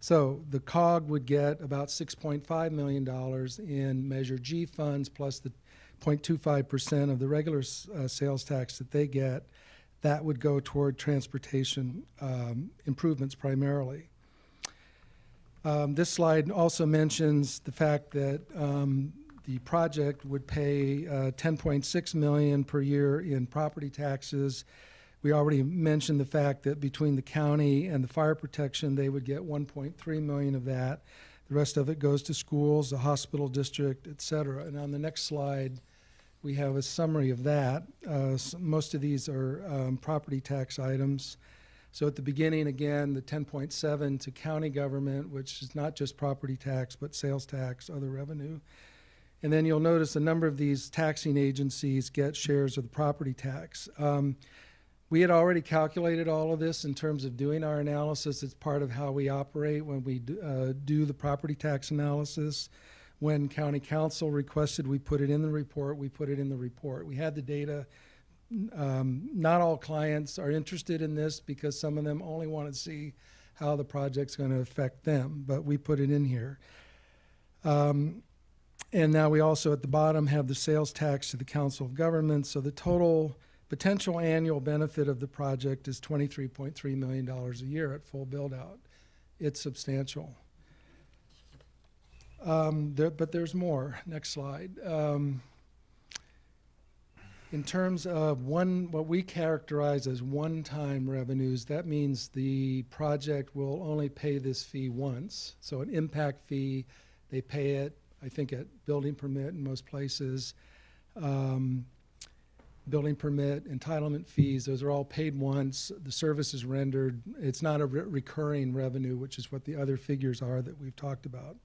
So the COG would get about $6.5 million in Measure G funds plus the 0.25% of the regular sales tax that they get. That would go toward transportation improvements primarily. This slide also mentions the fact that the project would pay $10.6 million per year in property taxes. We already mentioned the fact that between the county and the fire protection, they would get $1.3 million of that. The rest of it goes to schools, the hospital district, et cetera. And on the next slide, we have a summary of that. Most of these are property tax items. So at the beginning, again, the 10.7 to county government, which is not just property tax, but sales tax, other revenue. And then you'll notice a number of these taxing agencies get shares of the property tax. We had already calculated all of this in terms of doing our analysis. It's part of how we operate when we do the property tax analysis. When county council requested we put it in the report, we put it in the report. We had the data. Not all clients are interested in this because some of them only want to see how the project's going to affect them, but we put it in here. And now we also at the bottom have the sales tax to the Council of Governments. So the total potential annual benefit of the project is $23.3 million a year at full build out. It's substantial. But there's more. Next slide. In terms of what we characterize as one-time revenues, that means the project will only pay this fee once. So an impact fee, they pay it, I think, at building permit in most places. Building permit, entitlement fees, those are all paid once. The service is rendered. It's not a recurring revenue, which is what the other figures are that we've talked about.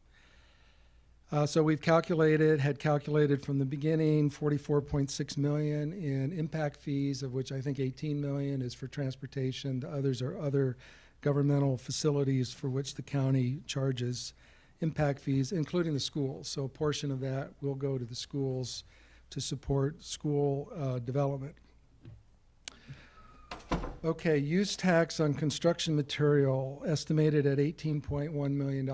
So we've had calculated from the beginning, 44.6 million in impact fees, of which I think 18 million is for transportation. The others are other governmental facilities for which the county charges impact fees, including the schools. So a portion of that will go to the schools to support school development. Okay, use tax on construction material estimated at $18.1 million.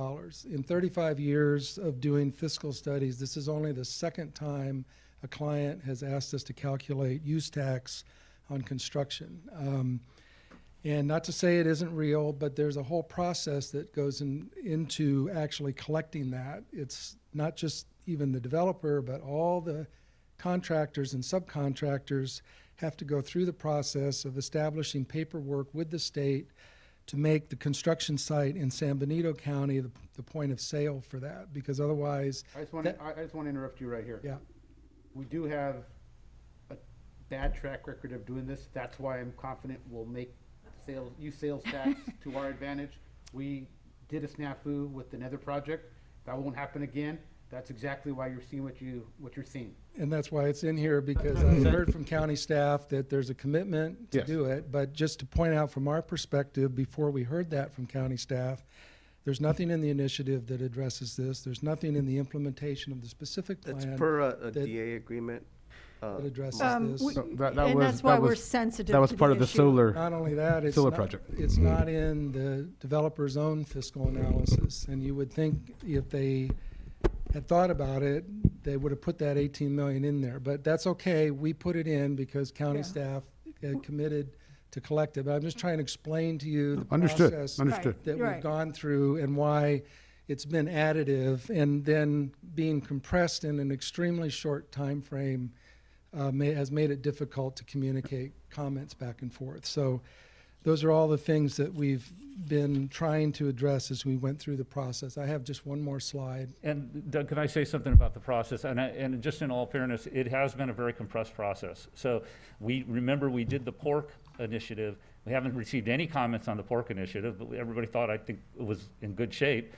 In 35 years of doing fiscal studies, this is only the second time a client has asked us to calculate use tax on construction. And not to say it isn't real, but there's a whole process that goes into actually collecting that. It's not just even the developer, but all the contractors and subcontractors have to go through the process of establishing paperwork with the state to make the construction site in San Benito County the point of sale for that, because otherwise... I just want to interrupt you right here. Yeah. We do have a bad track record of doing this. That's why I'm confident we'll make sales tax to our advantage. We did a snafu with another project. That won't happen again. That's exactly why you're seeing what you're seeing. And that's why it's in here, because I heard from county staff that there's a commitment to do it. But just to point out from our perspective, before we heard that from county staff, there's nothing in the initiative that addresses this. There's nothing in the implementation of the specific plan. That's per a DA agreement. That addresses this. That's why we're sensitive. That was to part of the issue. solar. Not only that, it's solar not, project. It's not in the developer's own fiscal analysis. And you would think if they had thought about it, they would have put that 18 million in there. But that's okay. We put it in because county staff had committed to collect it. But I'm just trying to explain to you the process that we've gone through and why it's been additive and then being compressed in an extremely short time frame has made it difficult to communicate comments back and forth. So those are all the things that we've been trying to address as we went through the process. I have just one more slide. And Doug, can I say something about the process? And just in all fairness, it has been a very compressed process. So we did the pork initiative. We haven't received any comments on the pork initiative, but everybody thought, I think, it was in good shape.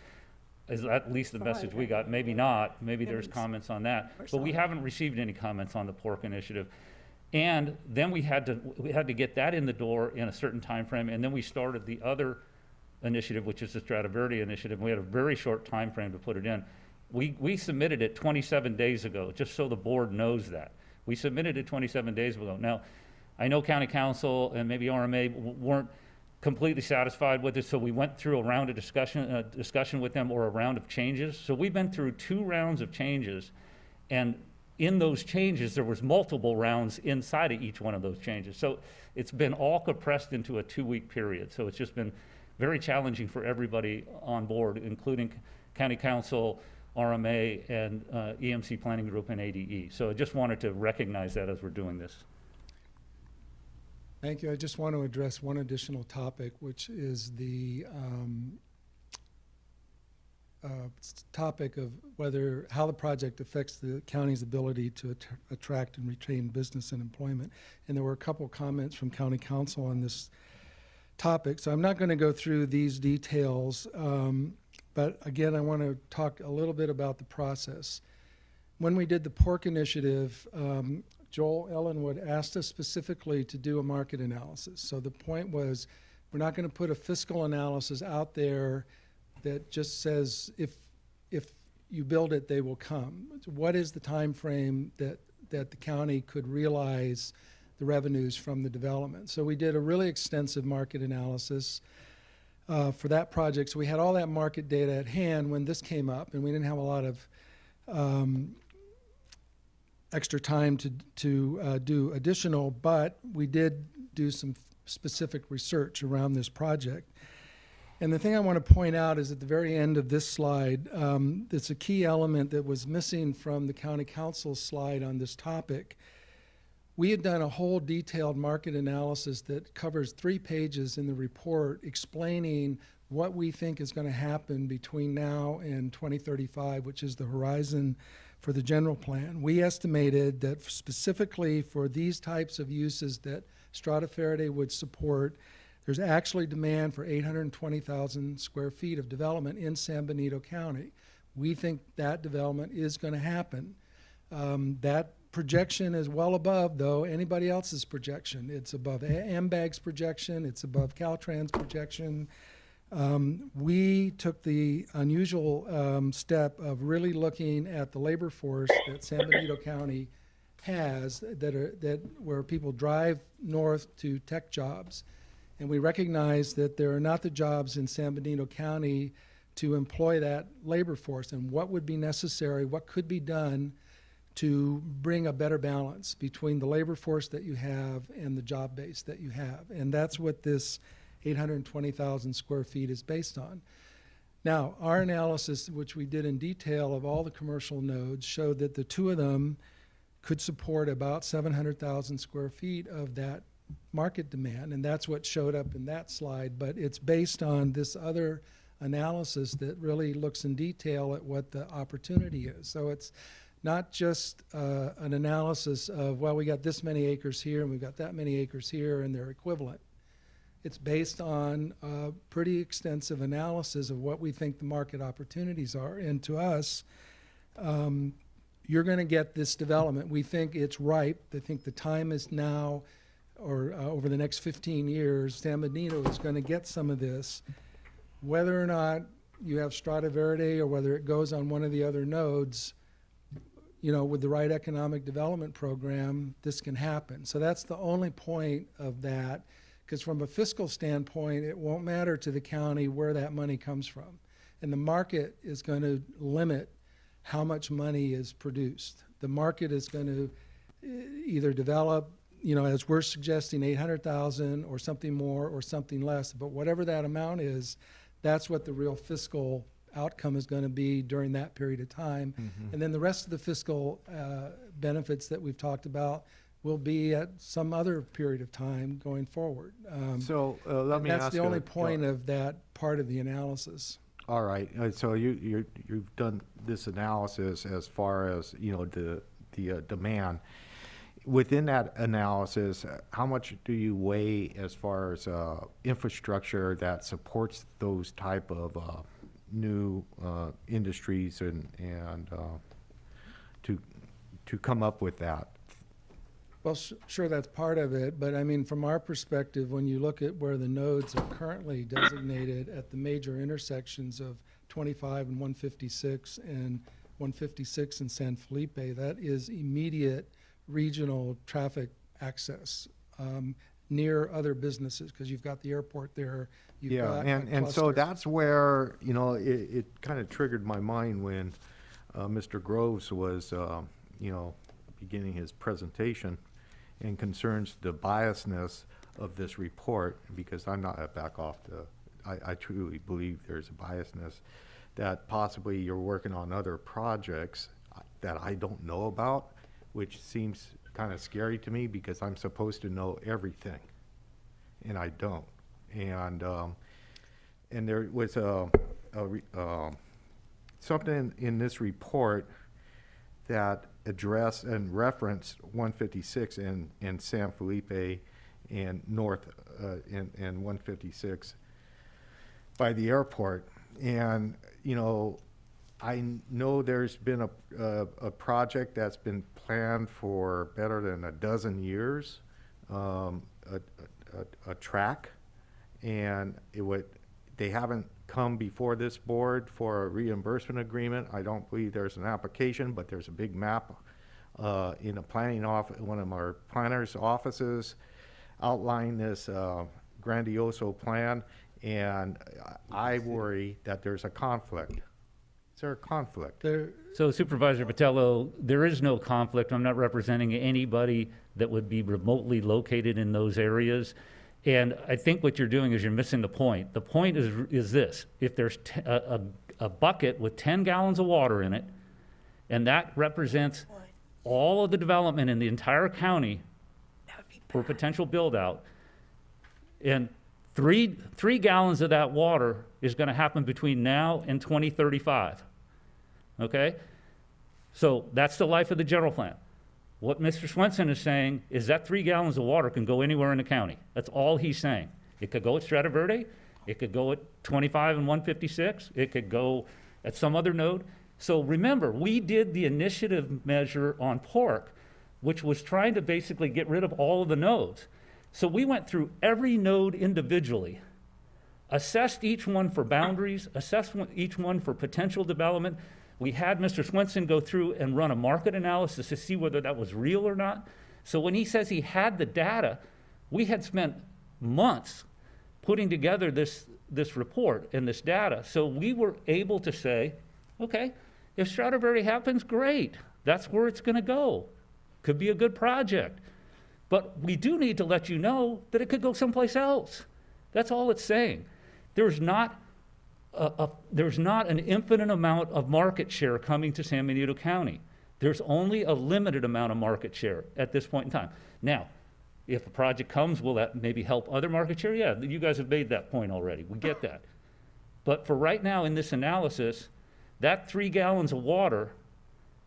Is at least the message we got. Maybe not. Maybe there's comments on that. But we haven't received any comments on the pork initiative. And then we had to get that in the door in a certain time frame, and then we started the other initiative, which is the Stradivari initiative. We had a very short time frame to put it in. We submitted it 27 days ago, just so the board knows that. We submitted it 27 days ago. Now, I know County Council and maybe RMA weren't completely satisfied with it, so we went through a round of discussion with them, or a round of changes. So we've been through 2 rounds of changes, and in those changes, there was multiple rounds inside of each one of those changes. So it's been all compressed into a 2-week period. So it's just been very challenging for everybody on board, including County Council, RMA, and EMC Planning Group and ADE. So I just wanted to recognize that as we're doing this. Thank you. I just want to address one additional topic, which is the topic of how the project affects the county's ability to attract and retain business and employment. And there were a couple comments from County Council on this topic. So I'm not going to go through these details, but again, I want to talk a little bit about the process. When we did the pork initiative, Joel Ellenwood asked us specifically to do a market analysis. So the point was, we're not going to put a fiscal analysis out there that just says if you build it, they will come. What is the time frame that the county could realize the revenues from the development? So we did a really extensive market analysis for that project. So we had all that market data at hand when this came up, and we didn't have a lot of extra time to do additional, but we did do some specific research around this project. And the thing I want to point out is at the very end of this slide, it's a key element that was missing from the county council's slide on this topic. We had done a whole detailed market analysis that covers 3 pages in the report explaining what we think is going to happen between now and 2035, which is the horizon for the general plan. We estimated that specifically for these types of uses that Strata Faraday would support, there's actually demand for 820,000 square feet of development in San Benito County. We think that development is going to happen. That projection is well above, though, anybody else's projection. It's above AMBAG's projection. It's above Caltrans' projection. We took the unusual step of really looking at the labor force that San Benito County has, where people drive north to tech jobs. And we recognize that there are not the jobs in San Benito County to employ that labor force, and what would be necessary, what could be done to bring a better balance between the labor force that you have and the job base that you have. And that's what this 820,000 square feet is based on. Now, our analysis, which we did in detail of all the commercial nodes, showed that the 2 of them could support about 700,000 square feet of that market demand, and that's what showed up in that slide, but it's based on this other analysis that really looks in detail at what the opportunity is. So it's not just an analysis of, well, we got this many acres here and we've got that many acres here and they're equivalent. It's based on a pretty extensive analysis of what we think the market opportunities are. And to us, you're going to get this development. We think it's ripe. I think the time is now, or over the next 15 years, San Benito is going to get some of this. Whether or not you have Strata Verde or whether it goes on one of the other nodes, you know, with the right economic development program, this can happen. So that's the only point of that, because from a fiscal standpoint, it won't matter to the county where that money comes from. And the market is going to limit how much money is produced. The market is going to either develop, you know, as we're suggesting, 800,000 or something more or something less, but whatever that amount is, that's what the real fiscal outcome is going to be during that period of time. Mm-hmm. And then the rest of the fiscal benefits that we've talked about will be at some other period of time going forward. So let me ask that's the only point of that part of the analysis. All right. So you've done this analysis as far as, you know, the demand. Within that analysis, how much do you weigh as far as infrastructure that supports those type of new industries and to come up with that? Well, sure, that's part of it, but I mean, from our perspective, when you look at where the nodes are currently designated at the major intersections of 25 and 156 and 156 in San Felipe, that is immediate regional traffic access near other businesses, because you've got the airport there. And so that's where, you know, it kind of triggered my mind when Mr. Groves was, you know, beginning his presentation, and concerns the biasness of this report, because I'm not back off I truly believe there's a biasness, that possibly you're working on other projects that I don't know about, which seems kind of scary to me because I'm supposed to know everything, and I don't. And there was something in this report that addressed and referenced 156 in San Felipe and north and 156 by the airport. And, you know, I know there's been a project that's been planned for better than a dozen years, a track, and they haven't come before this board for a reimbursement agreement. I don't believe there's an application, but there's a big map in a planning office, one of our planners' offices, outlining this grandioso plan, and I worry that there's a conflict. Is there a conflict? So Supervisor Botelho, there is no conflict. I'm not representing anybody that would be remotely located in those areas. And I think what you're doing is you're missing the point. The point is this: if there's a bucket with 10 gallons of water in it, and that represents all of the development in the entire county for potential build out, and three gallons of that water is going to happen between now and 2035. Okay? So that's the life of the general plan. What Mr. Swenson is saying is that 3 gallons of water can go anywhere in the county. That's all he's saying. It could go at Strata Verde, it could go at 25 and 156, it could go at some other node. So remember, we did the initiative measure on pork, which was trying to basically get rid of all of the nodes. So we went through every node individually, assessed each one for boundaries, assessed each one for potential development. We had Mr. Swenson go through and run a market analysis to see whether that was real or not. So when he says he had the data, we had spent months putting together this report and this data. So we were able to say, okay, if Strata Verde happens, great. That's where it's going to go. Could be a good project. But we do need to let you know that it could go someplace else. That's all it's saying. There's not an infinite amount of market share coming to San Benito County. There's only a limited amount of market share at this point in time. Now, if a project comes, will that maybe help other market share? Yeah, you guys have made that point already. We get that. But for right now in this analysis, that 3 gallons of water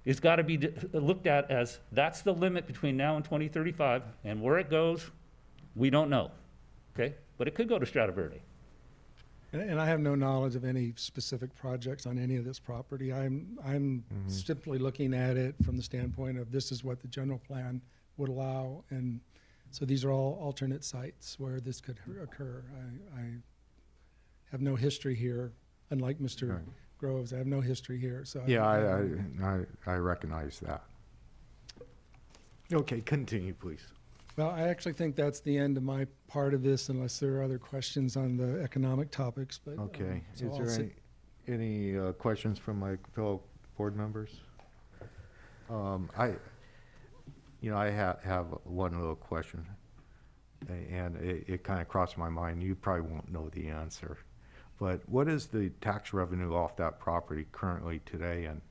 has got to be looked at as that's the limit between now and 2035, and where it goes, we don't know, okay? But it could go to Strata Verde. And I have no knowledge of any specific projects on any of this property. I'm simply looking at it from the standpoint of this is what the general plan would allow, and so these are all alternate sites where this could occur. I have no history here, unlike Mr. Right. Groves. I have no history here, so. Yeah, I recognize that. Okay, continue, please. Well, I actually think that's the end of my part of this, unless there are other questions on the economic topics, but. Okay, so is I'll there sit- any questions from my fellow board members? I have one little question, and it kind of crossed my mind. You probably won't know the answer. But what is the tax revenue off that property currently today and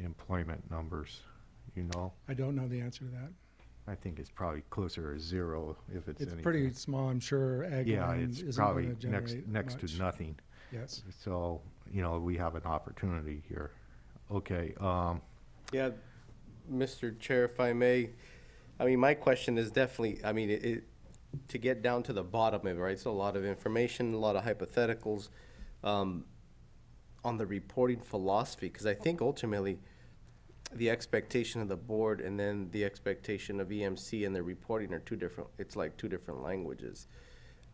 employment numbers, you know? I don't know the answer to that. I think it's probably closer to zero if it's anything. It's pretty small, I'm sure. Ag Yeah, land it's isn't probably gonna generate next much. to nothing. Yes. So, we have an opportunity here. Okay, Yeah, Mr. Chair, if I may, my question is definitely, to get down to the bottom of it, right? It's a lot of information, a lot of hypotheticals on the reporting philosophy, because I think ultimately the expectation of the board and then the expectation of EMC and the reporting are it's like two different languages.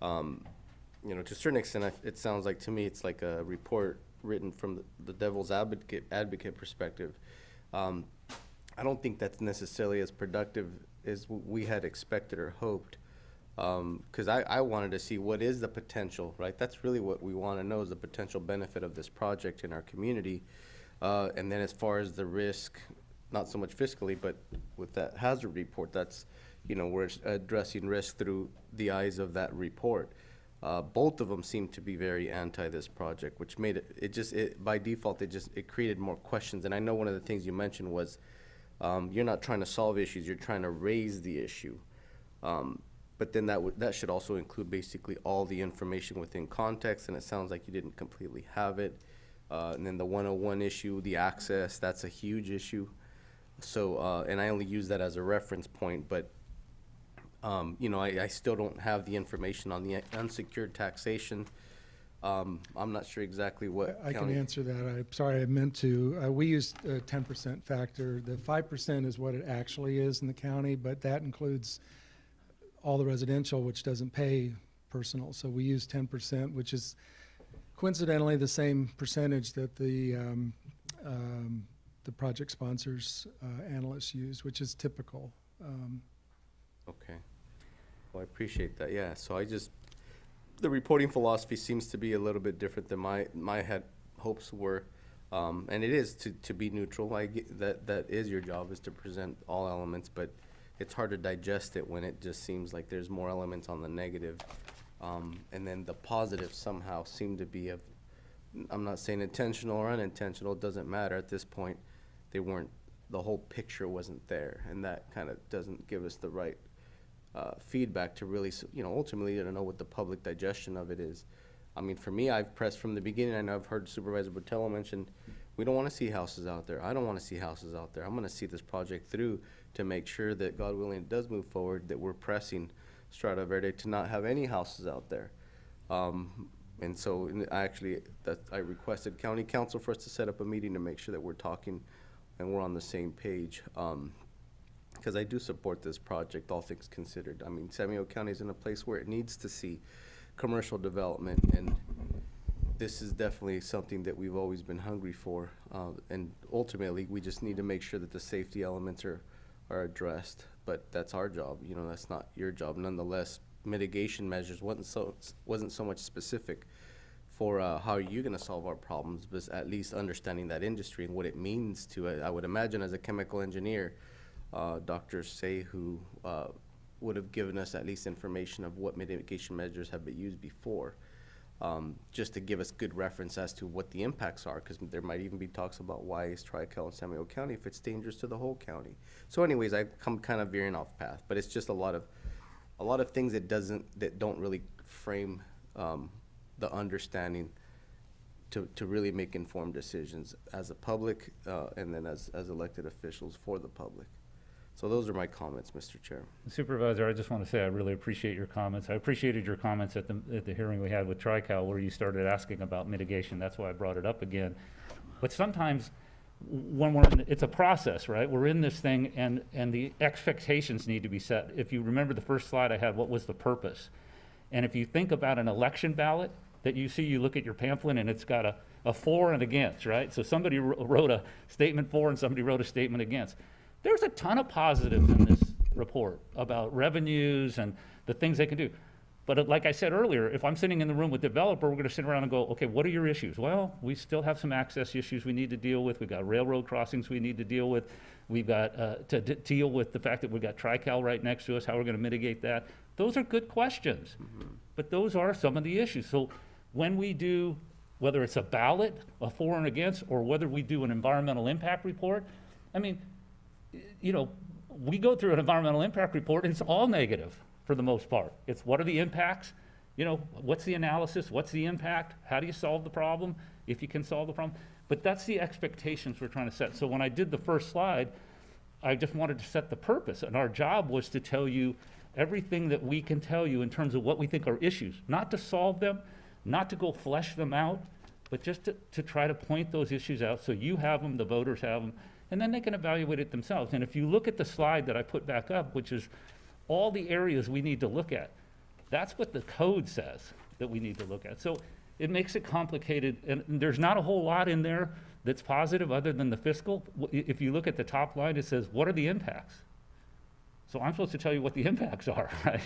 To a certain extent, it sounds like to me it's like a report written from the devil's advocate perspective. I don't think that's necessarily as productive as we had expected or hoped. Because I wanted to see what is the potential, right? That's really what we want to know, is the potential benefit of this project in our community. And then as far as the risk, not so much fiscally, but with that hazard report, that's, we're addressing risk through the eyes of that report. Both of them seem to be very anti this project, which made it by default, it created more questions. And I know one of the things you mentioned was you're not trying to solve issues, you're trying to raise the issue. But then that should also include basically all the information within context, and it sounds like you didn't completely have it. And then the 101 issue, the access, that's a huge issue. So, and I only use that as a reference point, but, I still don't have the information on the unsecured taxation. I'm not sure exactly what I can county- answer that. I'm sorry, I meant to. We used a 10% factor. The 5% is what it actually is in the county, but that includes all the residential, which doesn't pay personal. So we use 10%, which is coincidentally the same percentage that the project sponsors analysts use, which is typical. Okay. Well, I appreciate that. Yeah. So the reporting philosophy seems to be a little bit different than my hopes were. And it is to be neutral. I get that is your job, is to present all elements, but it's hard to digest it when it just seems like there's more elements on the negative. And then the positives somehow seem to be I'm not saying intentional or unintentional, it doesn't matter at this point. The whole picture wasn't there, and that kind of doesn't give us the right feedback to really, ultimately to know what the public digestion of it is. I mean, for me, I've pressed from the beginning. I know I've heard Supervisor BOTELHO mention, we don't want to see houses out there. I don't want to see houses out there. I'm going to see this project through to make sure that, God willing, it does move forward, that we're pressing Strata Verde to not have any houses out there. And so I requested County Council for us to set up a meeting to make sure that we're talking and we're on the same page. Because I do support this project, all things considered. I mean, San Diego County is in a place where it needs to see commercial development, and this is definitely something that we've always been hungry for. And ultimately, we just need to make sure that the safety elements are addressed. But that's our job. That's not your job. Nonetheless, mitigation measures wasn't so much specific for how are you going to solve our problems, but at least understanding that industry and what it means to it. I would imagine as a chemical engineer, Dr. Say, who would have given us at least information of what mitigation measures have been used before, just to give us good reference as to what the impacts are, because there might even be talks about why is Tri-Cal in San Diego County if it's dangerous to the whole county. So anyways, I come kind of veering off path, but it's just a lot of things that don't really frame the understanding to really make informed decisions as a public and then as elected officials for the public. So those are my comments, Mr. Chair. Supervisor, I just want to say I really appreciate your comments. I appreciated your comments at the hearing we had with Tri-Cal where you started asking about mitigation. That's why I brought it up again. But sometimes when it's a process, right? We're in this thing and the expectations need to be set. If you remember the first slide I had, what was the purpose? And if you think about an election ballot that you look at your pamphlet and it's got a for and against, right? So somebody wrote a statement for and somebody wrote a statement against. There's a ton of positives in this report about revenues and the things they can do. But like I said earlier, if I'm sitting in the room with a developer, we're going to sit around and go, okay, what are your issues? Well, we still have some access issues we need to deal with. We've got railroad crossings we need to deal with. We've got to deal with the fact that we've got Tri-Cal right next to us, how we're going to mitigate that. Those are good questions. But those are some of the issues. So when we do, whether it's a ballot, a for and against, or whether we do an environmental impact report, I mean, we go through an environmental impact report and it's all negative for the most part. It's what are the impacts? What's the analysis? What's the impact? How do you solve the problem? If you can solve the problem. But that's the expectations we're trying to set. So when I did the first slide, I just wanted to set the purpose. And our job was to tell you everything that we can tell you in terms of what we think are issues. Not to solve them, not to go flesh them out, but just to try to point those issues out so you have them, the voters have them, and then they can evaluate it themselves. And if you look at the slide that I put back up, which is all the areas we need to look at, that's what the code says that we need to look at. So it makes it complicated, and there's not a whole lot in there that's positive other than the fiscal. If you look at the top line, it says, what are the impacts? So I'm supposed to tell you what the impacts are, right?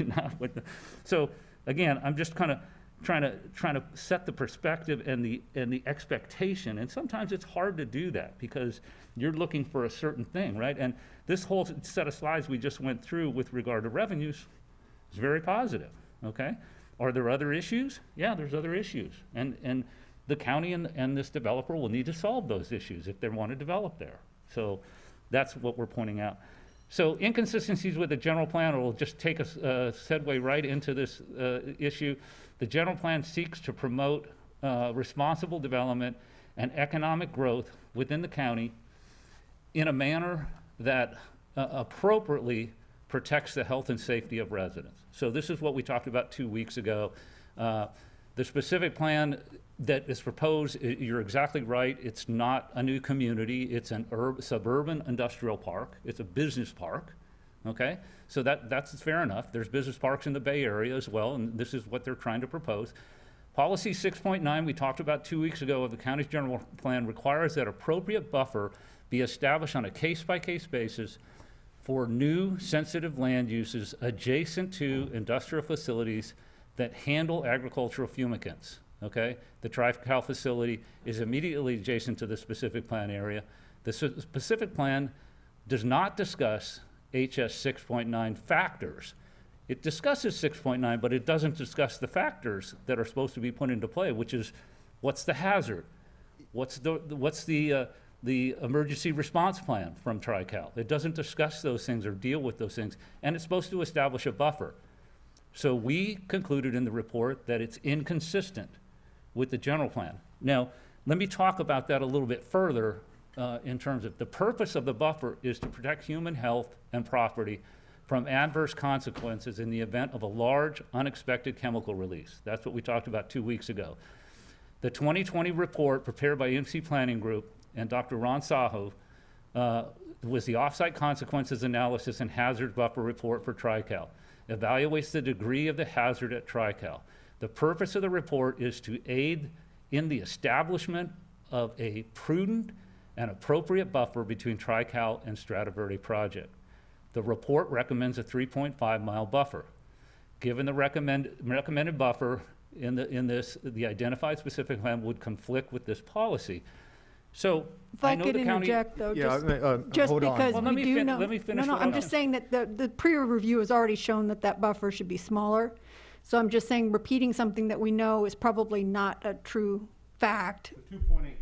So again, I'm just kind of trying to set the perspective and the expectation, and sometimes it's hard to do that because you're looking for a certain thing, right? And this whole set of slides we just went through with regard to revenues is very positive, okay? Are there other issues? Yeah, there's other issues, and the county and this developer will need to solve those issues if they want to develop there. So that's what we're pointing out. So inconsistencies with the general plan, or we'll just take a segue right into this issue. The general plan seeks to promote responsible development and economic growth within the county in a manner that appropriately protects the health and safety of residents. So this is what we talked about 2 weeks ago. The specific plan that is proposed, you're exactly right, it's not a new community, it's an suburban industrial park, it's a business park, okay? So that's fair enough. There's business parks in the Bay Area as well, and this is what they're trying to propose. Policy 6.9, we talked about 2 weeks ago of the county's general plan, requires that appropriate buffer be established on a case-by-case basis for new sensitive land uses adjacent to industrial facilities that handle agricultural fumigants, okay? The Tri-Cal facility is immediately adjacent to the specific plan area. The specific plan does not discuss HS 6.9 factors. It discusses 6.9, but it doesn't discuss the factors that are supposed to be put into play, which is what's the hazard? What's the emergency response plan from Tri-Cal? It doesn't discuss those things or deal with those things, and it's supposed to establish a buffer. So we concluded in the report that it's inconsistent with the general plan. Now, let me talk about that a little bit further in terms of the purpose of the buffer is to protect human health and property from adverse consequences in the event of a large, unexpected chemical release. That's what we talked about 2 weeks ago. The 2020 report prepared by MC Planning Group and Dr. Ron Saho was the offsite consequences analysis and hazard buffer report for Tri-Cal. Evaluates the degree of the hazard at Tri-Cal. The purpose of the report is to aid in the establishment of a prudent and appropriate buffer between Tri-Cal and Strata Verde project. The report recommends a 3.5-mile buffer. Given the recommended buffer in the identified specific plan would conflict with this policy. So If I I know could the county. interject, though, Yeah, just hold on. because Well, let we me do know. let me finish No, what I'm I'm just saying that the pre-review has already shown that that buffer should be smaller. So I'm just saying repeating something that we know is probably not a true fact. 2.8.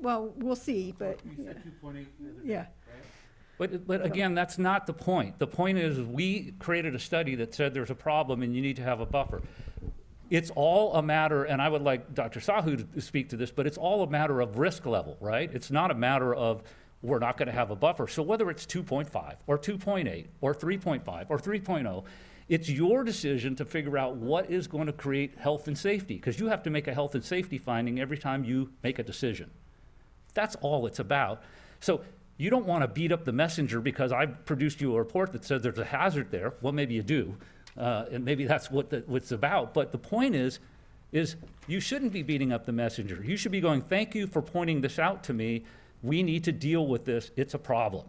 Well, we'll see, but, You said 2.8. yeah. But again, that's not the point. The point is, we created a study that said there's a problem and you need to have a buffer. It's all a matter, and I would like Dr. Sahu to speak to this, but it's all a matter of risk level, right? It's not a matter of we're not going to have a buffer. So whether it's 2.5 or 2.8 or 3.5 or 3.0, it's your decision to figure out what is going to create health and safety, because you have to make a health and safety finding every time you make a decision. That's all it's about. So you don't want to beat up the messenger because I produced you a report that says there's a hazard there. Well, maybe you do, and maybe that's what it's about. But the point is you shouldn't be beating up the messenger. You should be going, thank you for pointing this out to me. We need to deal with this. It's a problem.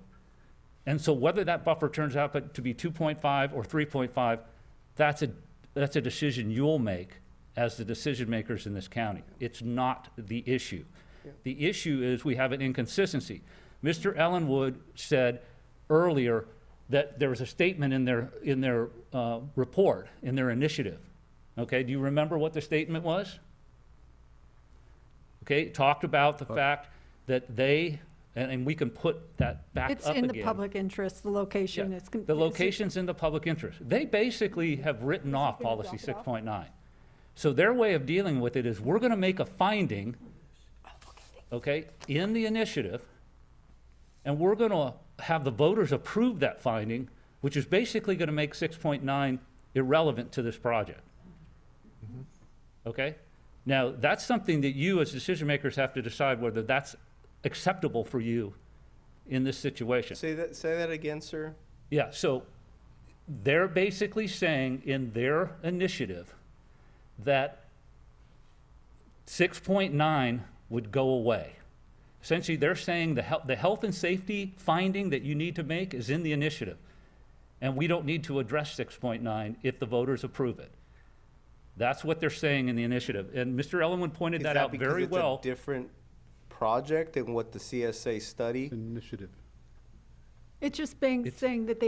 And so whether that buffer turns out to be 2.5 or 3.5, that's a decision you'll make as the decision makers in this county. It's not the issue. The issue is we have an inconsistency. Mr. Ellenwood said earlier that there was a statement in their report, in their initiative. Okay, do you remember what the statement was? Okay, it talked about the fact that they, and we can put that back up It's again. in the public interest, the location. Yeah, It's the location's in the public interest. They basically have written off policy 6.9. So their way of dealing with it is we're going to make a finding, okay, in the initiative, and we're going to have the voters approve that finding, which is basically going to make 6.9 irrelevant to this project. Okay? Now, that's something that you as decision makers have to decide whether that's acceptable for you in this situation. Say that again, sir. Yeah, so they're basically saying in their initiative that 6.9 would go away. Essentially, they're saying the health and safety finding that you need to make is in the initiative, and we don't need to address 6.9 if the voters approve it. That's what they're saying in the initiative, and Mr. Ellenwood pointed that out very well. It's a different project than what the CSA study? Initiative. It's just saying that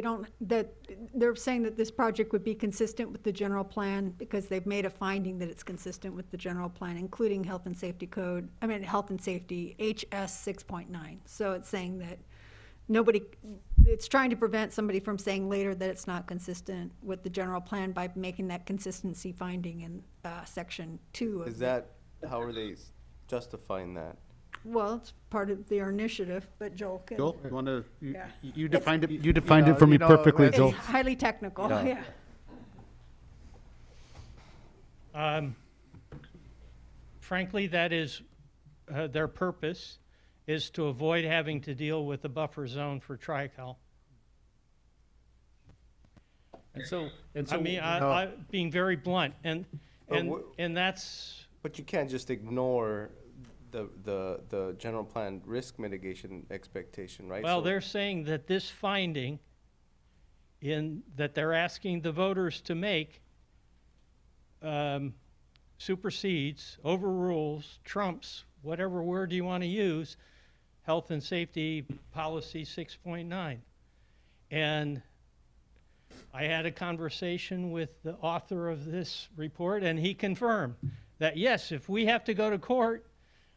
they're saying that this project would be consistent with the general plan because they've made a finding that it's consistent with the general plan, including health and safety health and safety, HS 6.9. So it's saying that it's trying to prevent somebody from saying later that it's not consistent with the general plan by making that consistency finding in section 2 of How are they justifying that? Well, it's part of their initiative, but Joel can. Joel, you want to, Yeah. you defined it, you defined it for me perfectly, Joel. It's highly technical, yeah. Frankly, that is, their purpose is to avoid having to deal with the buffer zone for Tri-Cal. And so I mean, being very blunt, and that's But you can't just ignore the general plan risk mitigation expectation, right? Well, So- they're saying that this finding that they're asking the voters to make supersedes, overrules, trumps, whatever word you want to use, Health and Safety Policy 6.9. And I had a conversation with the author of this report, and he confirmed that, yes, if we have to go to court,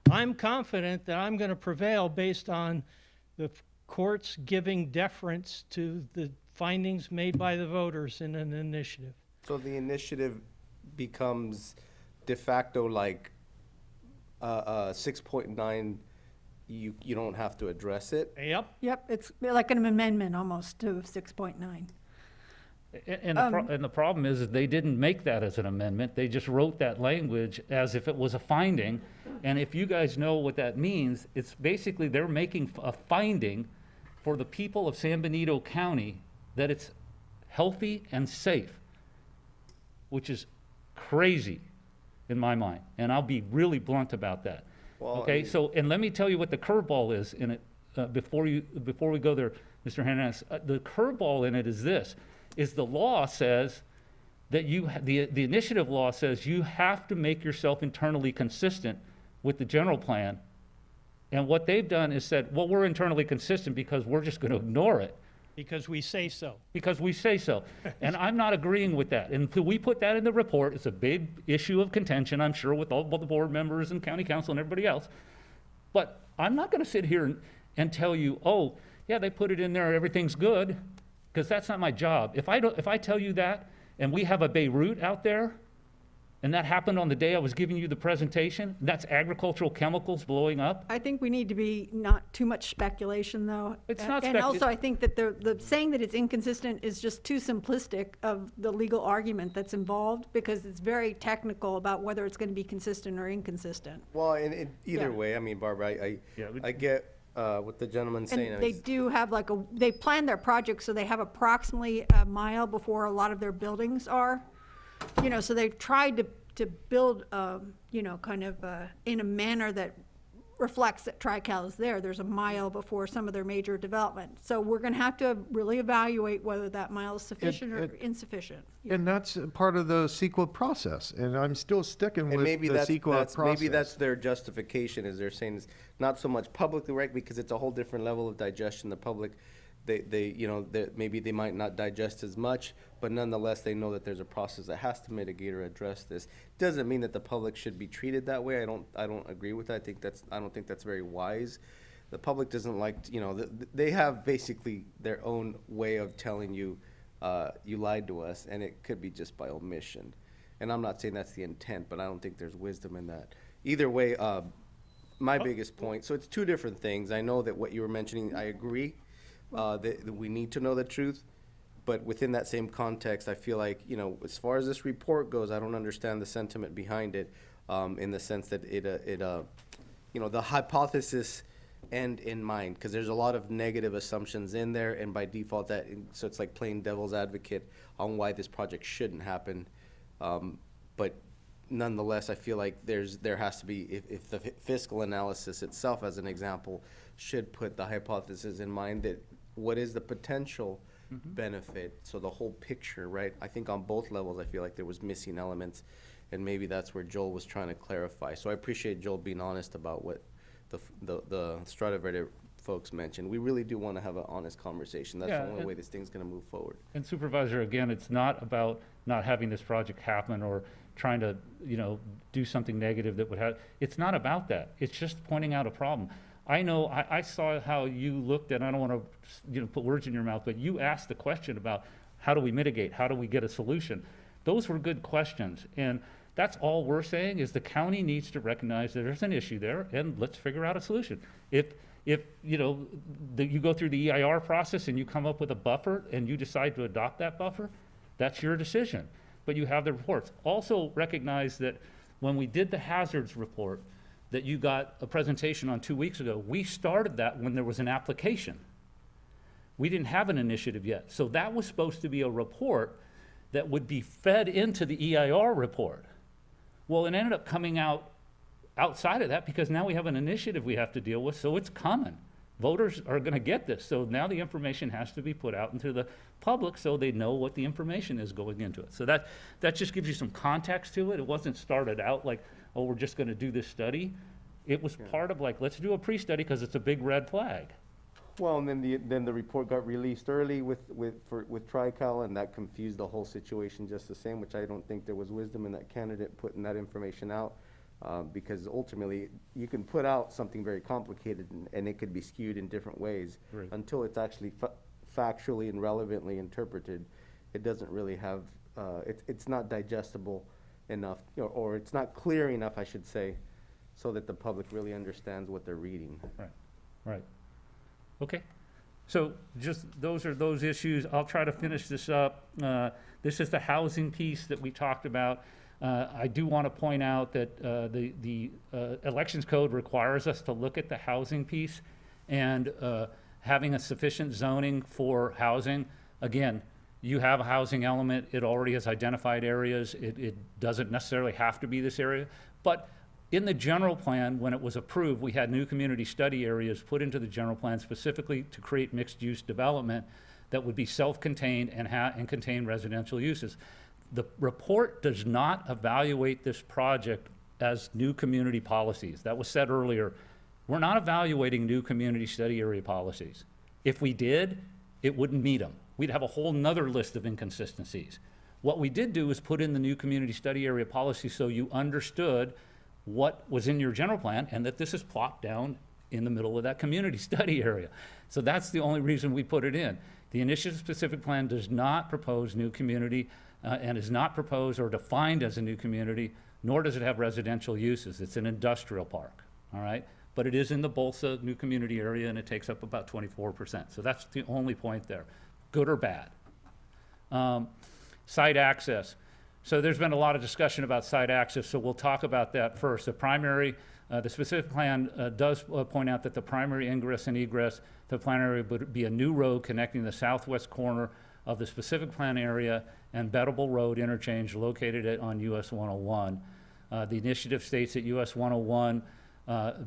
I'm confident that I'm going to prevail based on the courts giving deference to the findings made by the voters in an initiative. So the initiative becomes de facto like 6.9, you don't have to address it? Yep. Yep, it's like an amendment almost to 6.9. And the problem is they didn't make that as an amendment. They just wrote that language as if it was a finding. And if you guys know what that means, it's basically they're making a finding for the people of San Benito County that it's healthy and safe, which is crazy in my mind. And I'll be really blunt about that. Well, Okay, I mean- so, and let me tell you what the curveball is in it, before we go there, Mr. Hernandez. The curveball in it is this, is the law says that the initiative law says you have to make yourself internally consistent with the general plan. And what they've done is said, well, we're internally consistent because we're just going to ignore it. Because we say so. Because we say so. And I'm not agreeing with that. And we put that in the report. It's a big issue of contention, I'm sure, with all the board members and county council and everybody else. But I'm not going to sit here and tell you, oh, yeah, they put it in there, everything's good, because that's not my job. If I tell you that, and we have a Beirut out there, and that happened on the day I was giving you the presentation, that's agricultural chemicals blowing up. I think we need to be not too much speculation, though. It's not And also, I think that the saying that it's inconsistent is just too simplistic of the legal argument that's involved, because it's very technical about whether it's going to be consistent or inconsistent. Well, in either Yeah. way, I mean, Barbara, I get what the gentleman's saying. And they do have they plan their projects so they have approximately a mile before a lot of their buildings are. You know, so they've tried to build, kind of in a manner that reflects that Tri-Cal is there. There's a mile before some of their major development. So we're going to have to really evaluate whether that mile is sufficient or insufficient. And that's part of the CEQA process, and I'm still sticking And with maybe the CEQA process. maybe that's their justification, is they're saying it's not so much publicly right, because it's a whole different level of digestion. The public, maybe they might not digest as much, but nonetheless, they know that there's a process that has to mitigate or address this. Doesn't mean that the public should be treated that way. I don't agree with that. I don't think that's very wise. The public doesn't like, they have basically their own way of telling you, you lied to us, and it could be just by omission. And I'm not saying that's the intent, but I don't think there's wisdom in that. Either way, my biggest point, so it's two different things. I know that what you were mentioning, I agree, that we need to know the truth. But within that same context, I feel like, as far as this report goes, I don't understand the sentiment behind it, in the sense that the hypothesis end in mind, because there's a lot of negative assumptions in there, and by default so it's like playing devil's advocate on why this project shouldn't happen. But nonetheless, I feel like there has to be, if the fiscal analysis itself, as an example, should put the hypothesis in mind that what is the potential benefit, so the whole picture, right? I think on both levels, I feel like there was missing elements, and maybe that's where Joel was trying to clarify. So I appreciate Joel being honest about what the Strata Verde folks mentioned. We really do want to have an honest conversation. That's the only way this thing's going to move forward. And Supervisor, again, it's not about not having this project happen or trying to, do something negative that would have, it's not about that. It's just pointing out a problem. I know, I saw how you looked at, I don't want to, put words in your mouth, but you asked the question about how do we mitigate? How do we get a solution? Those were good questions. And that's all we're saying is the county needs to recognize that there's an issue there, and let's figure out a solution. If you go through the EIR process and you come up with a buffer and you decide to adopt that buffer, that's your decision. But you have the reports. Also recognize that when we did the hazards report that you got a presentation on 2 weeks ago, we started that when there was an application. We didn't have an initiative yet. So that was supposed to be a report that would be fed into the EIR report, Well, it ended up coming out outside of that because now we have an initiative we have to deal with, so it's coming. Voters are going to get this, so now the information has to be put out into the public so they know what the information is going into it. So that just gives you some context to it. It wasn't started out like, oh, we're just going to do this study. It was part of like, let's do a pre-study because it's a big red flag. Well, and then the report got released early with TriCal, and that confused the whole situation just the same, which I don't think there was wisdom in that candidate putting that information out. Because ultimately, you can put out something very complicated and it could be skewed in different ways. Right. Until it's actually factually and relevantly interpreted, it doesn't really have, it's not digestible enough, or it's not clear enough, I should say, so that the public really understands what they're reading. Right, right. Okay, so just those are those issues. I'll try to finish this up. This is the housing piece that we talked about. I do want to point out that the elections code requires us to look at the housing piece and having a sufficient zoning for housing. Again, you have a housing element. It already has identified areas. It doesn't necessarily have to be this area. But in the general plan, when it was approved, we had new community study areas put into the general plan specifically to create mixed-use development that would be self-contained and contain residential uses. The report does not evaluate this project as new community policies. That was said earlier. We're not evaluating new community study area policies. If we did, it wouldn't meet them. We'd have a whole nother list of inconsistencies. What we did do is put in the new community study area policy so you understood what was in your general plan and that this is plopped down in the middle of that community study area. So that's the only reason we put it in. The initiative-specific plan does not propose new community and is not proposed or defined as a new community, nor does it have residential uses. It's an industrial park, all right? But it is in the Bolsa new community area and it takes up about 24%. So that's the only point there, good or bad. Site access. So there's been a lot of discussion about site access, so we'll talk about that first. The specific plan does point out that the primary ingress and egress to the plan area would be a new road connecting the southwest corner of the specific plan area and Bettable Road interchange located on US 101. The initiative states that US 101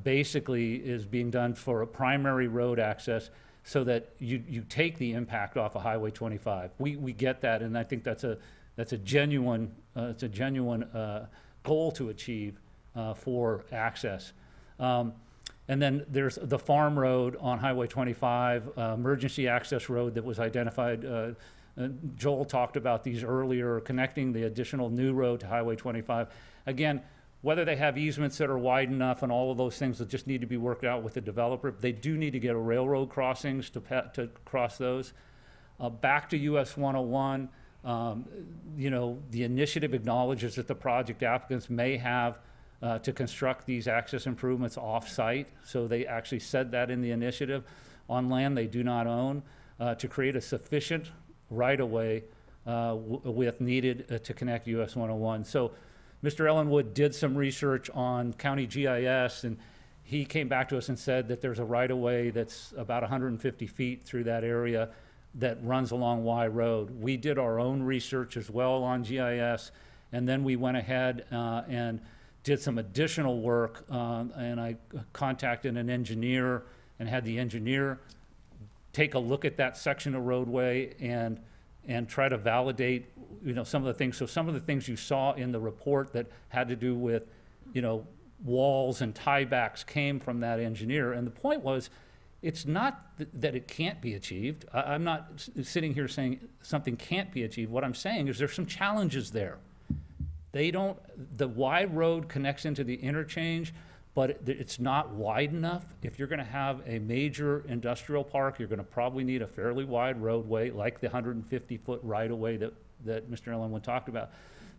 basically is being done for a primary road access so that you take the impact off of Highway 25. We get that, and I think that's a genuine goal to achieve for access. And then there's the farm road on Highway 25, emergency access road that was identified. Joel talked about these earlier, connecting the additional new road to Highway 25. Again, whether they have easements that are wide enough and all of those things that just need to be worked out with the developer, they do need to get a railroad crossings to cross those. Back to US 101, the initiative acknowledges that the project applicants may have to construct these access improvements off-site. So they actually said that in the initiative, on land they do not own, to create a sufficient right-of-way with needed to connect US 101. So Mr. Ellenwood did some research on county GIS, and he came back to us and said that there's a right-of-way that's about 150 feet through that area that runs along Y Road. We did our own research as well on GIS, and then we went ahead and did some additional work, and I contacted an engineer and had the engineer take a look at that section of roadway and try to validate, some of the things. So some of the things you saw in the report that had to do with, walls and tiebacks came from that engineer. And the point was, it's not that it can't be achieved. I'm not sitting here saying something can't be achieved. What I'm saying is there's some challenges there. The Y road connects into the interchange, but it's not wide enough. If you're gonna have a major industrial park, you're gonna probably need a fairly wide roadway, like the 150-foot right-of-way that Mr. Ellenwood talked about.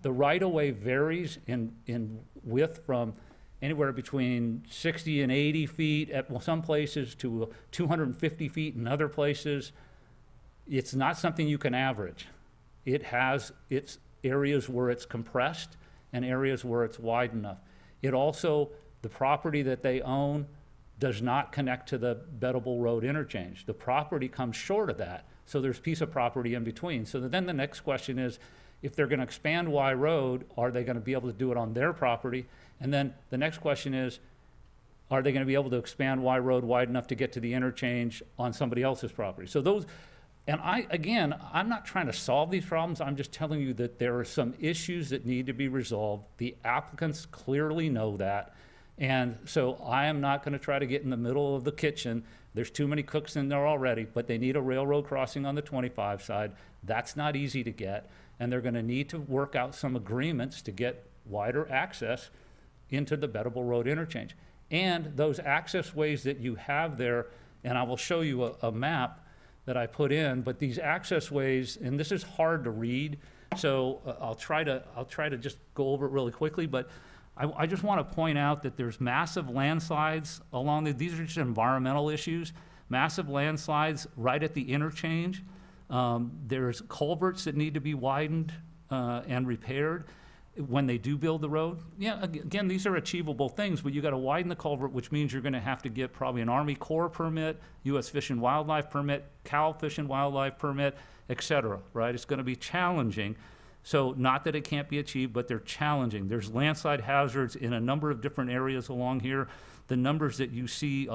The right-of-way varies in width from anywhere between 60 and 80 feet at some places to 250 feet in other places. It's not something you can average. It has its areas where it's compressed and areas where it's wide enough. It also, the property that they own does not connect to the Bettable Road interchange. The property comes short of that, So there's a piece of property in between. So then the next question is, if they're going to expand Y Road, are they going to be able to do it on their property? And then the next question is, are they going to be able to expand Y Road wide enough to get to the interchange on somebody else's property? So those, and I'm not trying to solve these problems. I'm just telling you that there are some issues that need to be resolved. The applicants clearly know that. And so I am not going to try to get in the middle of the kitchen. There's too many cooks in there already, but they need a railroad crossing on the 25 side. That's not easy to get. And they're going to need to work out some agreements to get wider access into the Bettable Road interchange. And those access ways that you have there, and I will show you a map that I put in, but these access ways, and this is hard to read, so I'll try to just go over it really quickly, but I just want to point out that there's massive landslides along these are just environmental issues, massive landslides right at the interchange. There's culverts that need to be widened and repaired when they do build the road. Yeah, again, these are achievable things, but you got to widen the culvert, which means you're going to have to get probably an Army Corps permit, U.S. Fish and Wildlife permit, Cal Fish and Wildlife permit, et cetera, right? It's going to be challenging. So not that it can't be achieved, but they're challenging. There's landslide hazards in a number of different areas along here. The numbers that you see,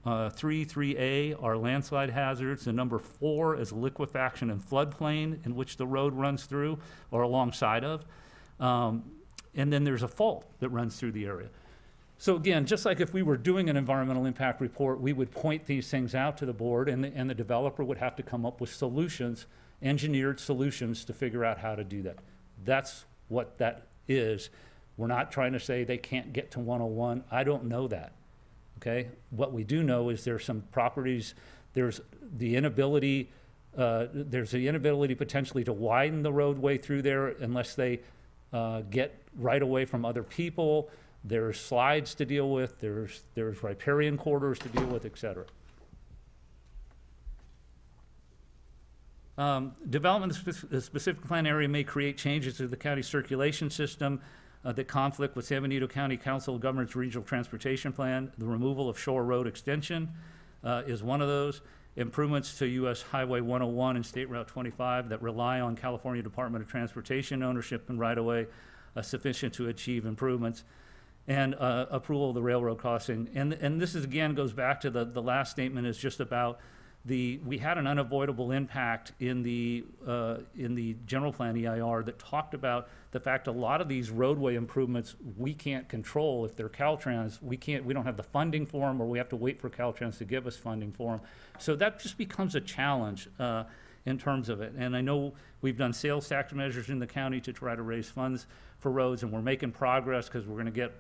3A are landslide hazards. The number 4 is liquefaction and floodplain in which the road runs through or alongside of. And then there's a fault that runs through the area. So again, just like if we were doing an environmental impact report, we would point these things out to the board, and the developer would have to come up with solutions, engineered solutions to figure out how to do that. That's what that is. We're not trying to say they can't get to 101. I don't know that. Okay, what we do know is there's some properties, there's the inability potentially to widen the roadway through there unless they get right away from other people. There's slides to deal with, there's riparian corridors to deal with, et cetera. Development of the specific plan area may create changes to the county circulation system that conflict with San Benito County Council of Governments Regional Transportation Plan. The removal of Shore Road extension is one of those. Improvements to U.S. Highway 101 and State Route 25 that rely on California Department of Transportation ownership and right-of-way sufficient to achieve improvements. And approval of the railroad crossing. And this is, again, goes back to the last statement, is just about we had an unavoidable impact in the general plan EIR that talked about the fact a lot of these roadway improvements we can't control. If they're Caltrans, we don't have the funding for them, or we have to wait for Caltrans to give us funding for them. So that just becomes a challenge in terms of it. And I know we've done sales tax measures in the county to try to raise funds for roads, and we're making progress because we're going to get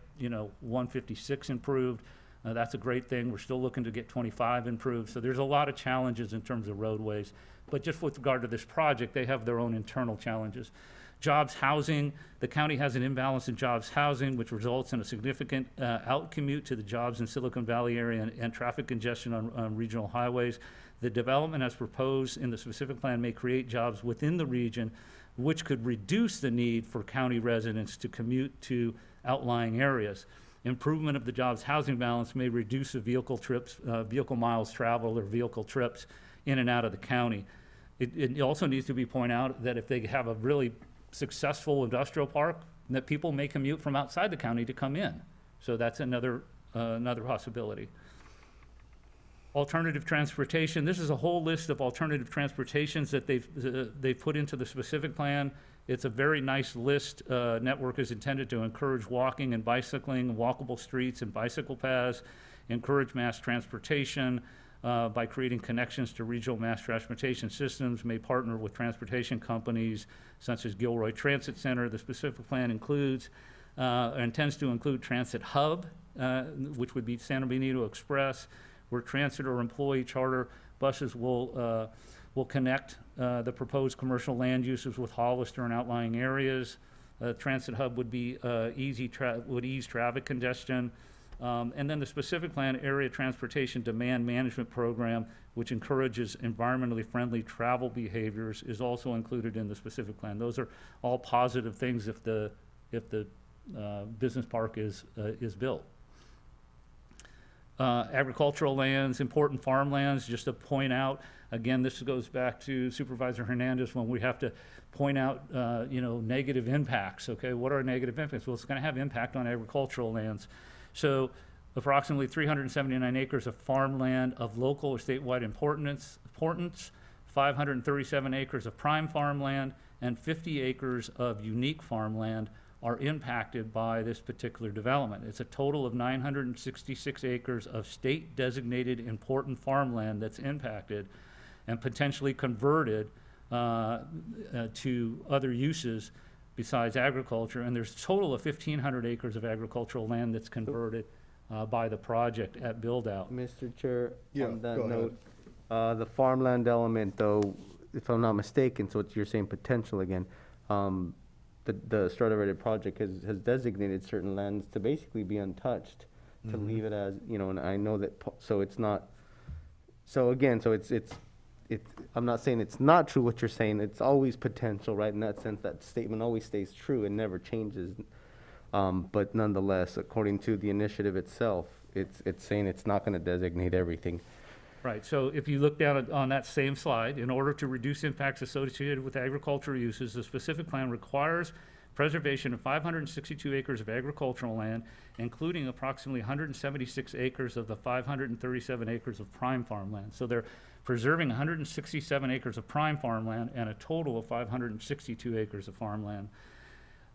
156 improved. That's a great thing. We're still looking to get 25 improved. So there's a lot of challenges in terms of roadways. But just with regard to this project, they have their own internal challenges. Jobs housing, the county has an imbalance in jobs housing, which results in a significant outcommute to the jobs in Silicon Valley area and traffic congestion on regional highways. The development as proposed in the specific plan may create jobs within the region, which could reduce the need for county residents to commute to outlying areas. Improvement of the jobs housing balance may reduce the vehicle miles traveled or vehicle trips in and out of the county. It also needs to be pointed out that if they have a really successful industrial park, that people may commute from outside the county to come in. So that's another possibility. Alternative transportation. This is a whole list of alternative transportations that they've put into the specific plan. It's a very nice list. Network is intended to encourage walking and bicycling, walkable streets and bicycle paths, encourage mass transportation by creating connections to regional mass transportation systems, may partner with transportation companies such as Gilroy Transit Center. The specific plan intends to include Transit Hub, which would be San Benito Express, where transit or employee charter buses will connect the proposed commercial land uses with Hollister and outlying areas. Transit Hub would be would ease traffic congestion. And then the specific plan area transportation demand management program, which encourages environmentally friendly travel behaviors, is also included in the specific plan. Those are all positive things if the business park is built. agricultural lands, important farmlands, just to point out, again, this goes back to Supervisor Hernandez when we have to point out, negative impacts, okay? What are negative impacts? Well, it's gonna have impact on agricultural lands. So approximately 379 acres of farmland of local or statewide importance, 537 acres of prime farmland, and 50 acres of unique farmland are impacted by this particular development. It's a total of 966 acres of state-designated important farmland that's impacted and potentially converted to other uses besides agriculture. And there's a total of 1,500 acres of agricultural land that's converted by the project at build-out. Mr. Chair, Yeah, on that go ahead. note, the farmland element, though, if I'm not mistaken, so you're saying potential again, the Strata-rated project has designated certain lands to basically be untouched, to leave it as, and I know that, so it's not, so again, so it's, I'm not saying it's not true what you're saying, it's always potential, right? In that sense, that statement always stays true and never changes. But nonetheless, according to the initiative itself, it's saying it's not gonna designate everything. Right, so if you look down on that same slide, in order to reduce impacts associated with agricultural uses, the specific plan requires preservation of 562 acres of agricultural land, including approximately 176 acres of the 537 acres of prime farmland. So they're preserving 167 acres of prime farmland and a total of 562 acres of farmland.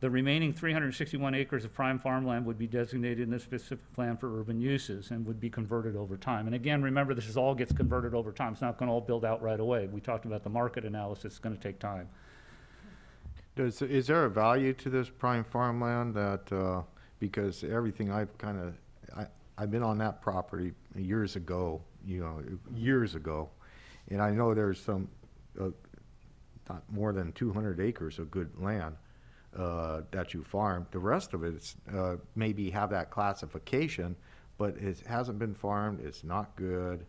The remaining 361 acres of prime farmland would be designated in this specific plan for urban uses and would be converted over time. And again, remember, this all gets converted over time. It's not going to all build out right away. We talked about the market analysis. It's going to take time. Is there a value to this prime farmland that, because everything I've I've been on that property years ago, and I know there's some, not more than 200 acres of good land that you farm. The rest of it's maybe have that classification, but it hasn't been farmed, it's not good.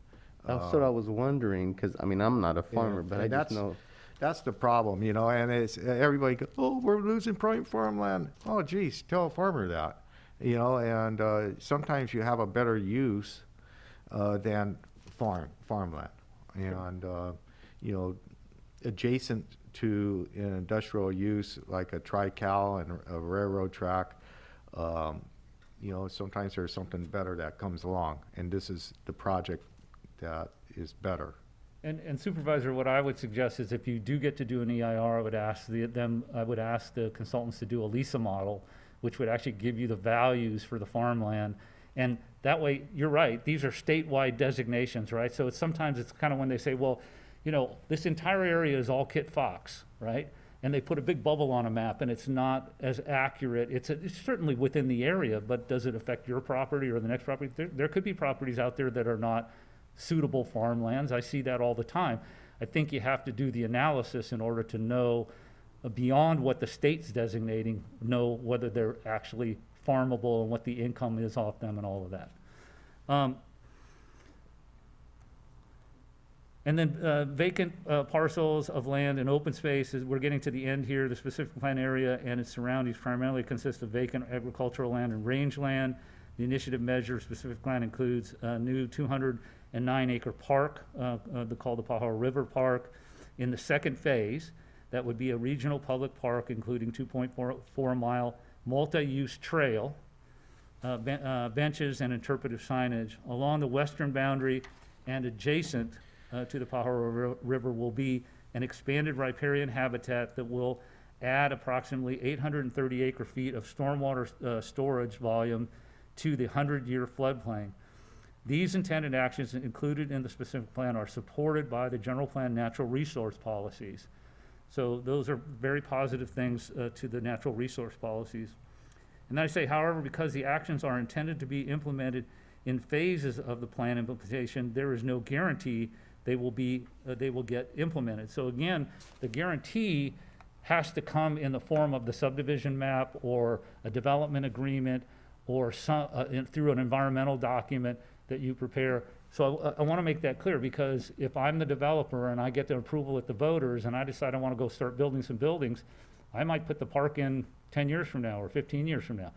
That's what I was wondering, because, I mean, I'm not a farmer, but I and just know. That's the problem, and it's, everybody goes, oh, we're losing prime farmland. Oh, geez, tell a farmer that, and sometimes you have a better use than farmland. And, adjacent to an industrial use like a tri-cal and a railroad track, sometimes there's something better that comes along, and this is the project that is better. And Supervisor, what I would suggest is if you do get to do an EIR, I would ask the consultants to do a LISA model, which would actually give you the values for the farmland. And that way, you're right, these are statewide designations, right? So sometimes it's kind of when they say, well, this entire area is all Kit Fox, right? And they put a big bubble on a map and it's not as accurate. It's certainly within the area, but does it affect your property or the next property? There could be properties out there that are not suitable farmlands. I see that all the time. I think you have to do the analysis in order to know beyond what the state's designating, know whether they're actually farmable and what the income is off them and all of that. And then vacant parcels of land and open spaces, we're getting to the end here. The specific plan area and its surroundings primarily consist of vacant agricultural land and rangeland. The initiative measure specific plan includes a new 209-acre park called the Pajaro River Park. In the second phase, that would be a regional public park including 2.4-mile multi-use trail, benches and interpretive signage. Along the western boundary and adjacent to the Pajaro River will be an expanded riparian habitat that will add approximately 830 acre-feet of stormwater storage volume to the 100-year floodplain. These intended actions included in the specific plan are supported by the general plan natural resource policies. So those are very positive things to the natural resource policies. And then I say, however, because the actions are intended to be implemented in phases of the plan implementation, there is no guarantee they will get implemented. So again, the guarantee has to come in the form of the subdivision map or a development agreement or through an environmental document that you prepare. So I want to make that clear, because if I'm the developer and I get the approval at the voters and I decide I want to go start building some buildings, I might put the park in 10 years from now or 15 years from now.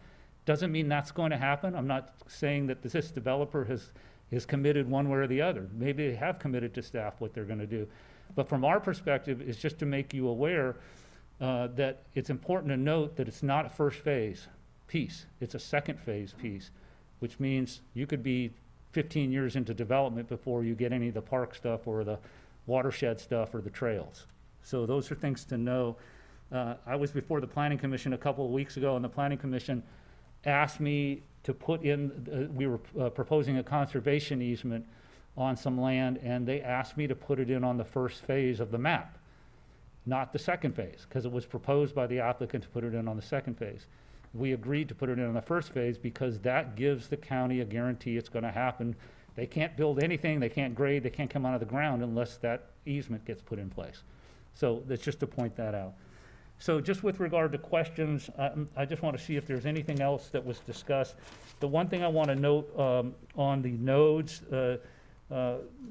Doesn't mean that's going to happen. I'm not saying that this developer is committed one way or the other. Maybe they have committed to staff what they're going to do. But from our perspective, it's just to make you aware that it's important to note that it's not a first phase piece. It's a second phase piece, which means you could be 15 years into development before you get any of the park stuff or the watershed stuff or the trails. So those are things to know. I was before the Planning Commission a couple of weeks ago, and the Planning Commission asked me to put in, we were proposing a conservation easement on some land, and they asked me to put it in on the first phase of the map, not the second phase, because it was proposed by the applicant to put it in on the second phase. We agreed to put it in on the first phase because that gives the county a guarantee it's going to happen. They can't build anything, they can't grade, they can't come out of the ground unless that easement gets put in place. So that's just to point that out. So just with regard to questions, I just want to see if there's anything else that was discussed. The one thing I want to note on the nodes,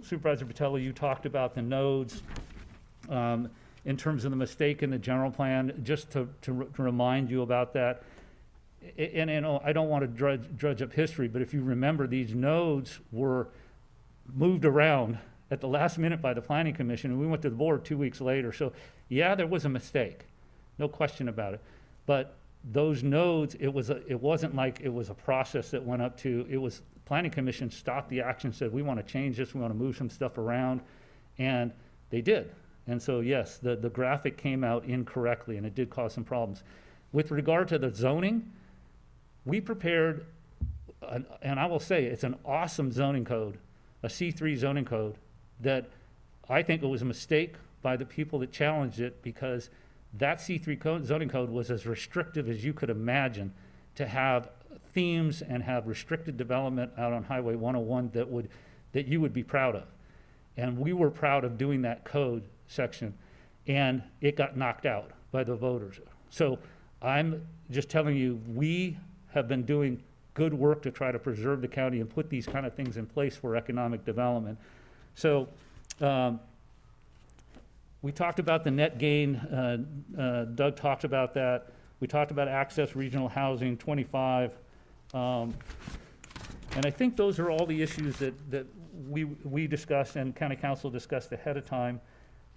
Supervisor Botelho, you talked about the nodes in terms of the mistake in the general plan, just to remind you about that. And I don't want to drudge up history, but if you remember, these nodes were moved around at the last minute by the Planning Commission, and we went to the board 2 weeks later. So yeah, there was a mistake, no question about it. But those nodes, it wasn't like it was a process that went up to, it was Planning Commission stopped the action, said we want to change this, we want to move some stuff around, and they did. And so yes, the graphic came out incorrectly, and it did cause some problems. With regard to the zoning, we prepared, and I will say, it's an awesome zoning code, a C3 zoning code, that I think it was a mistake by the people that challenged it, because that C3 zoning code was as restrictive as you could imagine, to have themes and have restricted development out on Highway 101 that you would be proud of. And we were proud of doing that code section, and it got knocked out by the voters. So I'm just telling you, we have been doing good work to try to preserve the county and put these kind of things in place for economic development. So we talked about the net gain. Doug talked about that. We talked about access regional housing 25. And I think those are all the issues that we discussed and county council discussed ahead of time.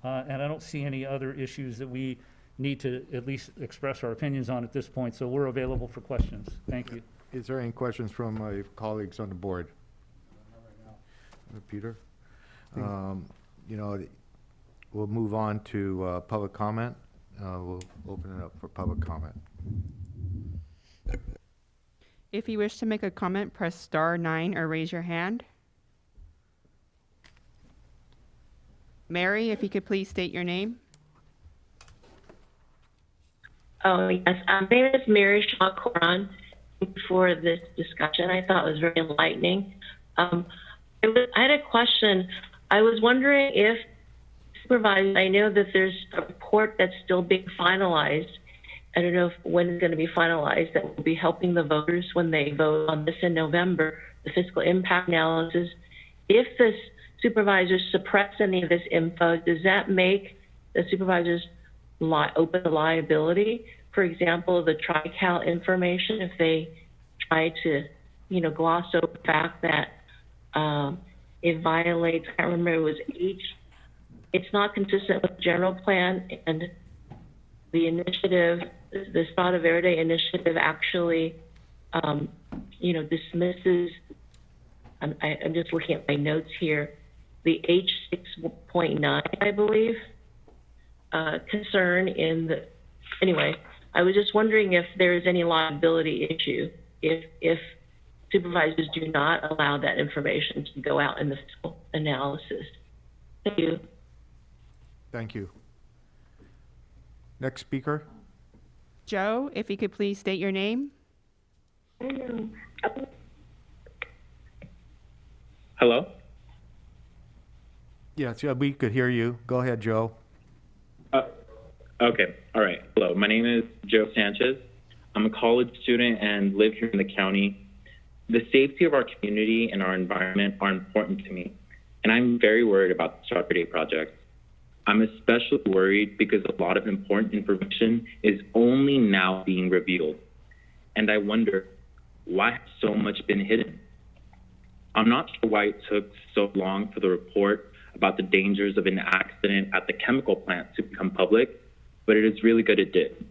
And I don't see any other issues that we need to at least express our opinions on at this point. So we're available for questions. Thank you. Is there any questions from my colleagues on the board? Peter? You know, we'll move on to public comment. We'll open it up for public comment. If you wish to make a comment, press *9 or raise your hand. Mary, if you could please state your name. Oh, yes. My name is Mary Shaw Coran. For this discussion, I thought it was very enlightening. I had a question. I was wondering if Supervisor, I know that there's a report that's still being finalized. I don't know when it's going to be finalized, that will be helping the voters when they vote on this in November, the fiscal impact analysis. If the supervisors suppress any of this info, does that make the supervisors open to liability? For example, the tri-cal information, if they try to, gloss over the fact that it violates, I can't remember, it was it's not consistent with the general plan, and the initiative, the Strada Verde initiative actually, dismisses, I'm just looking at my notes here, the H6.9, I believe, concern anyway, I was just wondering if there is any liability issue if supervisors do not allow that information to go out in the fiscal analysis. Thank you. Thank you. Next speaker. Joe, if you could please state your name. Hello? Yes, yeah, we could hear you. Go ahead, Joe. Okay, all right. Hello, my name is Joe Sanchez. I'm a college student and live here in the county. The safety of our community and our environment are important to me, and I'm very worried about the Strada Verde project. I'm especially worried because a lot of important information is only now being revealed. And I wonder, Why has so much been hidden? I'm not sure why it took so long for the report about the dangers of an accident at the chemical plant to become public, but it is really good it did.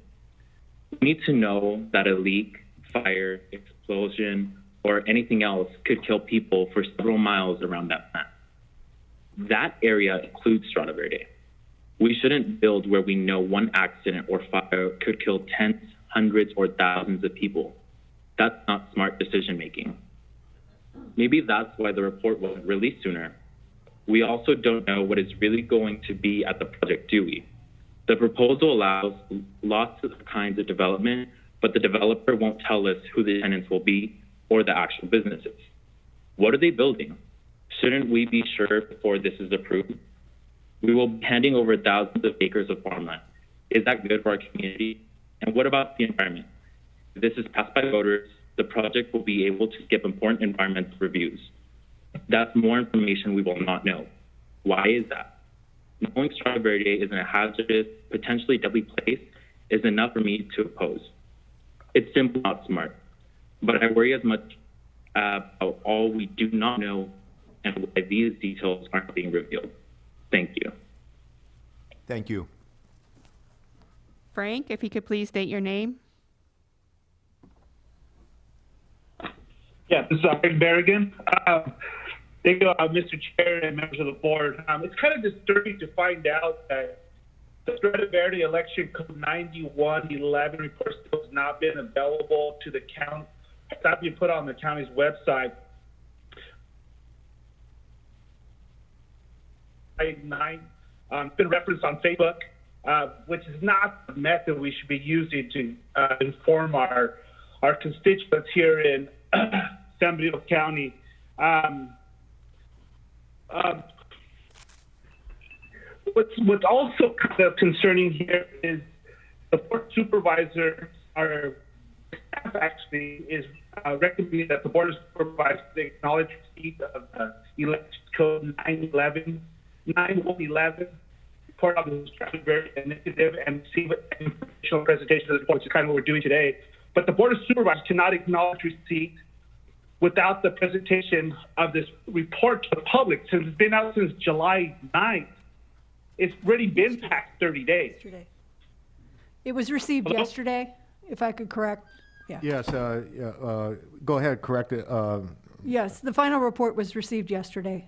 We need to know that a leak, fire, explosion, or anything else could kill people for several miles around that plant. That area includes Strada Verde. We shouldn't build where we know one accident or fire could kill tens, hundreds, or thousands of people. That's not smart decision making. Maybe that's why the report wasn't released sooner. We also don't know what is really going to be at the project, do we? The proposal allows lots of kinds of development, but the developer won't tell us who the tenants will be or the actual businesses. What are they building? Shouldn't we be sure before this is approved? We will be handing over thousands of acres of farmland. Is that good for our community? And what about the environment? If this is passed by voters, the project will be able to skip important environmental reviews. That's more information we will not know. Why is that? Knowing Strada Verde is in a hazardous, potentially deadly place is enough for me to oppose. It's simply not smart. But I worry as much about all we do not know and why these details aren't being revealed. Thank you. Thank you. Frank, if you could please state your name. Yeah, this is Frank Berrigan. Thank you, Mr. Chair and members of the board. It's kind of disturbing to find out that the Strada Verde election code 9111 report still has not been available to the county. It's not being put on the county's website. It's been referenced on Facebook, which is not the method we should be using to inform our constituents here in San Benito County. What's also kind of concerning here is the board supervisor, our staff actually is recommending that the board of supervisors acknowledge receipt of the election code 9111, report on the Strada Verde initiative, and receive an informational presentation of the report, which is kind of what we're doing today. But the board of supervisors cannot acknowledge receipt without the presentation of this report to the public. Since it's been out since July 9th, it's already been past 30 days. It was received yesterday, if I could correct. Yeah. Yes, go ahead, correct it. Yes, the final report was received yesterday.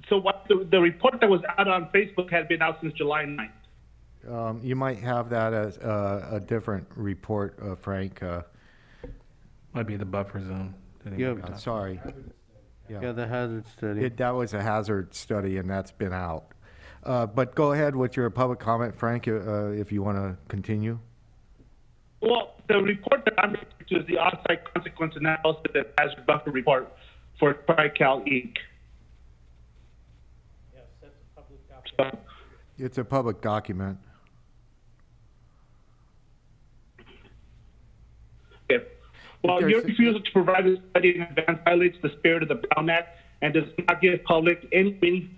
So what the report that was out on Facebook had been out since July 9th. You might have that as a different report, Frank. Might be the buffer zone. Yeah, sorry. Yeah, the hazard study. That was a hazard study, and that's been out. But go ahead with your public comment, Frank, if you want to continue. Well, the report that I'm referring to is the on-site consequence analysis and hazard buffer report for TriCal Inc. Yes, that's a public document. It's a public document. Okay. Well, your refusal to provide this study in advance violates the spirit of the Brown Act and does not give public any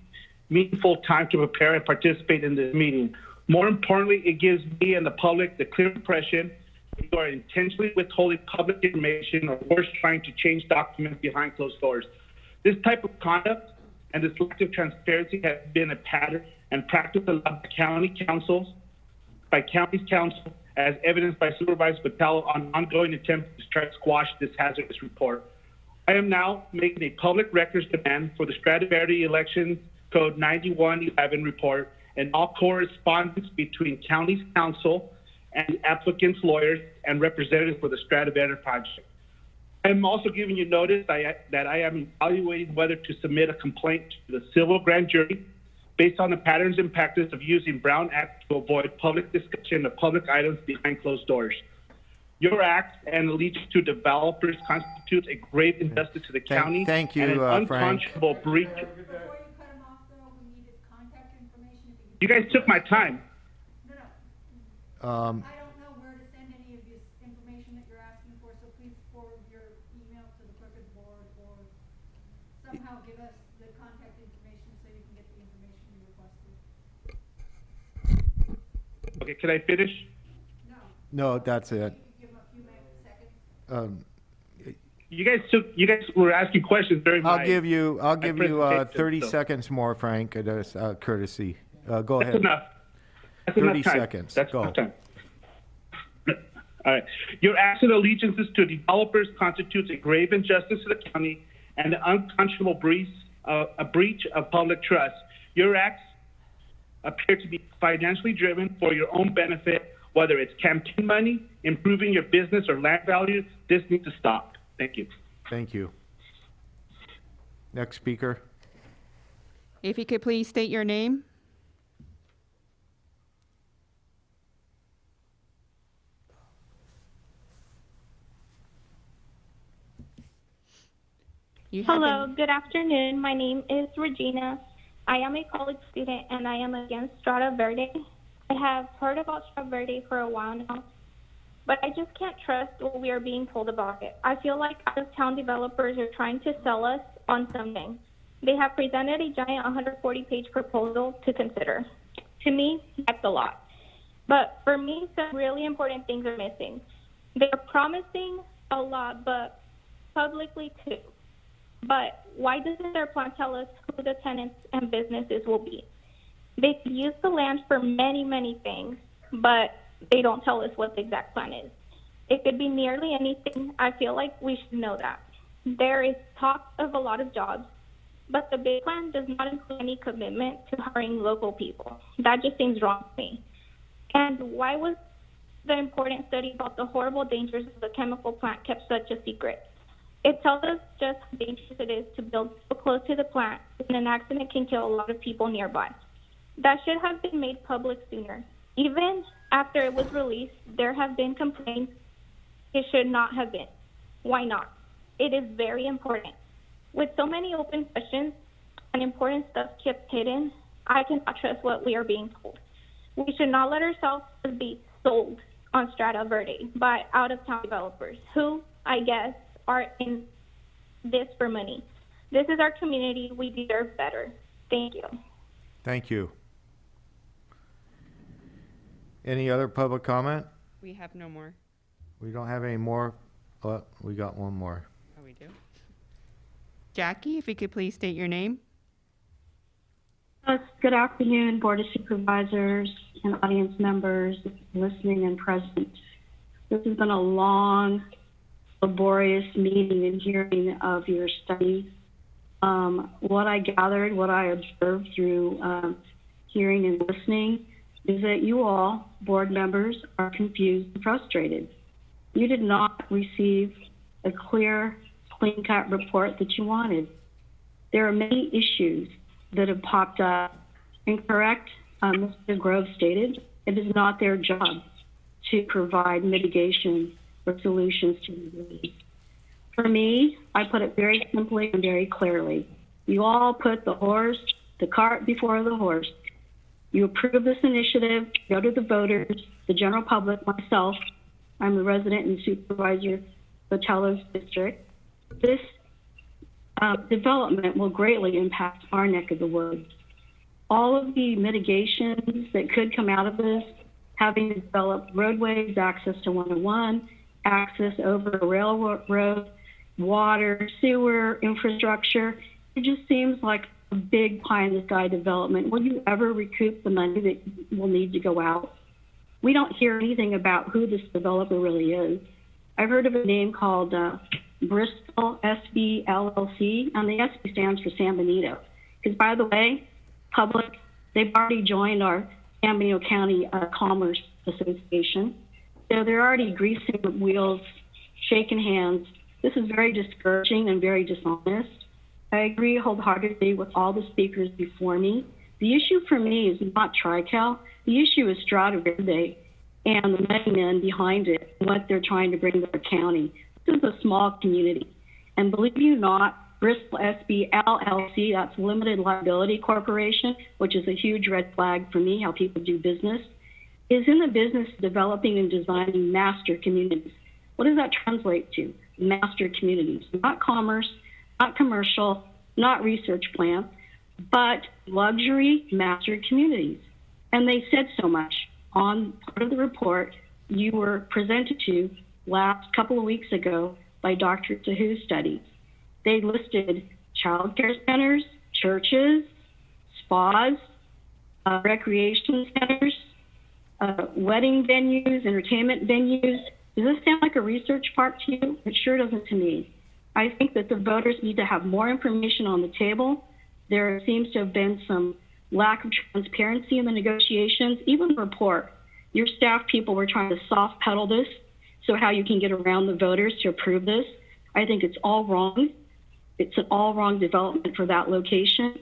meaningful time to prepare and participate in this meeting. More importantly, it gives me and the public the clear impression that you are intentionally withholding public information or worse, trying to change documents behind closed doors. This type of conduct and this lack of transparency has been a pattern and practice allowed by county councils, by county's council, as evidenced by Supervisor BOTELHO on ongoing attempts to try to squash this hazardous report. I am now making a public records demand for the Strada Verde Elections Code 9111 report and all correspondence between county's council and applicants' lawyers and representatives for the Strada Verde project. I am also giving you notice that I am evaluating whether to submit a complaint to the civil grand jury based on the patterns and practice of using Brown Act to avoid public discussion of public items behind closed doors. Your act and allegiance to developers constitutes a grave injustice to the county thank you, and an Frank. unconscionable breach. You guys took my time. I don't know where to send any of this information that you're asking for, so please forward your email to the clerk of the board or somehow give us the contact information so you can get the information you requested. Okay, can I finish? No, that's it. Give them a You guys were asking questions during I'll my. give you my 30 presentation, so seconds more, Frank, as courtesy. Go That's ahead. enough. That's 30 enough time. seconds. That's Go. enough time. All right. Your acts and allegiances to developers constitutes a grave injustice to the county and an unconscionable breach of public trust. Your acts appear to be financially driven for your own benefit, whether it's campaign money, improving your business, or land value. This needs to stop. Thank you. Thank you. Next speaker. If you could please state your name. Hello, good afternoon. My name is Regina. I am a college student and I am against Strata Verde. I have heard about Strata Verde for a while now, but I just can't trust what we are being told about it. I feel like out-of-town developers are trying to sell us on something. They have presented a giant 140-page proposal to consider. To me, that's a lot. But for me, some really important things are missing. They're promising a lot, but publicly too. But why doesn't their plan tell us who the tenants and businesses will be? They could use the land for many, many things, but they don't tell us what the exact plan is. It could be nearly anything. I feel like we should know that. There is talk of a lot of jobs, but the big plan does not include any commitment to hiring local people. That just seems wrong to me. And why was the important study about the horrible dangers of the chemical plant kept such a secret? It tells us just how dangerous it is to build so close to the plant, and an accident can kill a lot of people nearby. That should have been made public sooner. Even after it was released, there have been complaints it should not have been. Why not? It is very important. With so many open questions and important stuff kept hidden, I cannot trust what we are being told. We should not let ourselves be sold on Strata Verde by out-of-town developers who, I guess, are in this for money. This is our community. We deserve better. Thank you. Thank you. Any other public comment? We have no more. We don't have any more. Oh, we got one more. Oh, we do? Jackie, if you could please state your name. Good afternoon, Board of Supervisors and audience members listening and present. This has been a long, laborious meeting and hearing of your study. What I gathered, what I observed through hearing and listening is that you all, board members, are confused and frustrated. You did not receive a clear, clean-cut report that you wanted. There are many issues that have popped up. Incorrect, Mr. Grove stated, it is not their job to provide mitigation or solutions to these needs. For me, I put it very simply and very clearly. You all put the cart before the horse. You approve this initiative, go to the voters, the general public, myself. I'm a resident in Supervisor BOTELHO's district. This development will greatly impact our neck of the woods. All of the mitigations that could come out of this, having to develop roadways, access to 101, access over a railroad, water, sewer, infrastructure, it just seems like a big pie-in-the-sky development. Will you ever recoup the money that will need to go out? We don't hear anything about who this developer really is. I've heard of a name called Bristol SB LLC, and the SB stands for San Benito. Because, by the way, public, they've already joined our San Benito County Commerce Association. So they're already greasing the wheels, shaking hands. This is very discouraging and very dishonest. I agree wholeheartedly with all the speakers before me. The issue for me is not Tri-Cal. The issue is Strata Verde and the money men behind it, and what they're trying to bring to our county. This is a small community. And believe you not, Bristol SB LLC, that's Limited Liability Corporation, which is a huge red flag for me, how people do business, is in the business of developing and designing master communities. What does that translate to? Master communities, not commerce, not commercial, not research plan, but luxury master communities. And they said so much on part of the report you were presented to last couple of weeks ago by Dr. Tahu studies. They listed child care centers, churches, spas, recreation centers, wedding venues, entertainment venues. Does this sound like a research park to you? It sure doesn't to me. I think that the voters need to have more information on the table. There seems to have been some lack of transparency in the negotiations, even the report. Your staff people were trying to soft pedal this, so how you can get around the voters to approve this. I think it's all wrong. It's an all wrong development for that location.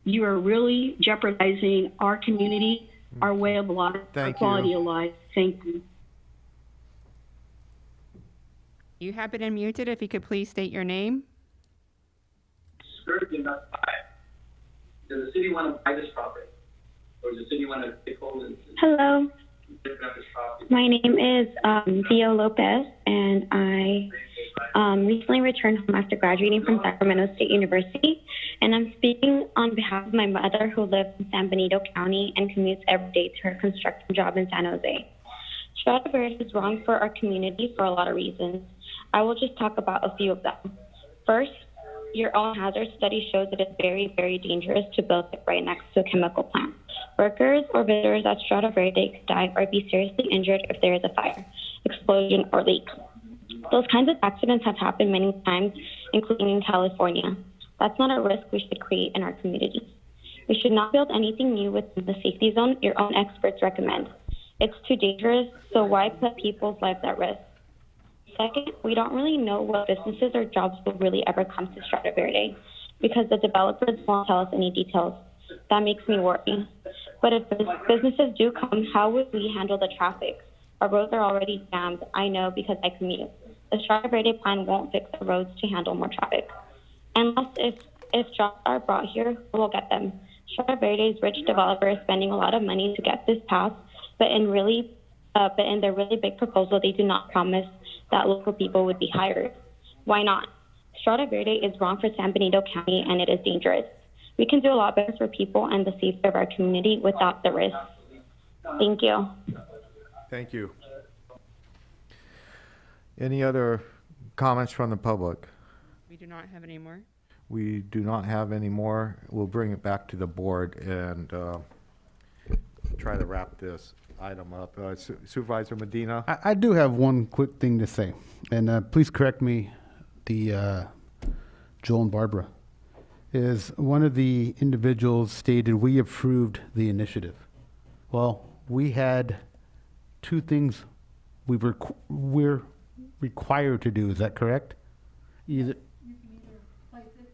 You are really jeopardizing our community, our way of life, our quality of life. Thank you. You have been unmuted. If you could please state your name. Does the city want to buy this property? Or does the city want to take hold of this? Hello, This property? my name is Theo Lopez, and I recently returned home after graduating from Sacramento State University, and I'm speaking on behalf of my mother who lives in San Benito County and commutes every day to her construction job in San Jose. Strata Verde is wrong for our community for a lot of reasons. I will just talk about a few of them. First, your own hazard study shows that it's very, very dangerous to build it right next to a chemical plant. Workers or visitors at Strata Verde could die or be seriously injured if there is a fire, explosion, or leak. Those kinds of accidents have happened many times, including in California. That's not a risk we should create in our communities. We should not build anything new within the safety zone your own experts recommend. It's too dangerous, so why put people's lives at risk? Second, we don't really know what businesses or jobs will really ever come to Strata Verde because the developers won't tell us any details. That makes me worry. But if businesses do come, how would we handle the traffic? Our roads are already jammed. I know because I commute. The Strata Verde plan won't fix the roads to handle more traffic. Unless if jobs are brought here, we'll get them. Strata Verde's rich developer is spending a lot of money to get this passed, but in their really big proposal, they do not promise that local people would be hired. Why not? Strata Verde is wrong for San Benito County, and it is dangerous. We can do a lot better for people and the safety of our community without the risk. Thank you. Thank you. Any other comments from the public? We do not have any more. We do not have any more. We'll bring it back to the board and try to wrap this item up. Supervisor Medina? I do have one quick thing to say, and please correct me, Joel and Barbara. Is one of the individuals stated we approved the initiative. Well, we had two things we're required to do. Is that correct? Either You can either place it,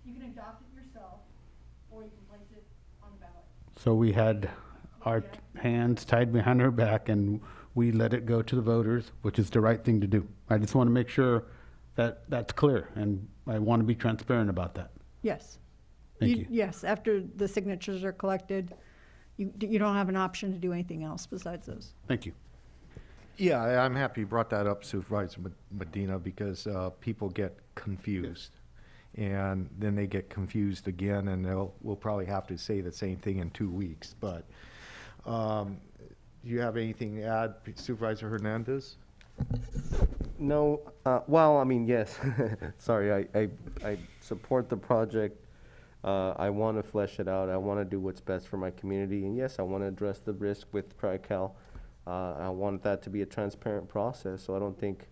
you can adopt it yourself, or you can place it on the ballot. so we had our hands tied behind our back and we let it go to the voters, which is the right thing to do. I just want to make sure that that's clear, and I want to be transparent about that. Yes. Thank you. Yes, after the signatures are collected, you don't have an option to do anything else besides those. Thank you. Yeah, I'm happy you brought that up, Supervisor Medina, because people get confused. And then they get confused again, and we'll probably have to say the same thing in 2 weeks. But do you have anything to add, Supervisor Hernandez? No, well, I mean, yes. Sorry, I support the project. I want to flesh it out. I want to do what's best for my community. And yes, I want to address the risk with TriCal. I want that to be a transparent process, so I don't think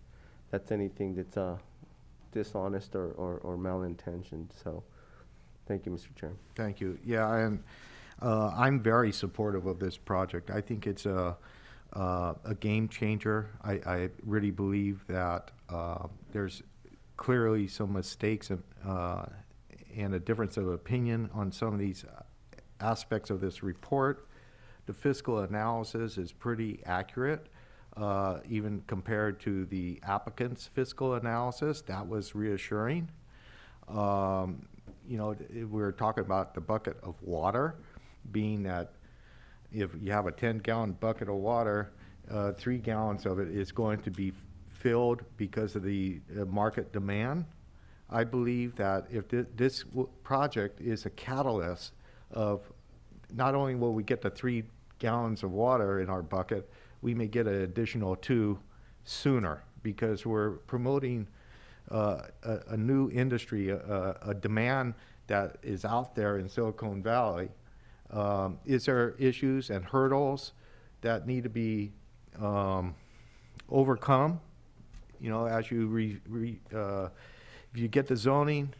that's anything that's dishonest or malintentioned. So thank you, Mr. Chair. Thank you. Yeah, and I'm very supportive of this project. I think it's a game changer. I really believe that there's clearly some mistakes and a difference of opinion on some of these aspects of this report. The fiscal analysis is pretty accurate, even compared to the applicant's fiscal analysis. That was reassuring. You know, we're talking about the bucket of water, being that if you have a 10-gallon bucket of water, 3 gallons of it is going to be filled because of the market demand. I believe that if this project is a catalyst of not only will we get the 3 gallons of water in our bucket, we may get an additional 2 sooner because we're promoting a new industry, a demand that is out there in Silicon Valley. Is there issues and hurdles that need to be overcome? You know, as you if you get the zoning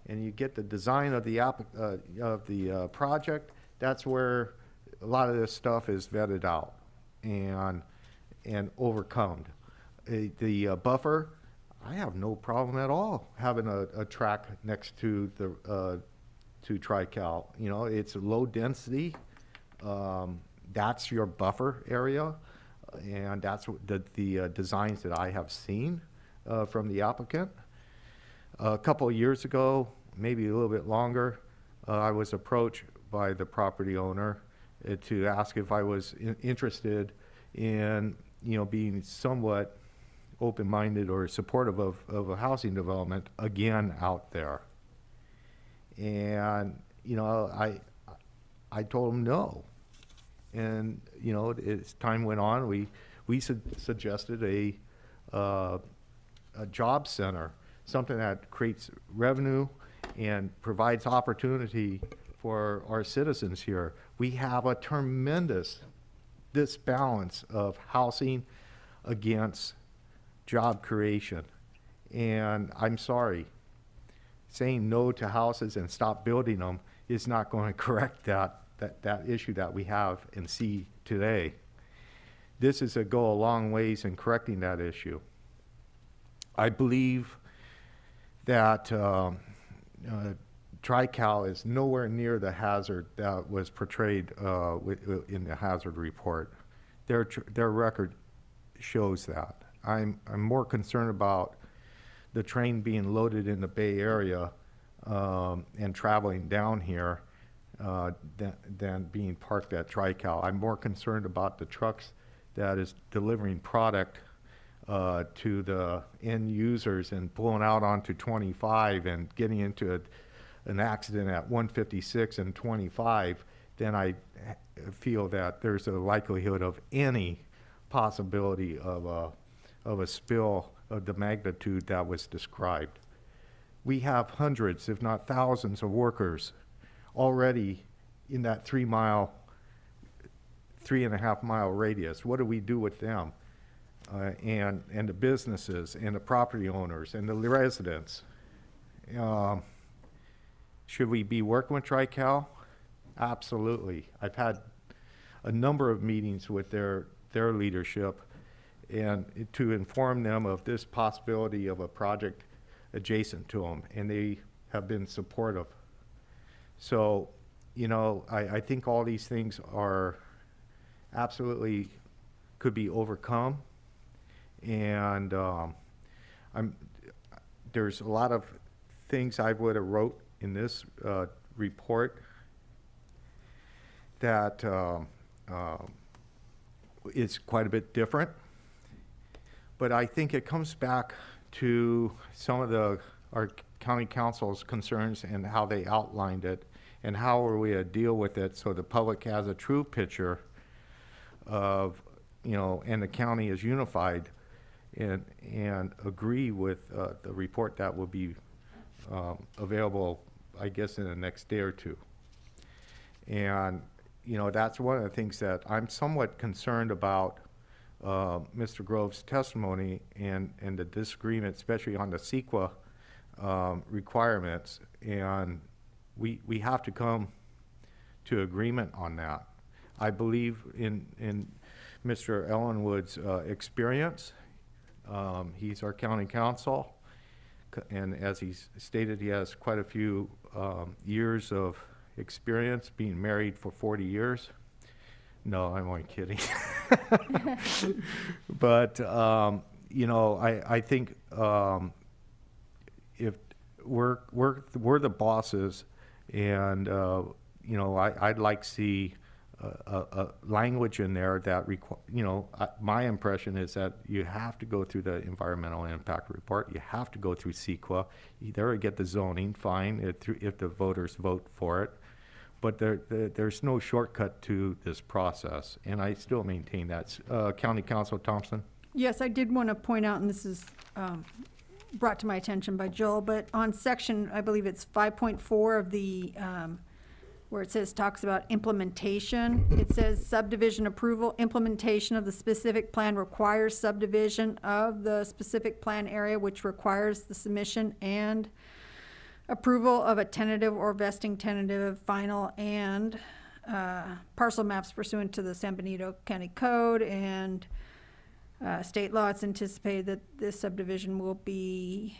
and you get the design of the project, that's where a lot of this stuff is vetted out and overcome. The buffer, I have no problem at all having a track next to the to Tri-Cal. You know, it's low density. That's your buffer area, and that's what the designs that I have seen from the applicant. A couple of years ago, maybe a little bit longer, I was approached by the property owner to ask if I was interested in, you know, being somewhat open-minded or supportive of a housing development again out there. And, you know, I told him no. And, you know, as time went on, we suggested a job center, something that creates revenue and provides opportunity for our citizens here. We have a tremendous disbalance of housing against job creation. And I'm sorry, saying no to houses and stop building them is not going to correct that issue that we have and see today. This is go a long ways in correcting that issue. I believe that Tri-Cal is nowhere near the hazard that was portrayed in the hazard report. Their record shows that. I'm more concerned about the train being loaded in the Bay Area and traveling down here than being parked at Tri-Cal. I'm more concerned about the trucks that is delivering product to the end users and pulling out onto 25 and getting into an accident at 156 and 25, then I feel that there's a likelihood of any possibility of a spill of the magnitude that was described. We have hundreds, if not thousands, of workers already in that 3.5 mile radius. What do we do with them? And the businesses and the property owners and the residents. Should we be working with Tri-Cal? Absolutely. I've had a number of meetings with their leadership and to inform them of this possibility of a project adjacent to them, and they have been supportive. So, you know, I think all these things are absolutely could be overcome, and there's a lot of things I would have wrote in this report that is quite a bit different. But I think it comes back to some of our county council's concerns and how they outlined it and how are we to deal with it so the public has a true picture of, you know, and the county is unified and agree with the report that will be available, I guess, in the next day or two. And, you know, that's one of the things that I'm somewhat concerned about Mr. Grove's testimony and the disagreement, especially on the CEQA requirements. And we have to come to agreement on that. I believe in Mr. Ellenwood's experience. He's our county counsel, and as he's stated, he has quite a few years of experience, being married for 40 years. No, I'm only kidding. But, you know, I think if we're the bosses, and, you know, I'd like to see a language in there that, you know, my impression is that you have to go through the environmental impact report. You have to go through CEQA. You there get the zoning, fine, if the voters vote for it. But there's no shortcut to this process, and I still maintain that. County Counsel Thompson? Yes, I did want to point out, and this is brought to my attention by Joel, but on section, I believe it's 5.4 of the, where it says, talks about implementation, it says subdivision approval, implementation of the specific plan requires subdivision of the specific plan area, which requires the submission and approval of a tentative or vesting tentative, final, and parcel maps pursuant to the San Benito County Code and state law. It's anticipated that this subdivision will be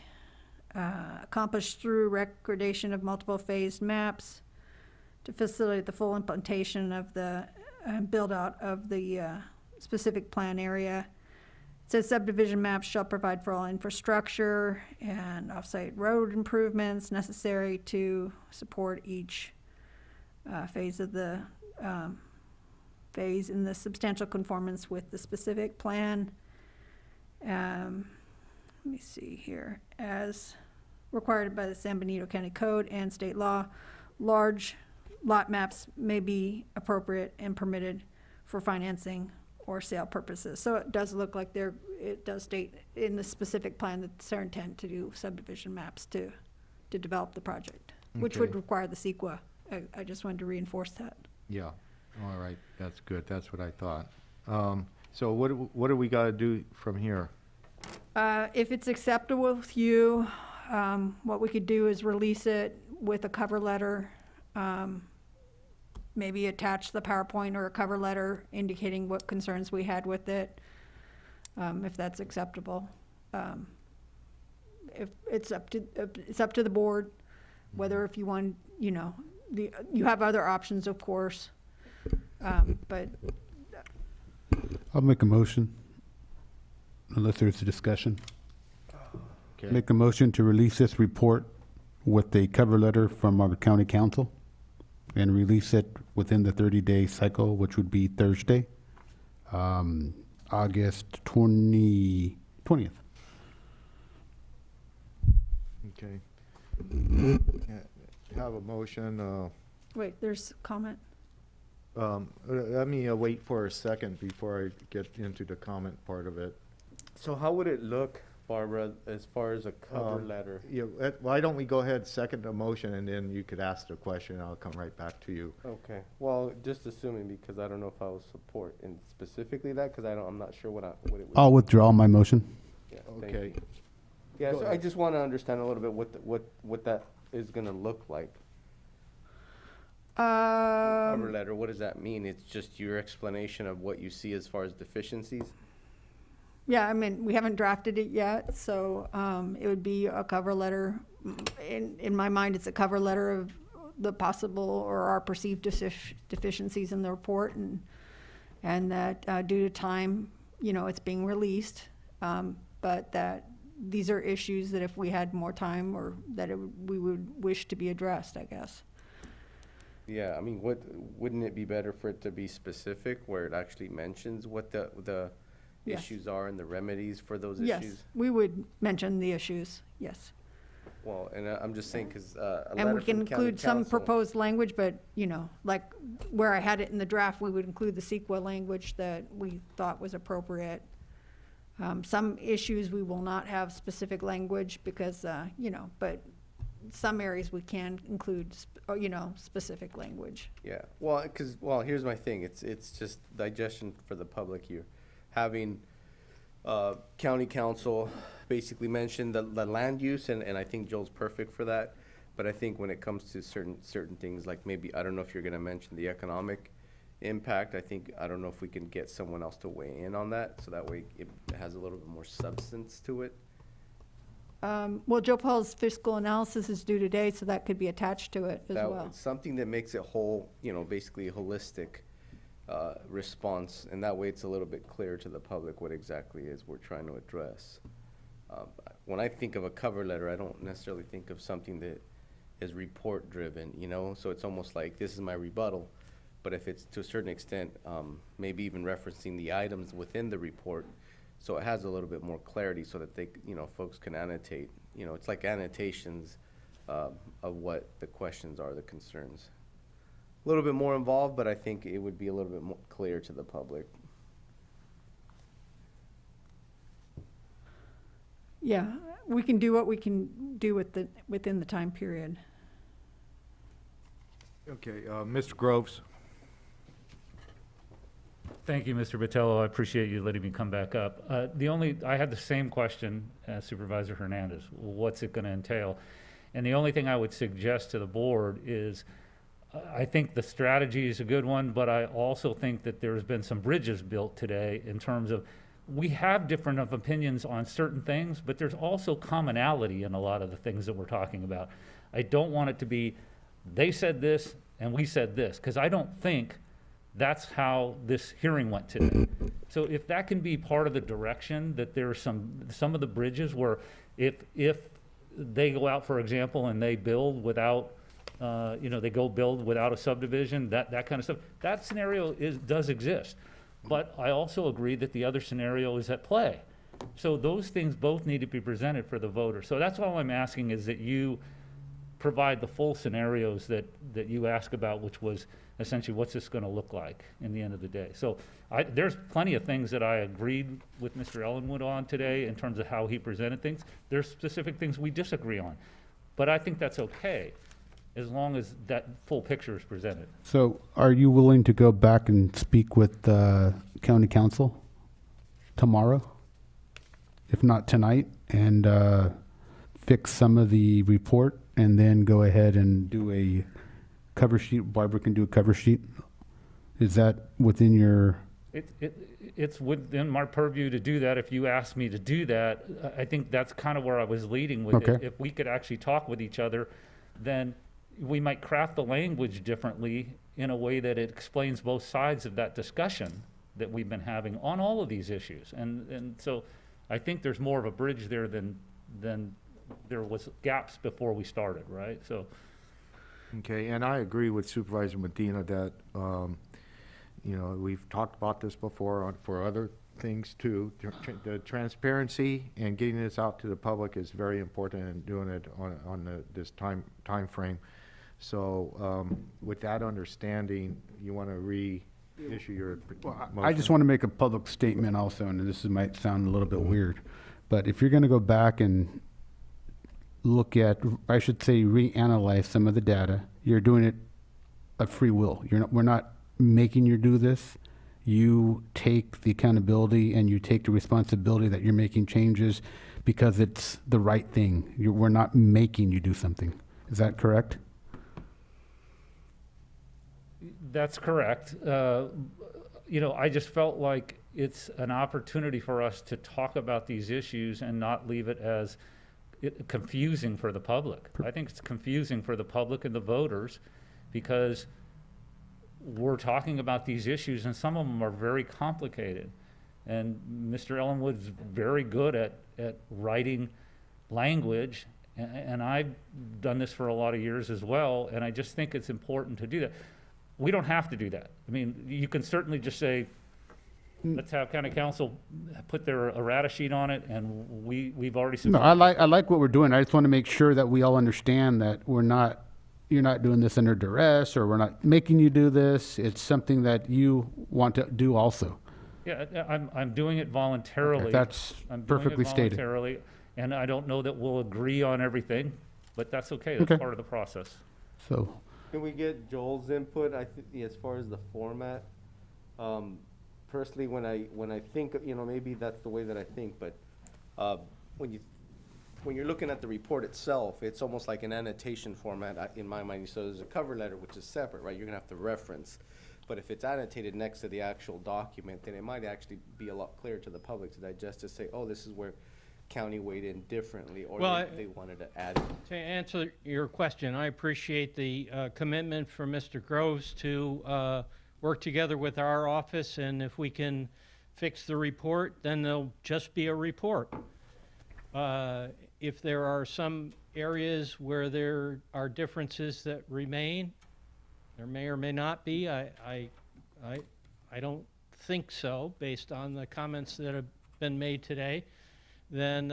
accomplished through recordation of multiple phased maps to facilitate the full implementation of the build-out of the specific plan area. It says subdivision maps shall provide for all infrastructure and off-site road improvements necessary to support each phase of the phase in the substantial conformance with the specific plan. Let me see here. As required by the San Benito County Code and state law, large lot maps may be appropriate and permitted for financing or sale purposes. So it does look like it does state in the specific plan that it's their intent to do subdivision maps to develop the project, which would Okay. require the CEQA. I just wanted to reinforce that. Yeah, all right, that's good, that's what I thought. So what do we gotta do from here? If it's acceptable with you, what we could do is release it with a cover letter, maybe attach the PowerPoint or a cover letter indicating what concerns we had with it, if that's acceptable. If it's up to the board, whether if you want, you know, you have other options, of course, but I'll make a motion, unless there's a discussion. Okay. Make a motion to release this report with a cover letter from our county council and release it within the 30-day cycle, which would be Thursday, August 20th. Okay. Have a motion, wait, there's comment. let me wait for a second before I get into the comment part of it. So how would it look, Barbara, as far as a cover letter? Yeah, why don't we go ahead, second the motion, and then you could ask the question, and I'll come right back to you. Okay, well, just assuming, because I don't know if I will support in specifically that, because I'm not sure what it would. I'll withdraw my motion. Yeah, thank Okay. you. Yeah, Go so I ahead. just want to understand a little bit what that is gonna look like. Cover letter, what does that mean? It's just your explanation of what you see as far as deficiencies? Yeah, I mean, we haven't drafted it yet, so it would be a cover letter. In my mind, it's a cover letter of the possible or our perceived deficiencies in the report, and that due to time, you know, it's being released, but that these are issues that if we had more time or that we would wish to be addressed, I guess. Yeah, I mean, wouldn't it be better for it to be specific, where it actually mentions what the Yes. issues are and the remedies for those Yes, issues? we would mention the issues, yes. Well, and I'm just saying, because a And letter we can from county include some council. proposed language, but, you know, like where I had it in the draft, we would include the CEQA language that we thought was appropriate. Some issues we will not have specific language because, you know, but some areas we can include, you know, specific language. Yeah, well, here's my thing, it's just digestion for the here. Here. Having county council basically mention the land use, and I think Joel's perfect for that, but I think when it comes to certain things, like maybe, I don't know if you're gonna mention the economic impact, I don't know if we can get someone else to weigh in on that, so that way it has a little bit more substance to it. Well, Joe Paul's fiscal analysis is due today, so that could be attached to it as well. Something that makes it whole, you know, basically a holistic response, and that way it's a little bit clearer to the public what exactly is we're trying to address. When I think of a cover letter, I don't necessarily think of something that is report-driven, you know? So it's almost like, this is my rebuttal, but if it's to a certain extent, maybe even referencing the items within the report, so it has a little bit more clarity so that they, you know, folks can annotate, you know, it's like annotations of what the questions are, the concerns. A little bit more involved, but I think it would be a little bit more clear to the public. Yeah, we can do what we can do within the time period. Okay, Mr. Groves? Thank you, Mr. Botelho. I appreciate you letting me come back up. I had the same question as Supervisor Hernandez. What's it going to entail? And the only thing I would suggest to the board is, I think the strategy is a good one, but I also think that there's been some bridges built today in terms of, we have different opinions on certain things, but there's also commonality in a lot of the things that we're talking about. I don't want it to be, they said this and we said this, because I don't think that's how this hearing went today. So if that can be part of the direction, that there's some of the bridges where if they go out, for example, and they build without, they go build without a subdivision, that kind of stuff, that scenario does exist. But I also agree that the other scenario is at play. So those things both need to be presented for the voter. So that's all I'm asking, is that you provide the full scenarios that you ask about, which was essentially what's this going to look like in the end of the day. So there's plenty of things that I agreed with Mr. Ellenwood on today in terms of how he presented things. There's specific things we disagree on, but I think that's okay as long as that full picture is presented. So are you willing to go back and speak with the county council tomorrow, if not tonight, and fix some of the report, and then go ahead and do a cover sheet? Barbara can do a cover sheet. Is that within your? It's within my purview to do that. If you ask me to do that, I think that's kind of where I was leading with it. If we could actually talk with each other, then we might craft the language differently in a way that it explains both sides of that discussion that we've been having on all of these issues. And so I think there's more of a bridge there than there was gaps before we started, right? So. Okay, and I agree with Supervisor Medina that, we've talked about this before for other things too. The transparency and getting this out to the public is very important, and doing it on this time frame. So with that understanding, you want to reissue your motion? I just want to make a public statement also, and this might sound a little bit weird, but if you're going to go back and look at, I should say, reanalyze some of the data, you're doing it of free will. We're not making you do this. You take the accountability and you take the responsibility that you're making changes because it's the right thing. We're not making you do something. Is that correct? That's correct. I just felt like it's an opportunity for us to talk about these issues and not leave it as confusing for the public. I think it's confusing for the public and the voters because we're talking about these issues and some of them are very complicated. And Mr. Ellenwood's very good at writing language, and I've done this for a lot of years as well, and I just think it's important to do that. We don't have to do that. I mean, you can certainly just say, let's have county council put their errata sheet on it, and we've already. No, I like what we're doing. I just want to make sure that we all understand that you're not doing this under duress, or we're not making you do this. It's something that you want to do also. Yeah, I'm doing it voluntarily. Okay, that's perfectly stated. Voluntarily, and I don't know that we'll agree on everything, but that's okay. That's part of the process. So. Can we get Joel's input? I think as far as the format. Personally, when I think, maybe that's the way that I think, but when you're looking at the report itself, it's almost like an annotation format in my mind. So there's a cover letter, which is separate, right? You're gonna have to reference. But if it's annotated next to the actual document, then it might actually be a lot clearer to the public to digest, to say, oh, this is where county weighed in differently, or they wanted to add it. To answer your question, I appreciate the commitment from Mr. Groves to work together with our office, and if we can fix the report, then there'll just be a report. If there are some areas where there are differences that remain, there may or may not be. I don't think so, based on the comments that have been made today. Then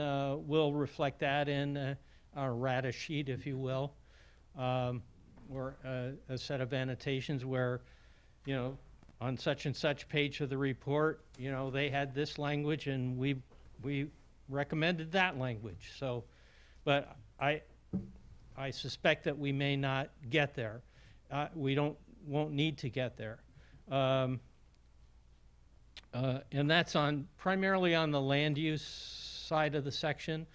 we'll reflect that in our errata sheet, if you will, or a set of annotations where, on such and such page of the report, they had this language, and we recommended that language. So, but I suspect that we may not get there. We won't need to get there. And that's primarily on the land use side of the section.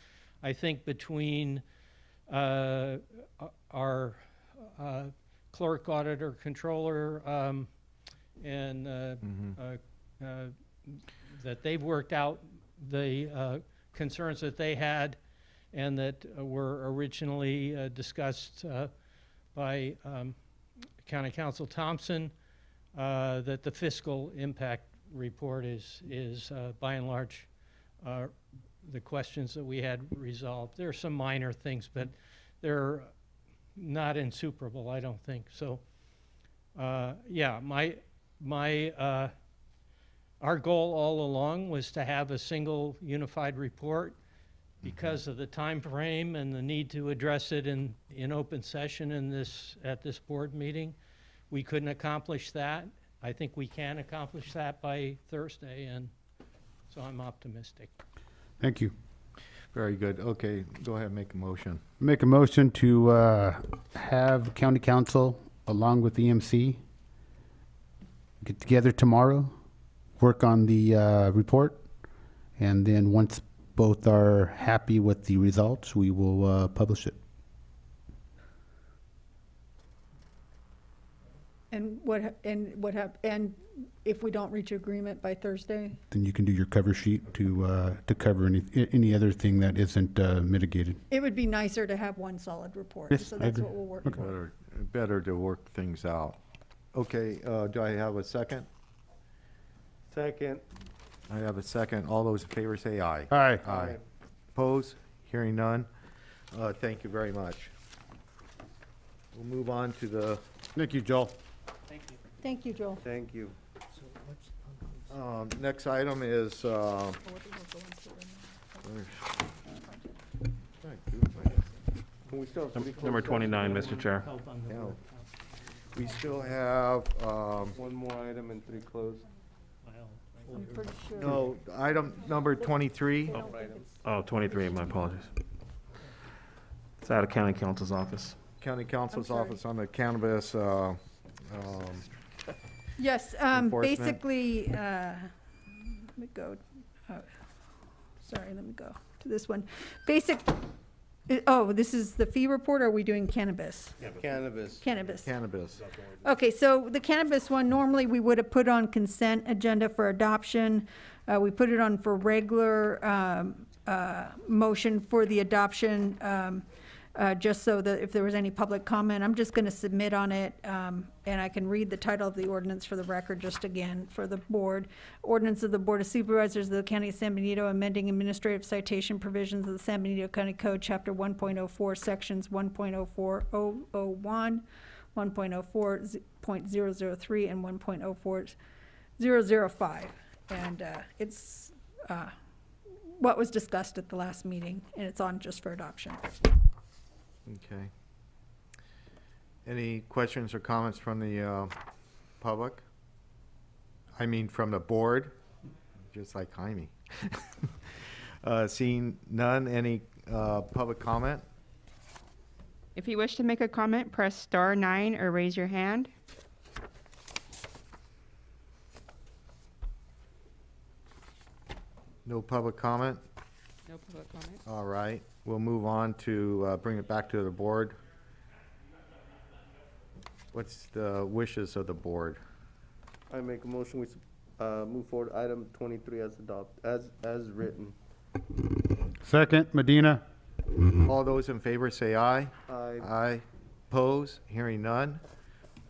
I think between our clerk, auditor, controller, and that they've worked out the concerns that they had and that were originally discussed by County Counsel Thompson, that the fiscal impact report is by and large the questions that we had resolved. There are some minor things, but they're not insuperable, I don't think. So, yeah, our goal all along was to have a single unified report. Because of the time frame and the need to address it in open session at this board meeting, we couldn't accomplish that. I think we can accomplish that by Thursday, and so I'm optimistic. Thank you. Very good. Okay, go ahead and make a motion. Make a motion to have county council along with EMC get together tomorrow, work on the report, and then once both are happy with the results, we will publish it. And and if we don't reach agreement by Thursday? Then you can do your cover sheet to cover any other thing that isn't mitigated. It would be nicer to have one solid report, Yes, so I that's agree. what we'll work for. Better to work things out. Okay, do I have a second? Second. I have a second. All those in favor say aye. Aye. Aye. Opposed? Hearing none. Thank you very much. We'll move on to the. Thank you, Joel. Thank you, Joel. Thank you. Next item is, can we still? Number 29, Mr. Chair. Yeah. We still have, One more item and 3 closed. I'm pretty sure. no, item number 23. Oh, 23, my apologies. It's out of county counsel's office. County Counsel's sorry. Office on the cannabis, Yes, Enforcement. basically, let me go, sorry, let me go to this one. This is the fee report, or are we doing cannabis? Cannabis. Cannabis. cannabis. Okay, so the cannabis one, normally we would have put on consent agenda for adoption. We put it on for regular motion for the adoption, just so that if there was any public comment, I'm just going to submit on it, and I can read the title of the ordinance for the record, just again, for the board. Ordinance of the Board of Supervisors of the County of San Benito amending administrative citation provisions of the San Benito County Code, Chapter 1.04, Sections 1.04001, 1.04.003, and 1.04005. And it's what was discussed at the last meeting, and it's on just for adoption. Okay. Any questions or comments from the public? I mean, from the board, just like Jaime. Seeing none, any public comment? If you wish to make a comment, press star 9 or raise your hand. No public comment? No public comment. All right, we'll move on to bring it back to the board. What's the wishes of the board? I make a motion, we move forward item 23 as written. Second, Medina. All those in favor say aye. Aye. Aye. Oppose? Hearing none.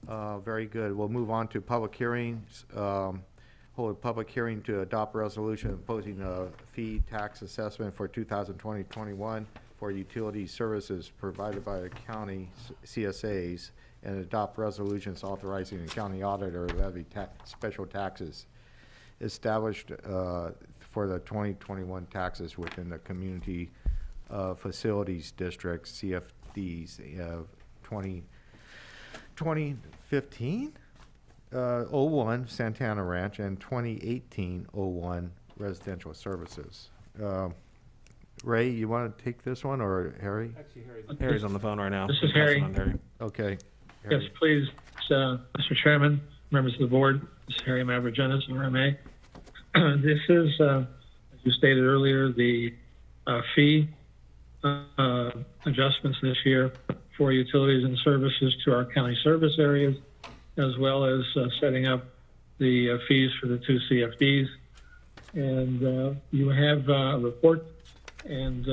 Very good. We'll move on to public hearings. Hold a public hearing to adopt resolution imposing a fee tax assessment for 2020-21 for utility services provided by the county CSAs, and adopt resolutions authorizing the county auditor to levy special taxes established for the 2021 taxes within the community facilities district, CFDs, 2015 01 Santana Ranch, and 2018 01 residential services. Ray, you want to take this one, or Harry? Harry's on the phone right now. This is Pass it Harry. on to Harry. Okay. Yes, Harry. please, Mr. Chairman, members of the board, this is Harry Mavrogenis, RMA. This is, as you stated earlier, the fee adjustments this year for utilities and services to our county service areas, as well as setting up the fees for the 2 CFDs. And you have a report, and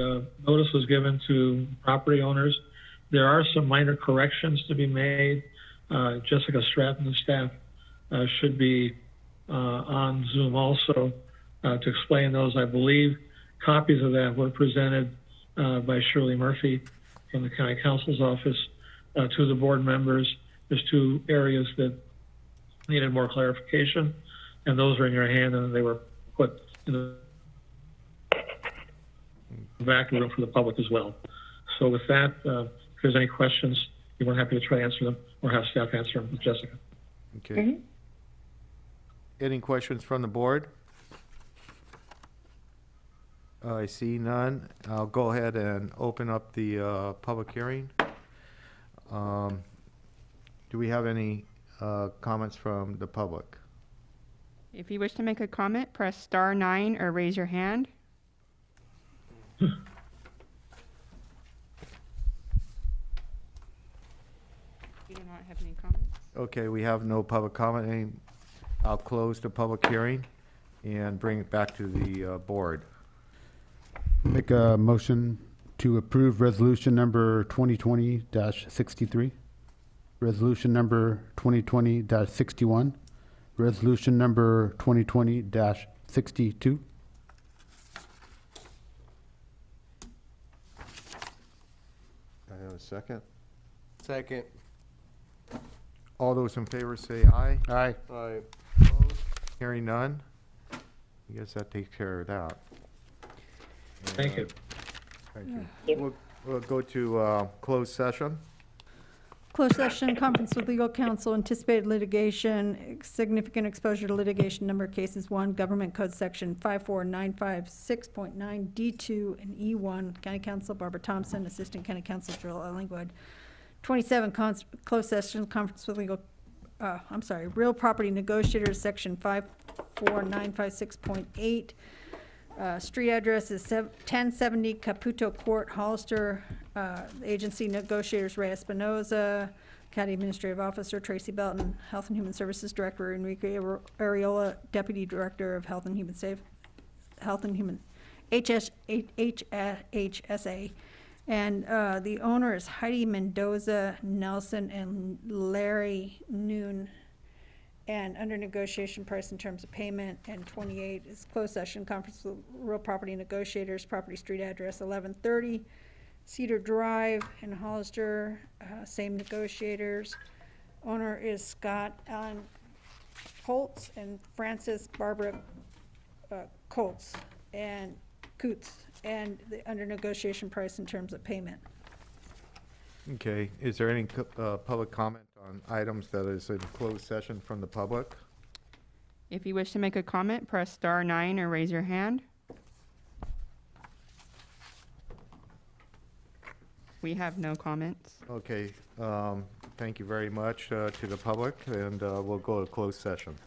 notice was given to property owners. There are some minor corrections to be made. Jessica Stratton, the staff, should be on Zoom also to explain those. I believe copies of that were presented by Shirley Murphy from the County Counsel's office to the board members. There's 2 areas that needed more clarification, and those are in your hand, and they were put in the back of the room for the public as well. So with that, if there's any questions, we're happy to try to answer them or have staff answer them with Jessica. Okay. Any questions from the board? I see none. I'll go ahead and open up the public hearing. Do we have any comments from the public? If you wish to make a comment, press star 9 or raise your hand. We do not have any comments. Okay, we have no public comment. I'll close the public hearing and bring it back to the board. Make a motion to approve resolution number 2020-63, resolution number 2020-61, resolution number 2020-62. I have a second. Second. All those in favor say aye. Aye. Aye. Hearing none. I guess that takes care of that. Thank you. Thank you. We'll go to closed session. Closed session, conference with legal counsel, anticipated litigation, significant exposure to litigation, number of cases, 1, Government Code Section 54956.9 D2 and E1, County Counsel Barbara Thompson, Assistant County Counsel Joel Ellingwood. 27, closed session, conference with legal, real property negotiators, Section 54956.8. Street address is 1070 Caputo Court, Hollister. Agency negotiators, Ray Espinosa. County Administrative Officer, Tracy Belton. Health and Human Services Director, Enrique Ariola. Deputy Director of Health and Human HSA. And the owner is Heidi Mendoza Nelson and Larry Noon. And under negotiation, price and terms of payment. And 28 is closed session, conference with real property negotiators, property street address 1130 Cedar Drive in Hollister, same negotiators. Owner is Scott Allen Colts and Francis Barbara Colts and Coots. And under negotiation, price and terms of payment. Okay, is there any public comment on items that is in closed session from the public? If you wish to make a comment, press star 9 or raise your hand. We have no comments. Okay, thank you very much to the public, and we'll go to closed session.